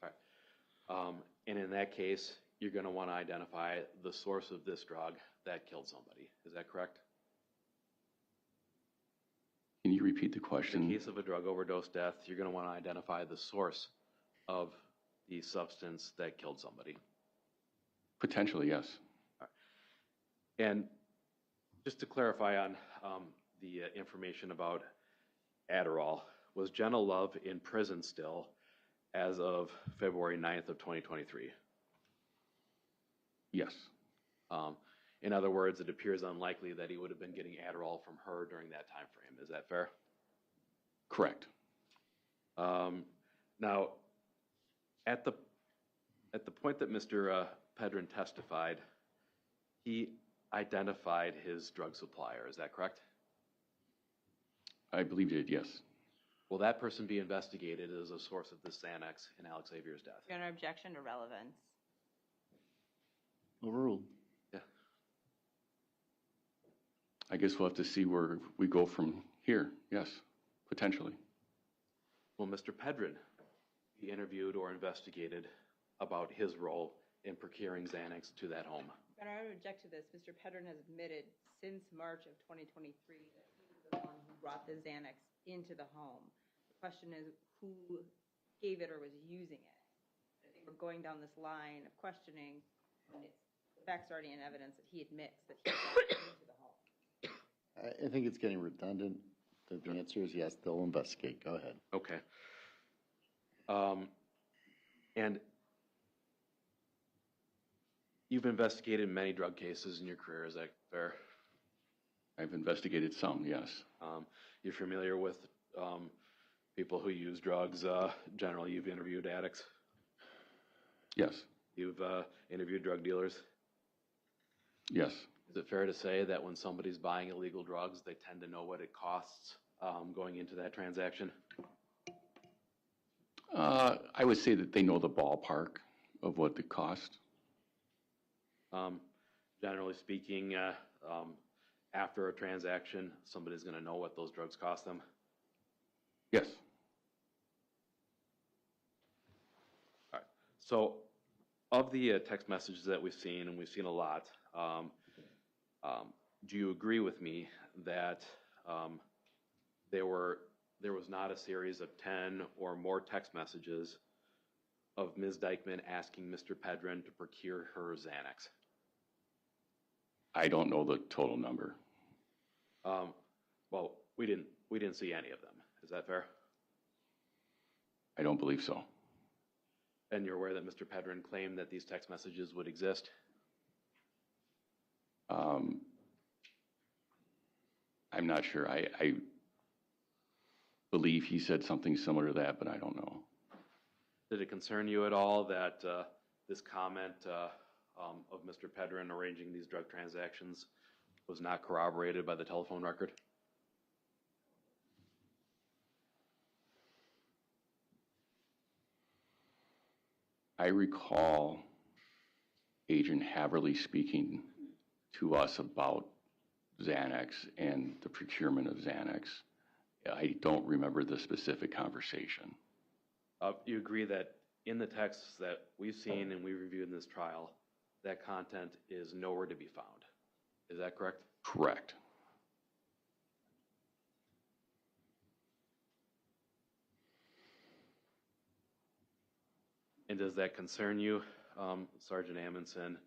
And in that case, you're going to want to identify the source of this drug that killed somebody. Is that correct?
Can you repeat the
In
question?
the case of a drug overdose death, you're going to want to identify the source of the substance that killed somebody.
Potentially, yes.
And just to clarify on the information about Adderall, was Jenna Love in prison still as of February 9th of 2023?
Yes.
In other words, it appears unlikely that he would have been getting Adderall from her during that time frame. Is that fair?
Correct.
Now, at the point that Mr. Pedrin testified, he identified his drug supplier. Is that correct?
I believe he did, yes.
Will that person be investigated as a source of this Xanax in Alexavier's death?
Your Honor, objection to relevance.
Overruled.
I guess we'll have to see where we go from here. Yes, potentially.
Will Mr. Pedrin be interviewed or investigated about his role in procuring Xanax to that home?
Your Honor, I would object to this. Mr. Pedrin has admitted since March of 2023 that he was the one who brought the Xanax into the home. The question is who gave it or was using it. I think we're going down this line of questioning when the facts are already in evidence that he admits that he brought it into the home.
I think it's getting redundant. The answer is yes, they'll investigate. Go ahead.
Okay. And you've investigated many drug cases in your career, is that fair?
I've investigated some, yes.
You're familiar with people who use drugs? Generally, you've interviewed addicts?
Yes.
You've interviewed drug dealers?
Yes.
Is it fair to say that when somebody's buying illegal drugs, they tend to know what it costs going into that transaction?
I would say that they know the ballpark of what the cost.
Generally speaking, after a transaction, somebody's going to know what those drugs cost them?
Yes.
All right. So of the text messages that we've seen, and we've seen a lot, do you agree with me that there was not a series of 10 or more text messages of Ms. Dikeman asking Mr. Pedrin to procure her Xanax?
I don't know the total number.
Well, we didn't see any of them. Is that fair?
I don't believe so.
And you're aware that Mr. Pedrin claimed that these text messages would exist?
I'm not sure. I believe he said something similar to that, but I don't know.
Did it concern you at all that this comment of Mr. Pedrin arranging these drug transactions was not corroborated by the telephone record?
I recall Agent Haverly speaking to us about Xanax and the procurement of Xanax. I don't remember the specific conversation.
You agree that in the texts that we've seen and we reviewed in this trial, that content is nowhere to be found. Is that correct?
Correct.
And does that concern you, Sergeant Amundsen,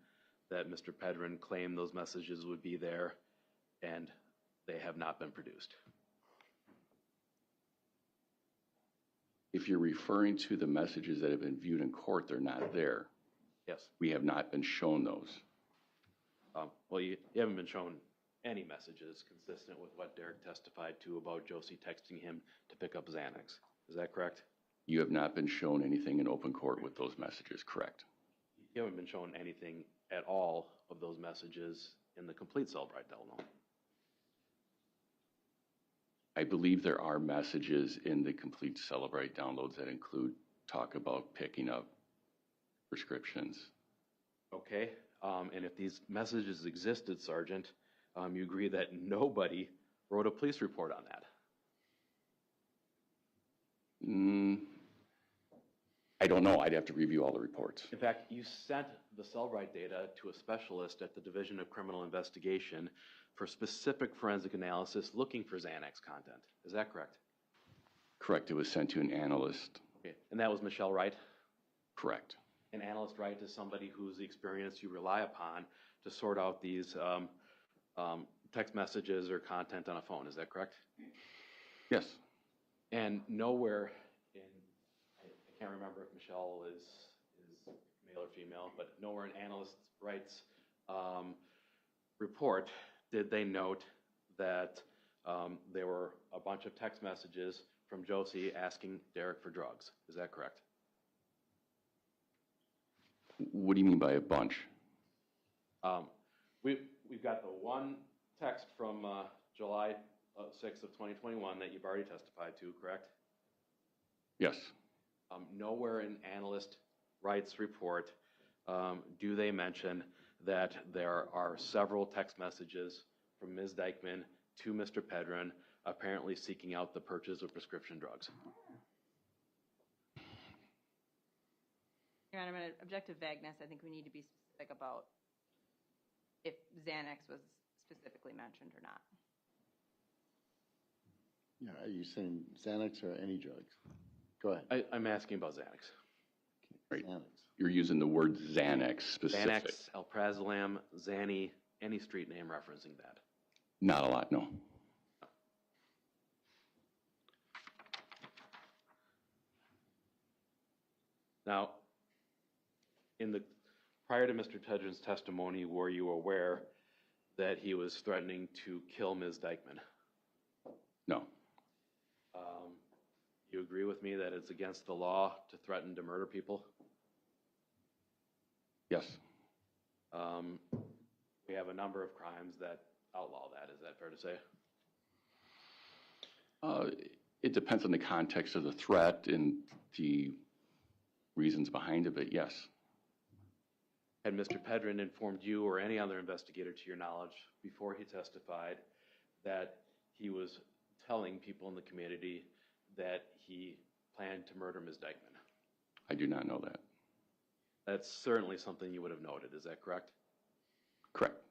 that Mr. Pedrin claimed those messages would be there and they have not been produced?
If you're referring to the messages that have been viewed in court, they're not there.
Yes.
We have not been shown those.
Well, you haven't been shown any messages consistent with what Derek testified to about Josie texting him to pick up Xanax. Is that correct?
You have not been shown anything in open court with those messages, correct?
You haven't been shown anything at all of those messages in the complete Cellbrite download.
I believe there are messages in the complete Cellbrite downloads that include talk about picking up prescriptions.
Okay, and if these messages existed, Sergeant, you agree that nobody wrote a police report on that?
I don't know. I'd have to review all the reports.
In fact, you sent the Cellbrite data to a specialist at the Division of Criminal Investigation for specific forensic analysis looking for Xanax content. Is that correct?
Correct. It was sent to an analyst.
Okay, and that was Michelle Wright?
Correct.
An analyst, Wright, is somebody whose experience you rely upon to sort out these text messages or content on a phone. Is that correct?
Yes.
And nowhere in, I can't remember if Michelle is male or female, but nowhere in analyst Wright's report did they note that there were a bunch of text messages from Josie asking Derek for drugs. Is that correct?
What do you mean by a bunch?
We've got the one text from July 6th of 2021 that you've already testified to, correct?
Yes.
Nowhere in analyst Wright's report do they mention that there are several text messages from Ms. Dikeman to Mr. Pedrin, apparently seeking out the purchase of prescription drugs.
Your Honor, I'm going to object to vagueness. I think we need to be specific about if Xanax was specifically mentioned or not.
Yeah, are you saying Xanax or any drugs? Go ahead.
I'm asking about Xanax.
Right.
Xanax.
You're using the word Xanax specific.
Xanax, alprazolam, Xanny, any street name referencing that.
Not a lot, no.
Now, prior to Mr. Pedrin's testimony, were you aware that he was threatening to kill Ms. Dikeman?
No.
You agree with me that it's against the law to threaten to murder people?
Yes.
We have a number of crimes that outlaw that. Is that fair to say?
It depends on the context of the threat and the reasons behind it, but yes.
Had Mr. Pedrin informed you or any other investigator to your knowledge before he testified that he was telling people in the community that he planned to murder Ms. Dikeman?
I do not know that.
That's certainly something you would have noted. Is that correct?
Correct.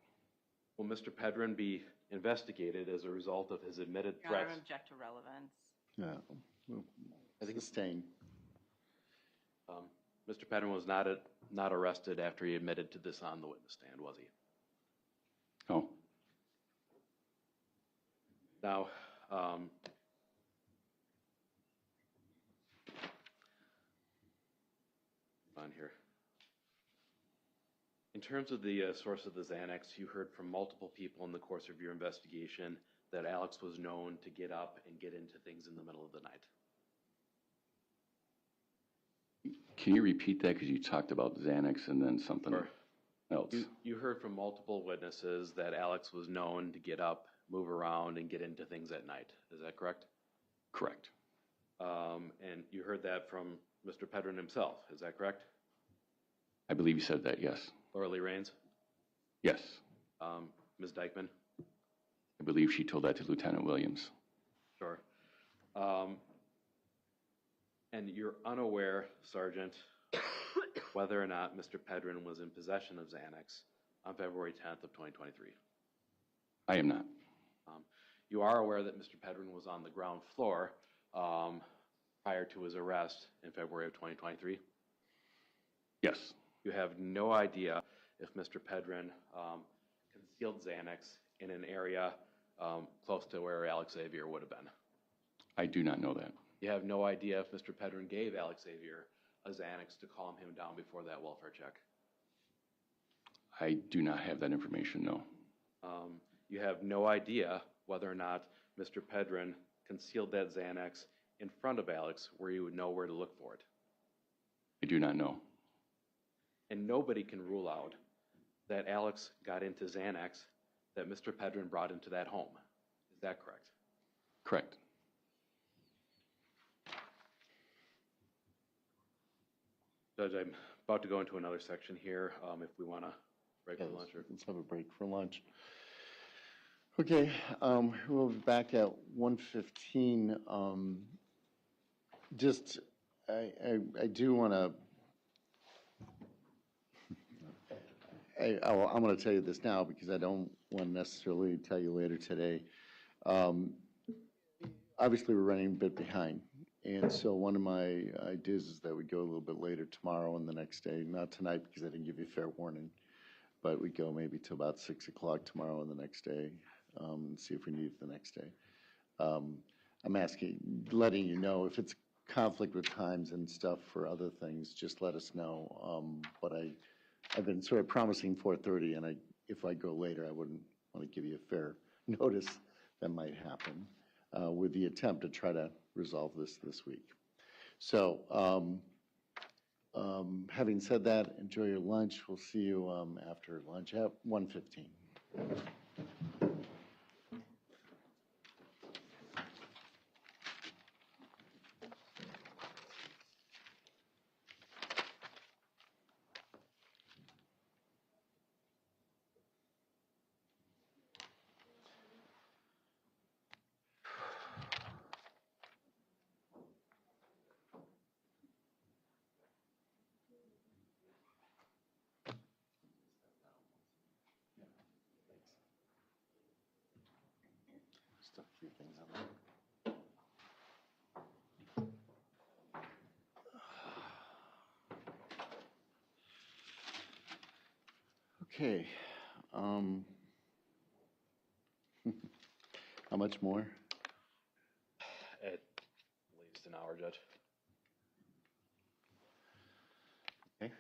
Will Mr. Pedrin be investigated as a result of his admitted
Your Honor,
threats?
I object to relevance.
Yeah. Well,
I think
sustained.
Mr. Pedrin was not arrested after he admitted to this on the witness stand, was he?
No.
Now, on here. In terms of the source of the Xanax, you heard from multiple people in the course of your investigation that Alex was known to get up and get into things in the middle of the night.
Can you repeat that? Because you talked about Xanax and then something
Sure.
else.
You heard from multiple witnesses that Alex was known to get up, move around, and get into things at night. Is that correct?
Correct.
And you heard that from Mr. Pedrin himself. Is that correct?
I believe you said that, yes.
Laura Lee Raines?
Yes.
Ms. Dikeman?
I believe she told that to Lieutenant Williams.
Sure. And you're unaware, Sergeant, whether or not Mr. Pedrin was in possession of Xanax on February 10th of 2023.
I am not.
You are aware that Mr. Pedrin was on the ground floor prior to his arrest in February of 2023?
Yes.
You have no idea if Mr. Pedrin concealed Xanax in an area close to where Alexavier would have been?
I do not know that.
You have no idea if Mr. Pedrin gave Alexavier a Xanax to calm him down before that welfare check?
I do not have that information, no.
You have no idea whether or not Mr. Pedrin concealed that Xanax in front of Alex where you would know where to look for it?
I do not know.
And nobody can rule out that Alex got into Xanax that Mr. Pedrin brought into that home. Is that correct?
Correct.
Judge, I'm about to go into another section here, if we want to break for lunch.
Let's have a break for lunch. Okay, we'll be back at 1:15. I do want to, I'm going to tell you this now because I don't want to necessarily tell you later today. Obviously, we're running a bit behind. And so one of my ideas is that we go a little bit later tomorrow and the next day, not tonight because I didn't give you fair warning, but we go maybe till about 6 o'clock tomorrow and the next day, and see if we need it the next day. I'm letting you know if it's conflict with times and stuff for other things, just let us know. But I've been sort of promising 4:30, and if I go later, I wouldn't want to give you a fair notice that might happen, with the attempt to try to resolve this week. So having said that, enjoy your lunch. We'll see you after lunch at 1:15. Okay. How much more?
At least an hour, Judge.
Okay.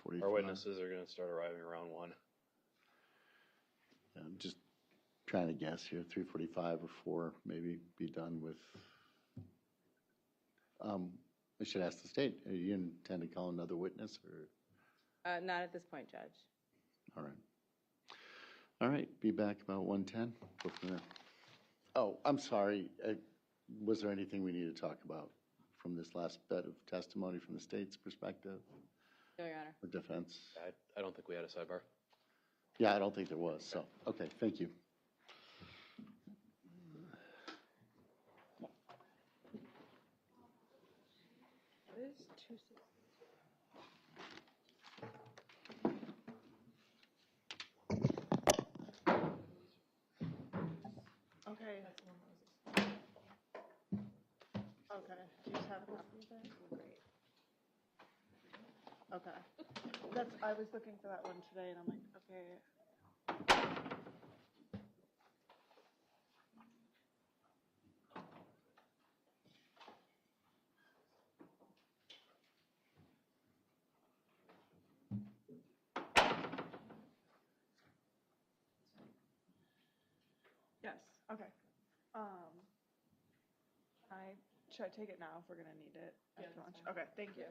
15.
Our witnesses are gonna start arriving around 1.
I'm just trying to guess here, 3:45 or 4, maybe be done with. I should ask the state, do you intend to call another witness or?
Not at this point, Judge.
All right. All right, be back about 1:10. Go from there. Oh, I'm sorry. Was there anything we need to talk about from this last bit of testimony from the state's perspective
No, Your Honor.
or defense?
I don't think we had a sidebar.
Yeah, I don't think there was, so, okay, thank you.
What is 260?
Okay. Okay, do you have a copy of that?
Great.
Okay. I was looking for that one today and I'm like, okay. Yes, okay. Should I take it now if we're gonna need it
Yeah,
after lunch?
that's fine.
Okay, thank you.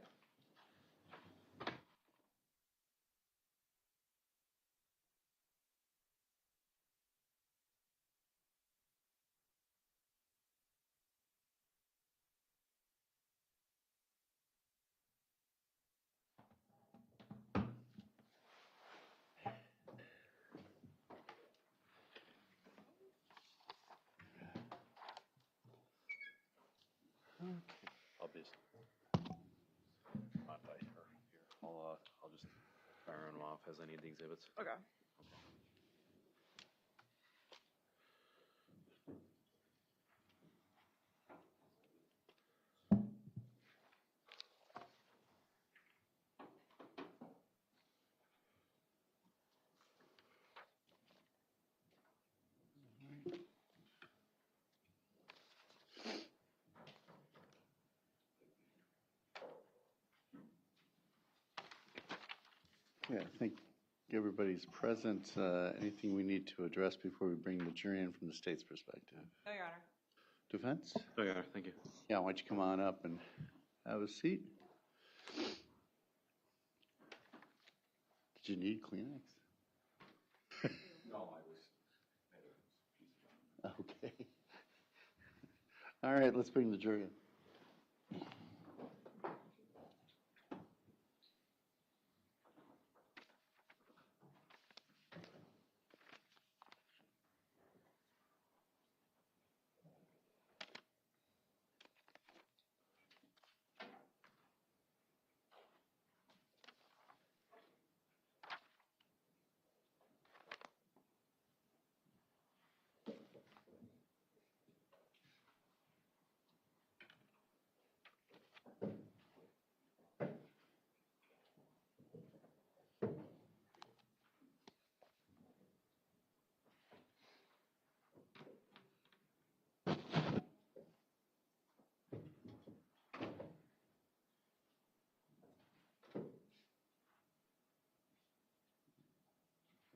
I'll be modify her here. I'll just fire them off as any of the exhibits.
Okay.
Yeah, I think everybody's present. Anything we need to address before we bring the jury in from the state's perspective?
No, Your Honor.
Defense?
Oh, yeah, thank you.
Yeah, why don't you come on up and have a seat? Did you need Kleenex?
No, I was.
Okay. All right, let's bring the jury in.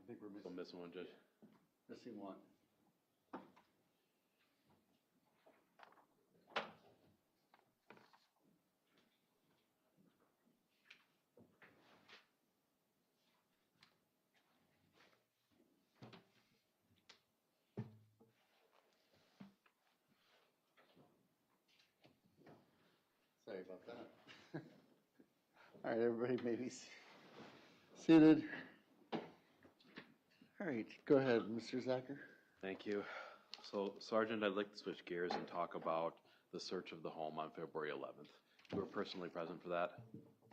I think we're
I'm missing one, Judge.
missing one. Sorry about that. All right, everybody may be seated. All right, go ahead, Mr. Zachar.
Thank you. So, Sergeant, I'd like to switch gears and talk about the search of the home on February 11th. You were personally present for that?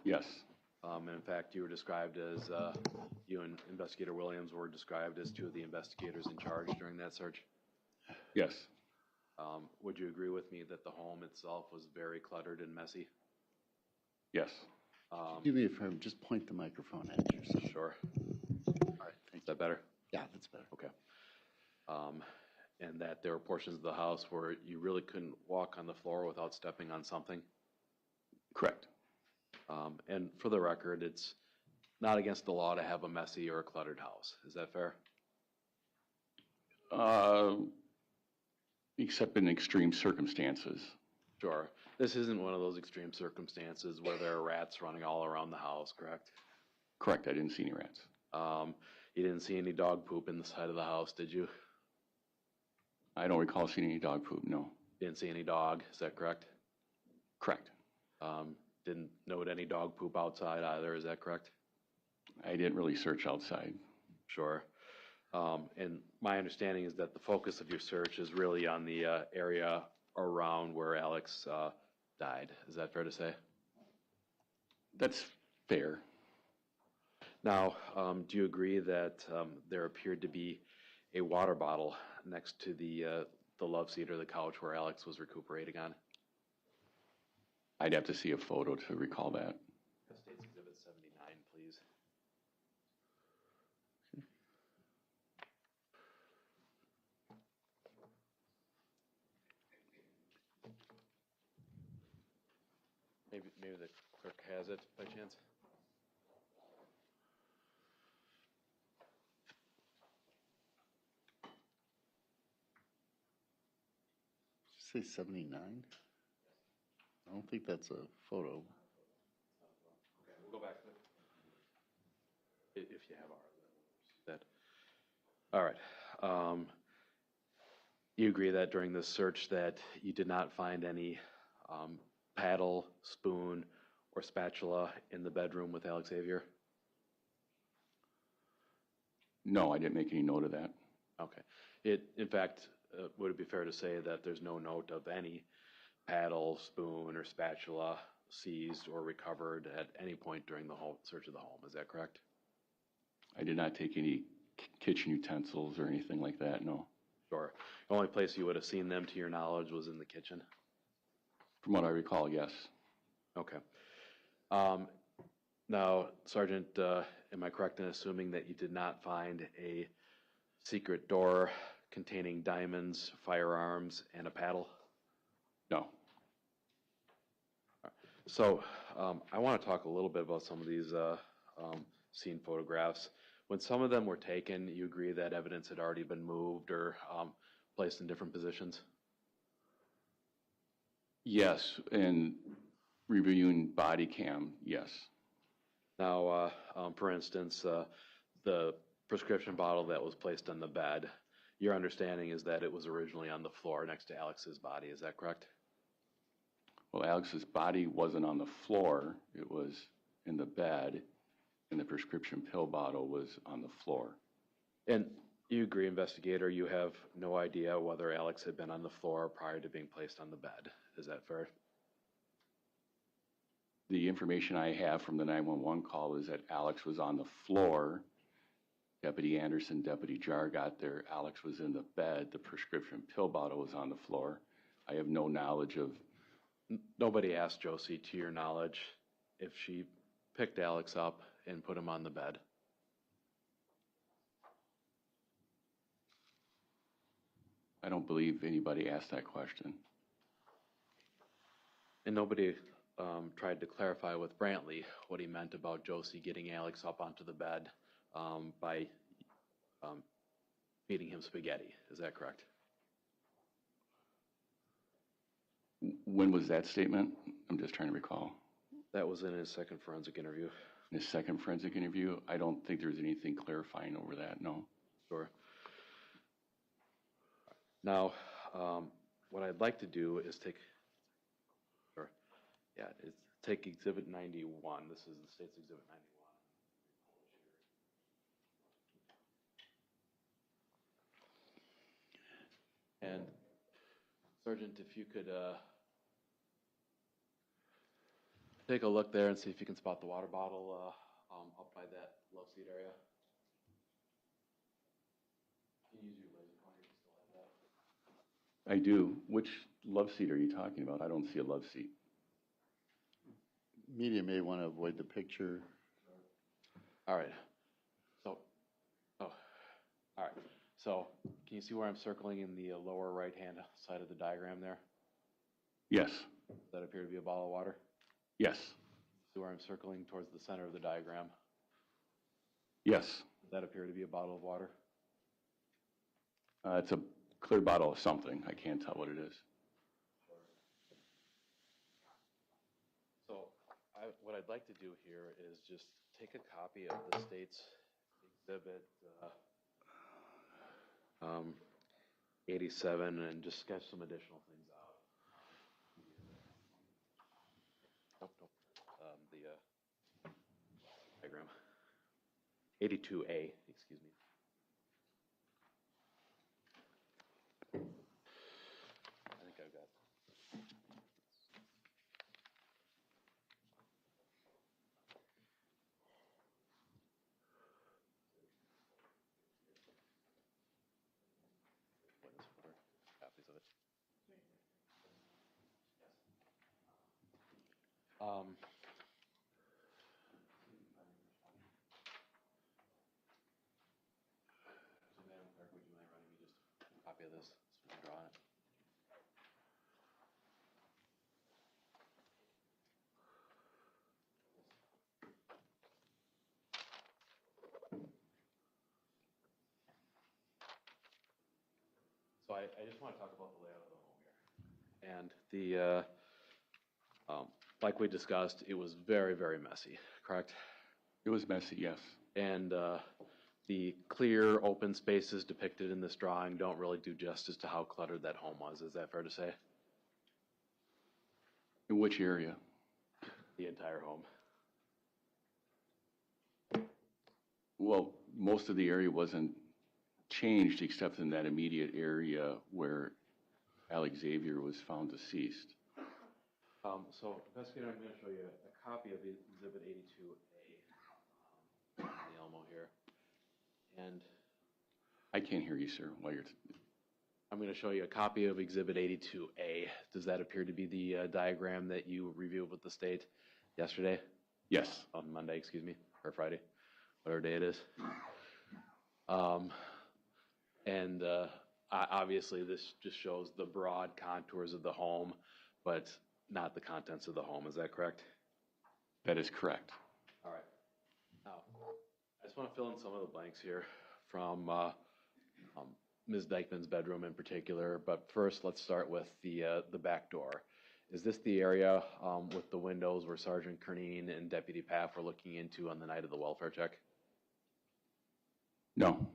Yes.
In fact, you were described as, you and Investigator Williams were described as two of the investigators in charge during that search.
Yes.
Would you agree with me that the home itself was very cluttered and messy?
Yes.
Do me a favor, just point the microphone at yourself.
Sure.
All right, thank
Is that better?
you. Yeah, that's better.
Okay. And that there were portions of the house where you really couldn't walk on the floor without stepping on something?
Correct.
And for the record, it's not against the law to have a messy or a cluttered house. Is that fair?
Except in extreme circumstances.
Sure. This isn't one of those extreme circumstances where there are rats running all around the house, correct?
Correct, I didn't see any rats.
You didn't see any dog poop in the side of the house, did you?
I don't recall seeing any dog poop, no.
Didn't see any dog, is that correct?
Correct.
Didn't note any dog poop outside either, is that correct?
I didn't really search outside.
Sure. And my understanding is that the focus of your search is really on the area around where Alex died. Is that fair to say?
That's fair.
Now, do you agree that there appeared to be a water bottle next to the love seat or the couch where Alex was recuperating on?
I'd have to see a photo to recall that.
State's Exhibit 79, please. Maybe the clerk has it by chance.
Did you say 79? I don't think that's a photo.
Okay, we'll go back to it. If you have ours, that. All right. You agree that during this search that you did not find any paddle, spoon, or spatula in the bedroom with Alexavier?
No, I didn't make any note of that.
Okay. In fact, would it be fair to say that there's no note of any paddle, spoon, or spatula seized or recovered at any point during the whole search of the home? Is that correct?
I did not take any kitchen utensils or anything like that, no.
Sure. The only place you would have seen them, to your knowledge, was in the kitchen?
From what I recall, yes.
Okay. Now, Sergeant, am I correct in assuming that you did not find a secret door containing diamonds, firearms, and a paddle?
No.
So I want to talk a little bit about some of these scene photographs. When some of them were taken, you agree that evidence had already been moved or placed in different positions?
Yes, and reviewing body cam, yes.
Now, for instance, the prescription bottle that was placed on the bed, your understanding is that it was originally on the floor next to Alex's body, is that correct?
Well, Alex's body wasn't on the floor, it was in the bed, and the prescription pill bottle was on the floor.
And you agree, investigator, you have no idea whether Alex had been on the floor prior to being placed on the bed, is that fair?
The information I have from the 911 call is that Alex was on the floor. Deputy Anderson, Deputy Jar got there. Alex was in the bed. The prescription pill bottle was on the floor. I have no knowledge of...
Nobody asked Josie, to your knowledge, if she picked Alex up and put him on the bed.
I don't believe anybody asked that question.
And nobody tried to clarify with Brantley what he meant about Josie getting Alex up onto the bed by feeding him spaghetti. Is that correct?
When was that statement? I'm just trying to recall.
That was in his second forensic interview.
In his second forensic interview? I don't think there's anything clarifying over that, no.
Sure. Now, what I'd like to do is take Exhibit 91. This is the state's Exhibit 91. And Sergeant, if you could Take a look there and see if you can spot the water bottle up by that love seat area. Can you use your laser pointer if you still have that?
I do. Which love seat are you talking about? I don't see a love seat.
Media may want to avoid the picture.
All right. So, all right. So, can you see where I'm circling in the lower right-hand side of the diagram there?
Yes.
Does that appear to be a bottle of water?
Yes.
See where I'm circling towards the center of the diagram?
Yes.
Does that appear to be a bottle of water?
It's a clear bottle of something. I can't tell what it is.
So, what I'd like to do here is just take a copy of the state's exhibit 87 and just sketch some additional things out. The diagram. 82A, excuse me. I think I've got. Witness for copies of it. So Madam Clerk, would you mind running me just a copy of this so we can draw on it? So I just want to talk about the layout of the home here. And the, like we discussed, it was very, very messy, correct?
It was messy, yes.
And the clear open spaces depicted in this drawing don't really do justice to how cluttered that home was. Is that fair to say?
In which area?
The entire home.
Well, most of the area wasn't changed except in that immediate area where Alexavier was found deceased.
So, investigator, I'm going to show you a copy of Exhibit 82A in the Elmo here. And
I can't hear you, sir, while you're...
I'm going to show you a copy of Exhibit 82A. Does that appear to be the diagram that you reviewed with the state yesterday?
Yes.
On Monday, excuse me, or Friday, whatever day it is. And obviously this just shows the broad contours of the home, but not the contents of the home. Is that correct?
That is correct.
All right. Now, I just want to fill in some of the blanks here from Ms. Dikeman's bedroom in particular, but first let's start with the back door. Is this the area with the windows where Sergeant Kernine and Deputy Paff were looking into on the night of the welfare check?
No.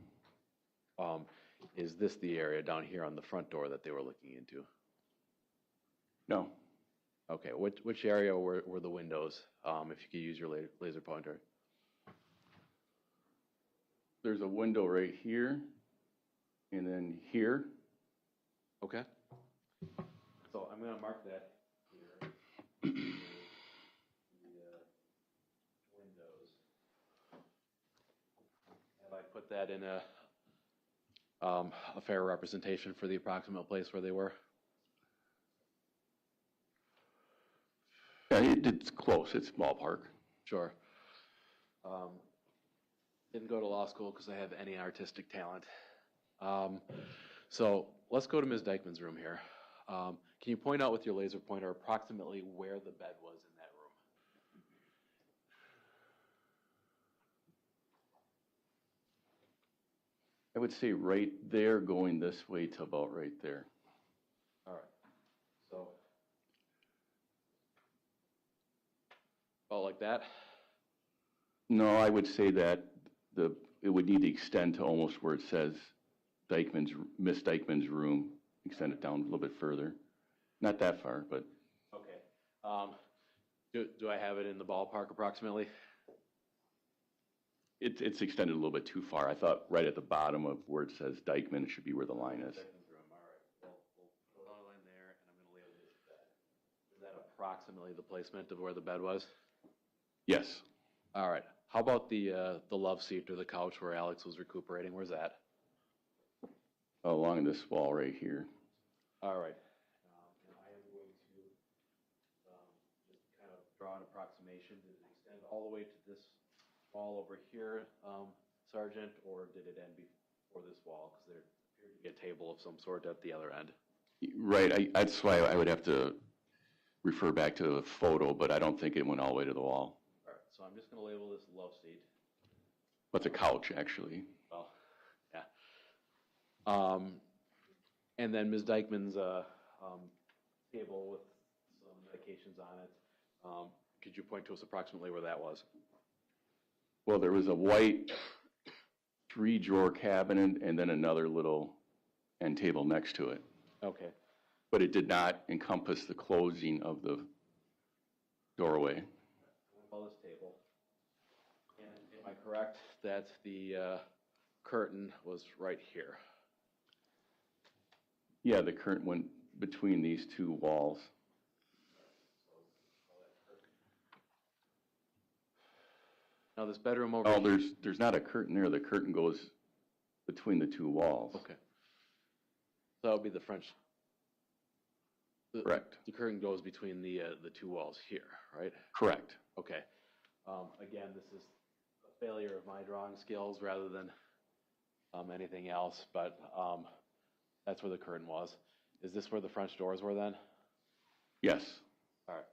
Is this the area down here on the front door that they were looking into?
No.
Okay, which area were the windows, if you could use your laser pointer?
There's a window right here, and then here.
Okay. So I'm going to mark that here. The windows. Have I put that in a fair representation for the approximate place where they were?
Yeah, it's close. It's ballpark.
Sure. Didn't go to law school because I have any artistic talent. So let's go to Ms. Dikeman's room here. Can you point out with your laser pointer approximately where the bed was in that room?
I would say right there going this way to about right there.
All right. So, about like that?
No, I would say that it would need to extend to almost where it says Miss Dikeman's room. Extend it down a little bit further. Not that far, but.
Okay. Do I have it in the ballpark approximately?
It's extended a little bit too far. I thought right at the bottom of where it says Dikeman, it should be where the line is.
Dikeman's room, all right. We'll put a line there, and I'm going to label this bed. Is that approximately the placement of where the bed was?
Yes.
All right. How about the love seat or the couch where Alex was recuperating? Where's that?
Along this wall right here.
All right. And I am going to just kind of draw an approximation. Did it extend all the way to this wall over here, Sergeant, or did it end before this wall? Because there appeared to be a table of some sort at the other end.
Right, that's why I would have to refer back to the photo, but I don't think it went all the way to the wall.
All right, so I'm just going to label this love seat.
But the couch, actually.
Well, yeah. And then Ms. Dikeman's table with some medications on it. Could you point to us approximately where that was?
Well, there was a white 3-drawer cabinet and then another little end table next to it.
Okay.
But it did not encompass the closing of the doorway.
Well, this table. And am I correct that the curtain was right here?
Yeah, the curtain went between these two walls.
Now this bedroom over
Oh,
here.
there's not a curtain there. The curtain goes between the two walls.
Okay. So that would be the French.
Correct.
The curtain goes between the two walls here, right?
Correct.
Okay. Again, this is a failure of my drawing skills rather than anything else, but that's where the curtain was. Is this where the French doors were then?
Yes.
All right.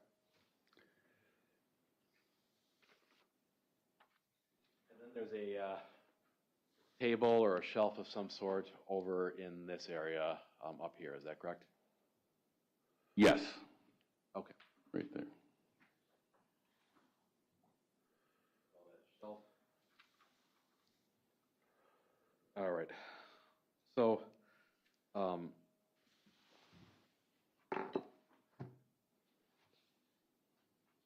And then there's a table or a shelf of some sort over in this area up here. Is that correct?
Yes.
Okay.
Right there.
Shelf. All right. So,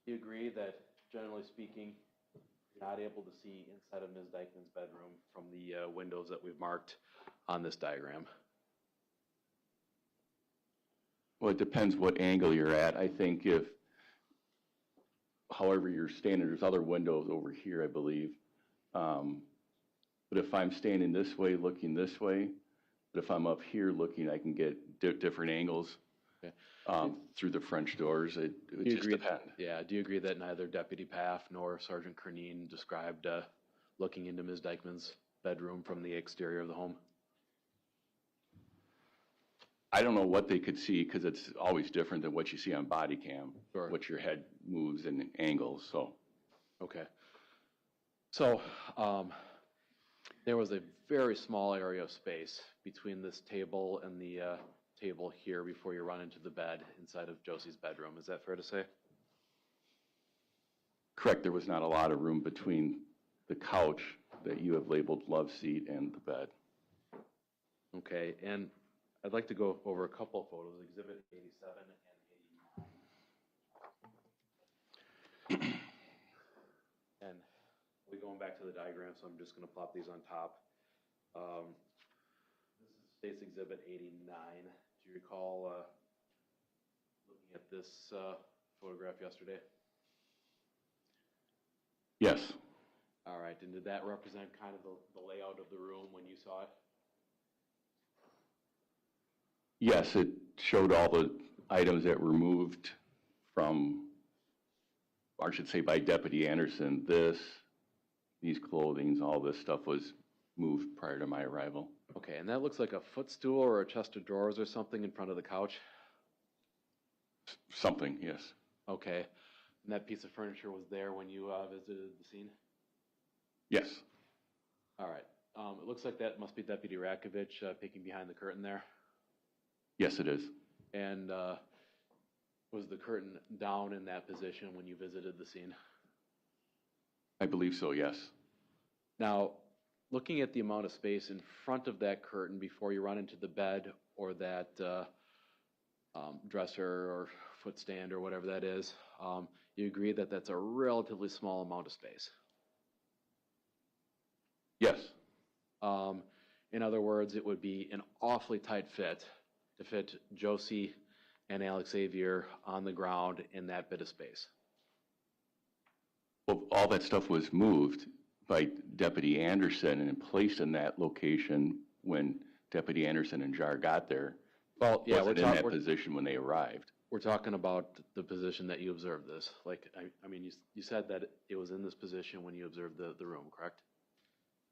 you agree that generally speaking, you're not able to see inside of Ms. Dikeman's bedroom from the windows that we've marked on this diagram?
Well, it depends what angle you're at. I think however you're standing, there's other windows over here, I believe. But if I'm standing this way, looking this way, but if I'm up here looking, I can get different angles.
Okay.
Through the French doors. It would just depend.
Yeah. Do you agree that neither Deputy Paff nor Sergeant Kernine described looking into Ms. Dikeman's bedroom from the exterior of the home?
I don't know what they could see because it's always different than what you see on body cam,
Sure.
what your head moves and angles. So,
Okay. So there was a very small area of space between this table and the table here before you run into the bed inside of Josie's bedroom. Is that fair to say?
correct, there was not a lot of room between the couch that you have labeled love seat and the bed.
Okay, and I'd like to go over a couple of photos, Exhibit 87 and 89. And we're going back to the diagram, so I'm just going to plop these on top. This is State's Exhibit 89. Do you recall looking at this photograph yesterday?
Yes.
All right, and did that represent kind of the layout of the room when you saw it?
Yes, it showed all the items that were moved from, or I should say by Deputy Anderson. These clothings, all this stuff was moved prior to my arrival.
Okay, and that looks like a footstool or a chest of drawers or something in front of the couch?
Something, yes.
Okay, and that piece of furniture was there when you visited the scene?
Yes.
All right, it looks like that must be Deputy Rakovich peeking behind the curtain there.
Yes, it is.
And was the curtain down in that position when you visited the scene?
I believe so, yes.
Now, looking at the amount of space in front of that curtain before you run into the bed or that dresser or footstand or whatever that is, you agree that that's a relatively small amount of space?
Yes.
In other words, it would be an awfully tight fit to fit Josie and Alexavier on the ground in that bit of space?
Well, all that stuff was moved by Deputy Anderson and placed in that location when Deputy Anderson and Jar got there.
Well, yeah,
Wasn't in that position when they arrived.
we're talking about the position that you observed this. Like, I mean, you said that it was in this position when you observed the room, correct?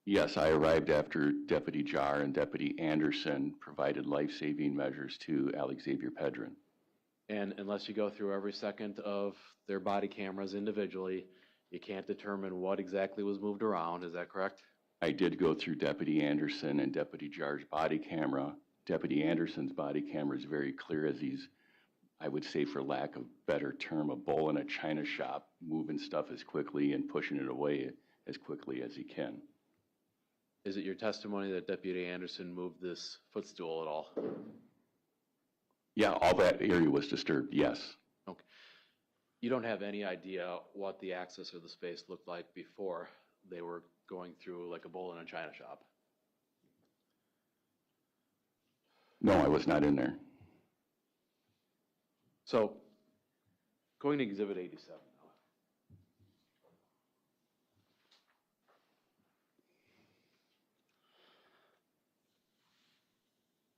Yes, I arrived after Deputy Jar and Deputy Anderson provided life-saving measures to Alexavier Pedrin.
And unless you go through every second of their body cameras individually, you can't determine what exactly was moved around, is that correct?
I did go through Deputy Anderson and Deputy Jar's body camera. Deputy Anderson's body camera is very clear as he's, I would say for lack of better term, a bull in a china shop, moving stuff as quickly and pushing it away as quickly as he can.
Is it your testimony that Deputy Anderson moved this footstool at all?
Yeah, all that area was disturbed, yes.
Okay. You don't have any idea what the access or the space looked like before they were going through like a bull in a china shop?
No, I was not in there.
So, going to Exhibit 87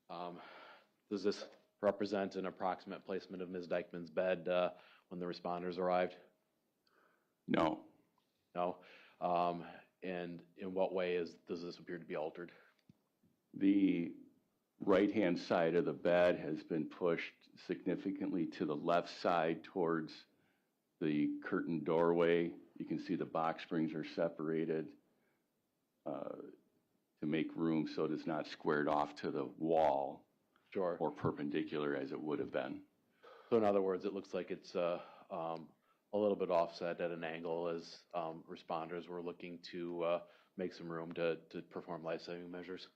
now. Does this represent an approximate placement of Ms. Dikeman's bed when the responders arrived?
No.
No? And in what way does this appear to be altered?
The right-hand side of the bed has been pushed significantly to the left side towards the curtain doorway. You can see the box springs are separated to make room so it is not squared off to the wall.
Sure.
Or perpendicular as it would have been.
So in other words, it looks like it's a little bit offset at an angle as responders were looking to make some room to perform life-saving measures?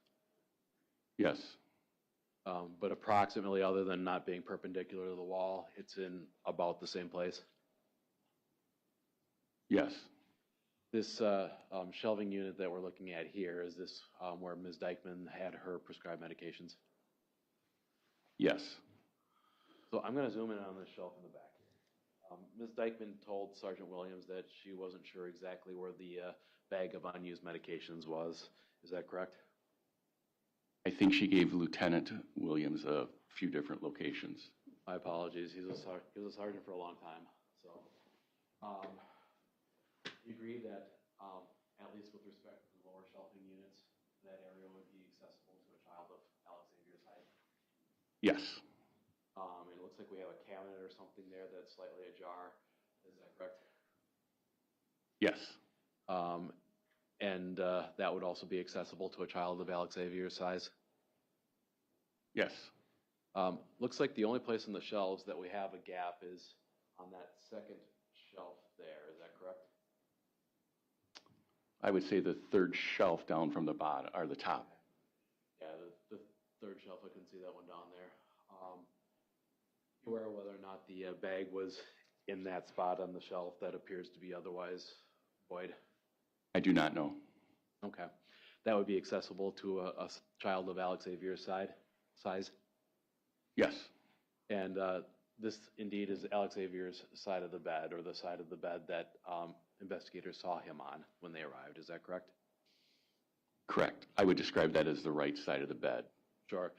Yes.
But approximately, other than not being perpendicular to the wall, it's in about the same place?
Yes.
This shelving unit that we're looking at here, is this where Ms. Dikeman had her prescribed medications?
Yes.
So I'm going to zoom in on this shelf in the back here. Ms. Dikeman told Sergeant Williams that she wasn't sure exactly where the bag of unused medications was. Is that correct?
I think she gave Lieutenant Williams a few different locations.
My apologies. He was a sergeant for a long time. So, you agree that, at least with respect to the lower shelving units, that area would be accessible to a child of Alexavier's height?
Yes.
It looks like we have a cabinet or something there that's slightly ajar. Is that correct?
Yes.
And that would also be accessible to a child of Alexavier's size?
Yes.
Looks like the only place on the shelves that we have a gap is on that second shelf there. Is that correct?
I would say the third shelf down from the bottom, or the top.
Yeah, the third shelf, I can see that one down there. You aware whether or not the bag was in that spot on the shelf that appears to be otherwise void?
I do not know.
Okay. That would be accessible to a child of Alexavier's size?
Yes.
And this indeed is Alexavier's side of the bed, or the side of the bed that investigators saw him on when they arrived. Is that correct?
Correct. I would describe that as the right side of the bed.
Sure.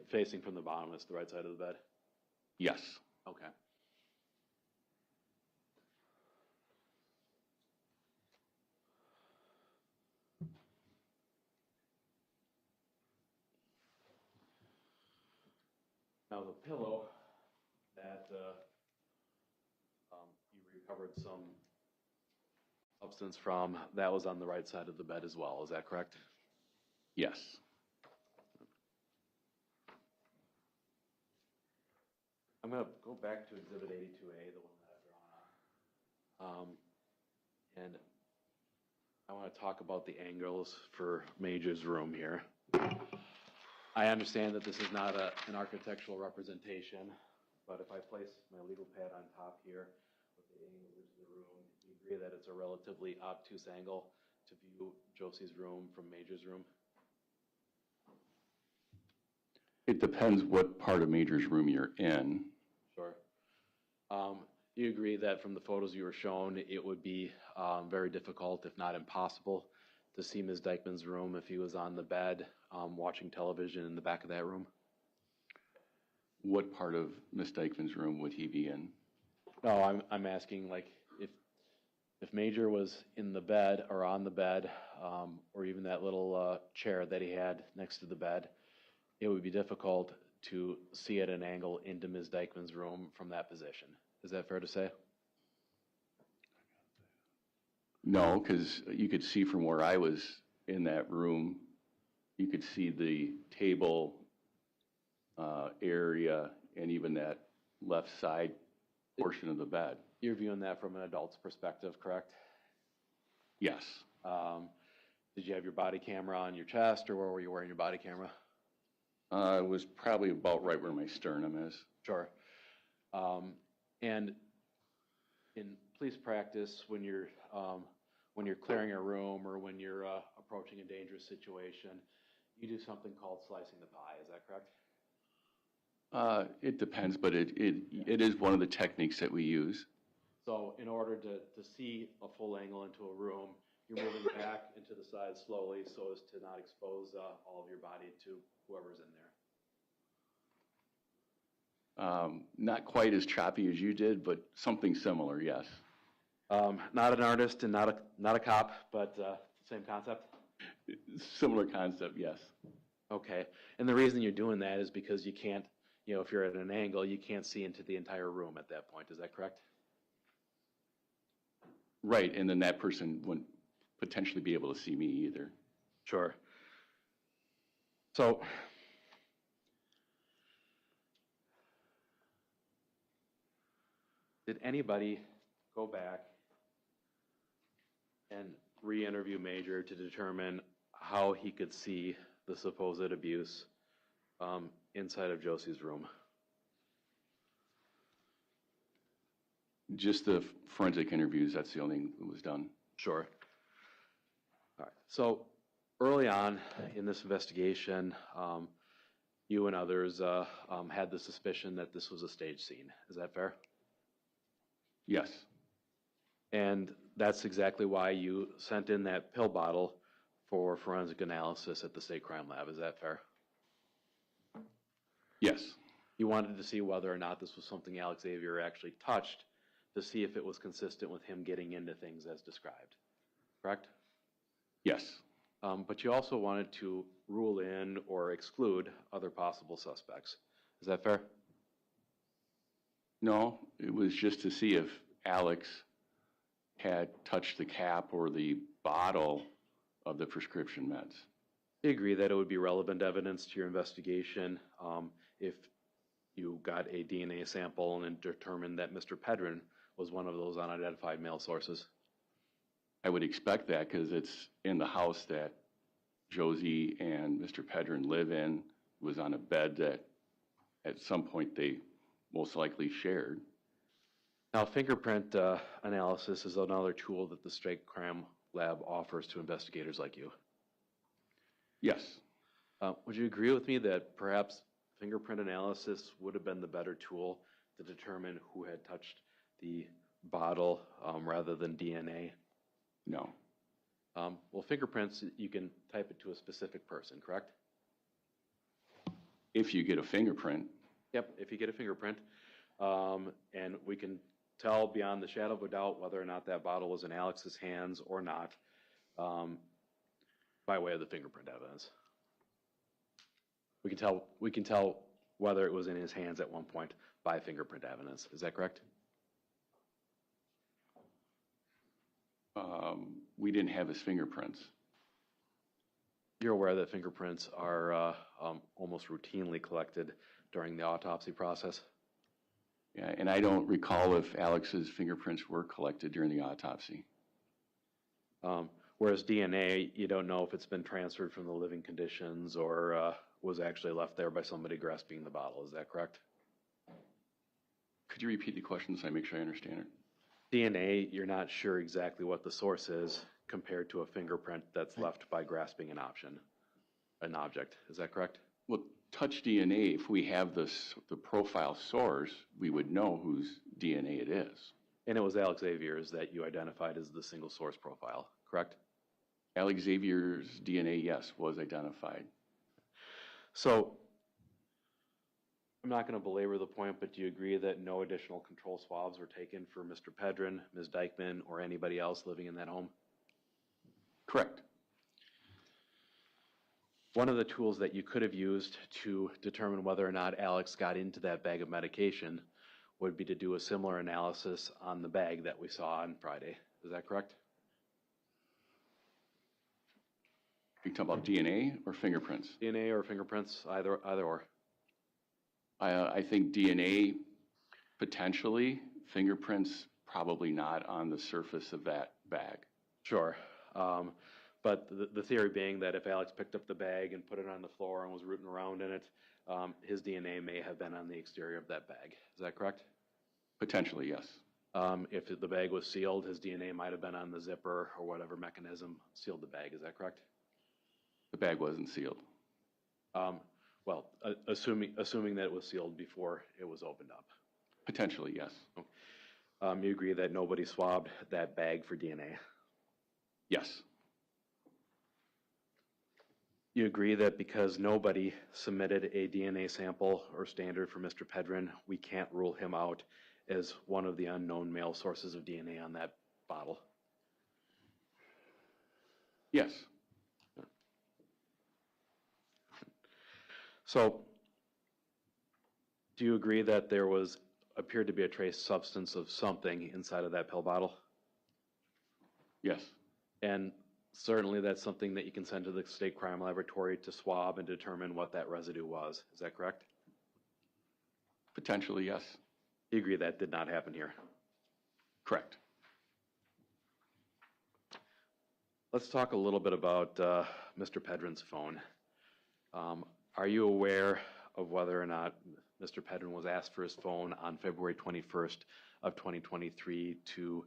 Facing from the bottom is the right side of the bed?
Yes.
Okay. Now the pillow that you recovered some substance from, that was on the right side of the bed as well. Is that correct?
Yes.
I'm going to go back to Exhibit 82A, the one that I've drawn on. And I want to talk about the angles for Major's room here. I understand that this is not an architectural representation, but if I place my legal pad on top here with the angles into the room, you agree that it's a relatively obtuse angle to view Josie's room from Major's room?
It depends what part of Major's room you're in.
You agree that from the photos you were shown, it would be very difficult, if not impossible, to see Ms. Dikeman's room if he was on the bed watching television in the back of that room?
What part of Ms. Dikeman's room would he be in?
No, I'm asking, like, if Major was in the bed or on the bed, or even that little chair that he had next to the bed, it would be difficult to see at an angle into Ms. Dikeman's room from that position. Is that fair to say?
No, because you could see from where I was in that room, you could see the table area and even that left side portion of the bed.
You're viewing that from an adult's perspective, correct?
Yes.
Did you have your body camera on your chest, or where were you wearing your body camera?
It was probably about right where my sternum is.
Sure. And in police practice, when you're clearing a room or when you're approaching a dangerous situation, you do something called slicing the pie. Is that correct?
It depends, but it is one of the techniques that we use.
So in order to see a full angle into a room, you're moving back into the side slowly so as to not expose all of your body to whoever's in there.
Not quite as choppy as you did, but something similar, yes.
Not an artist and not a cop, but same concept?
Similar concept, yes.
Okay. And the reason you're doing that is because you can't, if you're at an angle, you can't see into the entire room at that point. Is that correct?
Right, and then that person wouldn't potentially be able to see me either.
Sure. So, did anybody go back and re-interview Major to determine how he could see the supposed abuse inside of Josie's room?
Just the forensic interviews, that's the only thing that was done.
Sure. All right. So early on in this investigation, you and others had the suspicion that this was a stage scene. Is that fair?
Yes.
And that's exactly why you sent in that pill bottle for forensic analysis at the state crime lab. Is that fair?
Yes.
You wanted to see whether or not this was something Alexavier actually touched to see if it was consistent with him getting into things as described, correct?
Yes.
But you also wanted to rule in or exclude other possible suspects. Is that fair?
No, it was just to see if Alex had touched the cap or the bottle of the prescription meds.
I agree that it would be relevant evidence to your investigation if you got a DNA sample and determined that Mr. Pedrin was one of those unidentified male sources.
I would expect that because it's in the house that Josie and Mr. Pedrin live in. It was on a bed that at some point they most likely shared.
Now, fingerprint analysis is another tool that the state crime lab offers to investigators like you.
Yes.
Would you agree with me that perhaps fingerprint analysis would have been the better tool to determine who had touched the bottle rather than DNA?
No.
Well, fingerprints, you can type it to a specific person, correct?
If you get a fingerprint.
Yep, if you get a fingerprint. And we can tell beyond the shadow of a doubt whether or not that bottle was in Alex's hands or not by way of the fingerprint evidence. We can tell whether it was in his hands at one point by fingerprint evidence. Is that correct?
We didn't have his fingerprints.
You're aware that fingerprints are almost routinely collected during the autopsy process?
Yeah, and I don't recall if Alex's fingerprints were collected during the autopsy.
Whereas DNA, you don't know if it's been transferred from the living conditions or was actually left there by somebody grasping the bottle. Is that correct?
Could you repeat the question so I make sure I understand it?
DNA, you're not sure exactly what the source is compared to a fingerprint that's left by grasping an object. Is that correct?
Well, touch DNA, if we have the profile source, we would know whose DNA it is.
And it was Alexavier's that you identified as the single source profile, correct?
Alexavier's DNA, yes, was identified.
So I'm not going to belabor the point, but do you agree that no additional control swabs were taken for Mr. Pedrin, Ms. Dikeman, or anybody else living in that home?
Correct.
One of the tools that you could have used to determine whether or not Alex got into that bag of medication would be to do a similar analysis on the bag that we saw on Friday. Is that correct?
Are you talking about DNA or fingerprints?
DNA or fingerprints, either or.
I think DNA, potentially. Fingerprints, probably not on the surface of that bag.
Sure. But the theory being that if Alex picked up the bag and put it on the floor and was rooting around in it, his DNA may have been on the exterior of that bag. Is that correct?
Potentially, yes.
If the bag was sealed, his DNA might have been on the zipper or whatever mechanism sealed the bag. Is that correct?
The bag wasn't sealed.
Well, assuming that it was sealed before it was opened up.
Potentially, yes.
You agree that nobody swabbed that bag for DNA?
Yes.
You agree that because nobody submitted a DNA sample or standard for Mr. Pedrin, we can't rule him out as one of the unknown male sources of DNA on that bottle?
Yes.
So, do you agree that there appeared to be a trace substance of something inside of that pill bottle?
Yes.
And certainly that's something that you can send to the state crime laboratory to swab and determine what that residue was. Is that correct?
Potentially, yes.
You agree that did not happen here?
Correct.
Let's talk a little bit about Mr. Pedrin's phone. Are you aware of whether or not Mr. Pedrin was asked for his phone on February 21st of 2023 to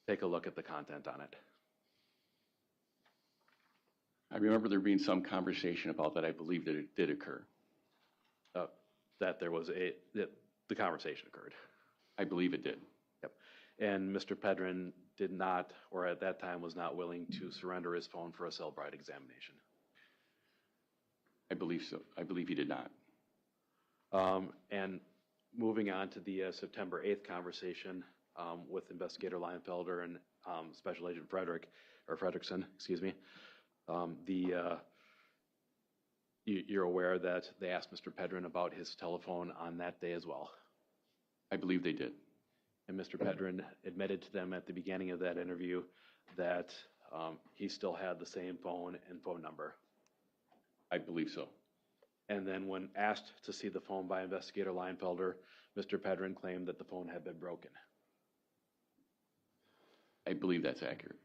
take a look at the content on it?
I remember there being some conversation about that. I believe that it did occur.
That the conversation occurred.
I believe it did.
Yep. And Mr. Pedrin did not, or at that time was not willing to surrender his phone for a cell bride examination.
I believe so. I believe he did not.
And moving on to the September 8th conversation with Investigator Leinfelder and Special Agent Fredrickson, excuse me. You're aware that they asked Mr. Pedrin about his telephone on that day as well?
I believe they did.
And Mr. Pedrin admitted to them at the beginning of that interview that he still had the same phone and phone number.
I believe so.
And then when asked to see the phone by Investigator Leinfelder, Mr. Pedrin claimed that the phone had been broken.
I believe that's accurate.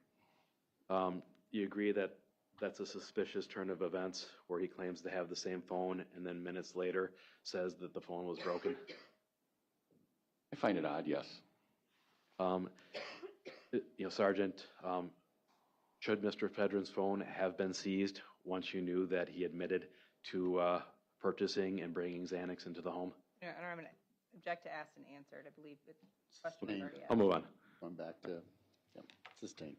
You agree that that's a suspicious turn of events where he claims to have the same phone and then minutes later says that the phone was broken?
I find it odd, yes.
Sergeant, should Mr. Pedrin's phone have been seized once you knew that he admitted to purchasing and bringing Xanax into the home?
Yeah, I'm going to object to asked and answered. I believe the question was already
I'll
asked.
move on.
Going back to, sustain.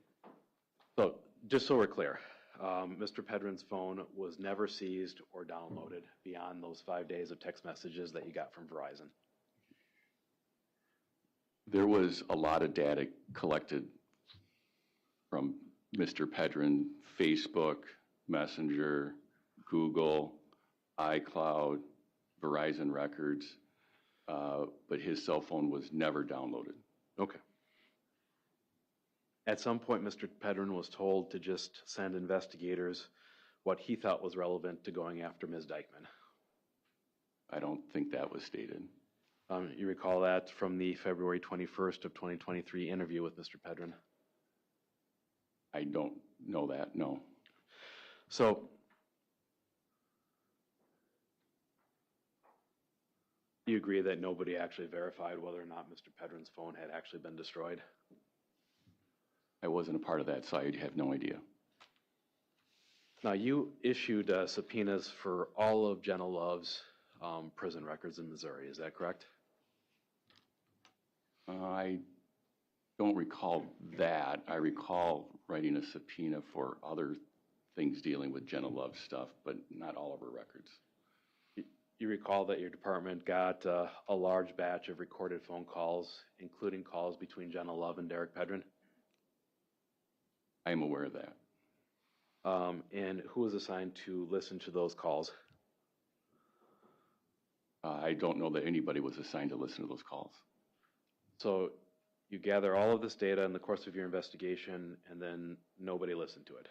So, just so we're clear, Mr. Pedrin's phone was never seized or downloaded beyond those 5 days of text messages that you got from Verizon.
There was a lot of data collected from Mr. Pedrin, Facebook, Messenger, Google, iCloud, Verizon records, but his cell phone was never downloaded.
Okay. At some point, Mr. Pedrin was told to just send investigators what he thought was relevant to going after Ms. Dikeman.
I don't think that was stated.
You recall that from the February 21st of 2023 interview with Mr. Pedrin?
I don't know that, no.
So, you agree that nobody actually verified whether or not Mr. Pedrin's phone had actually been destroyed?
I wasn't a part of that, so I have no idea.
Now, you issued subpoenas for all of Jenna Love's prison records in Missouri, is that correct?
I don't recall that. I recall writing a subpoena for other things dealing with Jenna Love stuff, but not all of her records.
You recall that your department got a large batch of recorded phone calls, including calls between Jenna Love and Derek Pedrin?
I am aware of that.
And who was assigned to listen to those calls?
I don't know that anybody was assigned to listen to those calls.
So you gather all of this data in the course of your investigation, and then nobody listened to it?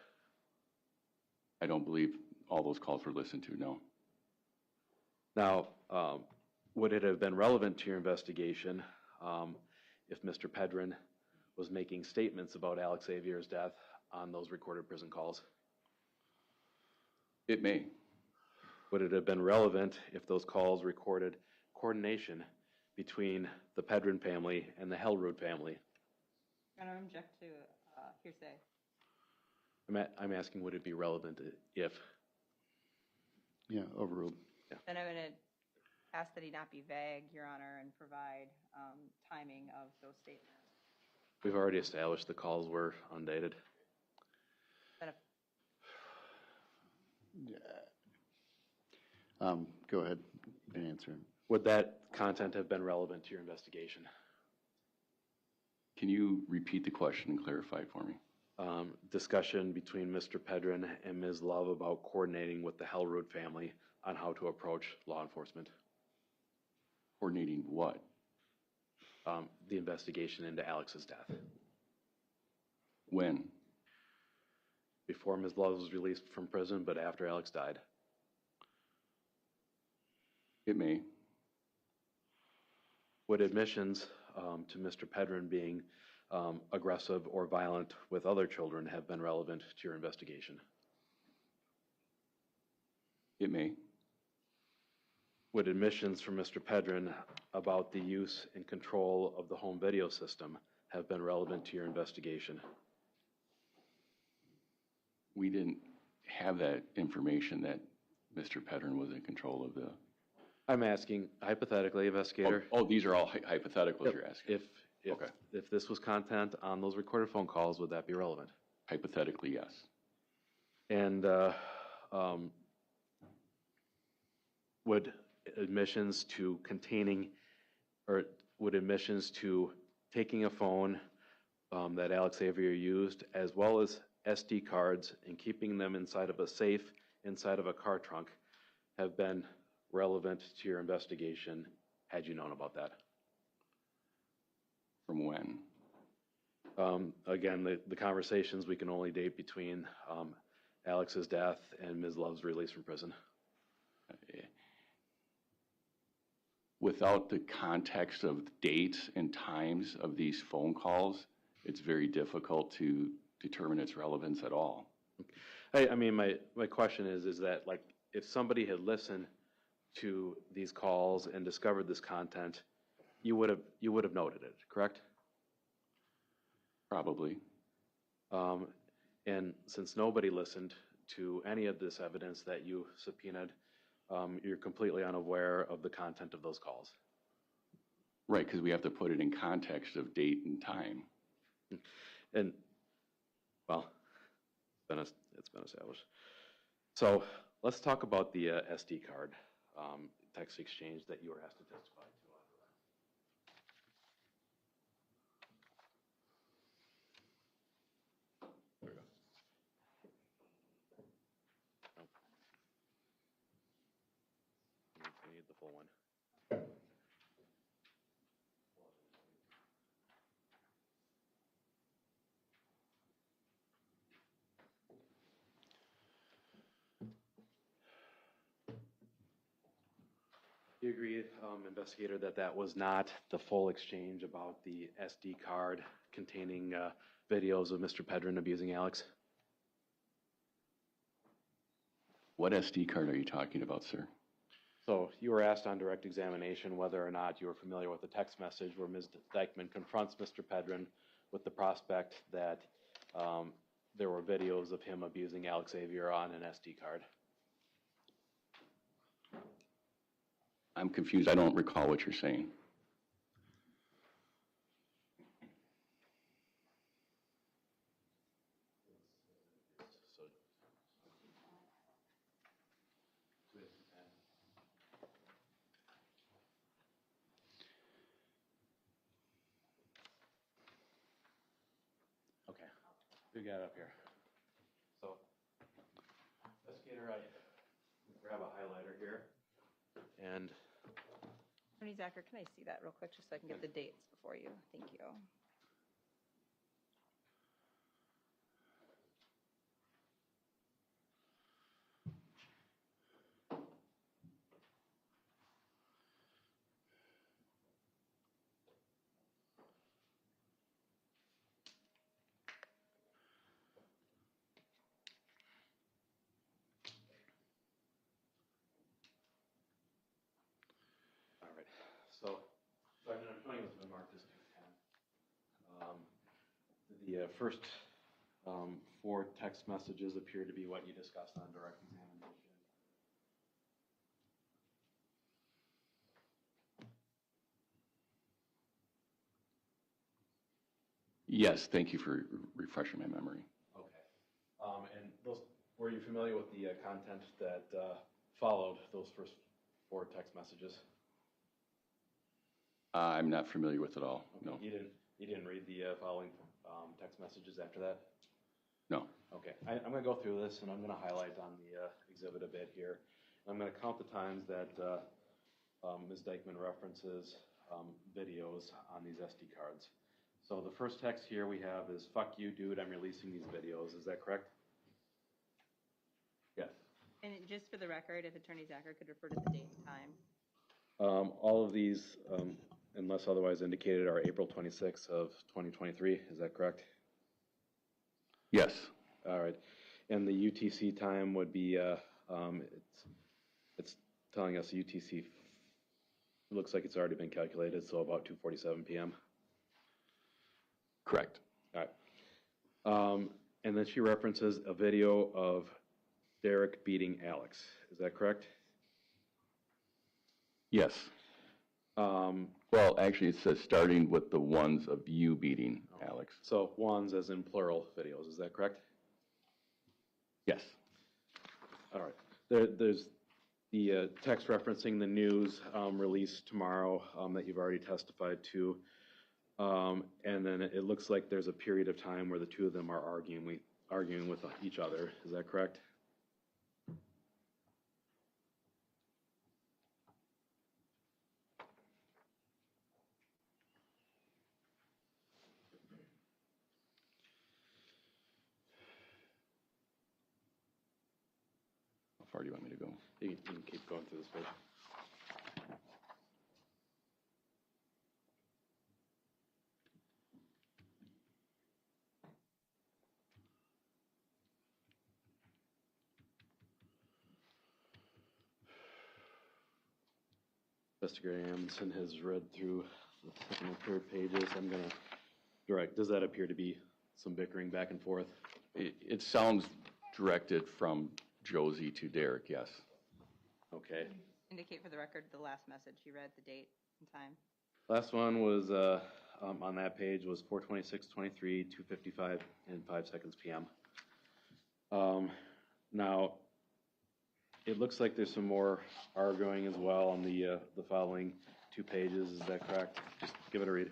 I don't believe all those calls were listened to, no.
Now, would it have been relevant to your investigation if Mr. Pedrin was making statements about Alexavier's death on those recorded prison calls?
It may.
Would it have been relevant if those calls recorded coordination between the Pedrin family and the Hellroot family?
I don't object to hearsay.
I'm asking, would it be relevant if?
Yeah, overruled.
Then I'm going to ask that he not be vague, Your Honor, and provide timing of those statements.
We've already established the calls were undated.
Yeah. Go ahead, you can answer.
Would that content have been relevant to your investigation?
Can you repeat the question and clarify it for me?
Discussion between Mr. Pedrin and Ms. Love about coordinating with the Hellroot family on how to approach law enforcement.
Coordinating what?
The investigation into Alex's death.
When?
Before Ms. Love was released from prison, but after Alex died.
It may.
Would admissions to Mr. Pedrin being aggressive or violent with other children have been relevant to your investigation?
It may.
Would admissions from Mr. Pedrin about the use and control of the home video system have been relevant to your investigation?
We didn't have that information that Mr. Pedrin was in control of the...
I'm asking hypothetically, investigator.
Oh, these are all hypotheticals you're asking?
If this was content on those recorded phone calls, would that be relevant?
Hypothetically, yes.
And would admissions to containing, or would admissions to taking a phone that Alexavier used, as well as SD cards, and keeping them inside of a safe, inside of a car trunk, have been relevant to your investigation had you known about that?
From when?
Again, the conversations we can only date between Alex's death and Ms. Love's release from prison.
Without the context of dates and times of these phone calls, it's very difficult to determine its relevance at all.
I mean, my question is that, like, if somebody had listened to these calls and discovered this content, you would have noted it, correct?
Probably.
And since nobody listened to any of this evidence that you subpoenaed, you're completely unaware of the content of those calls.
Right, because we have to put it in context of date and time.
And, well, it's been established. So let's talk about the SD card text exchange that you were asked to testify to. There we go. Nope. We need the full one. Do you agree, investigator, that that was not the full exchange about the SD card containing videos of Mr. Pedrin abusing Alex?
What SD card are you talking about, sir?
So you were asked on direct examination whether or not you were familiar with the text message where Ms. Dikeman confronts Mr. Pedrin with the prospect that there were videos of him abusing Alexavier on an SD card.
I'm confused. I don't recall what you're saying.
We got it up here. So, investigator, I grab a highlighter here. And
Attorney Zachar, can I see that real quick, just so I can get the dates before you? Thank you.
all right, so I'm showing this been marked as 210. The first 4 text messages appear to be what you discussed on direct examination.
Yes, thank you for refreshing my memory.
Okay. And those, were you familiar with the content that followed those first 4 text messages?
I'm not familiar with it all,
Okay.
no.
You didn't read the following text messages after that?
No.
Okay. I'm going to go through this, and I'm going to highlight on the exhibit a bit here. I'm going to count the times that Ms. Dikeman references videos on these SD cards. So the first text here we have is, "Fuck you, dude, I'm releasing these videos." Is that correct? Yes.
And just for the record, if Attorney Zachar could refer to the date and time.
All of these, unless otherwise indicated, are April 26th of 2023. Is that correct?
Yes.
All right. And the UTC time would be, it's telling us UTC looks like it's already been calculated, so about 2:47 p.m.
Correct.
All right. And then she references a video of Derek beating Alex. Is that correct?
Yes. Well, actually, it says starting with the ones of you beating Alex.
So ones as in plural videos. Is that correct?
Yes.
All right. There's the text referencing the news release tomorrow that you've already testified to. And then it looks like there's a period of time where the two of them are arguing with each other. Is that correct?
How far do you want me to go?
You can keep going through this page. Investigator Amundsen has read through the second and third pages. I'm going to direct. Does that appear to be some bickering back and forth?
It sounds directed from Josie to Derek, yes.
Okay.
Indicate for the record the last message you read, the date and time.
Last one was on that page was 4/26/23, 2:55 and 5 seconds p.m. Now, it looks like there's some more arguing as well on the following 2 pages. Is that correct? Just give it a read.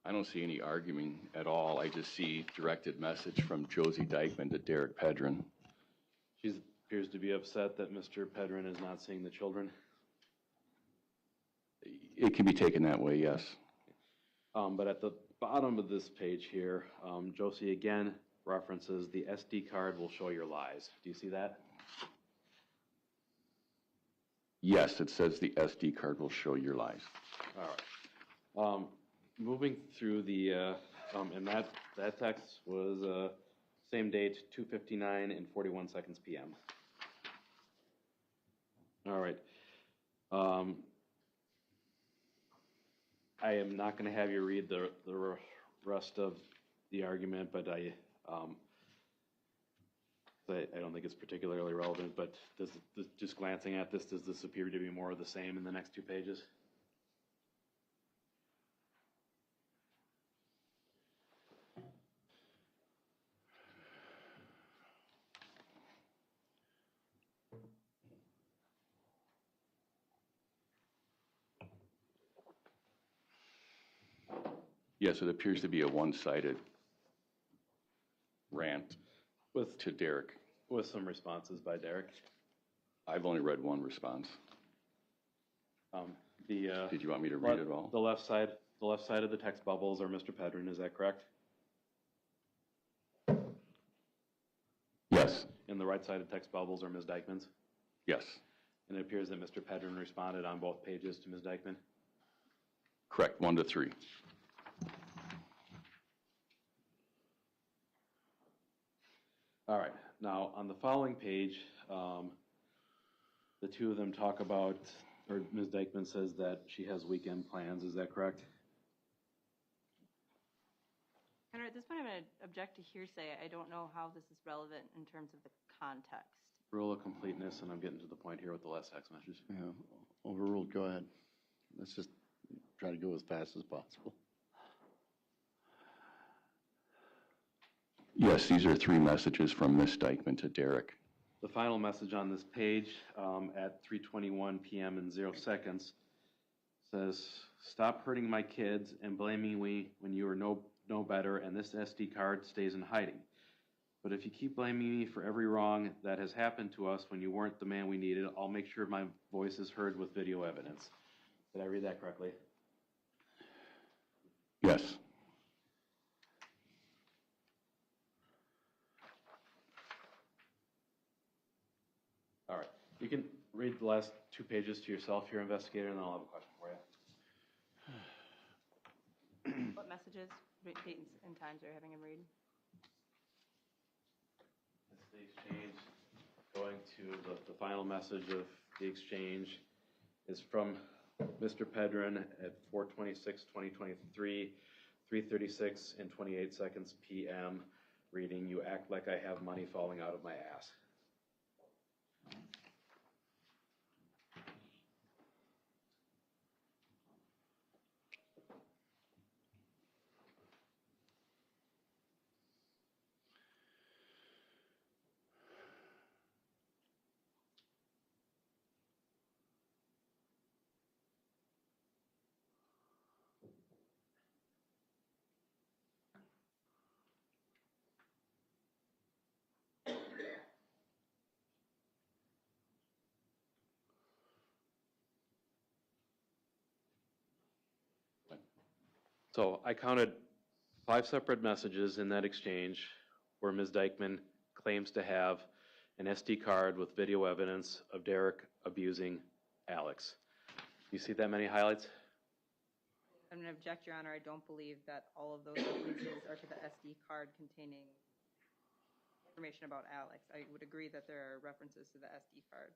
I don't see any arguing at all. I just see directed message from Josie Dikeman to Derek Pedrin.
She appears to be upset that Mr. Pedrin is not seeing the children.
It can be taken that way, yes.
But at the bottom of this page here, Josie again references the SD card will show your lies. Do you see that?
Yes, it says the SD card will show your lies.
All right. Moving through the, and that text was same date, 2:59 and 41 seconds p.m. All right. I am not going to have you read the rest of the argument, but I don't think it's particularly relevant, but just glancing at this, does this appear to be more of the same in the next 2 pages?
Yes, it appears to be a one-sided rant to Derek.
With some responses by Derek.
I've only read one response. Did you want me to read it all?
The left side of the text bubbles are Mr. Pedrin, is that correct?
Yes.
And the right side of text bubbles are Ms. Dikeman's?
Yes.
And it appears that Mr. Pedrin responded on both pages to Ms. Dikeman?
Correct, 1 to 3.
All right. Now, on the following page, the two of them talk about, or Ms. Dikeman says that she has weekend plans. Is that correct?
At this point, I'm going to object to hearsay. I don't know how this is relevant in terms of the context.
Rule of completeness, and I'm getting to the point here with the last text message.
Yeah, overruled, go ahead. Let's just try to go as fast as possible.
Yes, these are 3 messages from Ms. Dikeman to Derek.
The final message on this page at 3:21 p.m. and 0 seconds says, "Stop hurting my kids and blaming me when you are no better, and this SD card stays in hiding. But if you keep blaming me for every wrong that has happened to us when you weren't the man we needed, I'll make sure my voice is heard with video evidence." Did I read that correctly?
Yes.
All right. You can read the last 2 pages to yourself here, investigator, and then I'll have a question for you.
What messages, dates, and times are you having him read?
It's the exchange. Going to the final message of the exchange is from Mr. Pedrin at 4/26/2023, 3:36 and 28 seconds p.m. reading, "You act like I have money falling out of my ass." So I counted 5 separate messages in that exchange where Ms. Dikeman claims to have an SD card with video evidence of Derek abusing Alex. You see that many highlights?
I'm going to object, Your Honor. I don't believe that all of those references are to the SD card containing information about Alex. I would agree that there are references to the SD card.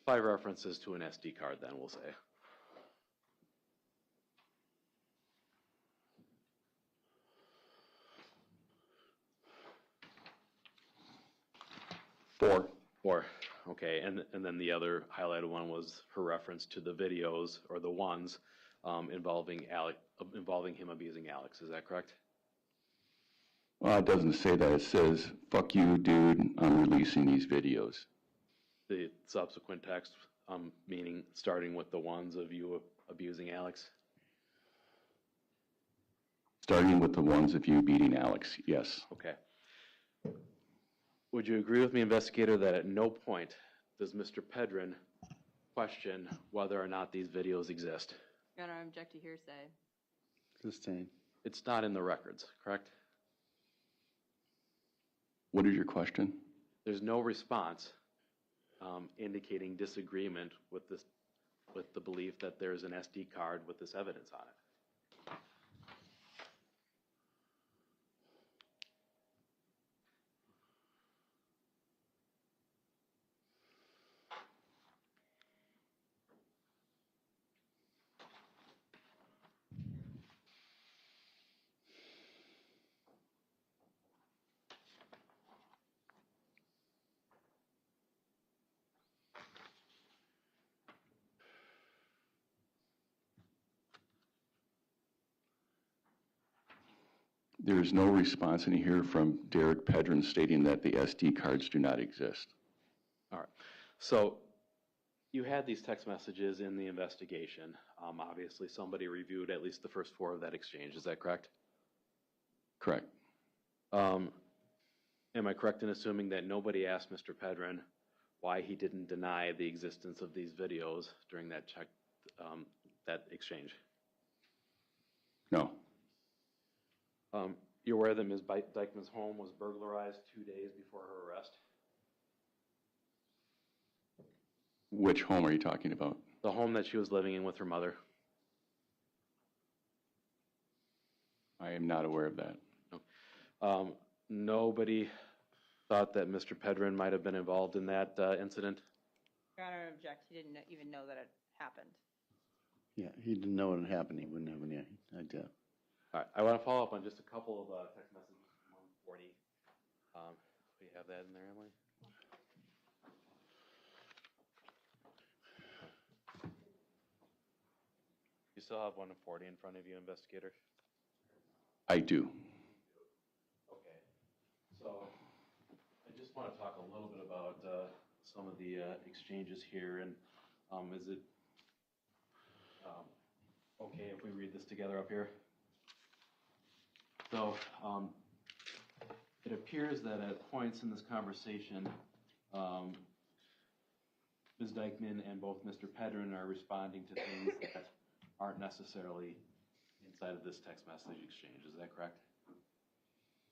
5 references to an SD card, then, we'll say. Four. Okay, and then the other highlighted one was her reference to the videos, or the ones, involving him abusing Alex. Is that correct?
Well, it doesn't say that. It says, "Fuck you, dude, I'm releasing these videos."
The subsequent text, meaning starting with the ones of you abusing Alex?
Starting with the ones of you beating Alex, yes.
Okay. Would you agree with me, investigator, that at no point does Mr. Pedrin question whether or not these videos exist?
Your Honor, I object to hearsay.
Sustained.
It's not in the records, correct?
What is your question?
There's no response indicating disagreement with the belief that there's an SD card with this evidence on it.
There is no response in here from Derek Pedrin stating that the SD cards do not exist.
All right. So you had these text messages in the investigation. Obviously, somebody reviewed at least the first 4 of that exchange. Is that correct?
Correct.
Am I correct in assuming that nobody asked Mr. Pedrin why he didn't deny the existence of these videos during that that exchange?
No.
You're aware that Ms. Dikeman's home was burglarized 2 days before her arrest?
Which home are you talking about?
The home that she was living in with her mother.
I am not aware of that.
Nobody thought that Mr. Pedrin might have been involved in that incident?
Your Honor, object, he didn't even know that it happened.
Yeah, he didn't know it happened. He wouldn't have any idea.
All right, I want to follow up on just a couple of text messages from 140. We have that in there, Emily? You still have 140 in front of you, investigator?
I do.
Okay. So I just want to talk a little bit about some of the exchanges here, and is it okay if we read this together up here? So it appears that at points in this conversation, Ms. Dikeman and both Mr. Pedrin are responding to things that aren't necessarily inside of this text message exchange. Is that correct?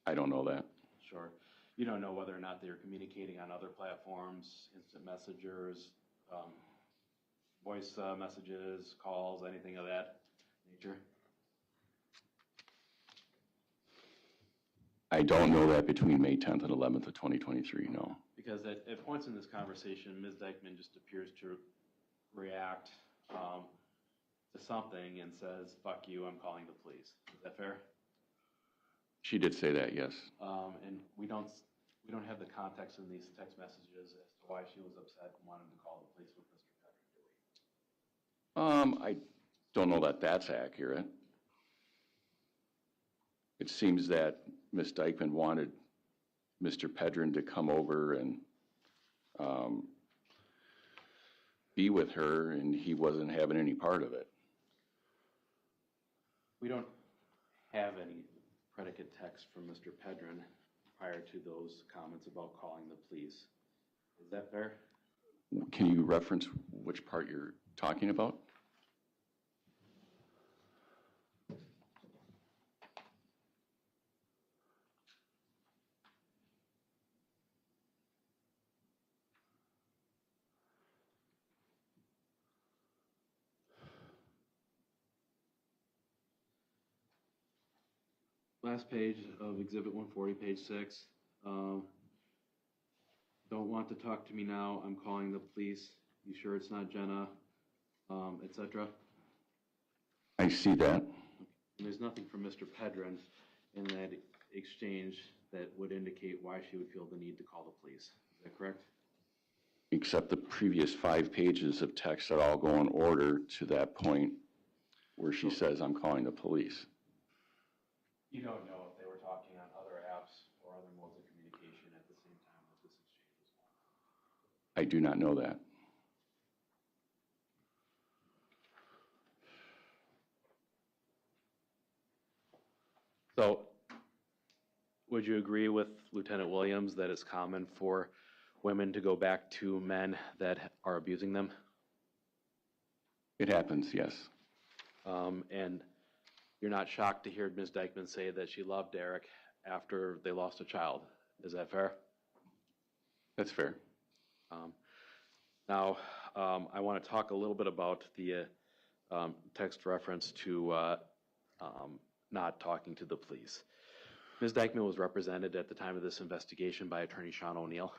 I don't know that.
Sure. You don't know whether or not they're communicating on other platforms, instant messengers, voice messages, calls, anything of that nature?
I don't know that between May 10th and 11th of 2023, no.
Because at points in this conversation, Ms. Dikeman just appears to react to something and says, "Fuck you, I'm calling the police." Is that fair?
She did say that, yes.
And we don't have the context in these text messages as to why she was upset and wanted to call the police with Mr. Pedrin, do we?
I don't know that that's accurate. It seems that Ms. Dikeman wanted Mr. Pedrin to come over and be with her, and he wasn't having any part of it.
We don't have any predicate text from Mr. Pedrin prior to those comments about calling the police. Is that fair?
Can you reference which part you're talking about?
Last page of Exhibit 140, page 6. Don't want to talk to me now. I'm calling the police. You sure it's not Jenna, etc.?
I see that.
And there's nothing from Mr. Pedrin in that exchange that would indicate why she would feel the need to call the police. Is that correct?
Except the previous 5 pages of text that all go in order to that point where she says, "I'm calling the police."
You don't know if they were talking on other apps or other modes of communication at the same time that this exchange was going on.
I do not know that.
So, would you agree with Lieutenant Williams that it's common for women to go back to men that are abusing them?
It happens, yes.
And you're not shocked to hear Ms. Dikeman say that she loved Derek after they lost a child. Is that fair?
That's fair.
Now, I want to talk a little bit about the text reference to not talking to the police. Ms. Dikeman was represented at the time of this investigation by Attorney Sean O'Neill.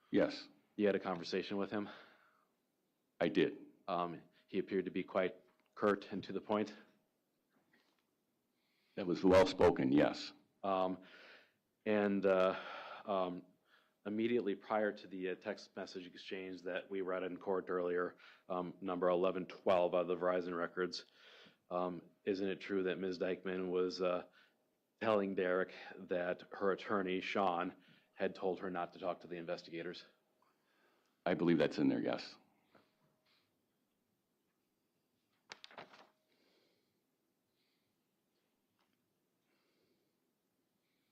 Yes,
You had a conversation with him.
I did.
He appeared to be quite curt and to the point.
That was well-spoken, yes.
Immediately prior to the text message exchange that we read in court earlier, number 1112 of the Verizon records, isn't it true that Ms. Dikeman was telling Derek that her attorney, Sean, had told her not to talk to the investigators?
I believe that's in there, yes.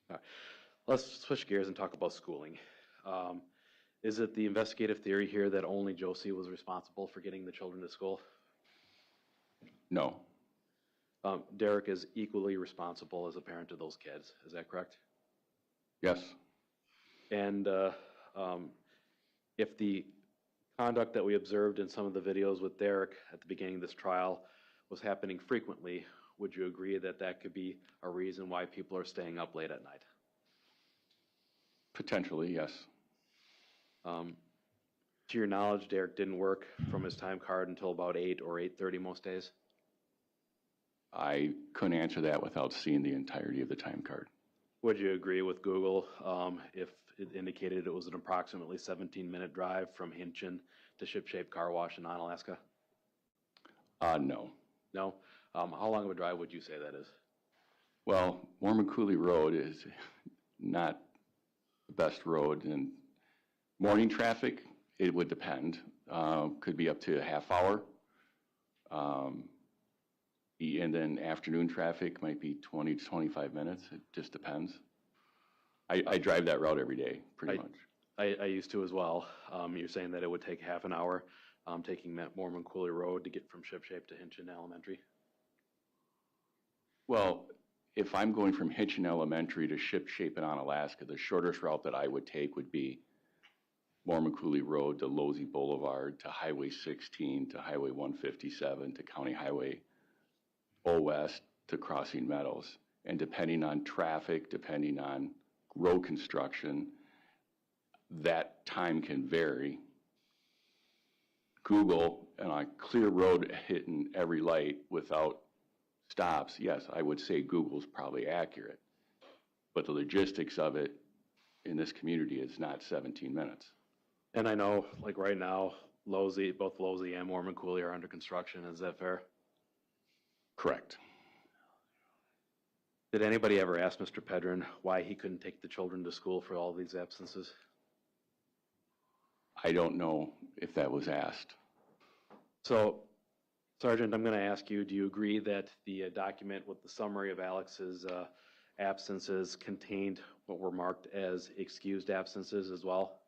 All right. Let's switch gears and talk about schooling. Is it the investigative theory here that only Josie was responsible for getting the children to school?
No.
Derek is equally responsible as a parent to those kids. Is that correct?
Yes.
And if the conduct that we observed in some of the videos with Derek at the beginning of this trial was happening frequently, would you agree that that could be a reason why people are staying up late at night?
Potentially, yes.
To your knowledge, Derek didn't work from his time card until about 8 or 8:30 most days?
I couldn't answer that without seeing the entirety of the time card.
Would you agree with Google if it indicated it was an approximately 17-minute drive from Hinchin to Shipshape Car Wash in Onalaska?
No.
No? How long of a drive would you say that is?
Well, Mormon Coulee Road is not the best road, and morning traffic, it would depend. Could be up to a half hour. And then afternoon traffic might be 20 to 25 minutes. It just depends. I drive that route every day, pretty much.
I used to as well. You're saying that it would take half an hour taking that Mormon Coulee Road to get from Shipshape to Hinchin Elementary?
Well, if I'm going from Hinchin Elementary to Shipshape in Onalaska, the shortest route that I would take would be Mormon Coulee Road to Losey Boulevard to Highway 16 to Highway 157 to County Highway West to Crossing Meadows. And depending on traffic, depending on road construction, that time can vary. Google and on a clear road hitting every light without stops, yes, I would say Google's probably accurate. But the logistics of it in this community is not 17 minutes.
And I know, like right now, both Losey and Mormon Coulee are under construction. Is that fair?
Correct.
Did anybody ever ask Mr. Pedrin why he couldn't take the children to school for all these absences?
I don't know if that was asked.
So, Sergeant, I'm going to ask you, do you agree that the document with the summary of Alex's absences contained what were marked as excused absences as well?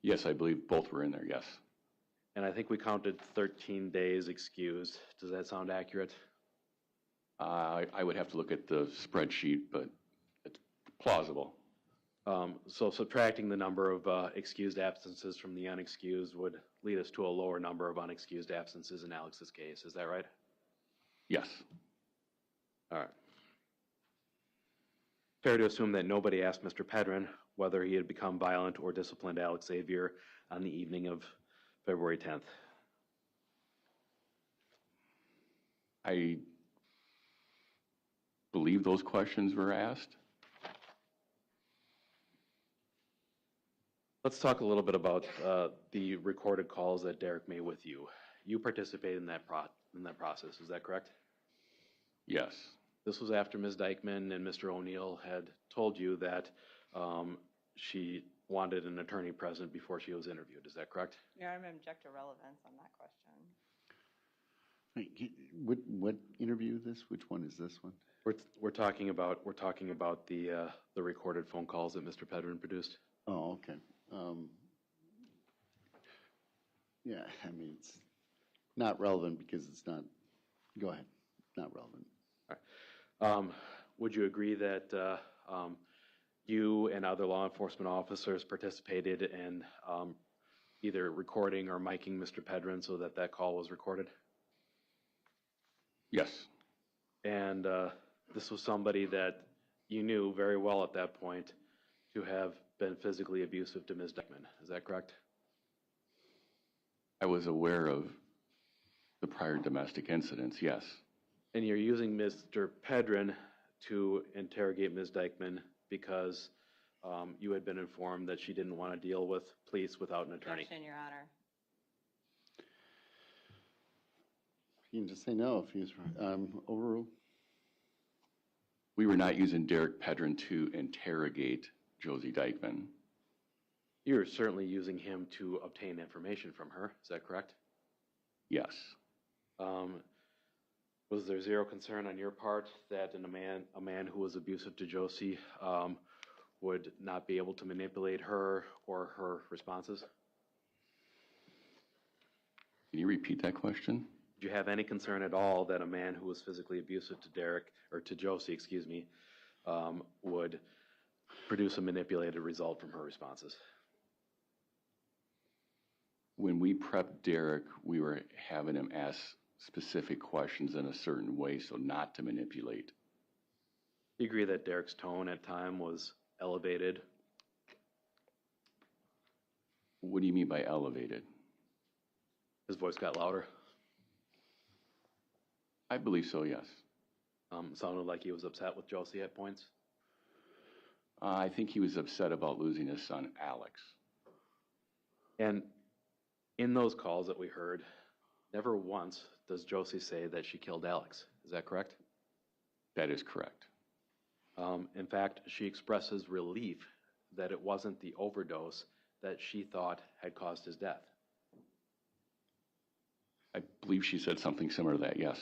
Yes, I believe both were in there, yes.
And I think we counted 13 days excused. Does that sound accurate?
I would have to look at the spreadsheet, but it's plausible.
So subtracting the number of excused absences from the unexcused would lead us to a lower number of unexcused absences in Alex's case. Is that right?
Yes.
All right. Fair to assume that nobody asked Mr. Pedrin whether he had become violent or disciplined Alexavier on the evening of February 10th.
I believe those questions were asked.
Let's talk a little bit about the recorded calls that Derek made with you. You participated in that process, is that correct?
Yes.
This was after Ms. Dikeman and Mr. O'Neill had told you that she wanted an attorney present before she was interviewed. Is that correct?
Yeah, I'm object to relevance on that question.
Wait, what interview is this? Which one is this one?
We're talking about the recorded phone calls that Mr. Pedrin produced.
Oh, okay. Yeah, I mean, it's not relevant because it's not, go ahead, not relevant.
All right. Would you agree that you and other law enforcement officers participated in either recording or miking Mr. Pedrin so that that call was recorded?
Yes.
And this was somebody that you knew very well at that point to have been physically abusive to Ms. Dikeman. Is that correct?
I was aware of the prior domestic incidents, yes.
And you're using Mr. Pedrin to interrogate Ms. Dikeman because you had been informed that she didn't want to deal with police without an attorney.
Objection, Your Honor.
You can just say no if he's overruled.
We were not using Derek Pedrin to interrogate Josie Dikeman.
You're certainly using him to obtain information from her, is that correct?
Yes.
Was there zero concern on your part that a man who was abusive to Josie would not be able to manipulate her or her responses?
Can you repeat that question?
Did you have any concern at all that a man who was physically abusive to Josie, excuse me, would produce a manipulated result from her responses?
When we prepped Derek, we were having him ask specific questions in a certain way, so not to manipulate.
Do you agree that Derek's tone at time was elevated?
What do you mean by elevated?
His voice got louder?
I believe so, yes.
Sounded like he was upset with Josie at points?
I think he was upset about losing his son, Alex.
And in those calls that we heard, never once does Josie say that she killed Alex. Is that correct?
That is correct.
In fact, she expresses relief that it wasn't the overdose that she thought had caused his death.
I believe she said something similar to that, yes.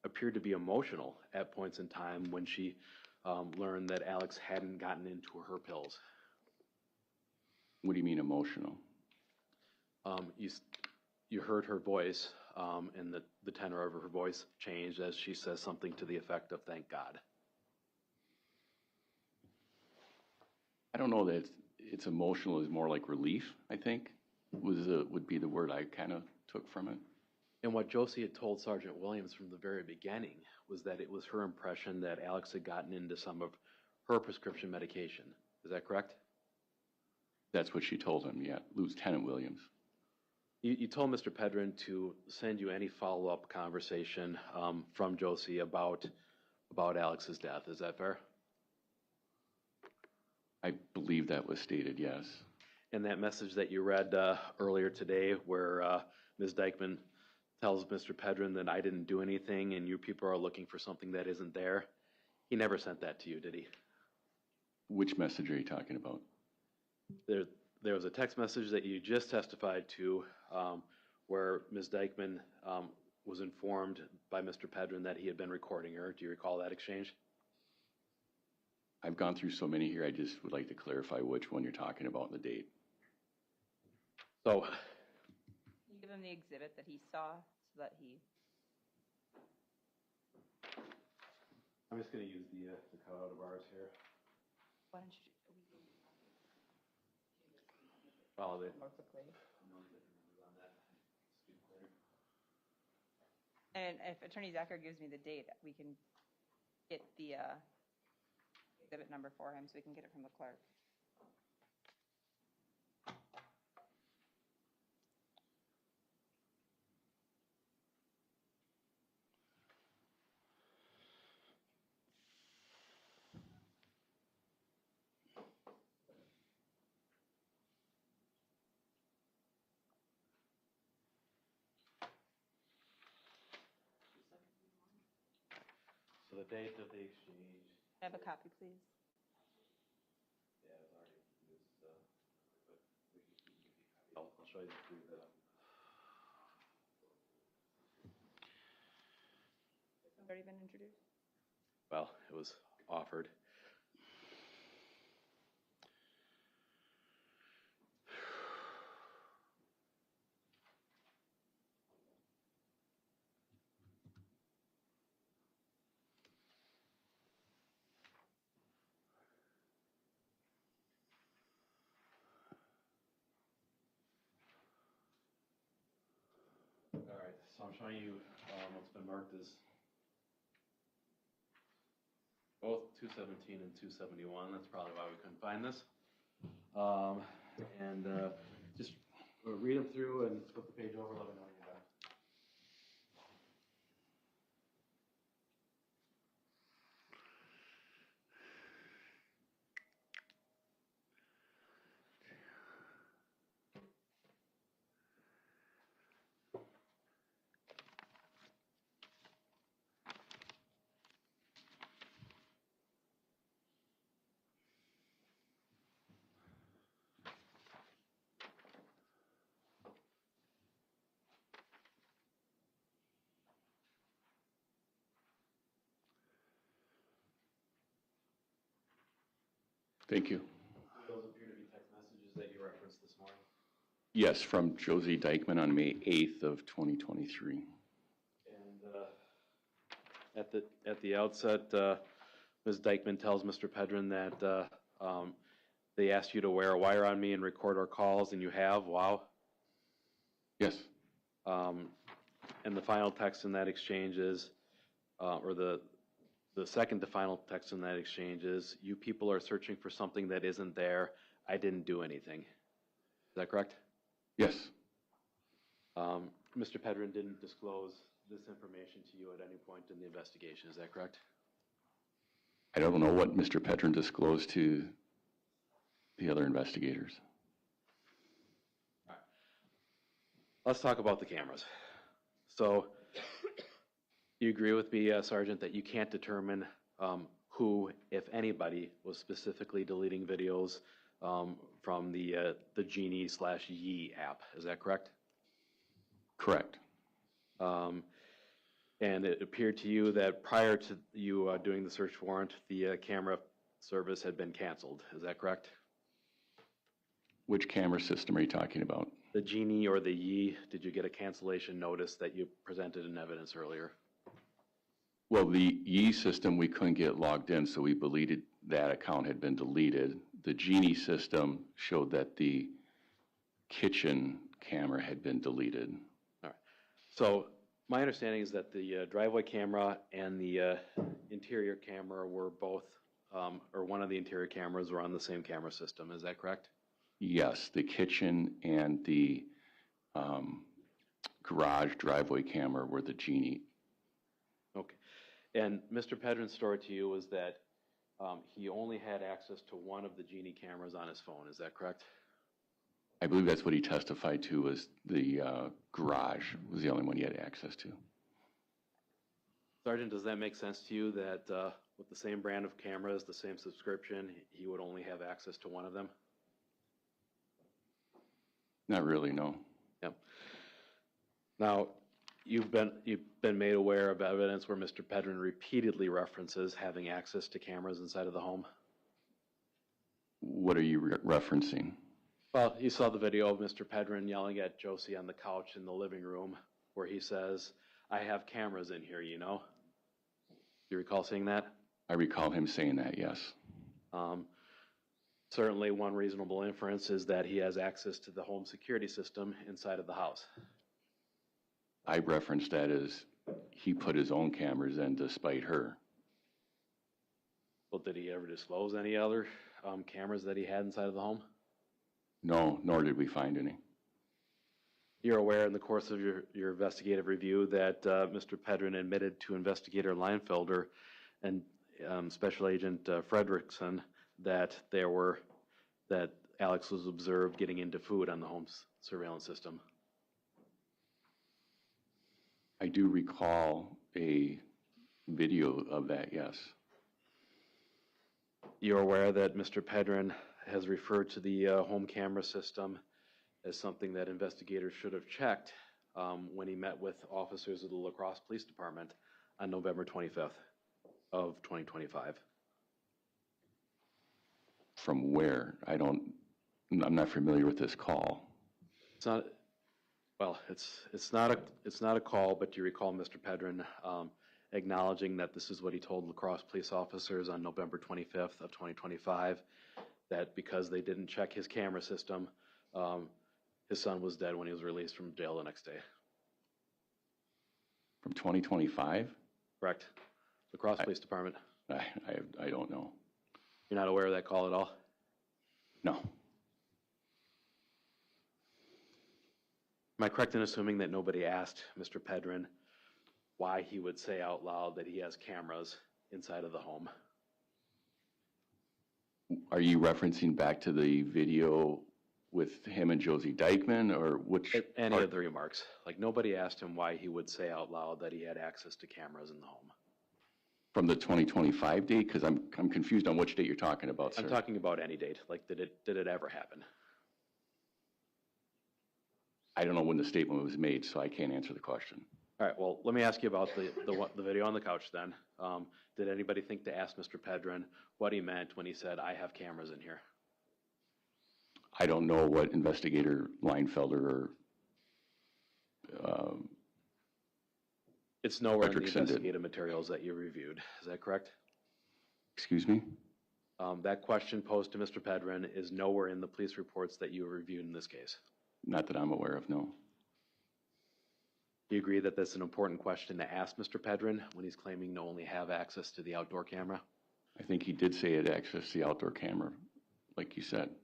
Appeared to be emotional at points in time when she learned that Alex hadn't gotten into her pills.
What do you mean emotional?
You heard her voice, and the tenor of her voice changed as she says something to the effect of "thank God."
I don't know that it's emotional. It's more like relief, I think, would be the word I kind of took from it.
And what Josie had told Sergeant Williams from the very beginning was that it was her impression that Alex had gotten into some of her prescription medication. Is that correct?
That's what she told him, yeah, Lieutenant Williams.
You told Mr. Pedrin to send you any follow-up conversation from Josie about Alex's death. Is that fair?
I believe that was stated, yes.
And that message that you read earlier today where Ms. Dikeman tells Mr. Pedrin that I didn't do anything and you people are looking for something that isn't there, he never sent that to you, did he?
Which message are you talking about?
There was a text message that you just testified to where Ms. Dikeman was informed by Mr. Pedrin that he had been recording her. Do you recall that exchange?
I've gone through so many here, I just would like to clarify which one you're talking about and the date.
So,
Can you give him the exhibit that he saw so that he...
I'm just going to use the cutout of ours here.
Why don't you...
Follow it.
More quickly. And if Attorney Zachar gives me the date, we can get the exhibit number for him so we can get it from the clerk.
So the date of the exchange.
Can I have a copy, please?
Yeah, it's already used, but I'll show you through the.
It's already been introduced.
Well, it was offered. All right, so I'm showing you what's been marked as both 217 and 271. That's probably why we couldn't find this. Just read them through and flip the page over. Let me know when you're done.
Thank you.
Those appear to be text messages that you referenced this morning.
Yes, from Josie Dikeman on May 8th of 2023.
And at the outset, Ms. Dikeman tells Mr. Pedrin that they asked you to wear a wire on me and record our calls, and you have. Wow.
Yes.
And the final text in that exchange is, or the second to final text in that exchange is, you people are searching for something that isn't there. I didn't do anything. Is that correct?
Yes.
Mr. Pedrin didn't disclose this information to you at any point in the investigation. Is that correct?
I don't know what Mr. Pedrin disclosed to the other investigators.
All right. Let's talk about the cameras. So you agree with me, Sergeant, that you can't determine who, if anybody, was specifically deleting videos from the Genie/Ye app. Is that correct?
Correct.
And it appeared to you that prior to you doing the search warrant, the camera service had been canceled. Is that correct?
Which camera system are you talking about?
The Genie or the Ye, did you get a cancellation notice that you presented in evidence earlier?
Well, the Ye system, we couldn't get logged in, so we believed that account had been deleted. The Genie system showed that the kitchen camera had been deleted.
All right. So my understanding is that the driveway camera and the interior camera were both, or one of the interior cameras were on the same camera system. Is that correct?
Yes, the kitchen and the garage driveway camera were the Genie.
Okay. And Mr. Pedrin's story to you was that he only had access to one of the Genie cameras on his phone. Is that correct?
I believe that's what he testified to, was the garage was the only one he had access to.
Sergeant, does that make sense to you that with the same brand of cameras, the same subscription, he would only have access to one of them?
Not really, no.
Yep. Now, you've been made aware of evidence where Mr. Pedrin repeatedly references having access to cameras inside of the home?
What are you referencing?
Well, you saw the video of Mr. Pedrin yelling at Josie on the couch in the living room where he says, I have cameras in here, you know? Do you recall seeing that?
I recall him saying that, yes.
Certainly one reasonable inference is that he has access to the home security system inside of the house.
I referenced that as he put his own cameras in despite her.
Well, did he ever disclose any other cameras that he had inside of the home?
No, nor did we find any.
You're aware in the course of your investigative review that Mr. Pedrin admitted to Investigator Leinfelder and Special Agent Fredrickson that Alex was observed getting into food on the home's surveillance system.
I do recall a video of that, yes.
You're aware that Mr. Pedrin has referred to the home camera system as something that investigators should have checked when he met with officers of the La Crosse Police Department on November 25th of 2025.
From where? I'm not familiar with this call.
It's not, well, it's not a call, but you recall Mr. Pedrin acknowledging that this is what he told La Crosse police officers on November 25th of 2025, that because they didn't check his camera system, his son was dead when he was released from jail the next day.
From 2025?
Correct. La Crosse Police Department.
I don't know.
You're not aware of that call at all?
No.
Am I correct in assuming that nobody asked Mr. Pedrin why he would say out loud that he has cameras inside of the home?
Are you referencing back to the video with him and Josie Dikeman, or which?
Any of the remarks. Like, nobody asked him why he would say out loud that he had access to cameras in the home.
From the 2025 date? Because I'm confused on which date you're talking about, sir.
I'm talking about any date. Like, did it ever happen?
I don't know when the statement was made, so I can't answer the question.
All right, well, let me ask you about the video on the couch then. Did anybody think to ask Mr. Pedrin what he meant when he said, "I have cameras in here"?
I don't know what investigator Leinfelder or
It's nowhere in the
Frederickson did.
investigative materials that you reviewed, is that correct?
Excuse me?
That question posed to Mr. Pedrin is nowhere in the police reports that you reviewed in this case.
Not that I'm aware of, no.
Do you agree that that's an important question to ask Mr. Pedrin when he's claiming to only have access to the outdoor camera?
I think he did say it accessed the outdoor camera, like you said.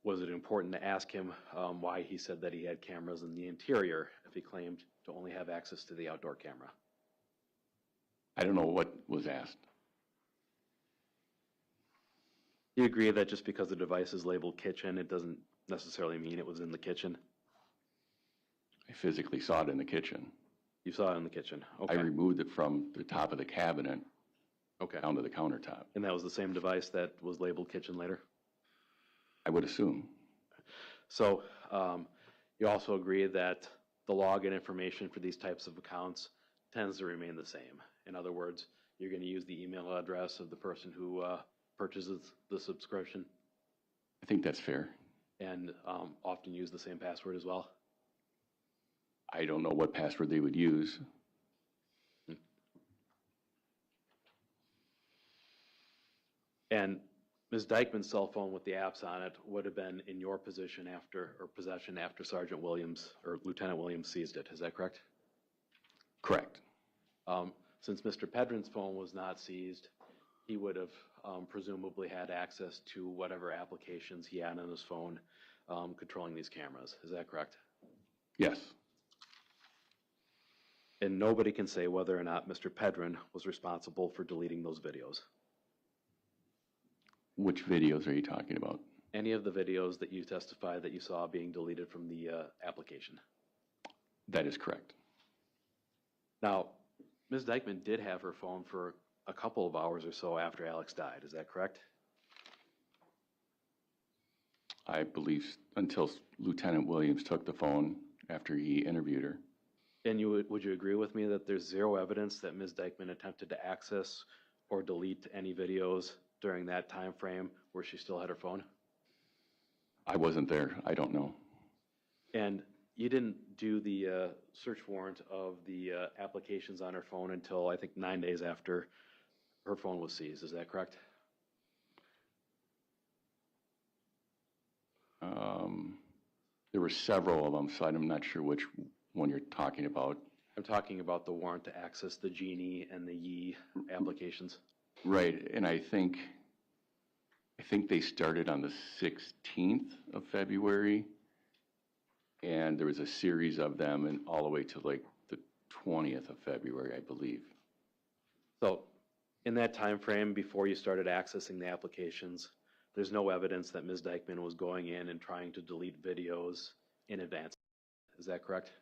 Was it important to ask him why he said that he had cameras in the interior if he claimed to only have access to the outdoor camera?
I don't know what was asked.
Do you agree that just because the device is labeled kitchen, it doesn't necessarily mean it was in the kitchen?
I physically saw it in the kitchen.
You saw it in the kitchen, okay.
I removed it from the top of the cabinet
Okay.
down to the countertop.
And that was the same device that was labeled kitchen later?
I would assume.
So you also agree that the login information for these types of accounts tends to remain the same. In other words, you're going to use the email address of the person who purchases the subscription
I think that's fair.
and often use the same password as well?
I don't know what password they would use.
And Ms. Dikeman's cell phone with the apps on it would have been in your possession after Sergeant Williams or Lieutenant Williams seized it. Is that correct?
Correct.
Since Mr. Pedrin's phone was not seized, he would have presumably had access to whatever applications he had on his phone controlling these cameras. Is that correct?
Yes.
And nobody can say whether or not Mr. Pedrin was responsible for deleting those videos.
Which videos are you talking about?
Any of the videos that you testified that you saw being deleted from the application.
That is correct.
Now, Ms. Dikeman did have her phone for a couple of hours or so after Alex died. Is that correct?
I believe until Lieutenant Williams took the phone after he interviewed her.
And would you agree with me that there's zero evidence that Ms. Dikeman attempted to access or delete any videos during that time frame where she still had her phone?
I wasn't there. I don't know.
And you didn't do the search warrant of the applications on her phone until I think 9 days after her phone was seized. Is that correct?
There were several of them, so I'm not sure which one you're talking about.
I'm talking about the warrant to access the Genie and the Yi applications.
Right, and I think they started on the 16th of February, and there was a series of them, and all the way to like the 20th of February, I believe.
So in that time frame before you started accessing the applications, there's no evidence that Ms. Dikeman was going in and trying to delete videos in advance. Is that correct?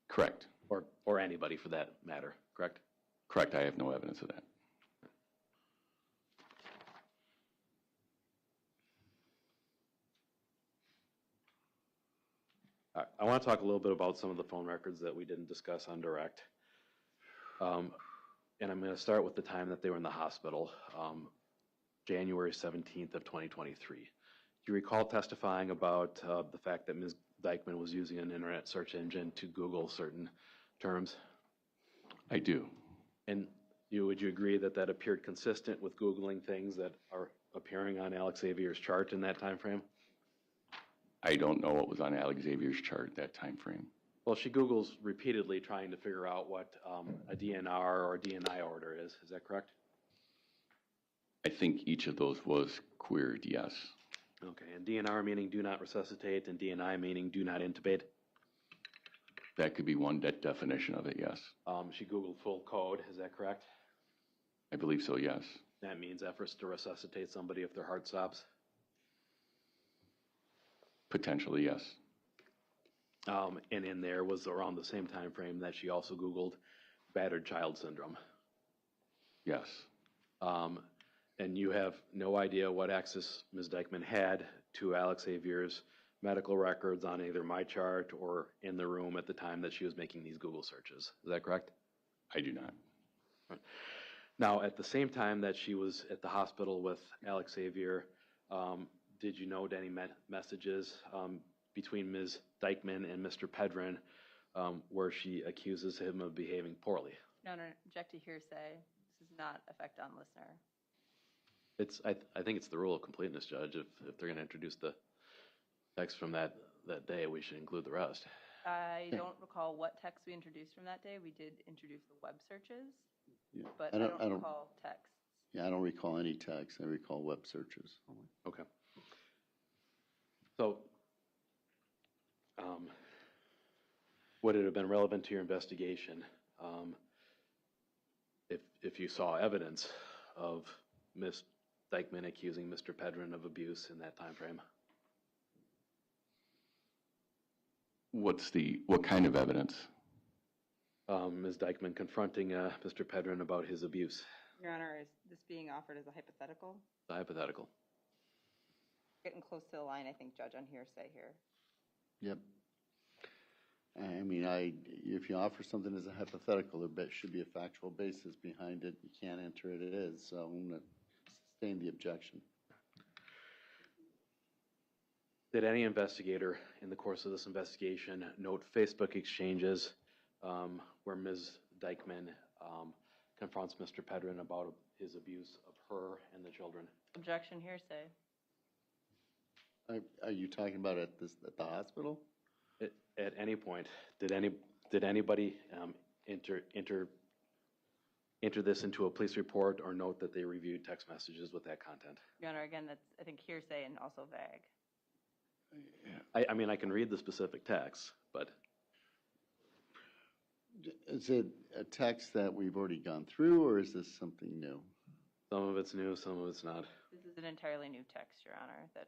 Correct.
Or anybody for that matter, correct?
Correct, I have no evidence of that.
I want to talk a little bit about some of the phone records that we didn't discuss on direct. And I'm going to start with the time that they were in the hospital, January 17th of 2023. Do you recall testifying about the fact that Ms. Dikeman was using an internet search engine to Google certain terms?
I do.
And would you agree that that appeared consistent with Googling things that are appearing on Alexavier's chart in that time frame?
I don't know what was on Alexavier's chart at that time frame.
Well, she Googles repeatedly trying to figure out what a DNR or a DNI order is. Is that correct?
I think each of those was queried, yes.
Okay, and DNR meaning do not resuscitate and DNI meaning do not intubate?
That could be one definition of it, yes.
She Googled full code, is that correct?
I believe so, yes.
That means efforts to resuscitate somebody if their heart stops?
Potentially, yes.
And in there was around the same time frame that she also Googled battered child syndrome.
Yes.
And you have no idea what access Ms. Dikeman had to Alexavier's medical records on either my chart or in the room at the time that she was making these Google searches. Is that correct?
I do not.
Now, at the same time that she was at the hospital with Alexavier, did you note any messages between Ms. Dikeman and Mr. Pedrin where she accuses him of behaving poorly?
Your Honor, object to hearsay. This does not affect on listener.
I think it's the rule of completeness, Judge. If they're going to introduce the text from that day, we should include the rest.
I don't recall what text we introduced from that day. We did introduce the web searches,
Yeah.
but I don't recall texts.
Yeah, I don't recall any text. I recall web searches.
Okay. So, would it have been relevant to your investigation if you saw evidence of Ms. Dikeman accusing Mr. Pedrin of abuse in that time frame?
What kind of evidence?
Ms. Dikeman confronting Mr. Pedrin about his abuse.
Your Honor, is this being offered as a hypothetical?
The hypothetical.
Getting close to the line, I think, Judge, on hearsay here.
Yep. I mean, if you offer something as a hypothetical, there should be a factual basis behind it. You can't enter it as, so I'm going to sustain the objection.
Did any investigator in the course of this investigation note Facebook exchanges where Ms. Dikeman confronts Mr. Pedrin about his abuse of her and the children?
Objection, hearsay.
Are you talking about at the hospital?
At any point, did anybody enter this into a police report or note that they reviewed text messages with that content?
Your Honor, again, that's, I think, hearsay and also vague.
I mean, I can read the specific text, but
Is it a text that we've already gone through, or is this something new?
some of it's new, some of it's not.
This is an entirely new text, Your Honor, that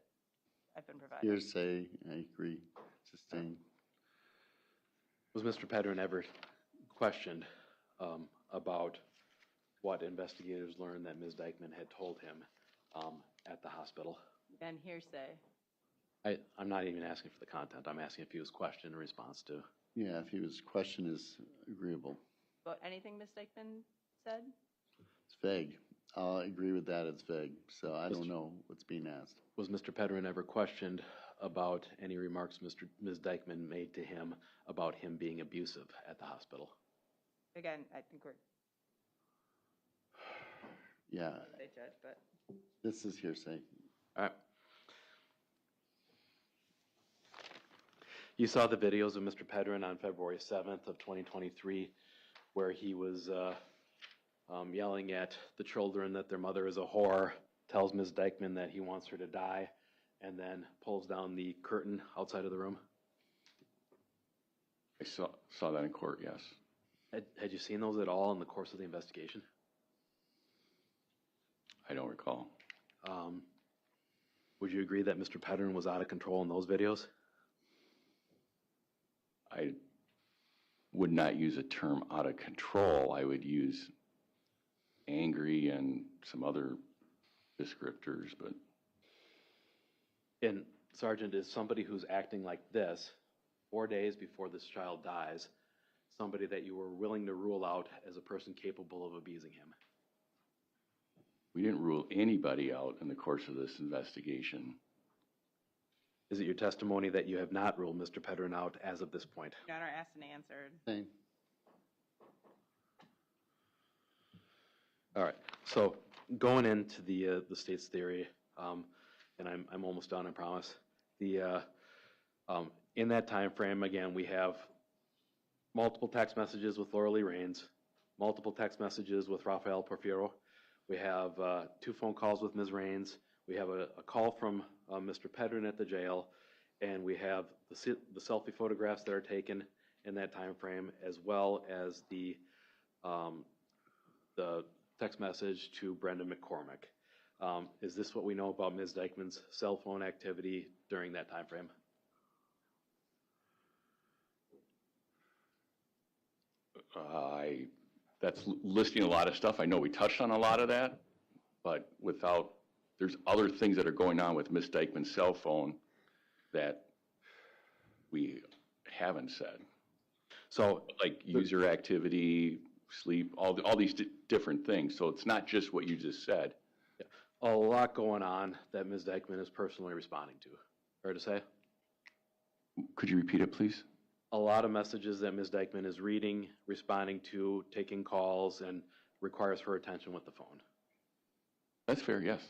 I've been provided.
Hearsay, I agree, sustain.
Was Mr. Pedrin ever questioned about what investigators learned that Ms. Dikeman had told him at the hospital?
Again, hearsay.
I'm not even asking for the content. I'm asking if he was questioned in response to.
Yeah, if he was questioned is agreeable.
But anything Ms. Dikeman said?
It's vague. I'll agree with that, it's vague, so I don't know what's being asked.
Was Mr. Pedrin ever questioned about any remarks Ms. Dikeman made to him about him being abusive at the hospital?
Again, I think we're,
Yeah,
they judge, but.
this is hearsay.
All right. You saw the videos of Mr. Pedrin on February 7th of 2023 where he was yelling at the children that their mother is a whore, tells Ms. Dikeman that he wants her to die, and then pulls down the curtain outside of the room.
I saw that in court, yes.
Had you seen those at all in the course of the investigation?
I don't recall.
Would you agree that Mr. Pedrin was out of control in those videos?
I would not use a term out of control. I would use angry and some other descriptors, but.
And Sergeant, is somebody who's acting like this 4 days before this child dies somebody that you were willing to rule out as a person capable of abusing him?
We didn't rule anybody out in the course of this investigation.
Is it your testimony that you have not ruled Mr. Pedrin out as of this point?
Your Honor, asked and answered.
Same.
All right. So going into the state's theory, and I'm almost done, I promise. In that time frame, again, we have multiple text messages with Laura Lee Raines, multiple text messages with Rafael Porfirio. We have 2 phone calls with Ms. Raines. We have a call from Mr. Pedrin at the jail, and we have the selfie photographs that are taken in that time frame, as well as the text message to Brenda McCormick. Is this what we know about Ms. Dikeman's cell phone activity during that time frame?
That's listing a lot of stuff. I know we touched on a lot of that, but there's other things that are going on with Ms. Dikeman's cell phone that we haven't said.
So,
Like user activity, sleep, all these different things. So it's not just what you just said.
a lot going on that Ms. Dikeman is personally responding to. Fair to say?
Could you repeat it, please?
A lot of messages that Ms. Dikeman is reading, responding to, taking calls, and requires her attention with the phone.
That's fair, yes.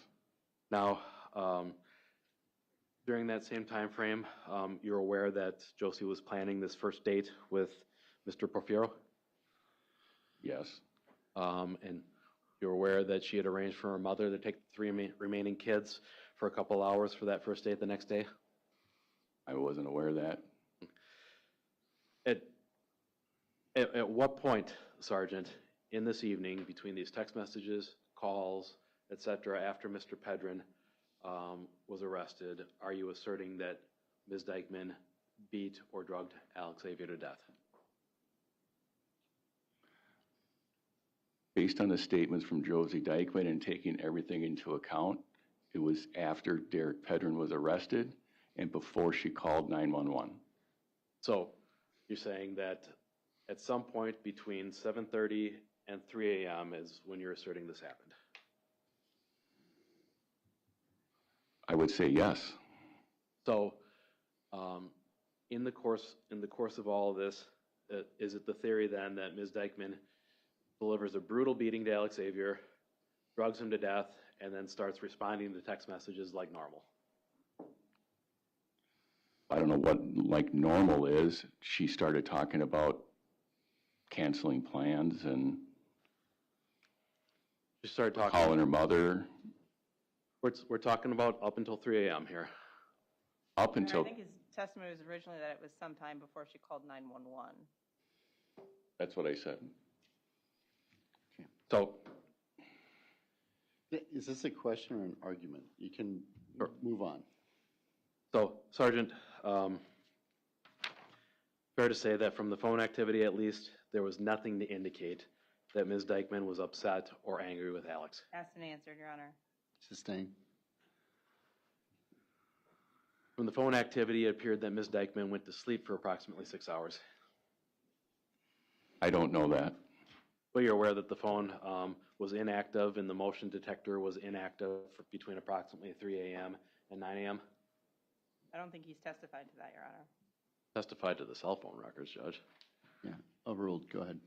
Now, during that same time frame, you're aware that Josie was planning this first date with Mr. Porfirio?
Yes.
And you're aware that she had arranged for her mother to take the three remaining kids for a couple hours for that first date the next day?
I wasn't aware of that.
At what point, Sergeant, in this evening, between these text messages, calls, et cetera, after Mr. Pedrin was arrested, are you asserting that Ms. Dikeman beat or drugged Alexavier to death?
Based on the statements from Josie Dikeman and taking everything into account, it was after Derek Pedrin was arrested and before she called 911.
So you're saying that at some point between 7:30 and 3 a.m. is when you're asserting this happened?
I would say yes.
So in the course of all of this, is it the theory then that Ms. Dikeman delivers a brutal beating to Alexavier, drugs him to death, and then starts responding to text messages like normal?
I don't know what like normal is. She started talking about canceling plans and
She started talking.
calling her mother
We're talking about up until 3 a.m. here.
up
And
until,
I think his testimony was originally that it was sometime before she called 911.
that's what I said.
So
Is this a question or an argument? You can
Sure.
move on.
So, Sergeant, fair to say that from the phone activity at least, there was nothing to indicate that Ms. Dikeman was upset or angry with Alex.
Asked and answered, Your Honor.
Sustain.
From the phone activity, it appeared that Ms. Dikeman went to sleep for approximately 6 hours.
I don't know that.
But you're aware that the phone was inactive and the motion detector was inactive for between approximately 3 a.m. and 9 a.m.?
I don't think he's testified to that, Your Honor.
Testified to the cell phone records, Judge.
Yeah, overruled. Go ahead.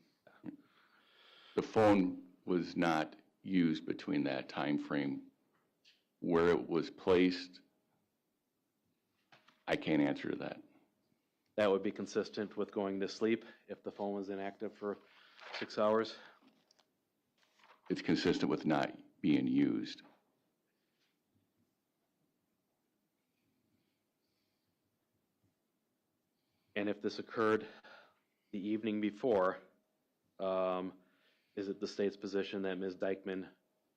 The phone was not used between that time frame. Where it was placed, I can't answer to that.
That would be consistent with going to sleep if the phone was inactive for 6 hours?
It's consistent with not being used.
And if this occurred the evening before, is it the state's position that Ms. Dikeman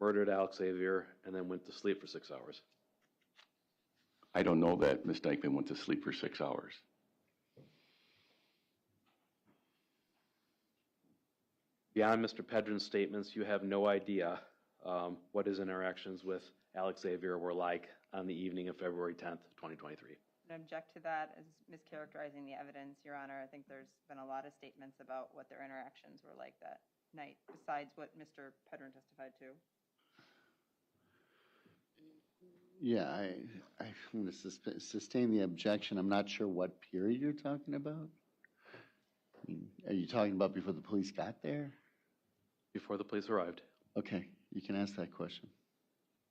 murdered Alexavier and then went to sleep for 6 hours?
I don't know that Ms. Dikeman went to sleep for 6 hours.
Beyond Mr. Pedrin's statements, you have no idea what his interactions with Alexavier were like on the evening of February 10th, 2023.
I object to that as mischaracterizing the evidence, Your Honor. I think there's been a lot of statements about what their interactions were like that night, besides what Mr. Pedrin testified to.
Yeah, I'm going to sustain the objection. I'm not sure what period you're talking about. I mean, are you talking about before the police got there?
Before the police arrived.
Okay, you can ask that question.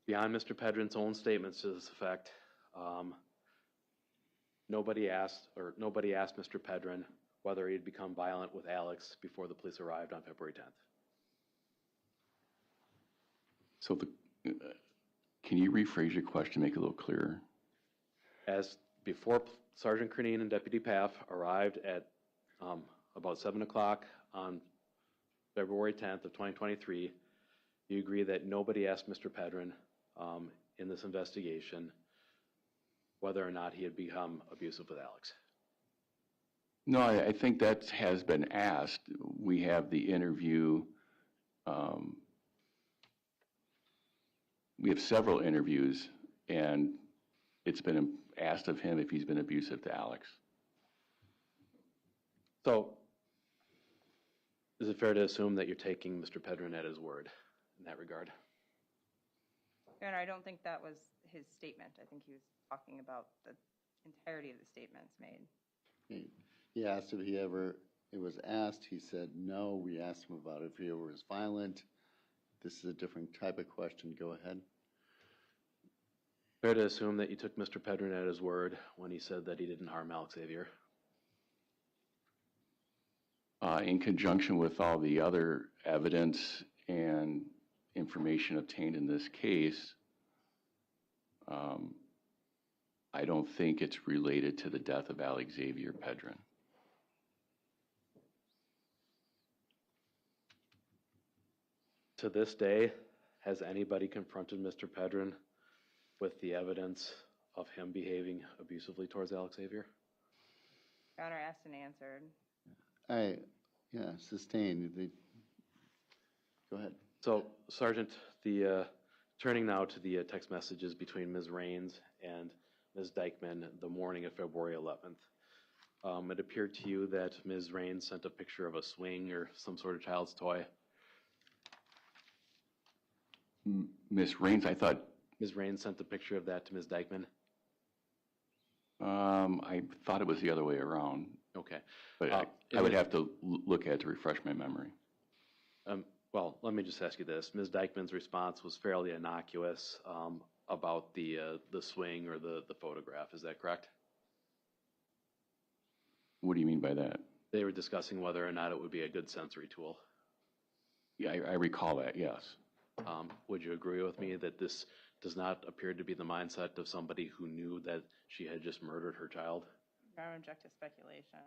Beyond Mr. Pedrin's own statements to this effect, nobody asked Mr. Pedrin whether he'd become violent with Alex before the police arrived on February 10th.
So can you rephrase your question, make it a little clearer?
As before Sergeant Cernine and Deputy Paff arrived at about 7 o'clock on February 10th of 2023, you agree that nobody asked Mr. Pedrin in this investigation whether or not he had become abusive with Alex?
No, I think that has been asked. We have the interview. We have several interviews, and it's been asked of him if he's been abusive to Alex.
So, is it fair to assume that you're taking Mr. Pedrin at his word in that regard?
Your Honor, I don't think that was his statement. I think he was talking about the entirety of the statements made.
He asked if he ever, it was asked, he said no. We asked him about if he ever was violent. This is a different type of question. Go ahead.
Fair to assume that you took Mr. Pedrin at his word when he said that he didn't harm Alexavier?
In conjunction with all the other evidence and information obtained in this case, I don't think it's related to the death of Alexavier Pedrin.
To this day, has anybody confronted Mr. Pedrin with the evidence of him behaving abusively towards Alexavier?
Your Honor, asked and answered.
Sustained. Go ahead.
So, Sergeant, turning now to the text messages between Ms. Raines and Ms. Dikeman the morning of February 11th. It appeared to you that Ms. Raines sent a picture of a swing or some sort of child's toy.
Ms. Raines, I thought...
Ms. Raines sent a picture of that to Ms. Dikeman?
I thought it was the other way around.
Okay.
But I would have to look at it to refresh my memory.
Well, let me just ask you this. Ms. Dikeman's response was fairly innocuous about the swing or the photograph. Is that correct?
What do you mean by that?
They were discussing whether or not it would be a good sensory tool.
Yeah, I recall that, yes.
Would you agree with me that this does not appear to be the mindset of somebody who knew that she had just murdered her child?
Your Honor, object to speculation.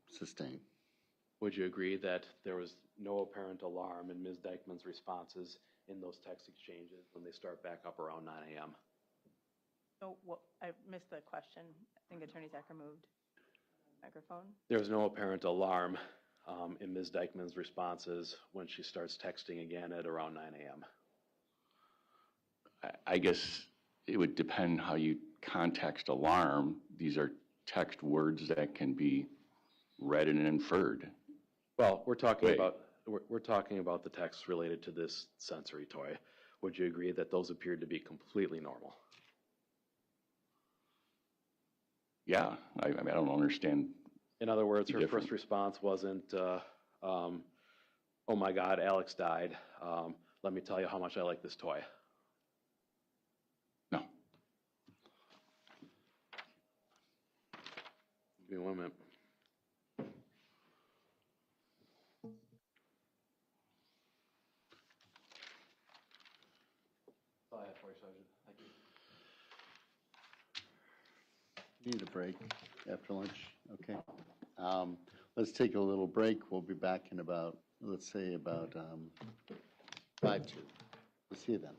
Sustained.
Would you agree that there was no apparent alarm in Ms. Dikeman's responses in those text exchanges when they start back up around 9 a.m.?
So I missed the question. I think Attorney Zachar moved the microphone.
There was no apparent alarm in Ms. Dikeman's responses when she starts texting again at around 9 a.m.
I guess it would depend how you context alarm. These are text words that can be read and inferred.
Well, we're talking about the text related to this sensory toy. Would you agree that those appeared to be completely normal?
Yeah, I mean, I don't understand.
In other words, her first response wasn't, oh my God, Alex died. Let me tell you how much I like this toy.
No.
Give me 1 minute. That's all I have for you, Sergeant. Thank you.
Need a break after lunch? Okay. Let's take a little break. We'll be back in about, let's say about 5 to. We'll see you then.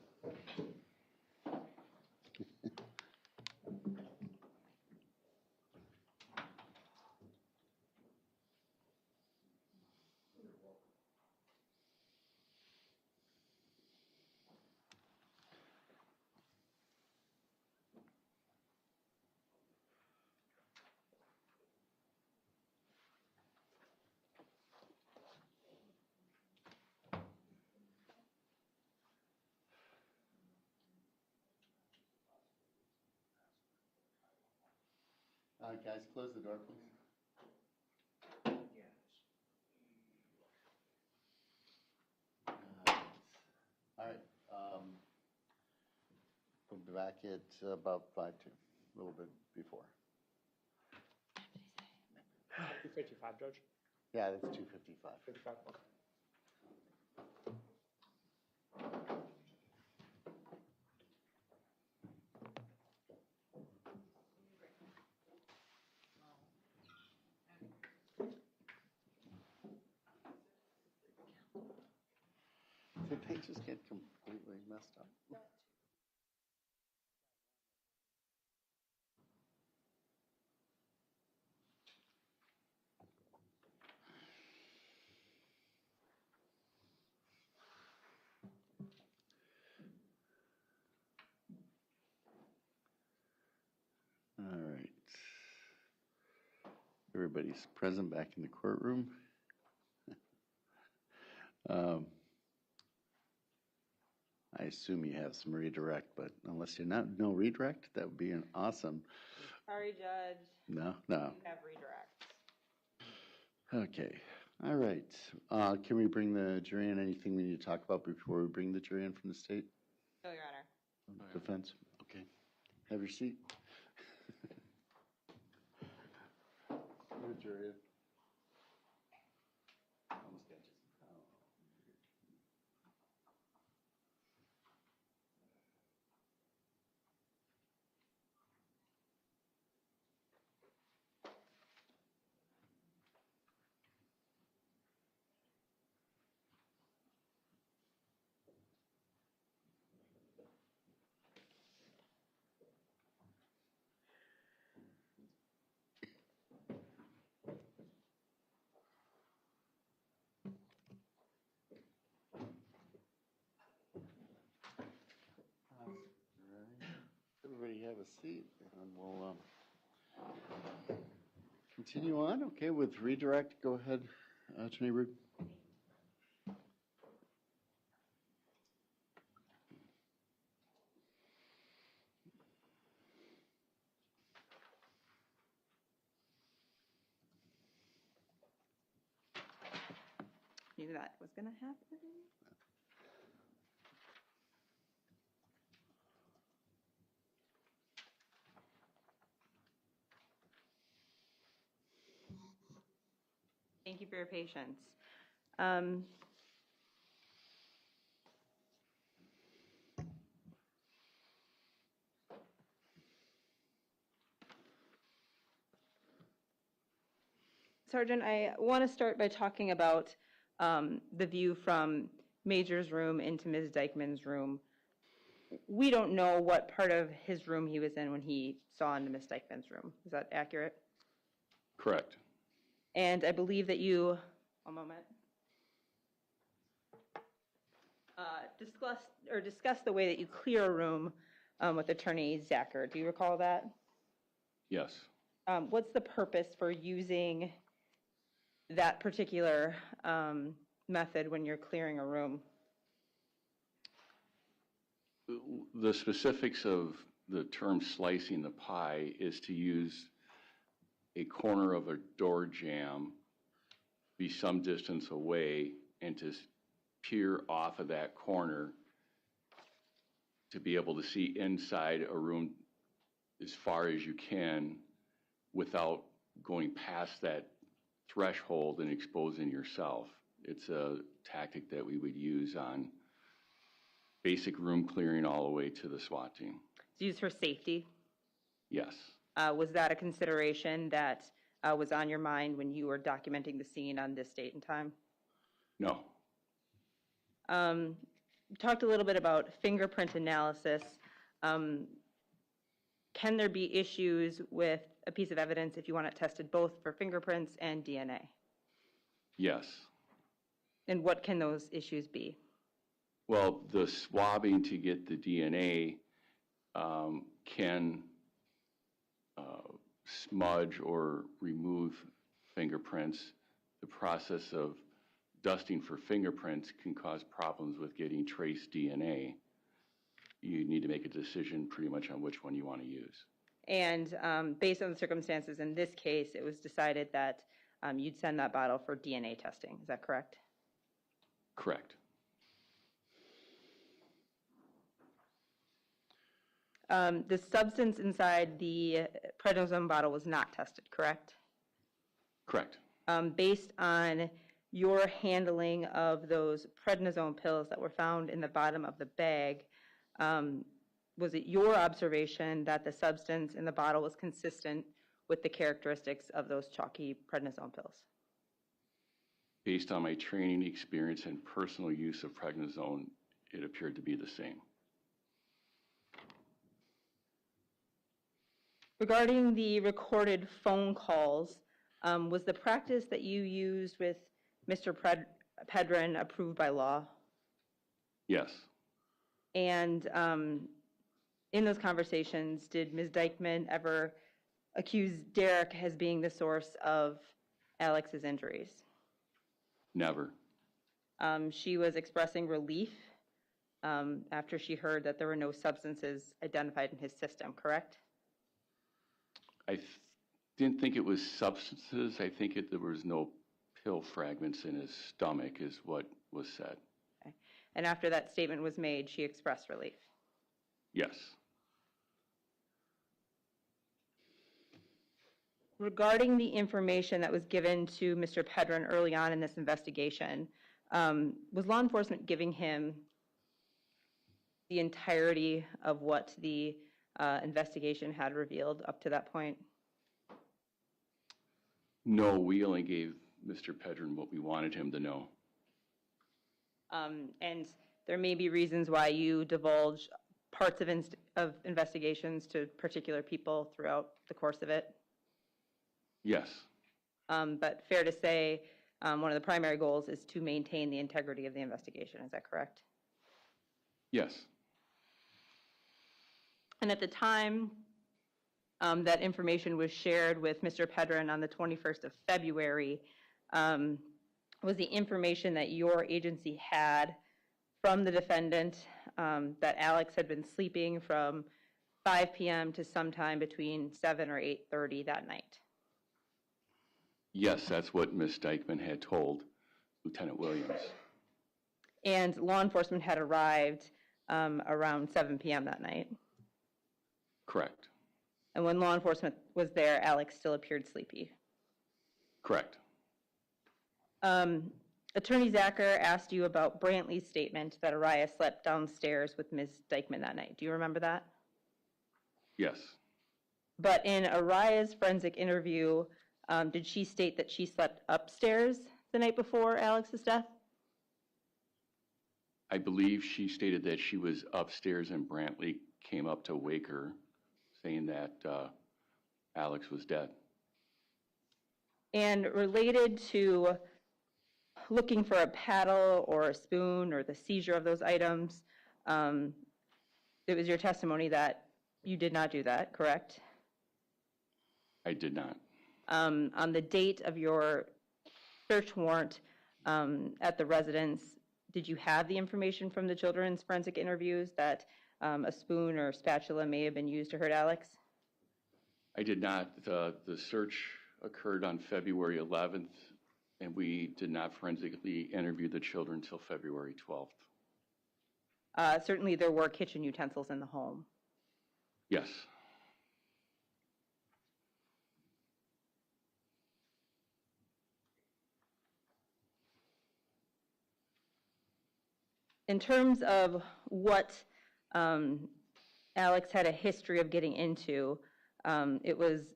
Guys, close the door, please. All right. We'll be back at about 5 to, a little bit before.
255, Judge?
Yeah, that's 2:55.
55, okay.
Did they just get completely messed up? All right. Everybody's present back in the courtroom. I assume you have some redirect, but unless you're not, no redirect, that would be an awesome.
Sorry, Judge.
No.
You have redirect.
Okay, all right. Can we bring the jury in? Anything we need to talk about before we bring the jury in from the state?
No, Your Honor.
Defense? Okay. Have your seat. The jury. Almost got you. Everybody have a seat, and we'll continue on. Okay, with redirect, go ahead, Attorney Root.
Knew that was going to happen. Thank you for your patience. Sergeant, I want to start by talking about the view from Major's room into Ms. Dikeman's room. We don't know what part of his room he was in when he saw into Ms. Dikeman's room. Is that accurate?
Correct.
And I believe that you, one moment, discussed the way that you clear a room with Attorney Zachar. Do you recall that?
Yes.
What's the purpose for using that particular method when you're clearing a room?
The specifics of the term slicing the pie is to use a corner of a door jamb, be some distance away, and to peer off of that corner to be able to see inside a room as far as you can without going past that threshold and exposing yourself. It's a tactic that we would use on basic room clearing all the way to the SWAT team.
It's used for safety.
Yes.
Was that a consideration that was on your mind when you were documenting the scene on this date and time?
No.
You talked a little bit about fingerprint analysis. Can there be issues with a piece of evidence if you want it tested both for fingerprints and DNA?
Yes.
And what can those issues be?
Well, the swabbing to get the DNA can smudge or remove fingerprints. The process of dusting for fingerprints can cause problems with getting trace DNA. You need to make a decision pretty much on which one you want to use.
And based on the circumstances in this case, it was decided that you'd send that bottle for DNA testing. Is that correct?
Correct.
The substance inside the prednisone bottle was not tested, correct?
Correct.
Based on your handling of those prednisone pills that were found in the bottom of the bag, was it your observation that the substance in the bottle was consistent with the characteristics of those chalky prednisone pills?
Based on my training, experience, and personal use of prednisone, it appeared to be the same.
Regarding the recorded phone calls, was the practice that you used with Mr. Pedrin approved by law?
Yes.
And in those conversations, did Ms. Dikeman ever accuse Derek as being the source of Alex's injuries?
Never.
She was expressing relief after she heard that there were no substances identified in his system, correct?
Didn't think it was substances. I think there was no pill fragments in his stomach is what was said.
Okay. And after that statement was made, she expressed relief?
Yes.
Regarding the information that was given to Mr. Pedrin early on in this investigation, was law enforcement giving him the entirety of what the investigation had revealed up to that point?
No, we only gave Mr. Pedrin what we wanted him to know.
And there may be reasons why you divulge parts of investigations to particular people throughout the course of it?
Yes.
But fair to say, one of the primary goals is to maintain the integrity of the investigation. Is that correct?
Yes.
And at the time that information was shared with Mr. Pedrin on the 21st of February, was the information that your agency had from the defendant that Alex had been sleeping from 5 p.m. to sometime between 7 or 8:30 that night?
Yes, that's what Ms. Dikeman had told Lieutenant Williams.
And law enforcement had arrived around 7 p.m. that night?
Correct.
And when law enforcement was there, Alex still appeared sleepy?
Correct.
Attorney Zachar asked you about Brantley's statement that Araya slept downstairs with Ms. Dikeman that night. Do you remember that?
Yes.
But in Araya's forensic interview, did she state that she slept upstairs the night before Alex's death?
I believe she stated that she was upstairs and Brantley came up to wake her, saying that Alex was dead. And
related to looking for a paddle or a spoon or the seizure of those items, it was your testimony that you did not do that, correct?
I did not.
On the date of your search warrant at the residence, did you have the information from the children's forensic interviews that a spoon or spatula may have been used to hurt Alex?
I did not. The search occurred on February 11th, and we did not forensically interview the children until February 12th.
Certainly there were kitchen utensils in the home.
Yes.
In terms of what Alex had a history of getting into, it was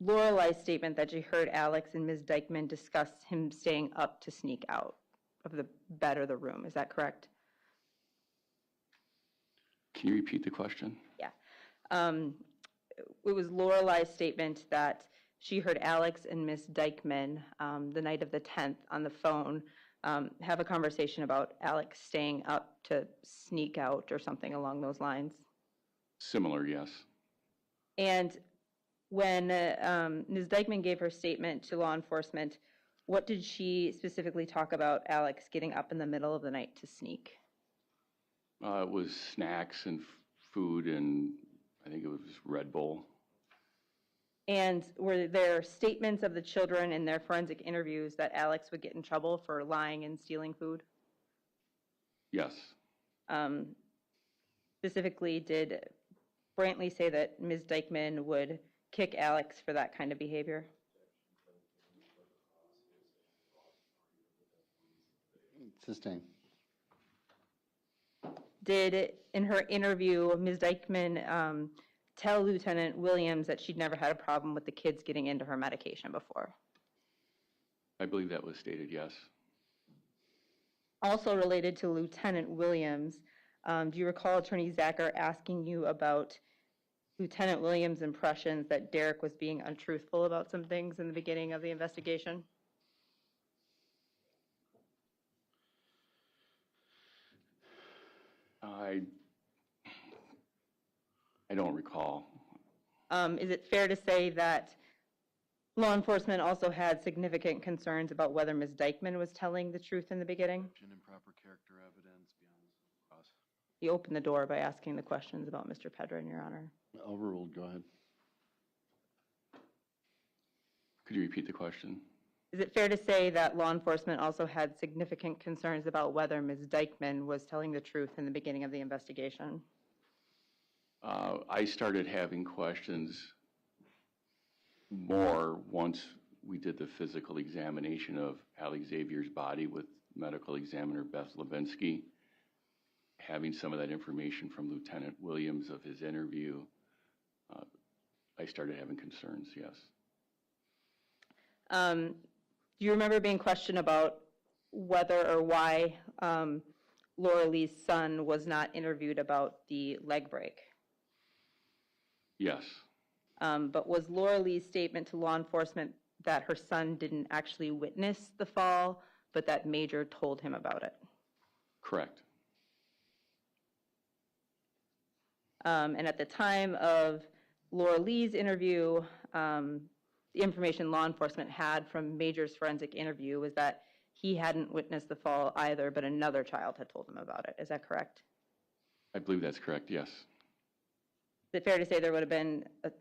Lorelei's statement that she heard Alex and Ms. Dikeman discuss him staying up to sneak out of the bed or the room. Is that correct?
Can you repeat the question?
Yeah. It was Lorelei's statement that she heard Alex and Ms. Dikeman the night of the 10th on the phone have a conversation about Alex staying up to sneak out or something along those lines.
Similar, yes.
And when Ms. Dikeman gave her statement to law enforcement, what did she specifically talk about Alex getting up in the middle of the night to sneak?
It was snacks and food, and I think it was Red Bull.
And were there statements of the children in their forensic interviews that Alex would get in trouble for lying and stealing food?
Yes.
Specifically, did Brantley say that Ms. Dikeman would kick Alex for that kind of behavior?
Sustained.
Did, in her interview, Ms. Dikeman tell Lieutenant Williams that she'd never had a problem with the kids getting into her medication before?
I believe that was stated, yes.
Also related to Lieutenant Williams, do you recall Attorney Zachar asking you about Lieutenant Williams' impressions that Derek was being untruthful about some things in the beginning of the investigation?
I don't recall.
Is it fair to say that law enforcement also had significant concerns about whether Ms. Dikeman was telling the truth in the beginning?
Improper character evidence beyond the cross.
You opened the door by asking the questions about Mr. Pedrin, Your Honor.
Overruled, go ahead.
Could you repeat the question?
Is it fair to say that law enforcement also had significant concerns about whether Ms. Dikeman was telling the truth in the beginning of the investigation?
I started having questions more once we did the physical examination of Alexavier's body with medical examiner Beth Levinsky. Having some of that information from Lieutenant Williams of his interview, I started having concerns, yes.
Do you remember being questioned about whether or why Laura Lee's son was not interviewed about the leg break?
Yes,
But was Laura Lee's statement to law enforcement that her son didn't actually witness the fall, but that Major told him about it?
correct.
And at the time of Laura Lee's interview, the information law enforcement had from Major's forensic interview was that he hadn't witnessed the fall either, but another child had told him about it. Is that correct?
I believe that's correct, yes.
Is it fair to say there would have been a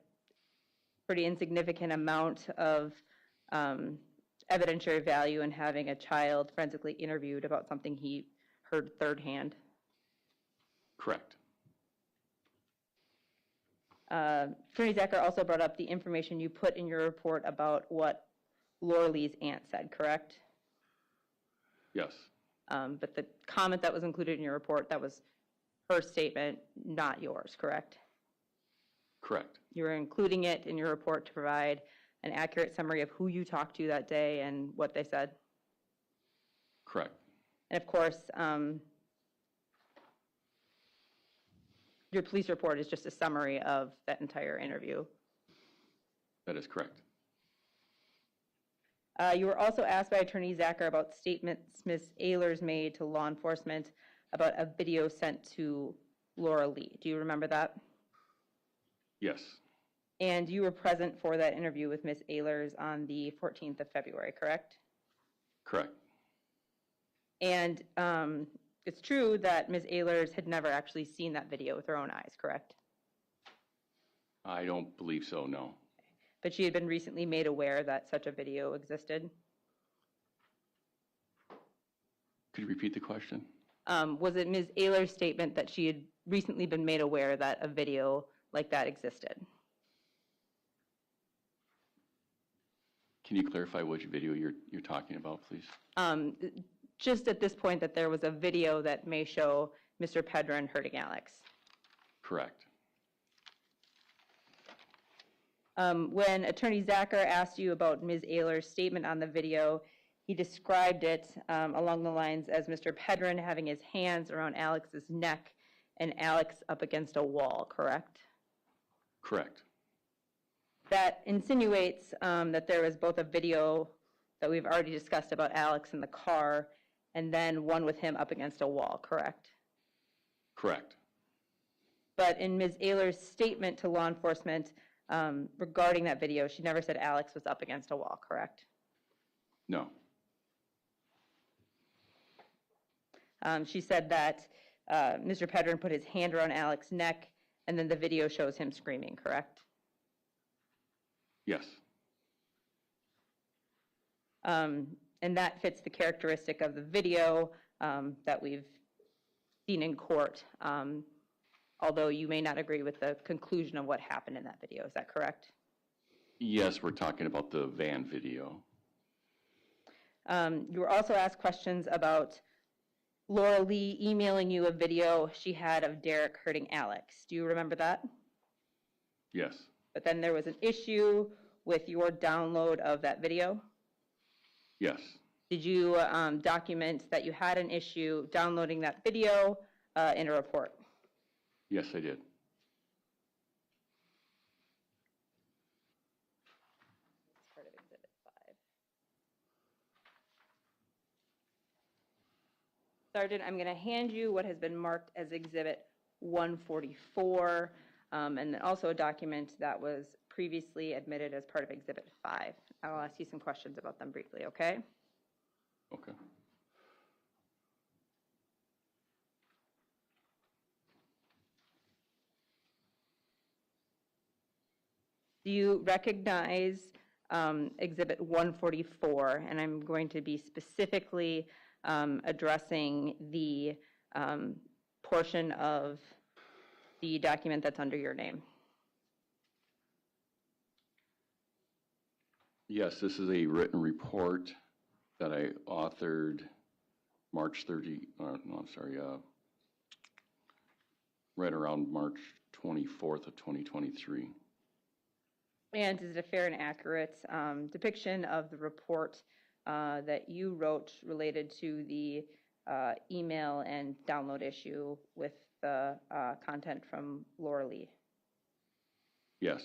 pretty insignificant amount of evidentiary value in having a child forensically interviewed about something he heard third hand?
Correct.
Attorney Zachar also brought up the information you put in your report about what Laura Lee's aunt said, correct?
Yes,
But the comment that was included in your report, that was her statement, not yours, correct?
correct.
You were including it in your report to provide an accurate summary of who you talked to that day and what they said?
Correct.
And of course, your police report is just a summary of that entire interview.
That is correct.
You were also asked by Attorney Zachar about statements Ms. Ehlers made to law enforcement about a video sent to Laura Lee. Do you remember that?
Yes,
And you were present for that interview with Ms. Ehlers on the 14th of February, correct?
correct.
And it's true that Ms. Ehlers had never actually seen that video with her own eyes, correct?
I don't believe so, no.
But she had been recently made aware that such a video existed.
Could you repeat the question?
Was it Ms. Ehlers' statement that she had recently been made aware that a video like that existed?
Can you clarify which video you're talking about, please?
Just at this point that there was a video that may show Mr. Pedrin hurting Alex.
Correct.
When Attorney Zachar asked you about Ms. Ehlers' statement on the video, he described it along the lines as Mr. Pedrin having his hands around Alex's neck and Alex up against a wall, correct?
Correct.
That insinuates that there was both a video that we've already discussed about Alex in the car and then one with him up against a wall, correct?
Correct.
But in Ms. Ehlers' statement to law enforcement regarding that video, she never said Alex was up against a wall, correct?
No.
She said that Mr. Pedrin put his hand around Alex's neck and then the video shows him screaming, correct?
Yes.
And that fits the characteristic of the video that we've seen in court, although you may not agree with the conclusion of what happened in that video. Is that correct?
Yes, we're talking about the van video.
You were also asked questions about Laura Lee emailing you a video she had of Derek hurting Alex. Do you remember that?
Yes.
But then there was an issue with your download of that video.
Yes.
Did you document that you had an issue downloading that video in a report?
Yes, I did.
It's part of Exhibit 5. Sergeant, I'm going to hand you what has been marked as Exhibit 144. and then also a document that was previously admitted as part of Exhibit 5. I'll ask you some questions about them briefly, okay?
Okay.
Do you recognize Exhibit 144? And I'm going to be specifically addressing the portion of the document that's under your name.
Yes, this is a written report that I authored March 30, no, I'm sorry, right around March 24th of 2023.
And is it a fair and accurate depiction of the report that you wrote related to the email and download issue with the content from Laura Lee?
Yes.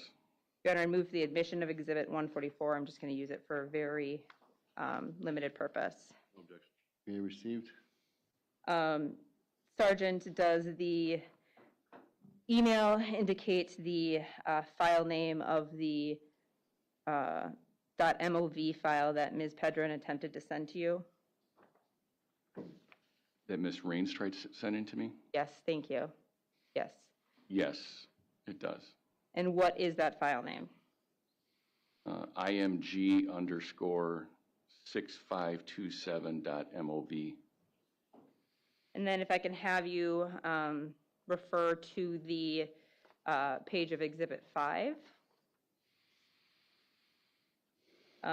Your Honor, I move the admission of Exhibit 144. I'm just going to use it for a very limited purpose.
No objection.
Be received.
Sergeant, does the email indicate the file name of the .mov file that Ms. Pedrin attempted to send to you?
That Ms. Raines tried sending to me?
Yes, thank you. Yes.
Yes, it does.
And what is that file name?
IMG_6527.mov.
And then if I can have you refer to the page of Exhibit 5.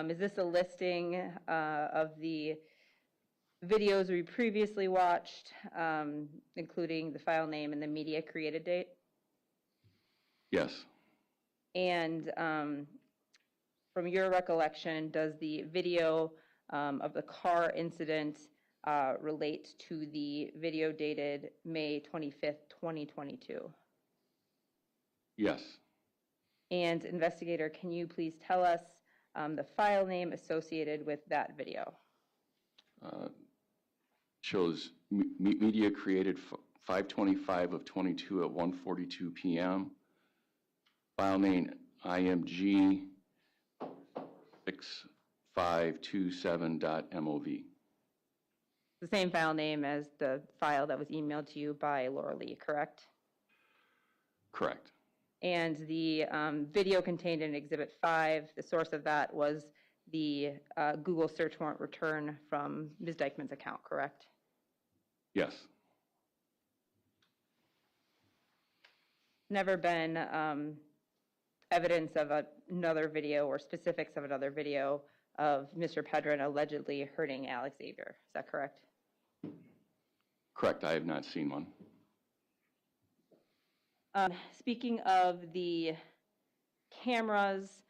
Is this a listing of the videos we previously watched, including the file name and the media created date?
Yes.
And from your recollection, does the video of the car incident relate to the video dated May 25th, 2022?
Yes.
And investigator, can you please tell us the file name associated with that video?
Shows media created 5/25 of 22 at 1:42 p.m. File name IMG 6527.mov.
The same file name as the file that was emailed to you by Laura Lee, correct?
Correct.
And the video contained in Exhibit 5, the source of that was the Google search warrant return from Ms. Dikeman's account, correct?
Yes.
Never been evidence of another video or specifics of another video of Mr. Pedrin allegedly hurting Alexavier. Is that correct?
Correct. I have not seen one.
Speaking of the cameras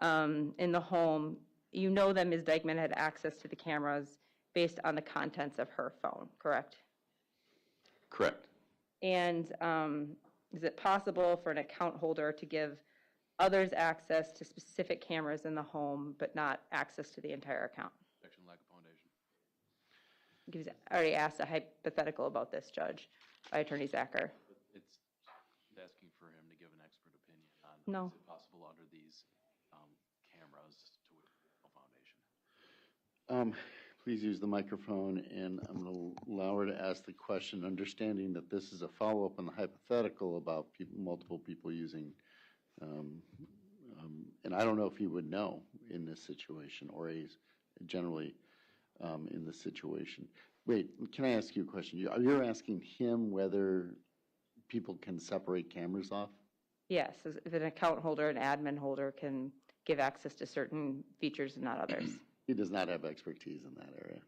in the home, you know that Ms. Dikeman had access to the cameras based on the contents of her phone, correct?
Correct.
And is it possible for an account holder to give others access to specific cameras in the home, but not access to the entire account?
Objection, lack of foundation.
I already asked a hypothetical about this, Judge, by Attorney Zachar.
It's asking for him to give an expert opinion on
No.
is it possible under these cameras to no foundation.
Please use the microphone, and I'm going to allow her to ask the question, understanding that this is a follow-up on the hypothetical about multiple people using, and I don't know if he would know in this situation, or he's generally in this situation. Wait, can I ask you a question? You're asking him whether people can separate cameras off?
Yes, if an account holder, an admin holder can give access to certain features and not others.
He does not have expertise in that area.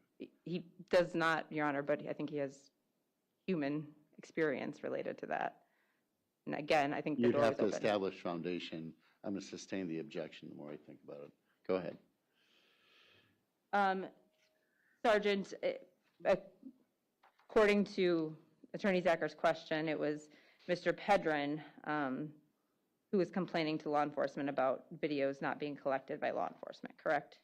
He does not, Your Honor, but I think he has human experience related to that. And again, I think the
You'd
door is
have to
open.
establish foundation. I'm going to sustain the objection the more I think about it. Go ahead.
Sergeant, according to Attorney Zachar's question, it was Mr. Pedrin who was complaining to law enforcement about videos not being collected by law enforcement, correct?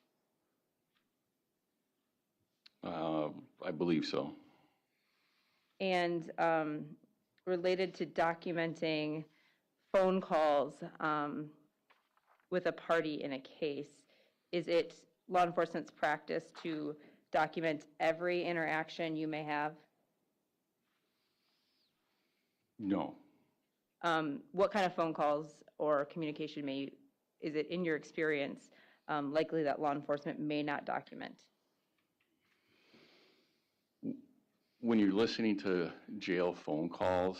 I believe so.
And related to documenting phone calls with a party in a case, is it law enforcement's practice to document every interaction you may have?
No.
What kind of phone calls or communication is it in your experience likely that law enforcement may not document?
When you're listening to jail phone calls,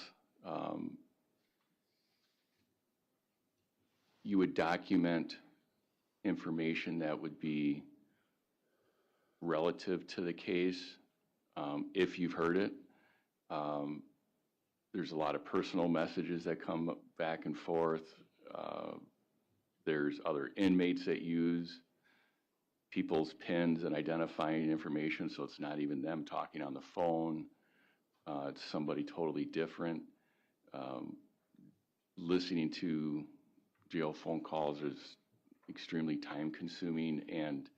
you would document information that would be relative to the case, if you've heard it. There's a lot of personal messages that come back and forth. There's other inmates that use people's PINs and identifying information, so it's not even them talking on the phone. It's somebody totally different. Listening to jail phone calls is extremely time-consuming and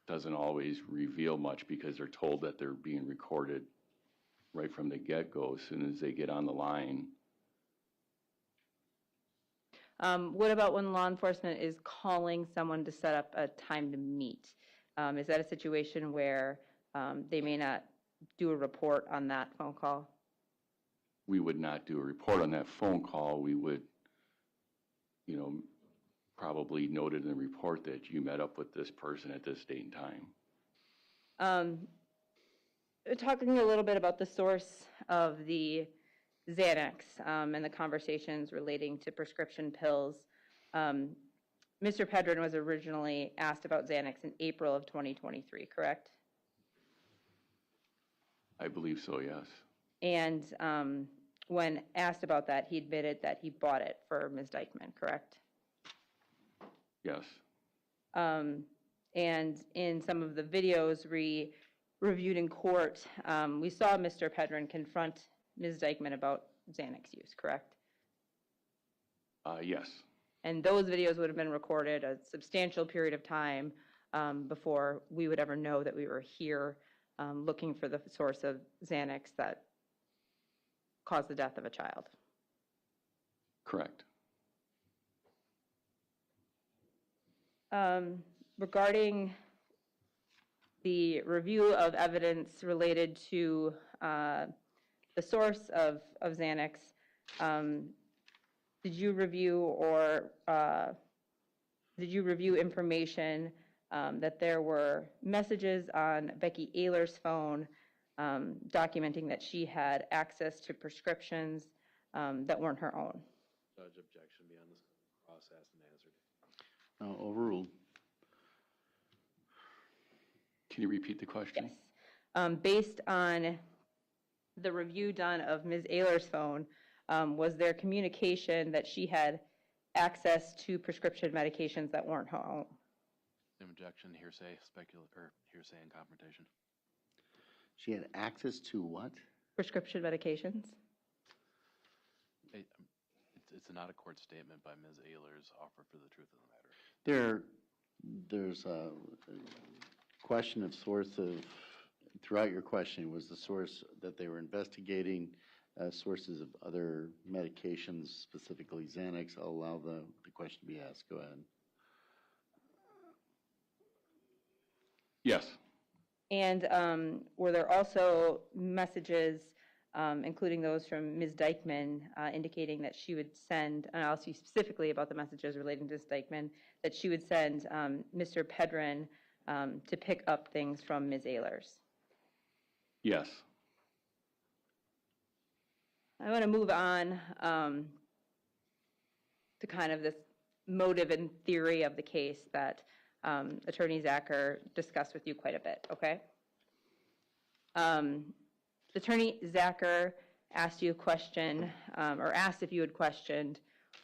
doesn't always reveal much because they're told that they're being recorded right from the get-go as soon as they get on the line.
What about when law enforcement is calling someone to set up a time to meet? Is that a situation where they may not do a report on that phone call?
We would not do a report on that phone call. We would, probably note it in the report that you met up with this person at this date and time.
Talking a little bit about the source of the Xanax and the conversations relating to prescription pills. Mr. Pedrin was originally asked about Xanax in April of 2023, correct?
I believe so, yes.
And when asked about that, he admitted that he bought it for Ms. Dikeman, correct?
Yes.
And in some of the videos reviewed in court, we saw Mr. Pedrin confront Ms. Dikeman about Xanax use, correct?
Yes.
And those videos would have been recorded a substantial period of time before we would ever know that we were here looking for the source of Xanax that caused the death of a child.
Correct.
Regarding the review of evidence related to the source of Xanax, did you review information that there were messages on Becky Ehler's phone documenting that she had access to prescriptions that weren't her own?
Judge, objection be on this cross asked and answered.
Overruled.
Can you repeat the question?
Yes. Based on the review done of Ms. Ehler's phone, was there communication that she had access to prescription medications that weren't her own?
Same objection, hearsay, hearsay and confrontation.
She had access to what?
Prescription medications?
It's an out-of-court statement by Ms. Ehlers offered for the truth of the matter.
There's a question of source of, throughout your questioning, was the source that they were investigating sources of other medications, specifically Xanax. I'll allow the question to be asked. Go ahead.
Yes.
And were there also messages, including those from Ms. Dikeman, indicating that she would send, and I'll speak specifically about the messages relating to Ms. Dikeman, that she would send Mr. Pedrin to pick up things from Ms. Ehlers?
Yes.
I want to move on to kind of this motive and theory of the case that Attorney Zachar discussed with you quite a bit, okay? Attorney Zachar asked you a question, or asked if you had questioned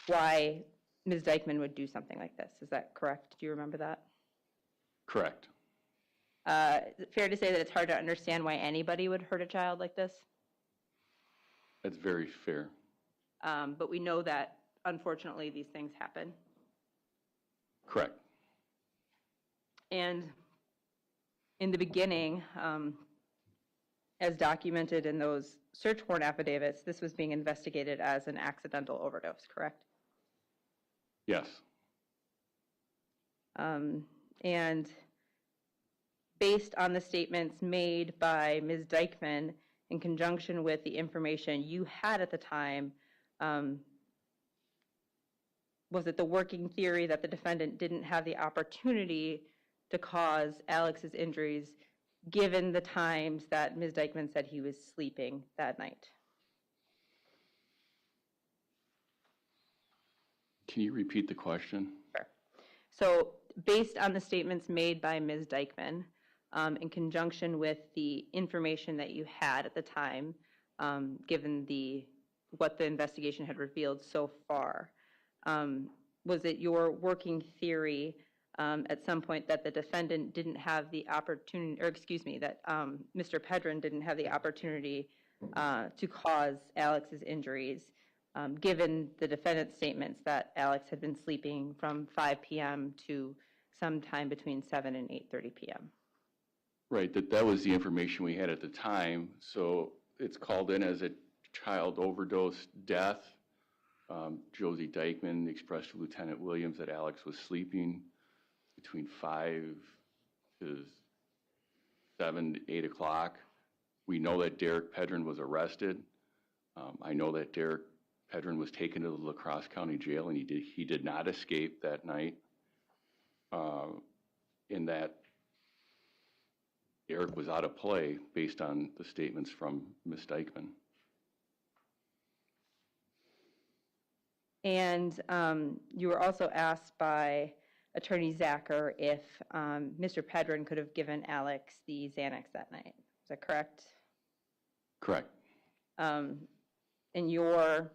why Ms. Dikeman would do something like this. Is that correct? Do you remember that?
Correct.
Is it fair to say that it's hard to understand why anybody would hurt a child like this?
That's very fair.
But we know that, unfortunately, these things happen.
Correct.
And in the beginning, as documented in those search warrant affidavits, this was being investigated as an accidental overdose, correct?
Yes.
And based on the statements made by Ms. Dikeman in conjunction with the information you had at the time, was it the working theory that the defendant didn't have the opportunity to cause Alex's injuries given the times that Ms. Dikeman said he was sleeping that night?
Can you repeat the question?
Sure. So based on the statements made by Ms. Dikeman, in conjunction with the information that you had at the time, given what the investigation had revealed so far, was it your working theory at some point that the defendant didn't have the opportunity, or excuse me, that Mr. Pedrin didn't have the opportunity to cause Alex's injuries, given the defendant's statements that Alex had been sleeping from 5 p.m. to sometime between 7 and 8:30 p.m.?
Right, that was the information we had at the time. So it's called in as a child overdose death. Josie Dikeman expressed to Lieutenant Williams that Alex was sleeping between 5 to 7, 8 o'clock. We know that Derek Pedrin was arrested. I know that Derek Pedrin was taken to the La Crosse County Jail, and he did not escape that night. In that Derek was out of play based on the statements from Ms. Dikeman.
And you were also asked by Attorney Zachar if Mr. Pedrin could have given Alex the Xanax that night. Is that correct?
Correct.
In your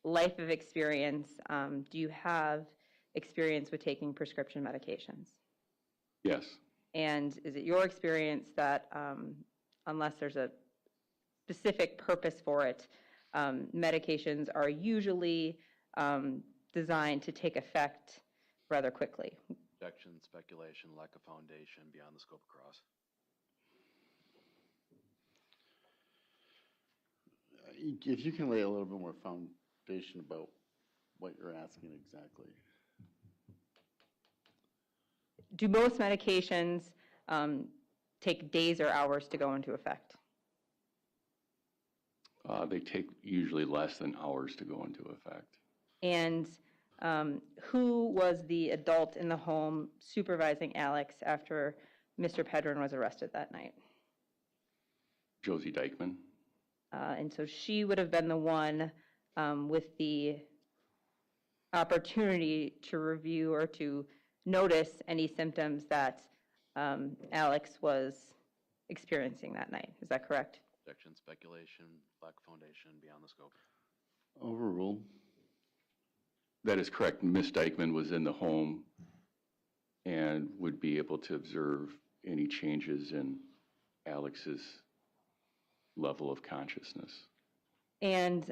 life of experience, do you have experience with taking prescription medications?
Yes.
And is it your experience that unless there's a specific purpose for it, medications are usually designed to take effect rather quickly?
Objection, speculation, lack of foundation, beyond the scope of cross.
If you can lay a little bit more foundation about what you're asking exactly.
Do most medications take days or hours to go into effect?
They take usually less than hours to go into effect.
And who was the adult in the home supervising Alex after Mr. Pedrin was arrested that night?
Josie Dikeman.
And so she would have been the one with the opportunity to review or to notice any symptoms that Alex was experiencing that night. Is that correct?
Objection, speculation, lack of foundation, beyond the scope.
Overruled.
That is correct. Ms. Dikeman was in the home and would be able to observe any changes in Alex's level of consciousness.
And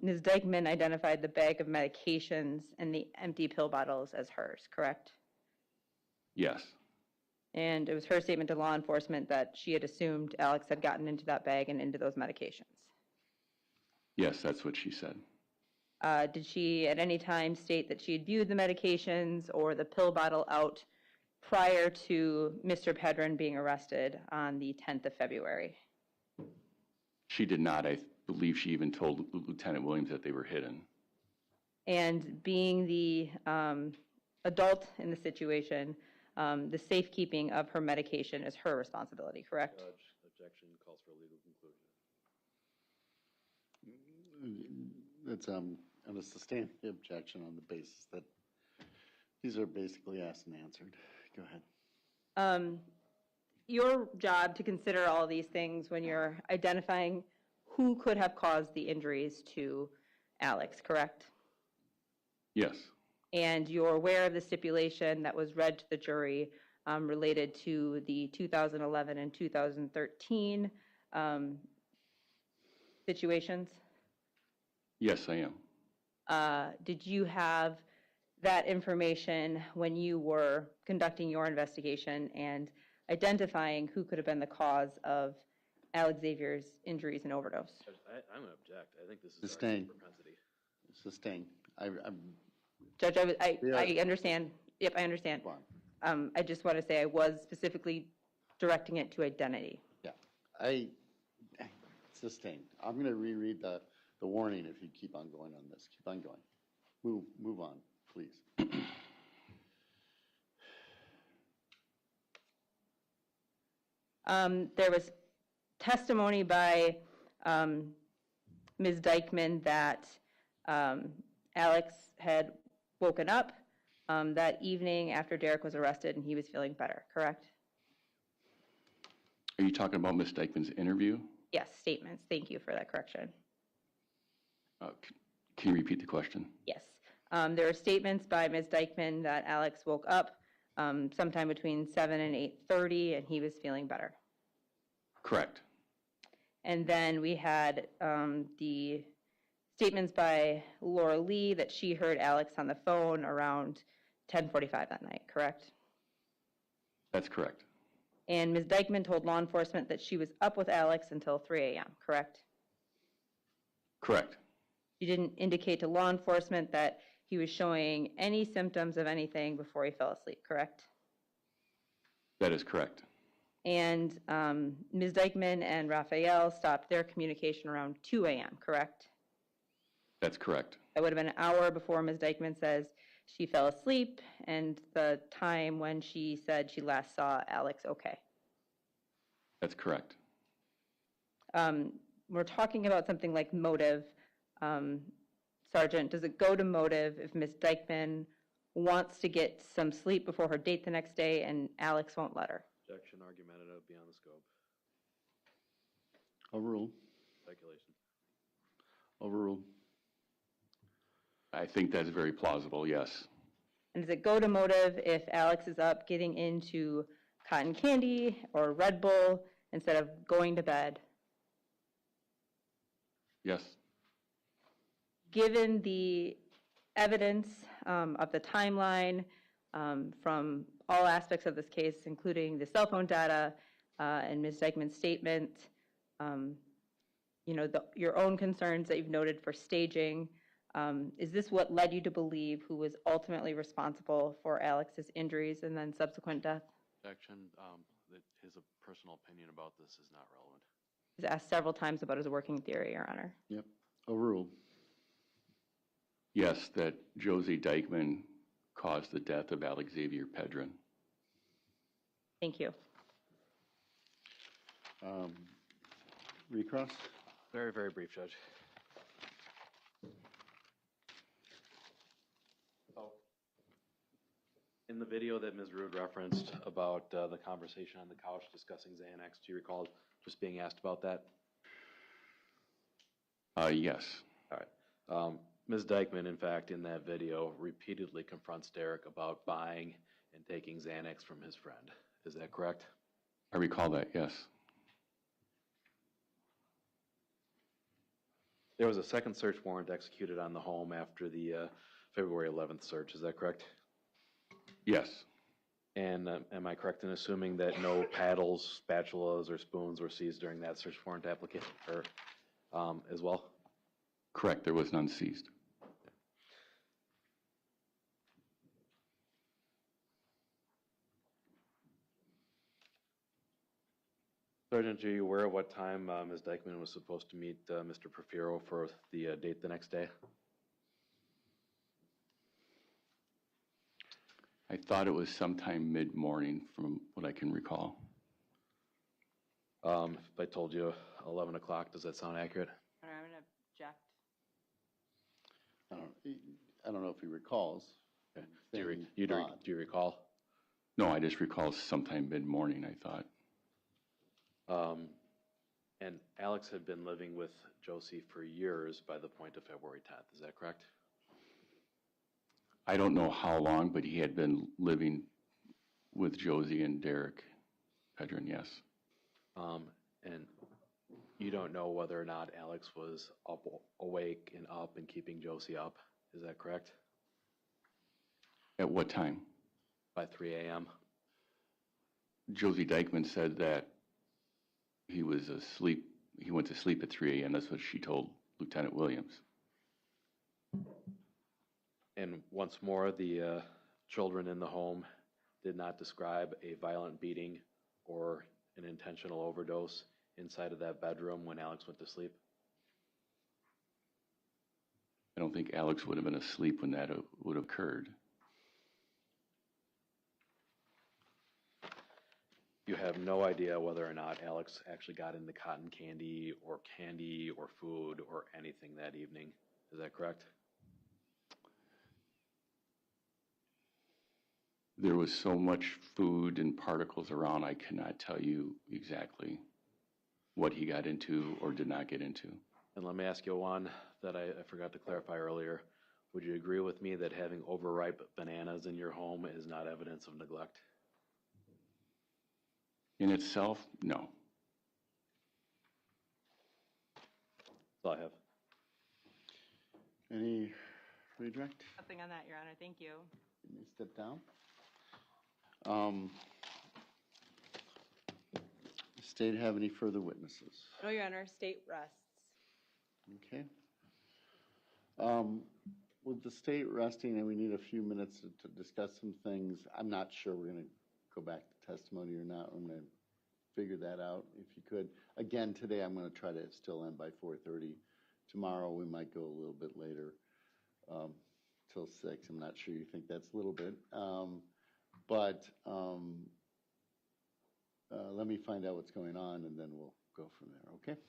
Ms. Dikeman identified the bag of medications and the empty pill bottles as hers, correct?
Yes.
And it was her statement to law enforcement that she had assumed Alex had gotten into that bag and into those medications.
Yes, that's what she said.
Did she at any time state that she had viewed the medications or the pill bottle out prior to Mr. Pedrin being arrested on the 10th of February?
She did not. I believe she even told Lieutenant Williams that they were hidden.
And being the adult in the situation, the safekeeping of her medication is her responsibility, correct?
Judge, objection calls for a legal conclusion.
That's I'm going to sustain the objection on the basis that these are basically asked and answered. Go ahead.
Your job to consider all these things when you're identifying who could have caused the injuries to Alex, correct?
Yes.
And you're aware of the stipulation that was read to the jury related to the 2011 and 2013 situations?
Yes, I am.
Did you have that information when you were conducting your investigation and identifying who could have been the cause of Alexavier's injuries and overdose.
I'm going to object. I think this is
Sustained.
propensity.
Sustained. I'm,
Judge, I
Yeah.
understand. Yep, I understand.
go on.
I just want to say I was specifically directing it to identity.
Yeah, sustained. I'm going to reread the warning if you keep on going on this. Keep on going. Move on, please.
There was testimony by Ms. Dikeman that Alex had woken up that evening after Derek was arrested and he was feeling better, correct?
Are you talking about Ms. Dikeman's interview?
Yes, statements. Thank you for that correction.
Can you repeat the question?
Yes. There are statements by Ms. Dikeman that Alex woke up sometime between 7 and 8:30 and he was feeling better.
Correct.
And then we had the statements by Laura Lee that she heard Alex on the phone around 10:45 that night, correct?
That's correct.
And Ms. Dikeman told law enforcement that she was up with Alex until 3 a.m., correct?
Correct.
She didn't indicate to law enforcement that he was showing any symptoms of anything before he fell asleep, correct?
That is correct.
And Ms. Dikeman and Raphael stopped their communication around 2 a.m., correct?
That's correct.
That would have been an hour before Ms. Dikeman says she fell asleep and the time when she said she last saw Alex okay.
That's correct.
We're talking about something like motive. Sergeant, does it go to motive if Ms. Dikeman wants to get some sleep before her date the next day and Alex won't let her?
Objection, argumentative, beyond the scope.
Overruled.
Speculation.
Overruled.
I think that's very plausible, yes.
And does it go to motive if Alex is up getting into cotton candy or Red Bull instead of going to bed?
Yes.
Given the evidence of the timeline from all aspects of this case, including the cell phone data and Ms. Dikeman's statement, your own concerns that you've noted for staging, is this what led you to believe who was ultimately responsible for Alex's injuries and then subsequent death?
Objection, that his personal opinion about this is not relevant.
He's asked several times about his working theory, Your Honor.
Yep. Overruled.
Yes, that Josie Dikeman caused the death of Alexavier Pedrin.
Thank you.
Recross?
Very, very brief, Judge. In the video that Ms. Rude referenced about the conversation on the couch discussing Xanax, do you recall just being asked about that?
Yes.
All right. Ms. Dikeman, in fact, in that video, repeatedly confronts Derek about buying and taking Xanax from his friend. Is that correct?
I recall that, yes.
There was a second search warrant executed on the home after the February 11th search. Is that correct?
Yes.
And am I correct in assuming that no paddles, spatulas, or spoons were seized during that search warrant application as well?
Correct, there was none seized.
Sergeant, are you aware of what time Ms. Dikeman was supposed to meet Mr. Profiro for the date the next day?
I thought it was sometime mid-morning from what I can recall.
If I told you 11 o'clock, does that sound accurate?
I'm going to object.
I don't know if he recalls.
Okay.
Saying
Do
not.
you recall?
No, I just recall sometime mid-morning, I thought.
And Alex had been living with Josie for years by the point of February 10th. Is that correct?
I don't know how long, but he had been living with Josie and Derek Pedrin, yes.
And you don't know whether or not Alex was awake and up and keeping Josie up. Is that correct?
At what time?
By 3 a.m.?
Josie Dikeman said that He was asleep. He went to sleep at 3 a.m. That's what she told Lieutenant Williams.
And once more, the children in the home did not describe a violent beating or an intentional overdose inside of that bedroom when Alex went to sleep?
I don't think Alex would have been asleep when that would have occurred.
You have no idea whether or not Alex actually got into cotton candy or food or anything that evening. Is that correct?
There was so much food and particles around, I cannot tell you exactly what he got into or did not get into.
And let me ask you one that I forgot to clarify earlier. Would you agree with me that having overripe bananas in your home is not evidence of neglect?
In itself, no.
That's all I have.
Any redirect?
Nothing on that, Your Honor. Thank you.
Can you step down? State have any further witnesses?
No, Your Honor. State rests.
Okay. With the state resting, and we need a few minutes to discuss some things, I'm not sure we're going to go back to testimony or not. I'm going to figure that out if you could. Again, today I'm going to try to still end by 4:30. Tomorrow we might go a little bit later, till 6. I'm not sure you think that's a little bit. But let me find out what's going on, and then we'll go from there, okay?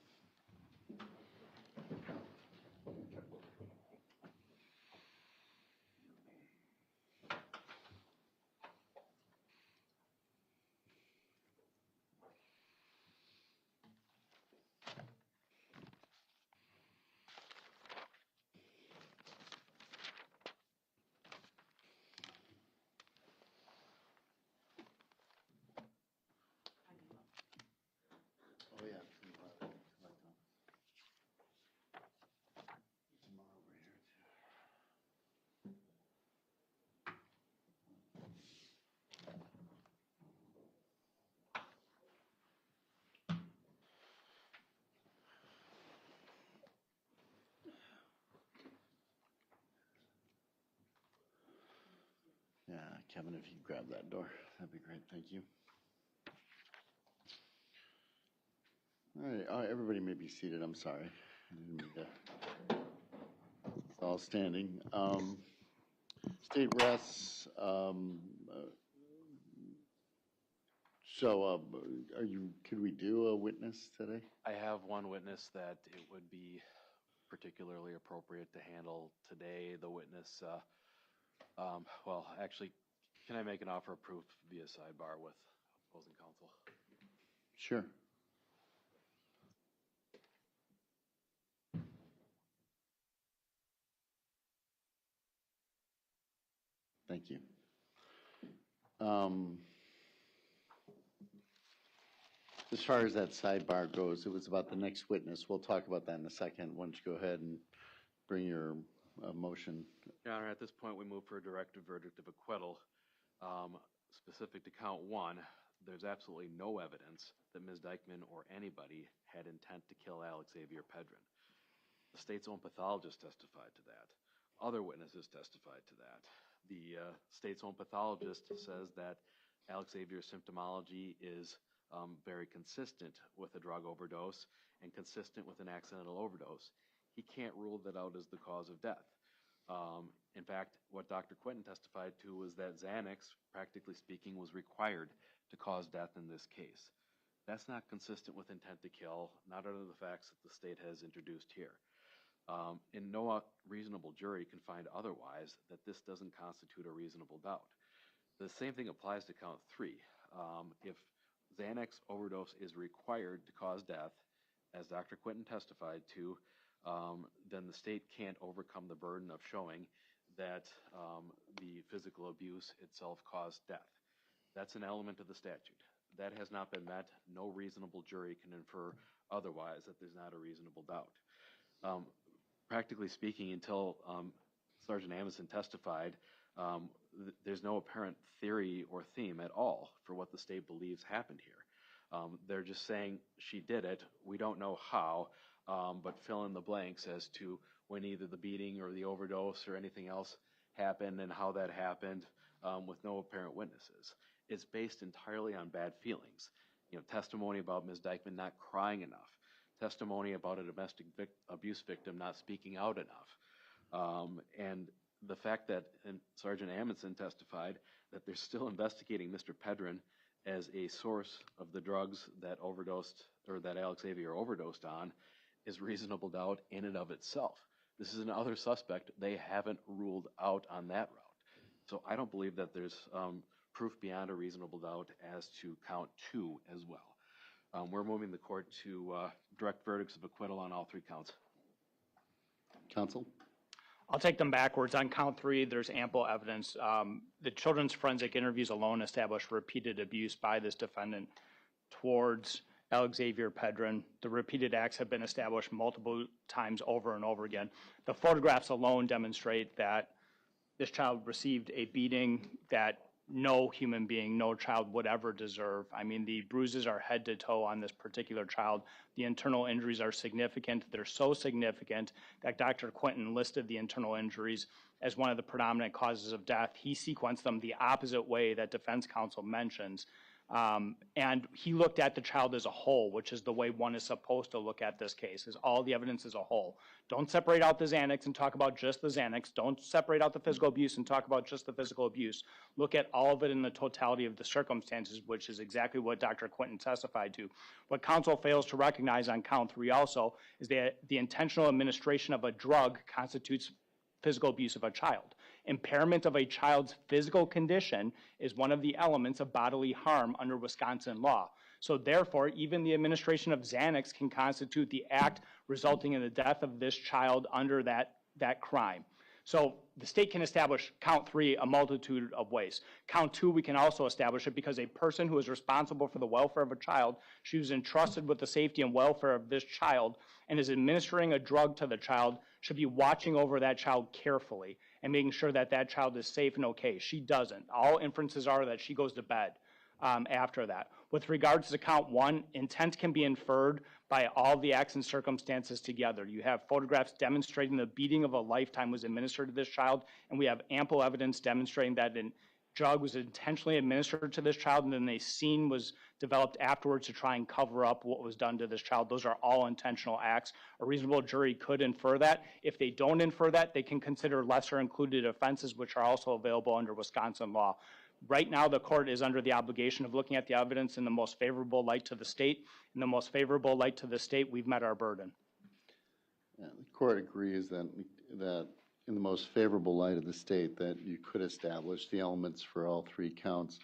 Oh, yeah. Tomorrow over here, too. Yeah, Kevin, if you could grab that door, that'd be great. Thank you. All right, everybody may be seated. I'm sorry. I didn't mean to. It's all standing. State rests. Could we do a witness today?
I have one witness that it would be particularly appropriate to handle today. The witness, well, actually, can I make an offer of proof via sidebar with opposing counsel?
Sure. Thank you. As far as that sidebar goes, it was about the next witness. We'll talk about that in a second. Why don't you go ahead and bring your motion?
Your Honor, at this point, we move for a directed verdict of acquittal. Specific to count 1, there's absolutely no evidence that Ms. Dikeman or anybody had intent to kill Alexavier Pedrin. The state's own pathologist testified to that. Other witnesses testified to that. The state's own pathologist says that Alexavier's symptomology is very consistent with a drug overdose and consistent with an accidental overdose. He can't rule that out as the cause of death. In fact, what Dr. Quinton testified to was that Xanax, practically speaking, was required to cause death in this case. That's not consistent with intent to kill, not under the facts that the state has introduced here. And no reasonable jury can find otherwise that this doesn't constitute a reasonable doubt. The same thing applies to count 3. If Xanax overdose is required to cause death, as Dr. Quinton testified to, then the state can't overcome the burden of showing that the physical abuse itself caused death. That's an element of the statute. That has not been met. No reasonable jury can infer otherwise that there's not a reasonable doubt. Practically speaking, until Sergeant Amundsen testified, there's no apparent theory or theme at all for what the state believes happened here. They're just saying she did it. We don't know how, but fill in the blanks as to when either the beating or the overdose or anything else happened and how that happened, with no apparent witnesses. It's based entirely on bad feelings. Testimony about Ms. Dikeman not crying enough, testimony about a domestic abuse victim not speaking out enough, and the fact that Sergeant Amundsen testified that they're still investigating Mr. Pedrin as a source of the drugs that overdosed or that Alexavier overdosed on is reasonable doubt in and of itself. This is another suspect they haven't ruled out on that route. So I don't believe that there's proof beyond a reasonable doubt as to count 2 as well. We're moving the court to direct verdicts of acquittal on all 3 counts.
Counsel?
I'll take them backwards. On count 3, there's ample evidence. The children's forensic interviews alone established repeated abuse by this defendant towards Alexavier Pedrin. The repeated acts have been established multiple times over and over again. The photographs alone demonstrate that this child received a beating that no human being, no child would ever deserve. I mean, the bruises are head to toe on this particular child. The internal injuries are significant. They're so significant that Dr. Quinton listed the internal injuries as one of the predominant causes of death. He sequenced them the opposite way that defense counsel mentions. And he looked at the child as a whole, which is the way one is supposed to look at this case, is all the evidence as a whole. Don't separate out the Xanax and talk about just the Xanax. Don't separate out the physical abuse and talk about just the physical abuse. Look at all of it in the totality of the circumstances, which is exactly what Dr. Quinton testified to. What counsel fails to recognize on count 3 also is that the intentional administration of a drug constitutes physical abuse of a child. Impairment of a child's physical condition is one of the elements of bodily harm under Wisconsin law. So therefore, even the administration of Xanax can constitute the act resulting in the death of this child under that crime. So the state can establish count 3 a multitude of ways. Count 2, we can also establish it because a person who is responsible for the welfare of a child, she was entrusted with the safety and welfare of this child and is administering a drug to the child, should be watching over that child carefully and making sure that that child is safe and okay. She doesn't. All inferences are that she goes to bed after that. With regards to count 1, intent can be inferred by all the acts and circumstances together. You have photographs demonstrating the beating of a lifetime was administered to this child, and we have ample evidence demonstrating that a drug was intentionally administered to this child, and then a scene was developed afterwards to try and cover up what was done to this child. Those are all intentional acts. A reasonable jury could infer that. If they don't infer that, they can consider lesser included offenses, which are also available under Wisconsin law. Right now, the court is under the obligation of looking at the evidence in the most favorable light to the state. In the most favorable light to the state, we've met our burden.
Yeah, the court agrees that in the most favorable light of the state that you could establish the elements for all 3 counts.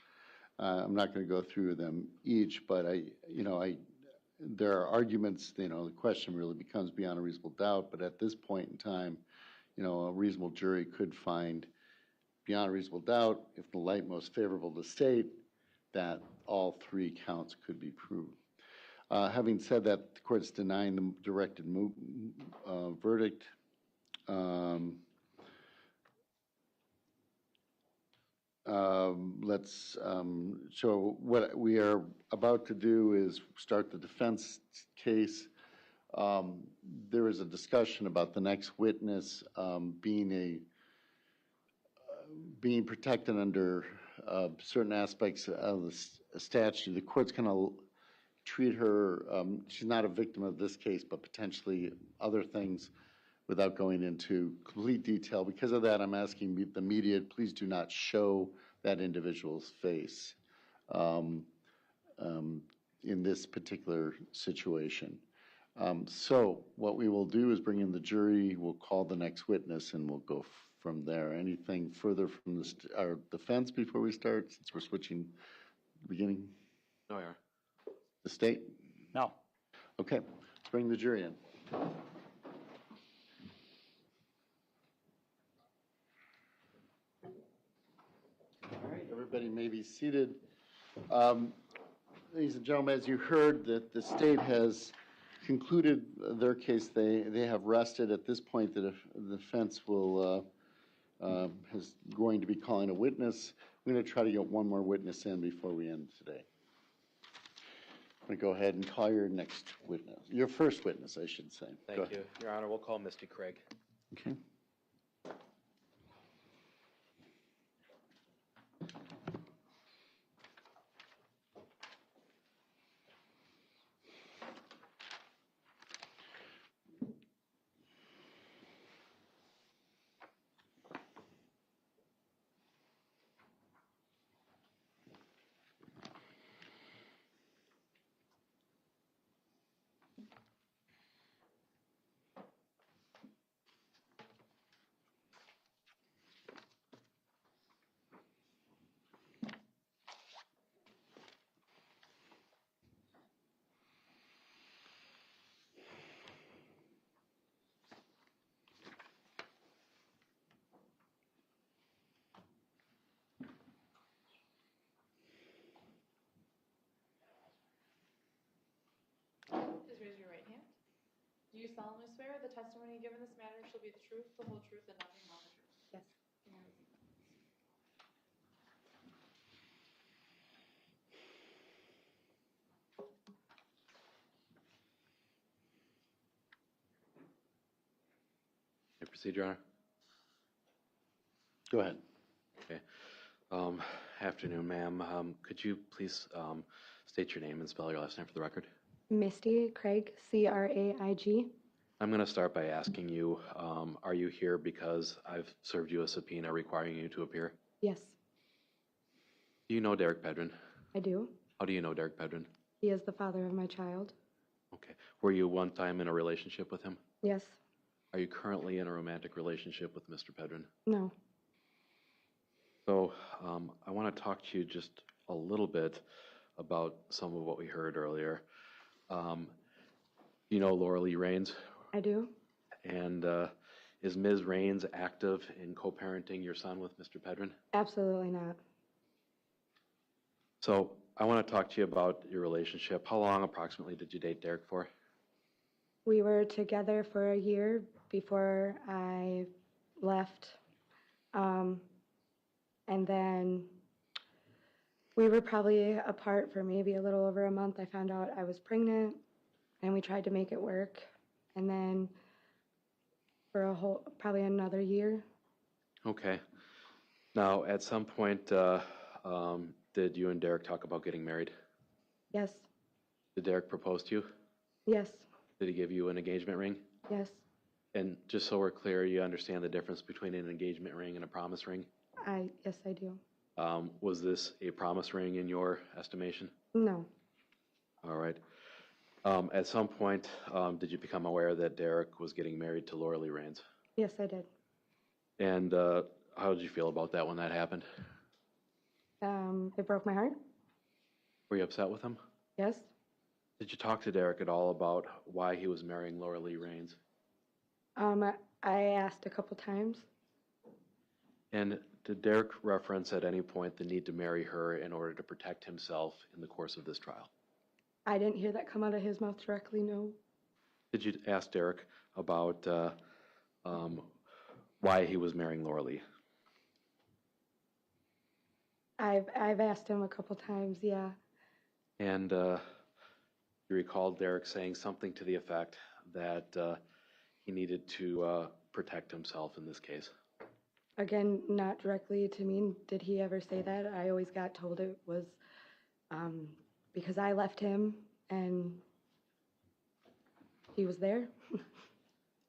I'm not going to go through them each, but there are arguments. The question really becomes beyond a reasonable doubt. But at this point in time, a reasonable jury could find beyond a reasonable doubt, if the light most favorable to the state, that all 3 counts could be proved. Having said that, the court's denying the directed verdict. Let's show what we are about to do is start the defense case. There is a discussion about the next witness being protected under certain aspects of the statute. The court's going to treat her, she's not a victim of this case, but potentially other things without going into complete detail. Because of that, I'm asking the media, please do not show that individual's face in this particular situation. So what we will do is bring in the jury, we'll call the next witness, and we'll go from there. Anything further from our defense before we start, since we're switching the beginning?
No, Your Honor.
The state?
No.
Okay, let's bring the jury in. All right, everybody may be seated. Ladies and gentlemen, as you heard, that the state has concluded their case. They have rested. At this point, the defense is going to be calling a witness. I'm going to try to get one more witness in before we end today. I'm going to go ahead and call your next witness, your first witness, I should say. Go
Thank
ahead.
you. Your Honor, we'll call Misty Craig.
Okay.
Please raise your right hand. Do you solemnly swear the testimony given in this matter shall be the truth, the whole truth, and nothing but the truth?
Yes.
May I proceed, Your Honor?
Go ahead.
Okay. Afternoon, ma'am. Could you please state your name and spell your last name for the record?
Misty Craig, Craig.
I'm going to start by asking you, are you here because I've served you a subpoena requiring you to appear?
Yes,
Do you know Derek Pedrin?
I do.
How do you know Derek Pedrin?
He is the father of my child.
Okay. Were you one time in a relationship with him?
Yes.
Are you currently in a romantic relationship with Mr. Pedrin?
No.
So I want to talk to you just a little bit about some of what we heard earlier. You know Laura Lee Raines?
I do.
And is Ms. Raines active in co-parenting your son with Mr. Pedrin?
Absolutely not.
So I want to talk to you about your relationship. How long approximately did you date Derek for?
We were together for a year before I left. And then we were probably apart for maybe a little over a month. I found out I was pregnant and we tried to make it work. And then for probably another year.
Okay. Now, at some point, did you and Derek talk about getting married?
Yes.
Did Derek propose to you?
Yes.
Did he give you an engagement ring?
Yes.
And just so we're clear, you understand the difference between an engagement ring and a promise ring?
Yes, I do.
Was this a promise ring in your estimation?
No.
All right. At some point, did you become aware that Derek was getting married to Laura Lee Raines?
Yes, I did.
And how did you feel about that when that happened?
It broke my heart.
Were you upset with him?
Yes.
Did you talk to Derek at all about why he was marrying Laura Lee Raines?
I asked a couple times.
And did Derek reference at any point the need to marry her in order to protect himself in the course of this trial?
I didn't hear that come out of his mouth directly, no.
Did you ask Derek about why he was marrying Laura Lee?
I've asked him a couple times, yeah.
And you recall Derek saying something to the effect that he needed to protect himself in this case?
Again, not directly to me. Did he ever say that? I always got told it was because I left him and he was there.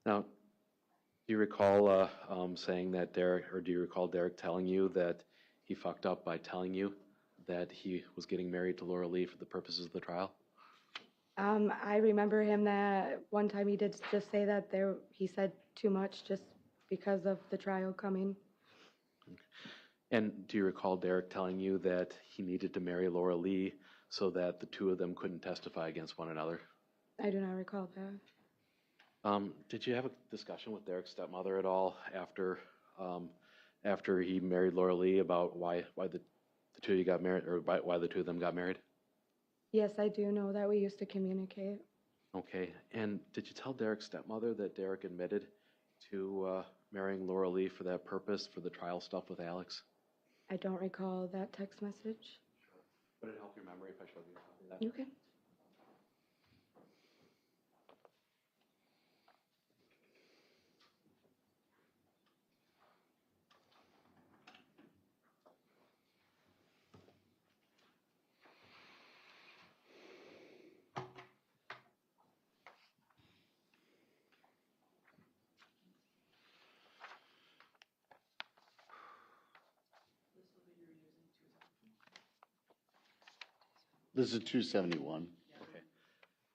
Now, do you recall saying that Derek, or do you recall Derek telling you that he fucked up by telling you that he was getting married to Laura Lee for the purposes of the trial?
I remember him that one time he did just say that he said too much just because of the trial coming.
And do you recall Derek telling you that he needed to marry Laura Lee so that the two of them couldn't testify against one another?
I do not recall that.
Did you have a discussion with Derek's stepmother at all after he married Laura Lee about why the two of you got married, or why the two of them got married?
Yes, I do know that we used to communicate.
Okay. And did you tell Derek's stepmother that Derek admitted to marrying Laura Lee for that purpose, for the trial stuff with Alex?
I don't recall that text message.
Would it help your memory if I showed you a copy of that?
You can.
This is 271.
Okay.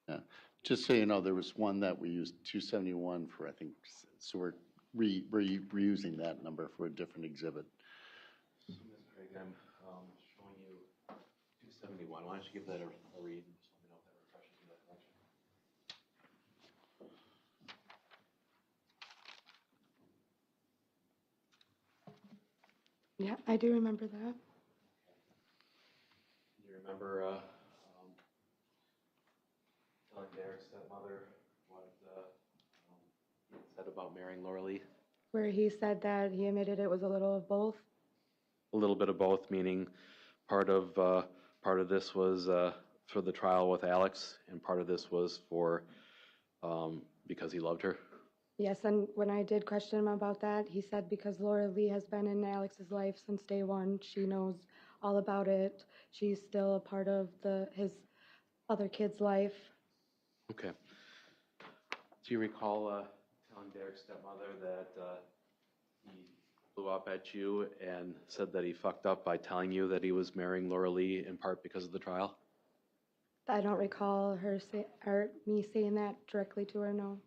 Yeah. Just so you know, there was one that we used 271 for, I think, so we're reusing that number for a different exhibit.
So, Ms. Craig, I'm showing you 271. Why don't you give that a read? Just let me know if that refreshes your recollection.
Yeah, I do remember that.
Do you remember telling Derek's stepmother what he had said about marrying Laura Lee?
Where he said that he admitted it was a little of both.
A little bit of both, meaning part of this was for the trial with Alex, and part of this was for because he loved her.
Yes, and when I did question him about that, he said because Laura Lee has been in Alex's life since day one, she knows all about it. She's still a part of his other kid's life.
Okay. Do you recall telling Derek's stepmother that he blew up at you and said that he fucked up by telling you that he was marrying Laura Lee in part because of the trial?
I don't recall me saying that directly to her, no.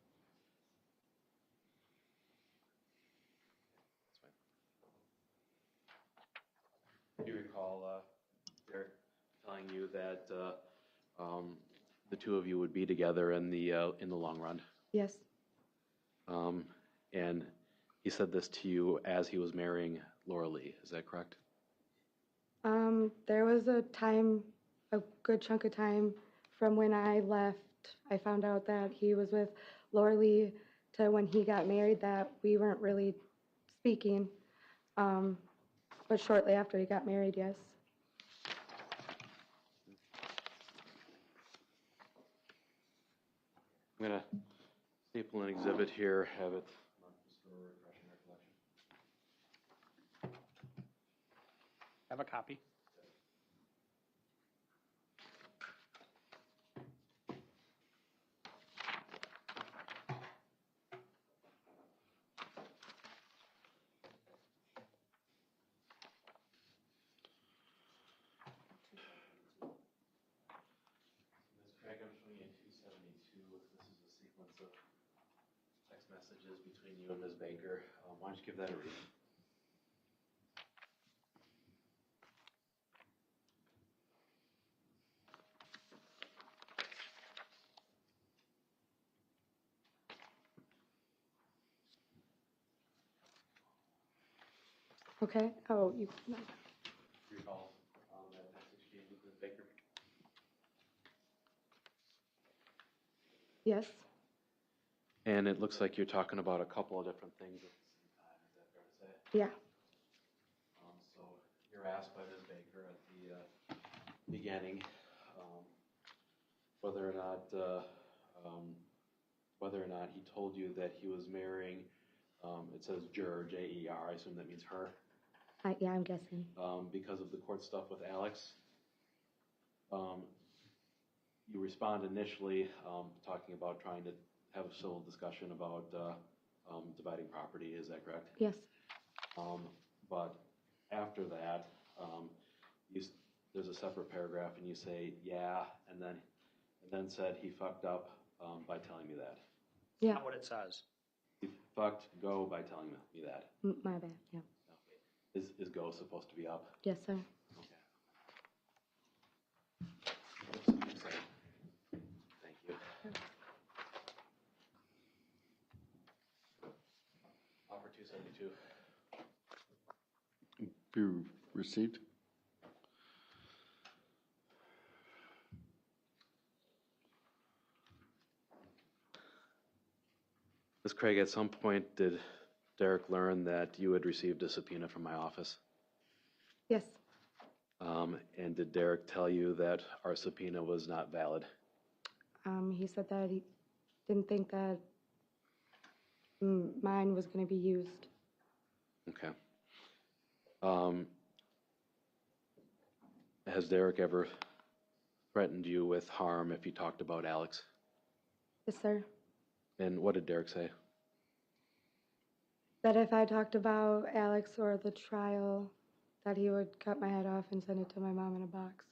Do you recall Derek telling you that the two of you would be together in the long run?
Yes.
And he said this to you as he was marrying Laura Lee. Is that correct?
There was a good chunk of time from when I left. I found out that he was with Laura Lee to when he got married that we weren't really speaking. But shortly after he got married, yes.
I'm going to staple an exhibit here, have it marked just for refreshing recollection.
Have a copy.
Ms. Craig, I'm showing you 272. This is a sequence of text messages between you and Ms. Baker. Why don't you give that a read?
Okay. Oh, you.
Do you recall that text exchange with Ms. Baker?
Yes.
And it looks like you're talking about a couple of different things at the same time. Is that fair to say?
Yeah.
So you're asked by Ms. Baker at the beginning whether or not he told you that he was marrying. It says Jer, J-E-R. I assume that means her.
Yeah, I'm guessing.
Because of the court stuff with Alex. You respond initially talking about trying to have a civil discussion about dividing property. Is that correct?
Yes.
But after that, there's a separate paragraph, and you say, yeah, and then said he fucked up by telling me that.
Yeah.
Not what it says.
He fucked go by telling me that.
My bad. Yeah.
Okay. Is go supposed to be up?
Yes, sir.
Okay. Thank you. Offer 272.
Be received.
Ms. Craig, at some point, did Derek learn that you had received a subpoena from my office?
Yes.
And did Derek tell you that our subpoena was not valid?
He said that he didn't think that mine was going to be used.
Okay. Has Derek ever threatened you with harm if you talked about Alex?
Yes, sir.
And what did Derek say?
That if I talked about Alex or the trial, that he would cut my head off and send it to my mom in a box.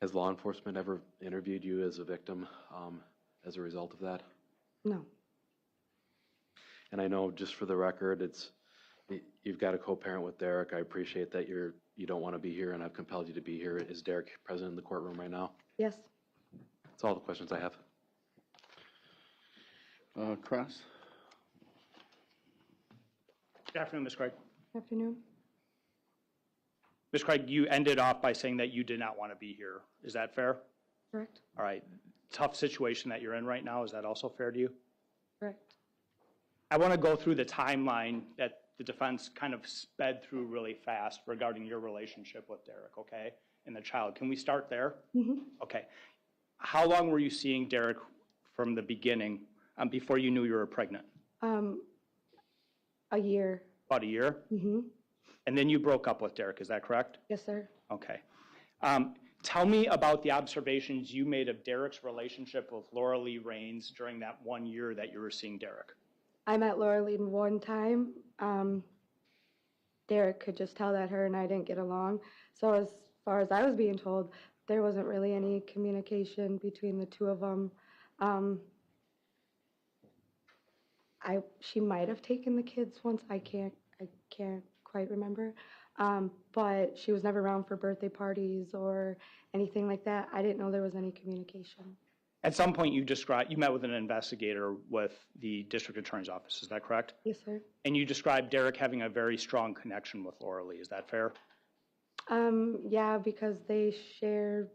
Has law enforcement ever interviewed you as a victim as a result of that?
No.
And I know, just for the record, you've got a co-parent with Derek. I appreciate that you don't want to be here, and I've compelled you to be here. Is Derek present in the courtroom right now?
Yes.
That's all the questions I have.
Cross?
Good afternoon, Ms. Craig.
Afternoon.
Ms. Craig, you ended off by saying that you did not want to be here. Is that fair?
Correct.
All right. Tough situation that you're in right now. Is that also fair to you?
Correct.
I want to go through the timeline that the defense kind of sped through really fast regarding your relationship with Derek, okay, and the child. Can we start there?
Mm-hmm.
Okay. How long were you seeing Derek from the beginning before you knew you were pregnant?
A year.
About a year?
Mm-hmm.
And then you broke up with Derek, is that correct?
Yes, sir.
Okay. Tell me about the observations you made of Derek's relationship with Laura Lee Raines during that 1 year that you were seeing Derek.
I met Laura Lee one time. Derek could just tell that her and I didn't get along. So as far as I was being told, there wasn't really any communication between the two of them. She might have taken the kids once. I can't quite remember. But she was never around for birthday parties or anything like that. I didn't know there was any communication.
At some point you met with an investigator with the district attorney's office, is that correct?
Yes, sir.
And you described Derek having a very strong connection with Laura Lee, is that fair?
Yeah, because they share,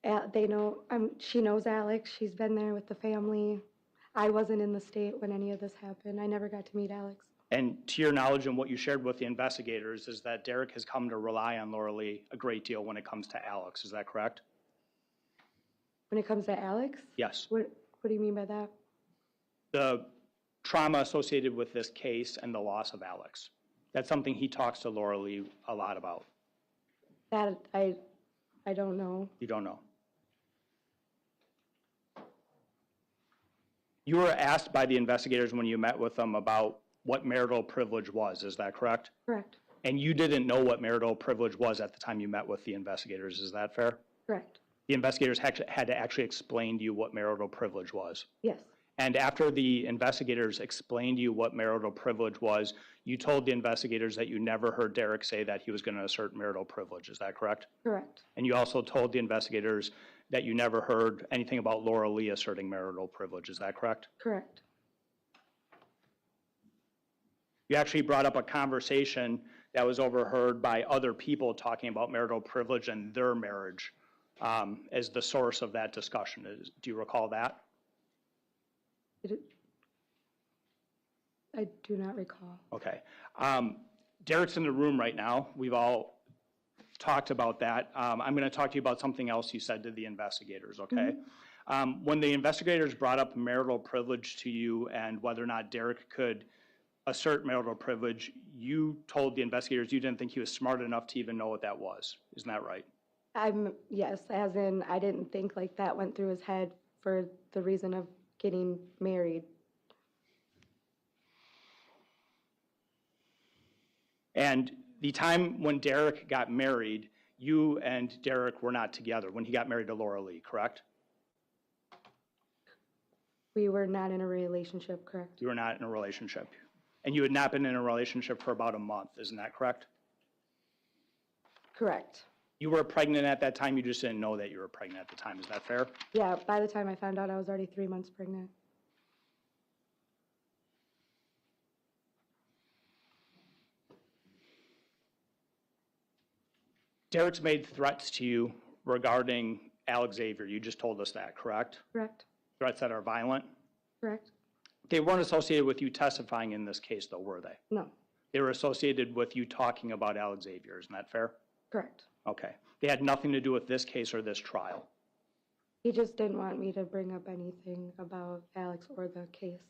they know, she knows Alex. She's been there with the family. I wasn't in the state when any of this happened. I never got to meet Alex.
And to your knowledge and what you shared with the investigators is that Derek has come to rely on Laura Lee a great deal when it comes to Alex, is that correct?
When it comes to Alex?
Yes.
What do you mean by that?
The trauma associated with this case and the loss of Alex. That's something he talks to Laura Lee a lot about.
That I don't know.
You don't know. You were asked by the investigators when you met with them about what marital privilege was, is that correct?
Correct.
And you didn't know what marital privilege was at the time you met with the investigators, is that fair?
Correct.
The investigators had to actually explain to you what marital privilege was.
Yes.
And after the investigators explained to you what marital privilege was, you told the investigators that you never heard Derek say that he was going to assert marital privilege, is that correct?
Correct.
And you also told the investigators that you never heard anything about Laura Lee asserting marital privilege, is that correct?
Correct.
You actually brought up a conversation that was overheard by other people talking about marital privilege and their marriage as the source of that discussion. Do you recall that?
I do not recall.
Okay. Derek's in the room right now. We've all talked about that. I'm going to talk to you about something else you said to the investigators, okay? When the investigators brought up marital privilege to you and whether or not Derek could assert marital privilege, you told the investigators you didn't think he was smart enough to even know what that was. Isn't that right?
Yes, as in I didn't think like that went through his head for the reason of getting married.
And the time when Derek got married, you and Derek were not together when he got married to Laura Lee, correct?
We were not in a relationship, correct?
You were not in a relationship. And you had not been in a relationship for about a month, isn't that correct?
Correct.
You were pregnant at that time, you just didn't know that you were pregnant at the time, is that fair?
Yeah, by the time I found out, I was already 3 months pregnant.
Derek's made threats to you regarding Alexavier. You just told us that, correct?
Correct.
Threats that are violent?
Correct.
They weren't associated with you testifying in this case, though, were they?
No.
They were associated with you talking about Alexavier, isn't that fair?
Correct.
Okay. They had nothing to do with this case or this trial.
He just didn't want me to bring up anything about Alex or the case.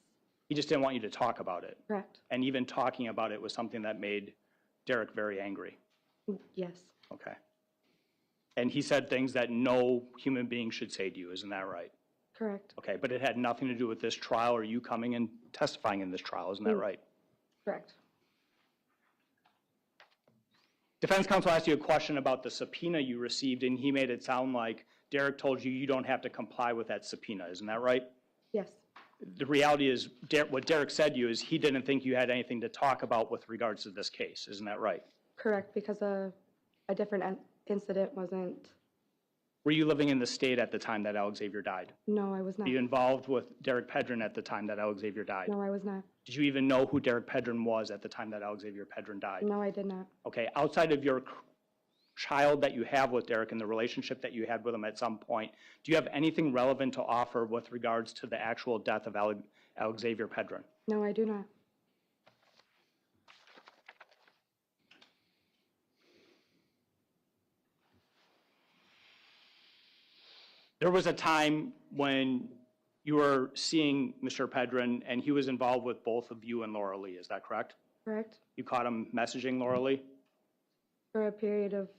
He just didn't want you to talk about it.
Correct.
And even talking about it was something that made Derek very angry.
Yes.
Okay. And he said things that no human being should say to you, isn't that right?
Correct.
Okay, but it had nothing to do with this trial or you coming and testifying in this trial, isn't that right?
Correct.
Defense counsel asked you a question about the subpoena you received, and he made it sound like Derek told you you don't have to comply with that subpoena. Isn't that right?
Yes,
The reality is, what Derek said to you is he didn't think you had anything to talk about with regards to this case. Isn't that right?
correct, because a different incident wasn't,
Were you living in the state at the time that Alexavier died?
no, I was
Were
not.
you involved with Derek Pedrin at the time that Alexavier died?
No, I was not.
Did you even know who Derek Pedrin was at the time that Alexavier Pedrin died?
No, I did not.
Okay, outside of your child that you have with Derek and the relationship that you had with him at some point, do you have anything relevant to offer with regards to the actual death of Alexavier Pedrin?
No, I do not.
There was a time when you were seeing Mr. Pedrin and he was involved with both of you and Laura Lee, is that correct?
Correct?
You caught him messaging Laura Lee?
For a period of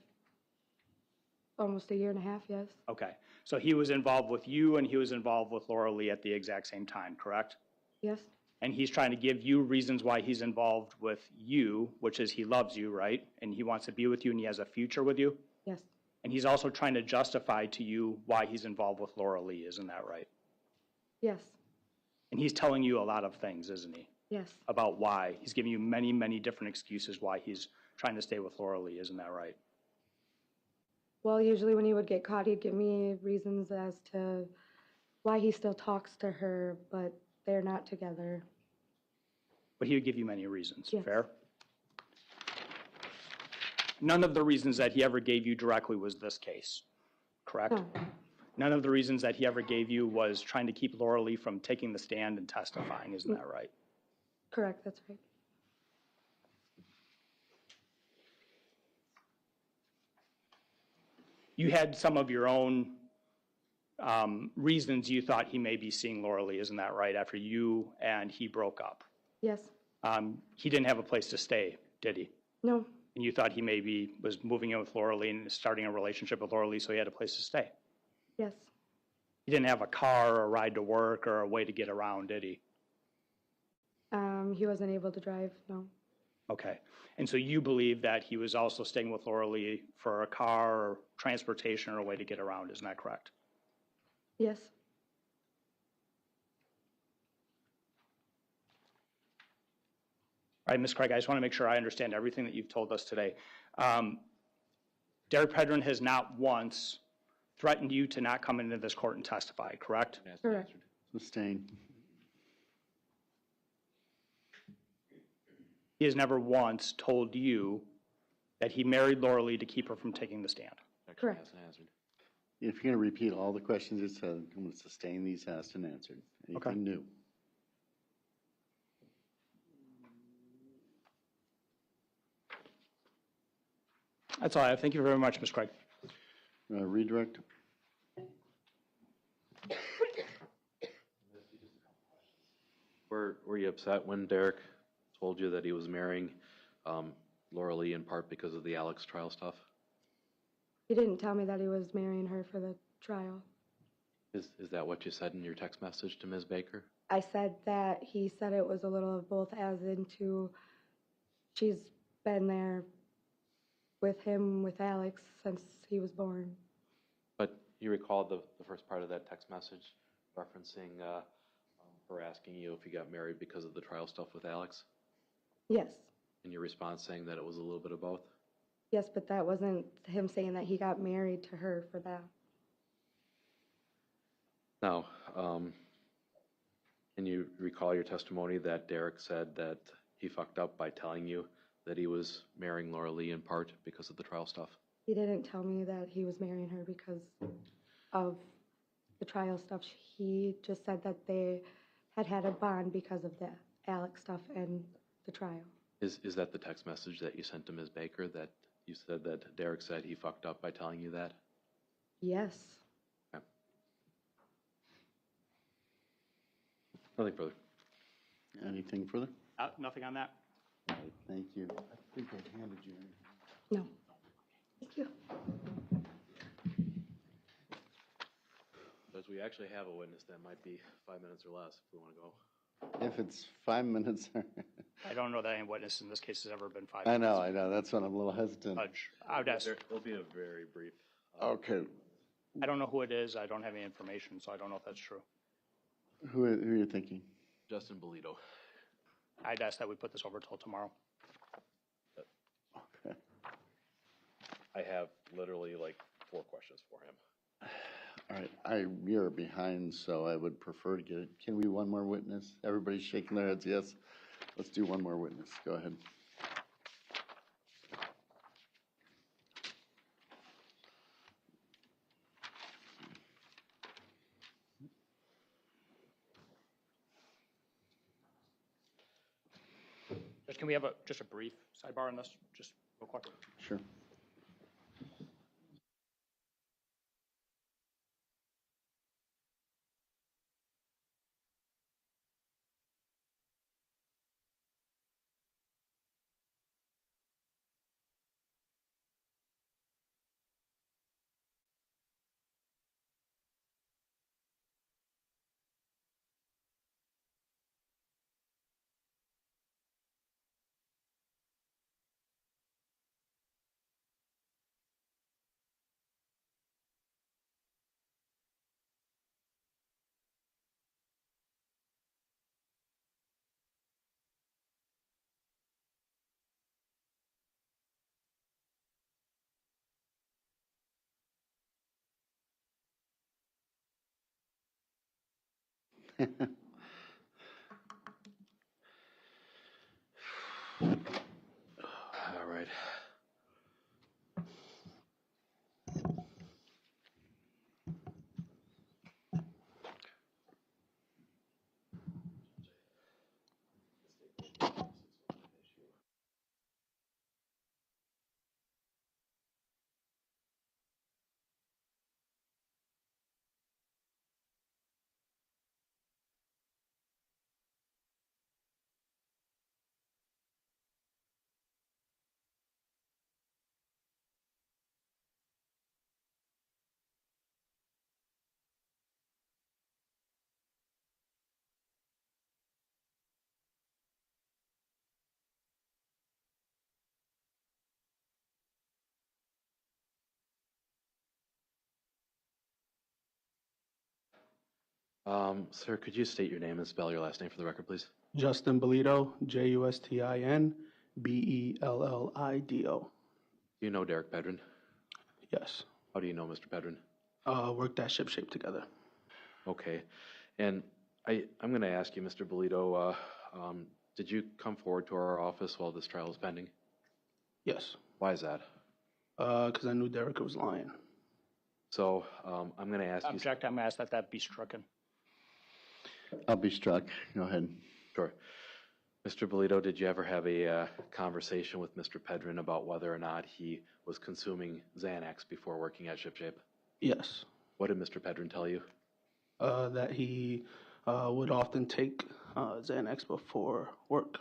almost a year and a half, yes.
Okay, so he was involved with you and he was involved with Laura Lee at the exact same time, correct?
Yes,
And he's trying to give you reasons why he's involved with you, which is he loves you, right? And he wants to be with you and he has a future with you?
yes,
And he's also trying to justify to you why he's involved with Laura Lee, isn't that right?
yes,
And he's telling you a lot of things, isn't he?
yes,
About why. He's giving you many, many different excuses why he's trying to stay with Laura Lee, isn't that right?
well, usually when he would get caught, he'd give me reasons as to why he still talks to her, but they're not together.
But he would give you many reasons,
Yes.
fair? None of the reasons that he ever gave you directly was this case, correct?
No,
None of the reasons that he ever gave you was trying to keep Laura Lee from taking the stand and testifying, isn't that right?
correct, that's right.
You had some of your own reasons you thought he may be seeing Laura Lee, isn't that right, after you and he broke up?
Yes,
He didn't have a place to stay, did he?
no,
And you thought he maybe was moving in with Laura Lee and starting a relationship with Laura Lee, so he had a place to stay.
yes,
He didn't have a car or a ride to work or a way to get around, did he?
he wasn't able to drive, no,
Okay. And so you believe that he was also staying with Laura Lee for a car or transportation or a way to get around, isn't that correct?
yes,
All right, Ms. Craig, I just want to make sure I understand everything that you've told us today. Derek Pedrin has not once threatened you to not come into this court and testify, correct?
correct,
Sustained.
He has never once told you that he married Laura Lee to keep her from taking the stand.
correct.
If you're going to repeat all the questions it said, I'm going to sustain these asked and answered.
Okay.
Anything new?
That's all I have. Thank you very much, Ms. Craig.
Redirect?
Were you upset when Derek told you that he was marrying Laura Lee in part because of the Alex trial stuff?
He didn't tell me that he was marrying her for the trial.
Is that what you said in your text message to Ms. Baker?
I said that he said it was a little of both, as into she's been there with him, with Alex, since he was born.
But you recalled the first part of that text message referencing her asking you if you got married because of the trial stuff with Alex?
Yes,
And your response saying that it was a little bit of both?
yes, but that wasn't him saying that he got married to her for that.
Now, can you recall your testimony that Derek said that he fucked up by telling you that he was marrying Laura Lee in part because of the trial stuff?
He didn't tell me that he was marrying her because of the trial stuff. He just said that they had a bond because of the Alex stuff and the trial.
Is that the text message that you sent to Ms. Baker, that you said that Derek said he fucked up by telling you that?
Yes,
Okay. Nothing further.
Anything further?
Nothing on that?
All right, thank you. I think I handed you.
no. Thank you.
Because we actually have a witness that might be 5 minutes or less if we want to go.
If it's 5 minutes,
I don't know that any witness in this case has ever been 5
I
minutes.
know, that's when I'm a little hesitant.
Judge, I would ask,
There'll be a very brief.
Okay,
I don't know who it is, I don't have any information, so I don't know if that's true.
who are you thinking?
Justin Bolito.
I'd ask that we put this over till tomorrow.
Okay.
I have literally like 4 questions for him.
All right, you're behind, so I would prefer to get it. Can we one more witness? Everybody's shaking their heads, yes. Let's do one more witness. Go ahead.
Judge, can we have just a brief sidebar on this, just real quick?
Sure.
All right. Sir, could you state your name and spell your last name for the record, please?
Justin Bolito, Justin Bellido.
Do you know Derek Pedrin?
Yes.
How do you know Mr. Pedrin?
Worked at ShipShape together.
Okay. And I'm going to ask you, Mr. Bolito, did you come forward to our office while this trial was pending?
Yes.
Why is that?
Because I knew Derek was lying.
So I'm going to ask you.
Object, I'm going to ask that that be stricken.
I'll be struck. Go ahead.
Sure. Mr. Bolito, did you ever have a conversation with Mr. Pedrin about whether or not he was consuming Xanax before working at ShipShape?
Yes.
What did Mr. Pedrin tell you?
That he would often take Xanax before work.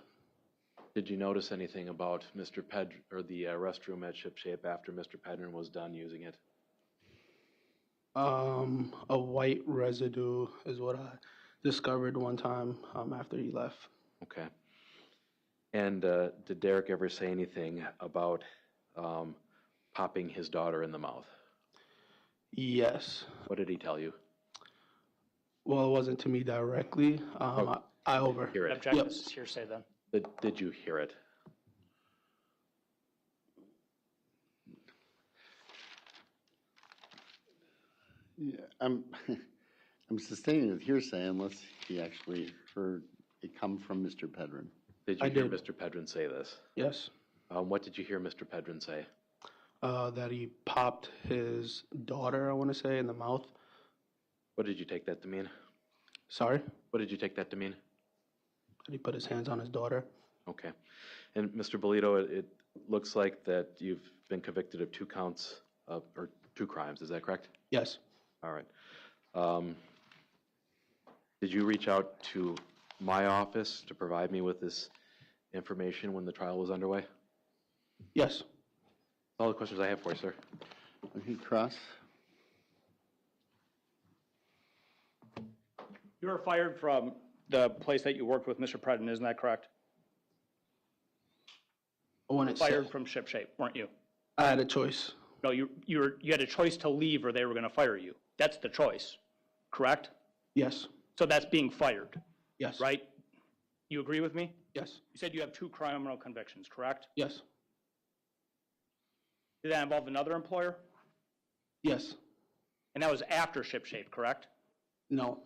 Did you notice anything about Mr. Pedrin or the restroom at ShipShape after Mr. Pedrin was done using it?
A white residue is what I discovered one time after he left.
Okay. And did Derek ever say anything about popping his daughter in the mouth?
Yes.
What did he tell you?
Well, it wasn't to me directly. I overheard.
Hear it.
Object,
Yep.
this is hearsay then.
Did you hear it?
Yeah, I'm sustaining it hearsay unless he actually heard it come from Mr. Pedrin.
Did you
I
hear
did.
Mr. Pedrin say this?
Yes.
What did you hear Mr. Pedrin say?
That he popped his daughter, I want to say, in the mouth.
What did you take that to mean?
Sorry?
What did you take that to mean?
That he put his hands on his daughter.
Okay. And Mr. Bolito, it looks like that you've been convicted of 2 counts of, or 2 crimes. Is that correct?
Yes.
All right. Did you reach out to my office to provide me with this information when the trial was underway?
Yes.
All the questions I have for you, sir.
Okay, Cross?
You were fired from the place that you worked with Mr. Pedrin, isn't that correct?
When it
Fired
said,
from Ship Shape, weren't you?
I had a choice.
No, you had a choice to leave or they were going to fire you. That's the choice, correct?
Yes.
So that's being fired,
Yes.
right? You agree with me?
Yes.
You said you have 2 criminal convictions, correct?
Yes.
Did that involve another employer?
Yes.
And that was after Ship Shape, correct?
No.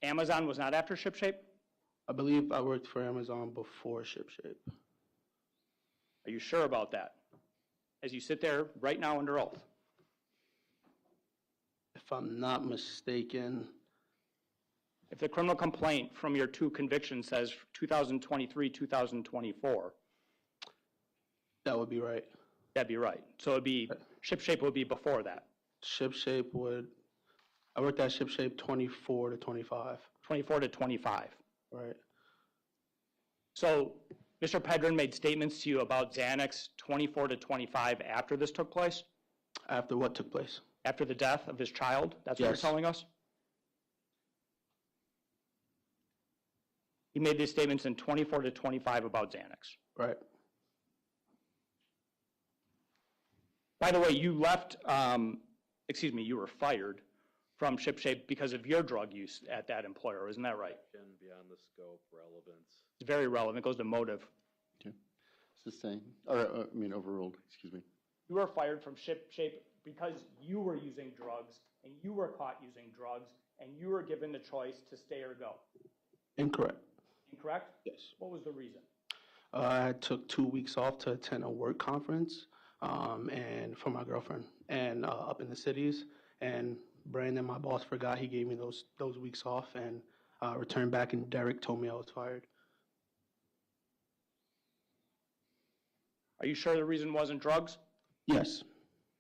Amazon was not after Ship Shape?
I believe I worked for Amazon before Ship Shape.
Are you sure about that? As you sit there right now under oath.
If I'm not mistaken,
If the criminal complaint from your 2 convictions says 2023, 2024,
that would be right.
that'd be right. So it'd be, Ship Shape would be before that.
Ship Shape I worked at Ship Shape 24 to 25.
24 to 25.
Right.
So Mr. Pedrin made statements to you about Xanax 24 to 25 after this took place?
After what took place?
After the death of his child? That's what you're
Yes.
telling us? He made these statements in 24 to 25 about Xanax.
Right.
By the way, you left, you were fired from Ship Shape because of your drug use at that employer, isn't that right?
Beyond the scope, relevance.
It's very relevant, it goes to motive.
Okay. It's the same, overruled, excuse me.
You were fired from Ship Shape because you were using drugs, and you were caught using drugs, and you were given the choice to stay or go.
Incorrect.
Incorrect?
Yes.
What was the reason?
I took 2 weeks off to attend a work conference and for my girlfriend and up in the cities. And Brandon, my boss, forgot he gave me those weeks off and returned back, and Derek told me I was fired.
Are you sure the reason wasn't drugs?
Yes.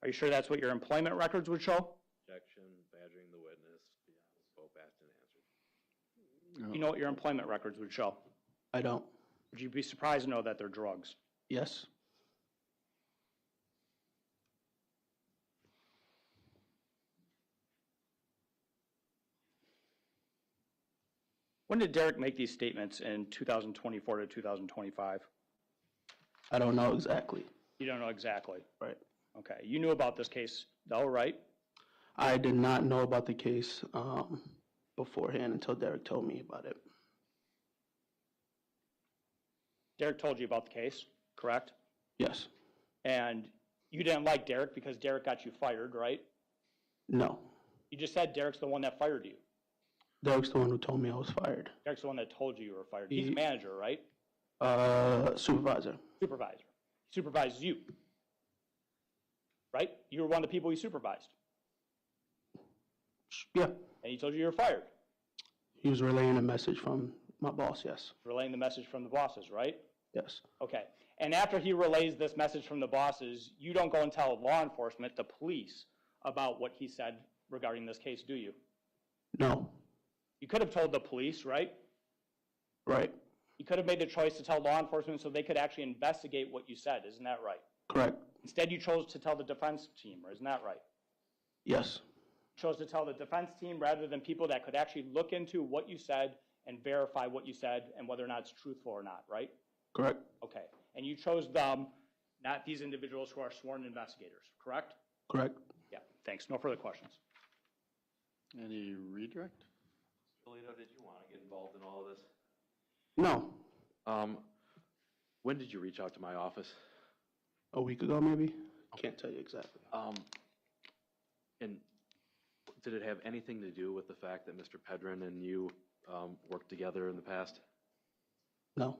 Are you sure that's what your employment records would show?
Objection, badgering the witness, beyond scope, asked and answered.
You know what your employment records would show?
I don't.
Would you be surprised to know that they're drugs?
Yes.
When did Derek make these statements in 2024 to 2025?
I don't know exactly.
You don't know exactly.
Right.
Okay. You knew about this case though, right?
I did not know about the case beforehand until Derek told me about it.
Derek told you about the case, correct?
Yes.
And you didn't like Derek because Derek got you fired, right?
No.
You just said Derek's the one that fired you.
Derek's the one who told me I was fired.
Derek's the one that told you were fired. He's a manager, right?
Supervisor.
Supervisor. He supervises you. Right? You were one of the people he supervised.
Yeah.
And he told you were fired.
He was relaying a message from my boss, yes.
Relaying the message from the bosses, right?
Yes.
Okay. And after he relays this message from the bosses, you don't go and tell law enforcement, the police, about what he said regarding this case, do you?
No.
You could have told the police, right?
Right.
You could have made the choice to tell law enforcement so they could actually investigate what you said, isn't that right?
Correct.
Instead, you chose to tell the defense team, isn't that right?
Yes.
You chose to tell the defense team rather than people that could actually look into what you said and verify what you said and whether or not it's truthful or not, right?
Correct.
Okay. And you chose them, not these individuals who are sworn investigators, correct?
Correct.
Yeah, thanks. No further questions.
Any redirect?
Polito, did you want to get involved in all of this?
No.
When did you reach out to my office?
A week ago, maybe? Can't tell you exactly.
And did it have anything to do with the fact that Mr. Pedrin and you worked together in the past?
No.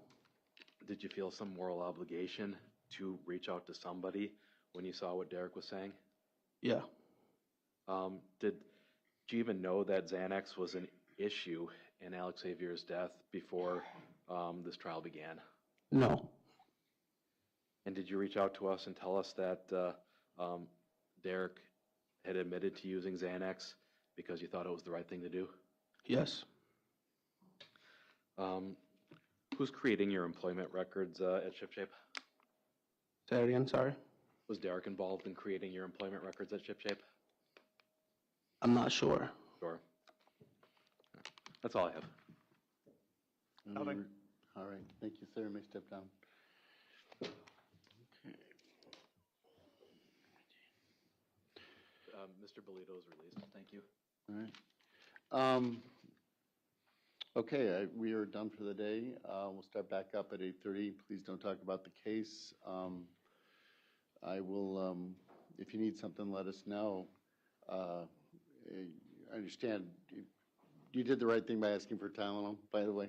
Did you feel some moral obligation to reach out to somebody when you saw what Derek was saying?
Yeah.
Did you even know that Xanax was an issue in Alexavier's death before this trial began?
No.
And did you reach out to us and tell us that Derek had admitted to using Xanax because you thought it was the right thing to do?
Yes.
Who's creating your employment records at ShipShape?
Say that again, sorry?
Was Derek involved in creating your employment records at ShipShape?
I'm not sure.
Sure. That's all I have.
Nothing.
All right, thank you, sir. May I step down? Okay.
Mr. Bolito is released. Thank you.
All right. Okay, we are done for the day. We'll start back up at 8:30. Please don't talk about the case. I will, if you need something, let us know. I understand you did the right thing by asking for Tylenol, by the way.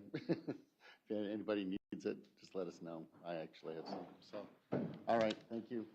If anybody needs it, just let us know. I actually have some. So, all right, thank you.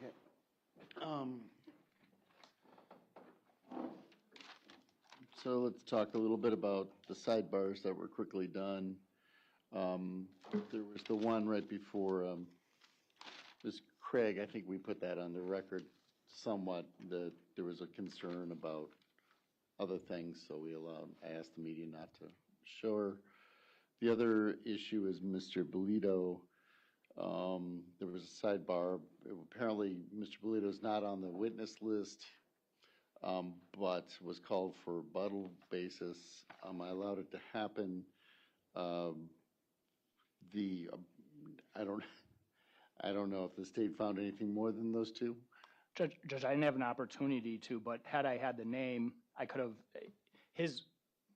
Okay. So let's talk a little bit about the sidebars that were quickly done. There was the one right before Ms. Craig. I think we put that on the record somewhat, that there was a concern about other things, so I asked the media not to show her. The other issue is Mr. Bolito. There was a sidebar. Apparently, Mr. Bolito is not on the witness list, but was called for rebuttal basis. I allowed it to happen. I don't know if the state found anything more than those two.
Judge, I didn't have an opportunity to, but had I had the name, I could have, his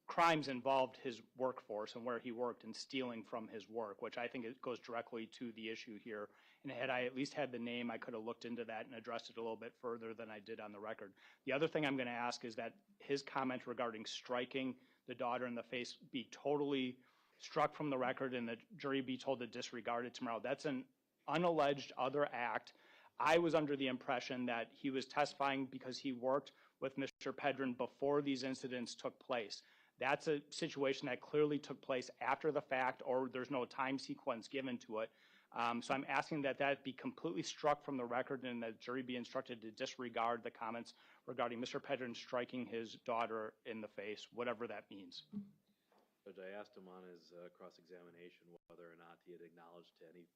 crimes involved his workforce and where he worked and stealing from his work, which I think it goes directly to the issue here. And had I at least had the name, I could have looked into that and addressed it a little bit further than I did on the record. The other thing I'm going to ask is that his comment regarding striking the daughter in the face be totally struck from the record and the jury be told to disregard it tomorrow. That's an unalleged other act. I was under the impression that he was testifying because he worked with Mr. Pedrin before these incidents took place. That's a situation that clearly took place after the fact, or there's no time sequence given to it. So I'm asking that that be completely struck from the record and that jury be instructed to disregard the comments regarding Mr. Pedrin striking his daughter in the face, whatever that means.
Judge, I asked him on his cross-examination whether or not he had acknowledged to any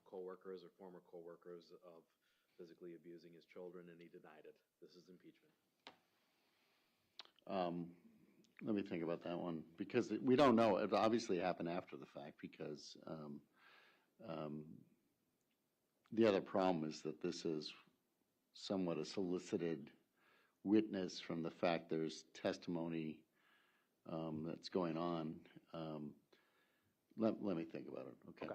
co-workers or former co-workers of physically abusing his children, and he denied it. This is impeachment.
Let me think about that one, because we don't know. It obviously happened after the fact, because the other problem is that this is somewhat a solicited witness from the fact there's testimony that's going on. Let me think about it, okay?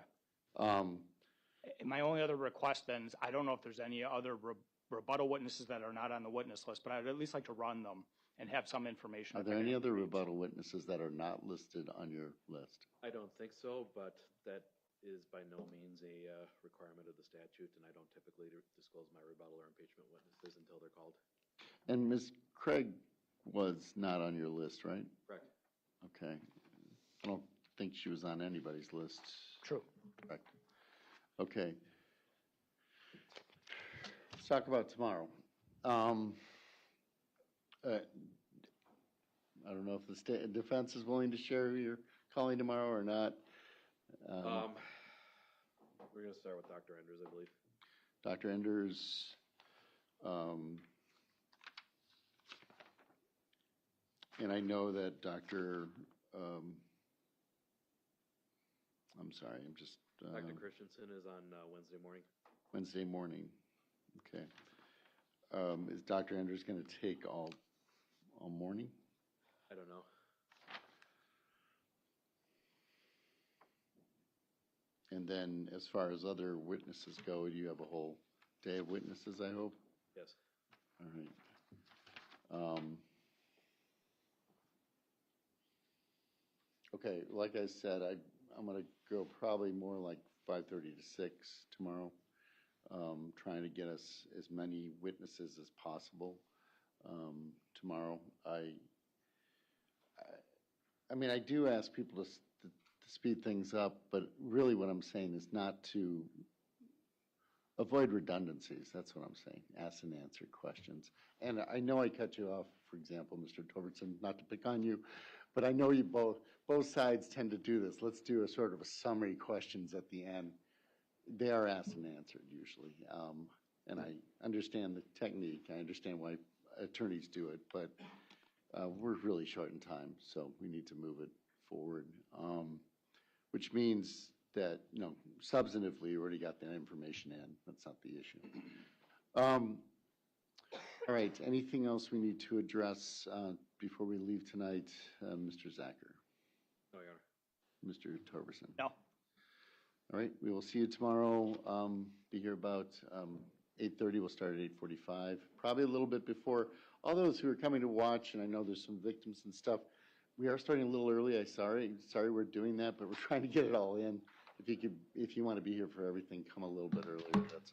My only other request then is I don't know if there's any other rebuttal witnesses that are not on the witness list, but I'd at least like to run them and have some information.
Are there any other rebuttal witnesses that are not listed on your list?
I don't think so, but that is by no means a requirement of the statute, and I don't typically disclose my rebuttal or impeachment witnesses until they're called.
And Ms. Craig was not on your list, right?
Correct.
Okay. I don't think she was on anybody's list.
True.
Correct. Okay. Let's talk about tomorrow. I don't know if the state defense is willing to share who you're calling tomorrow or not.
We're going to start with Dr. Enders, I believe.
Dr. Enders, and I know that Dr. I'm sorry, I'm just.
Dr. Christensen is on Wednesday morning.
Wednesday morning, okay. Is Dr. Enders going to take all morning?
I don't know.
And then as far as other witnesses go, you have a whole day of witnesses, I hope?
Yes.
All right. Okay, like I said, I'm going to go probably more like 5:30 to 6 tomorrow, trying to get us as many witnesses as possible. tomorrow. I mean, I do ask people to speed things up, but really what I'm saying is not to avoid redundancies. That's what I'm saying. Ask and answer questions. And I know I cut you off, for example, Mr. Torbertson, not to pick on you, but I know you both sides tend to do this. Let's do a sort of a summary questions at the end. They are asked and answered usually. And I understand the technique. I understand why attorneys do it, but we're really short in time, so we need to move it forward. Which means that, you know, substantively, you already got that information in. That's not the issue. All right, anything else we need to address before we leave tonight? Mr. Zachar?
No, Your Honor.
Mr. Torberson?
No.
All right, we will see you tomorrow. Be here about 8:30. We'll start at 8:45, probably a little bit before. All those who are coming to watch, and I know there's some victims and stuff, we are starting a little early. Sorry we're doing that, but we're trying to get it all in. If you want to be here for everything, come a little bit earlier. That's